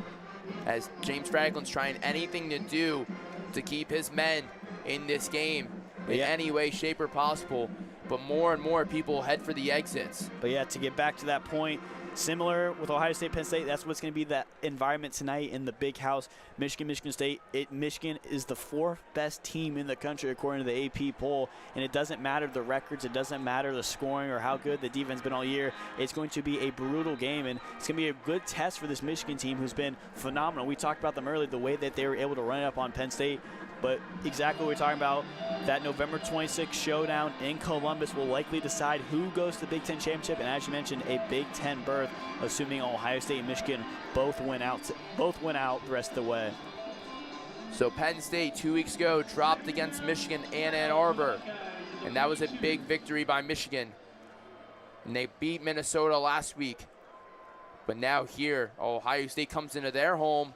as James Franklin's trying anything to do to keep his men in this game in any way, shape, or possible. But more and more people head for the exits. But yeah, to get back to that point, similar with Ohio State, Penn State, that's what's going to be that environment tonight in the big house. Michigan State. Michigan is the 4th best team in the country according to the AP poll, and it doesn't matter the records, it doesn't matter the scoring or how good the defense has been all year. It's going to be a brutal game, and it's going to be a good test for this Michigan team who's been phenomenal. We talked about them earlier, the way that they were able to run it up on Penn State. But exactly what we're talking about, that November 26th showdown in Columbus will likely decide who goes to the Big Ten Championship, and as you mentioned, a Big Ten berth, assuming Ohio State and Michigan both went out the rest of the way. So Penn State 2 weeks ago dropped against Michigan and Ann Arbor, and that was a big victory by Michigan. And they beat Minnesota last week. But now here, Ohio State comes into their home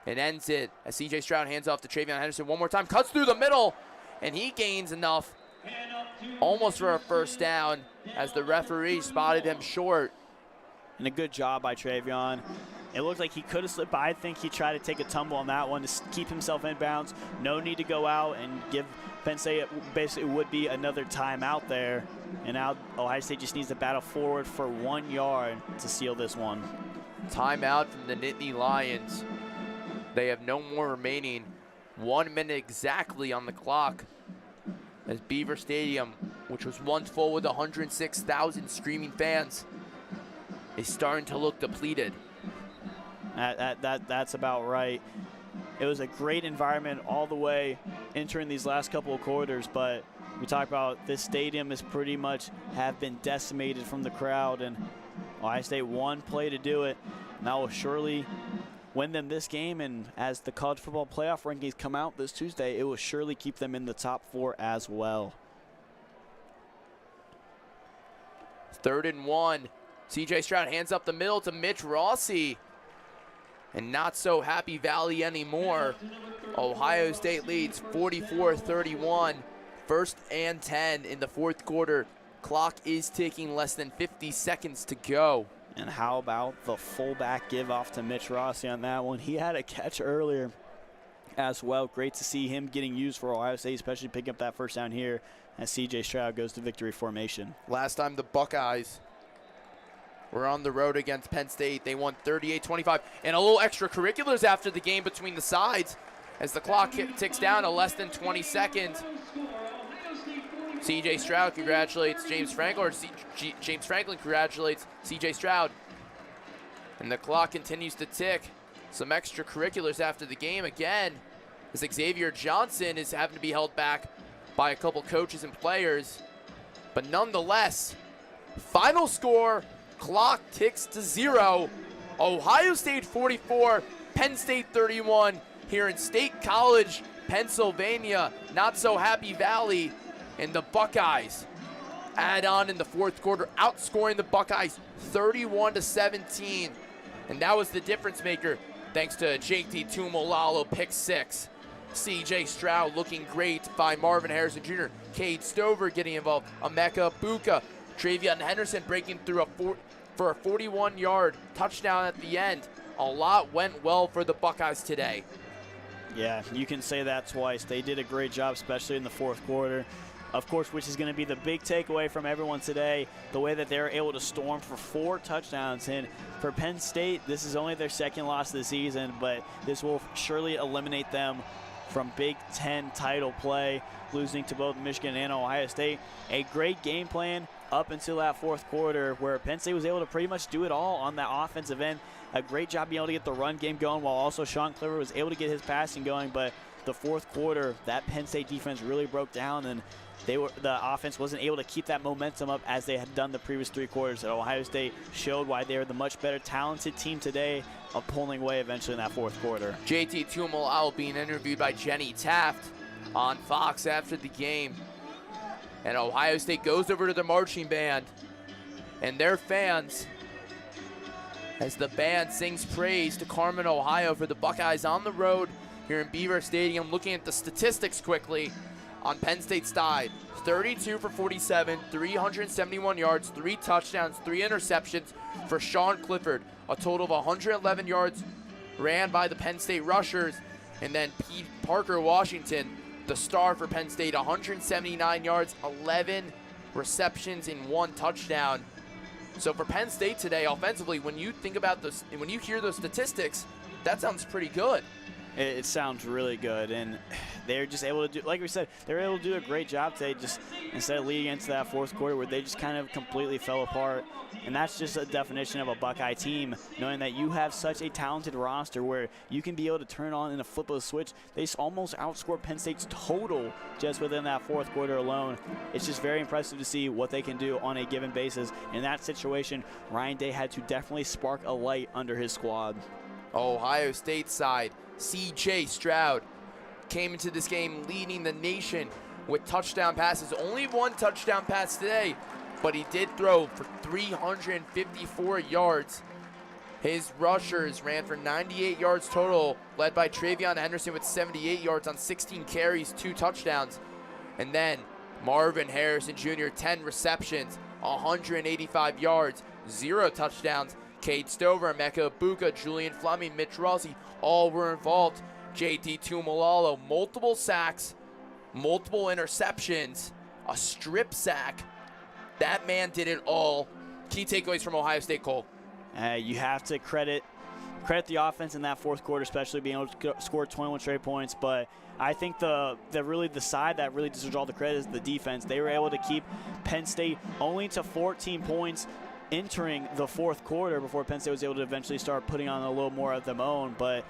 and ends it as C.J. Stroud hands off to Travion Henderson one more time, cuts through the middle, and he gains enough almost for a first down as the referee spotted him short. And a good job by Travion. It looked like he could have slipped, but I think he tried to take a tumble on that one to keep himself in bounds. No need to go out and give Penn State basically would be another timeout there. And now Ohio State just needs to battle forward for 1 yard to seal this one. Timeout from the Nittany Lions. They have no more remaining. 1 minute exactly on the clock as Beaver Stadium, which was once full with 106,000 screaming fans, is starting to look depleted. That's about right. It was a great environment all the way entering these last couple of quarters, but we talk about this stadium is pretty much have been decimated from the crowd, and Ohio State one play to do it. And that will surely win them this game, and as the college football playoff rankings come out this Tuesday, it will surely keep them in the top 4 as well. 3rd and 1. C.J. Stroud hands up the middle to Mitch Rossi. And not so happy Valley anymore. Ohio State leads 44-31. 1st and 10 in the 4th quarter. Clock is ticking, less than 50 seconds to go. And how about the fullback give off to Mitch Rossi on that one? He had a catch earlier as well. Great to see him getting used for Ohio State, especially picking up that first down here as C.J. Stroud goes to victory formation. Last time the Buckeyes were on the road against Penn State, they won 38-25. And a little extracurriculars after the game between the sides as the clock ticks down to less than 20 seconds. C.J. Stroud congratulates James Franklin, or James Franklin congratulates C.J. Stroud. And the clock continues to tick. Some extracurriculars after the game again, as Xavier Johnson is having to be held back by a couple coaches and players. But nonetheless, final score, clock ticks to 0. Ohio State 44, Penn State 31 here in State College, Pennsylvania. Not so happy Valley. And the Buckeyes add on in the 4th quarter, outscoring the Buckeyes 31-17. And that was the difference maker thanks to JT Tuimoloau pick 6. C.J. Stroud looking great by Marvin Harrison Jr. Cade Stover getting involved. Emeka Buka. Travion Henderson breaking through for a 41-yard touchdown at the end. A lot went well for the Buckeyes today. Yeah, you can say that twice. They did a great job, especially in the 4th quarter. Of course, which is going to be the big takeaway from everyone today, the way that they were able to storm for 4 touchdowns. And for Penn State, this is only their 2nd loss of the season, but this will surely eliminate them from Big Ten title play, losing to both Michigan and Ohio State. A great game plan up until that 4th quarter where Penn State was able to pretty much do it all on that offensive end. A great job being able to get the run game going while also Sean Clifford was able to get his passing going. But the 4th quarter, that Penn State defense really broke down, and the offense wasn't able to keep that momentum up as they had done the previous 3 quarters. And Ohio State showed why they were the much better talented team today of pulling away eventually in that 4th quarter. JT Tuimoloau being interviewed by Jenny Taft on Fox after the game. And Ohio State goes over to the marching band and their fans as the band sings praise to Carmen, Ohio for the Buckeyes on the road here in Beaver Stadium. Looking at the statistics quickly on Penn State's side, 32 for 47, 371 yards, 3 touchdowns, 3 interceptions for Sean Clifford. A total of 111 yards ran by the Penn State rushers. And then Pete Parker Washington, the star for Penn State, 179 yards, 11 receptions in 1 touchdown. So for Penn State today, offensively, when you think about this, when you hear those statistics, that sounds pretty good. It sounds really good, and they're just able to do, like we said, they're able to do a great job today, just instead of leading into that 4th quarter where they just kind of completely fell apart. And that's just a definition of a Buckeye team, knowing that you have such a talented roster where you can be able to turn on in a flip of a switch. They almost outscored Penn State's total just within that 4th quarter alone. It's just very impressive to see what they can do on a given basis. In that situation, Ryan Day had to definitely spark a light under his squad. Ohio State side, C.J. Stroud came into this game leading the nation with touchdown passes. Only one touchdown pass today, but he did throw for 354 yards. His rushers ran for 98 yards total, led by Travion Henderson with 78 yards on 16 carries, 2 touchdowns. And then Marvin Harrison Jr., 10 receptions, 185 yards, 0 touchdowns. Cade Stover, Emeka Ibuka, Julian Fleming, Mitch Rossi, all were involved. JT Tumalalo, multiple sacks, multiple interceptions, a strip sack. That man did it all. Key takeaways from Ohio State, Cole. You have to credit the offense in that fourth quarter, especially being able to score 21 straight points. But I think the side that really deserves all the credit is the defense. They were able to keep Penn State only to 14 points entering the fourth quarter before Penn State was able to eventually start putting on a little more of their own. But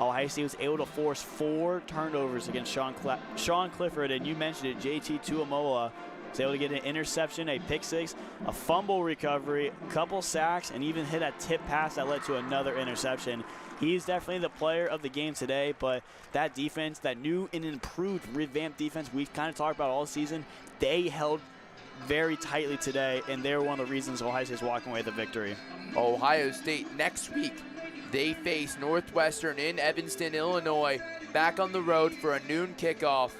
Ohio State was able to force 4 turnovers against Sean Clifford, and you mentioned it, JT Tuamola was able to get an interception, a pick 6, a fumble recovery, a couple sacks, and even hit a tip pass that led to another interception. He's definitely the player of the game today, but that defense, that new and improved revamped defense we've kind of talked about all season, they held very tightly today, and they're one of the reasons Ohio State's walking away with the victory. Ohio State next week, they face Northwestern in Evanston, Illinois, back on the road for a noon kickoff.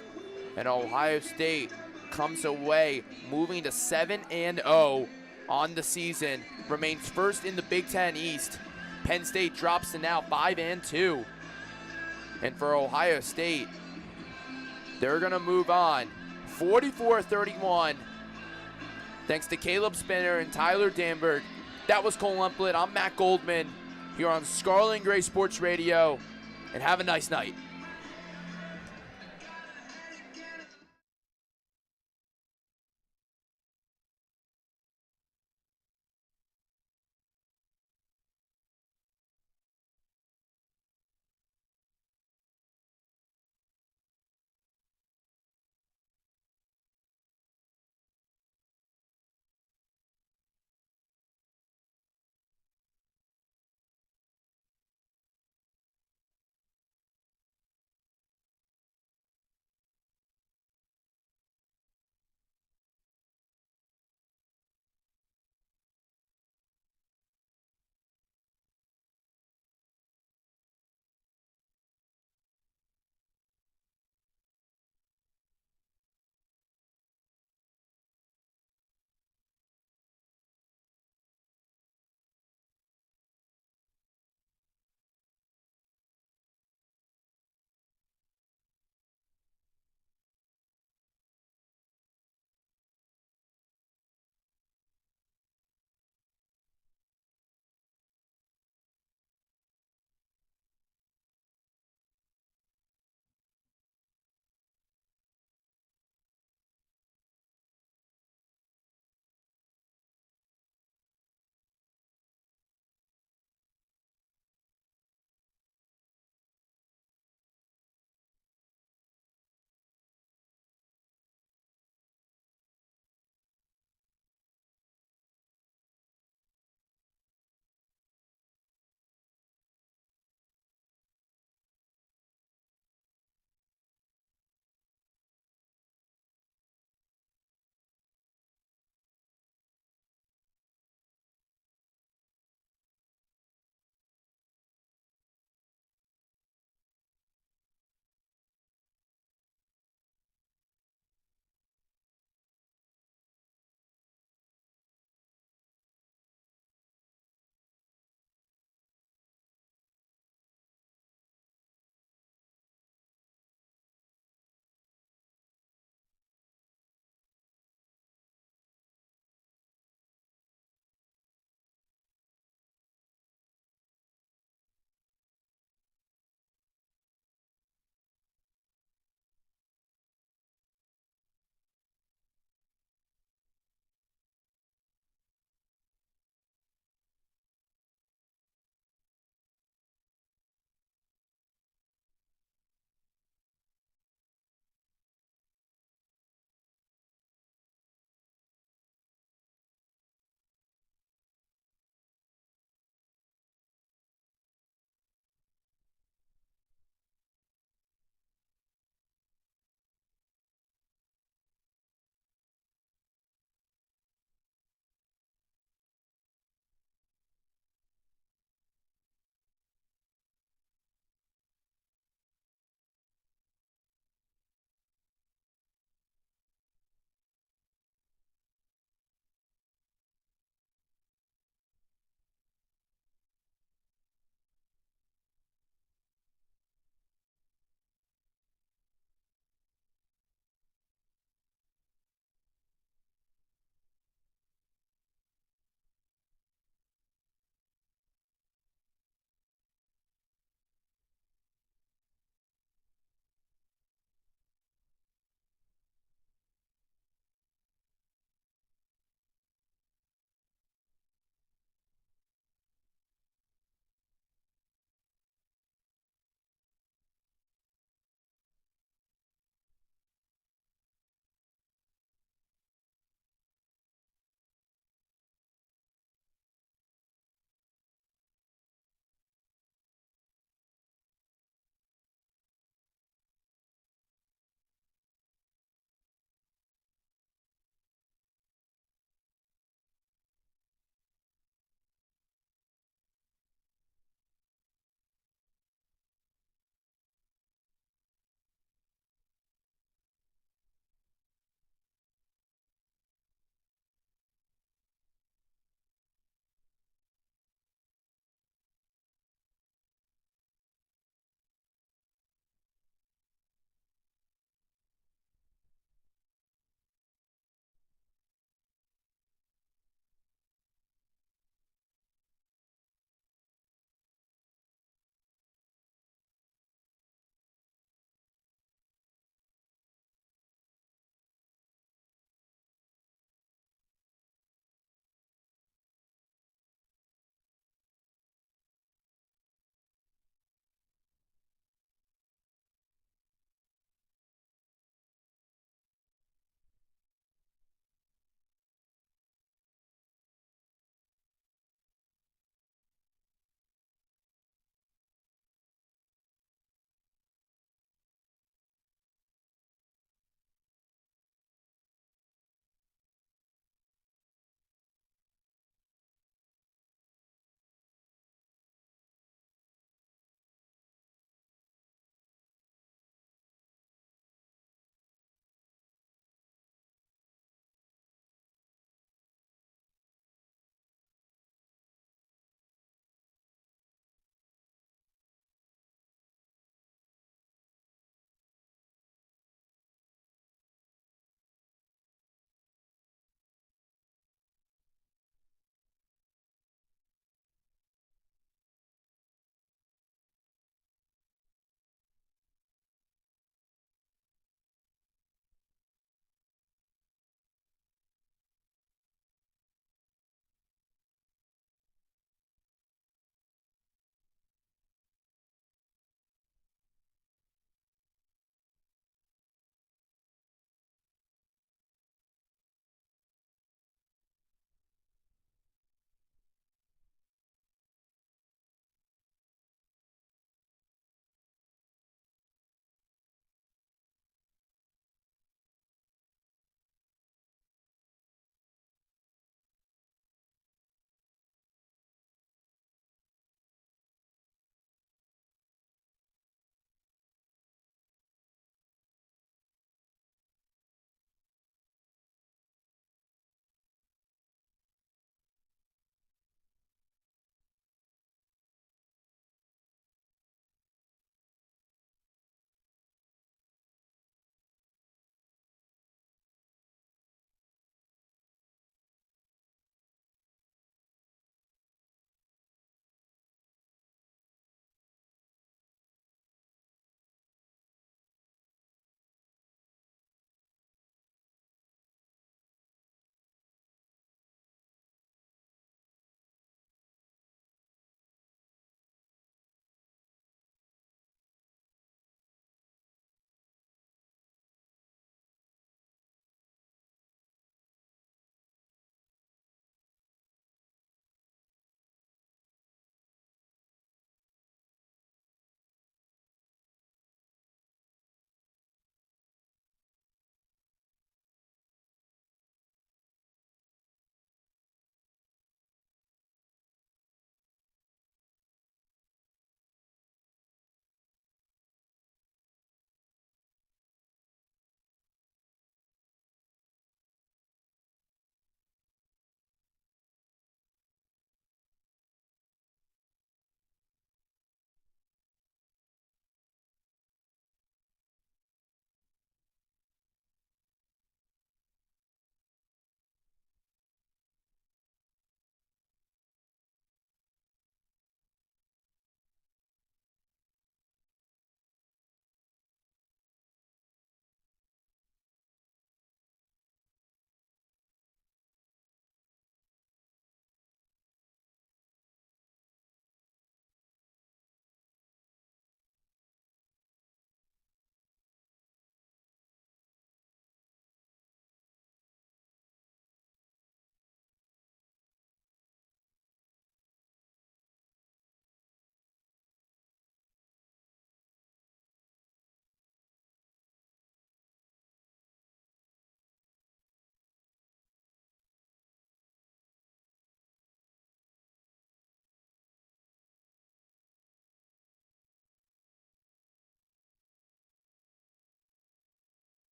And Ohio State comes away moving to 7-0 on the season, remains first in the Big Ten East. Penn State drops to now 5-2. And for Ohio State, they're going to move on 44-31. Thanks to Caleb Spinner and Tyler Danburg. That was Kole Emplit. I'm Matt Goldman here on Scarlet and Gray Sports Radio. And have a nice night.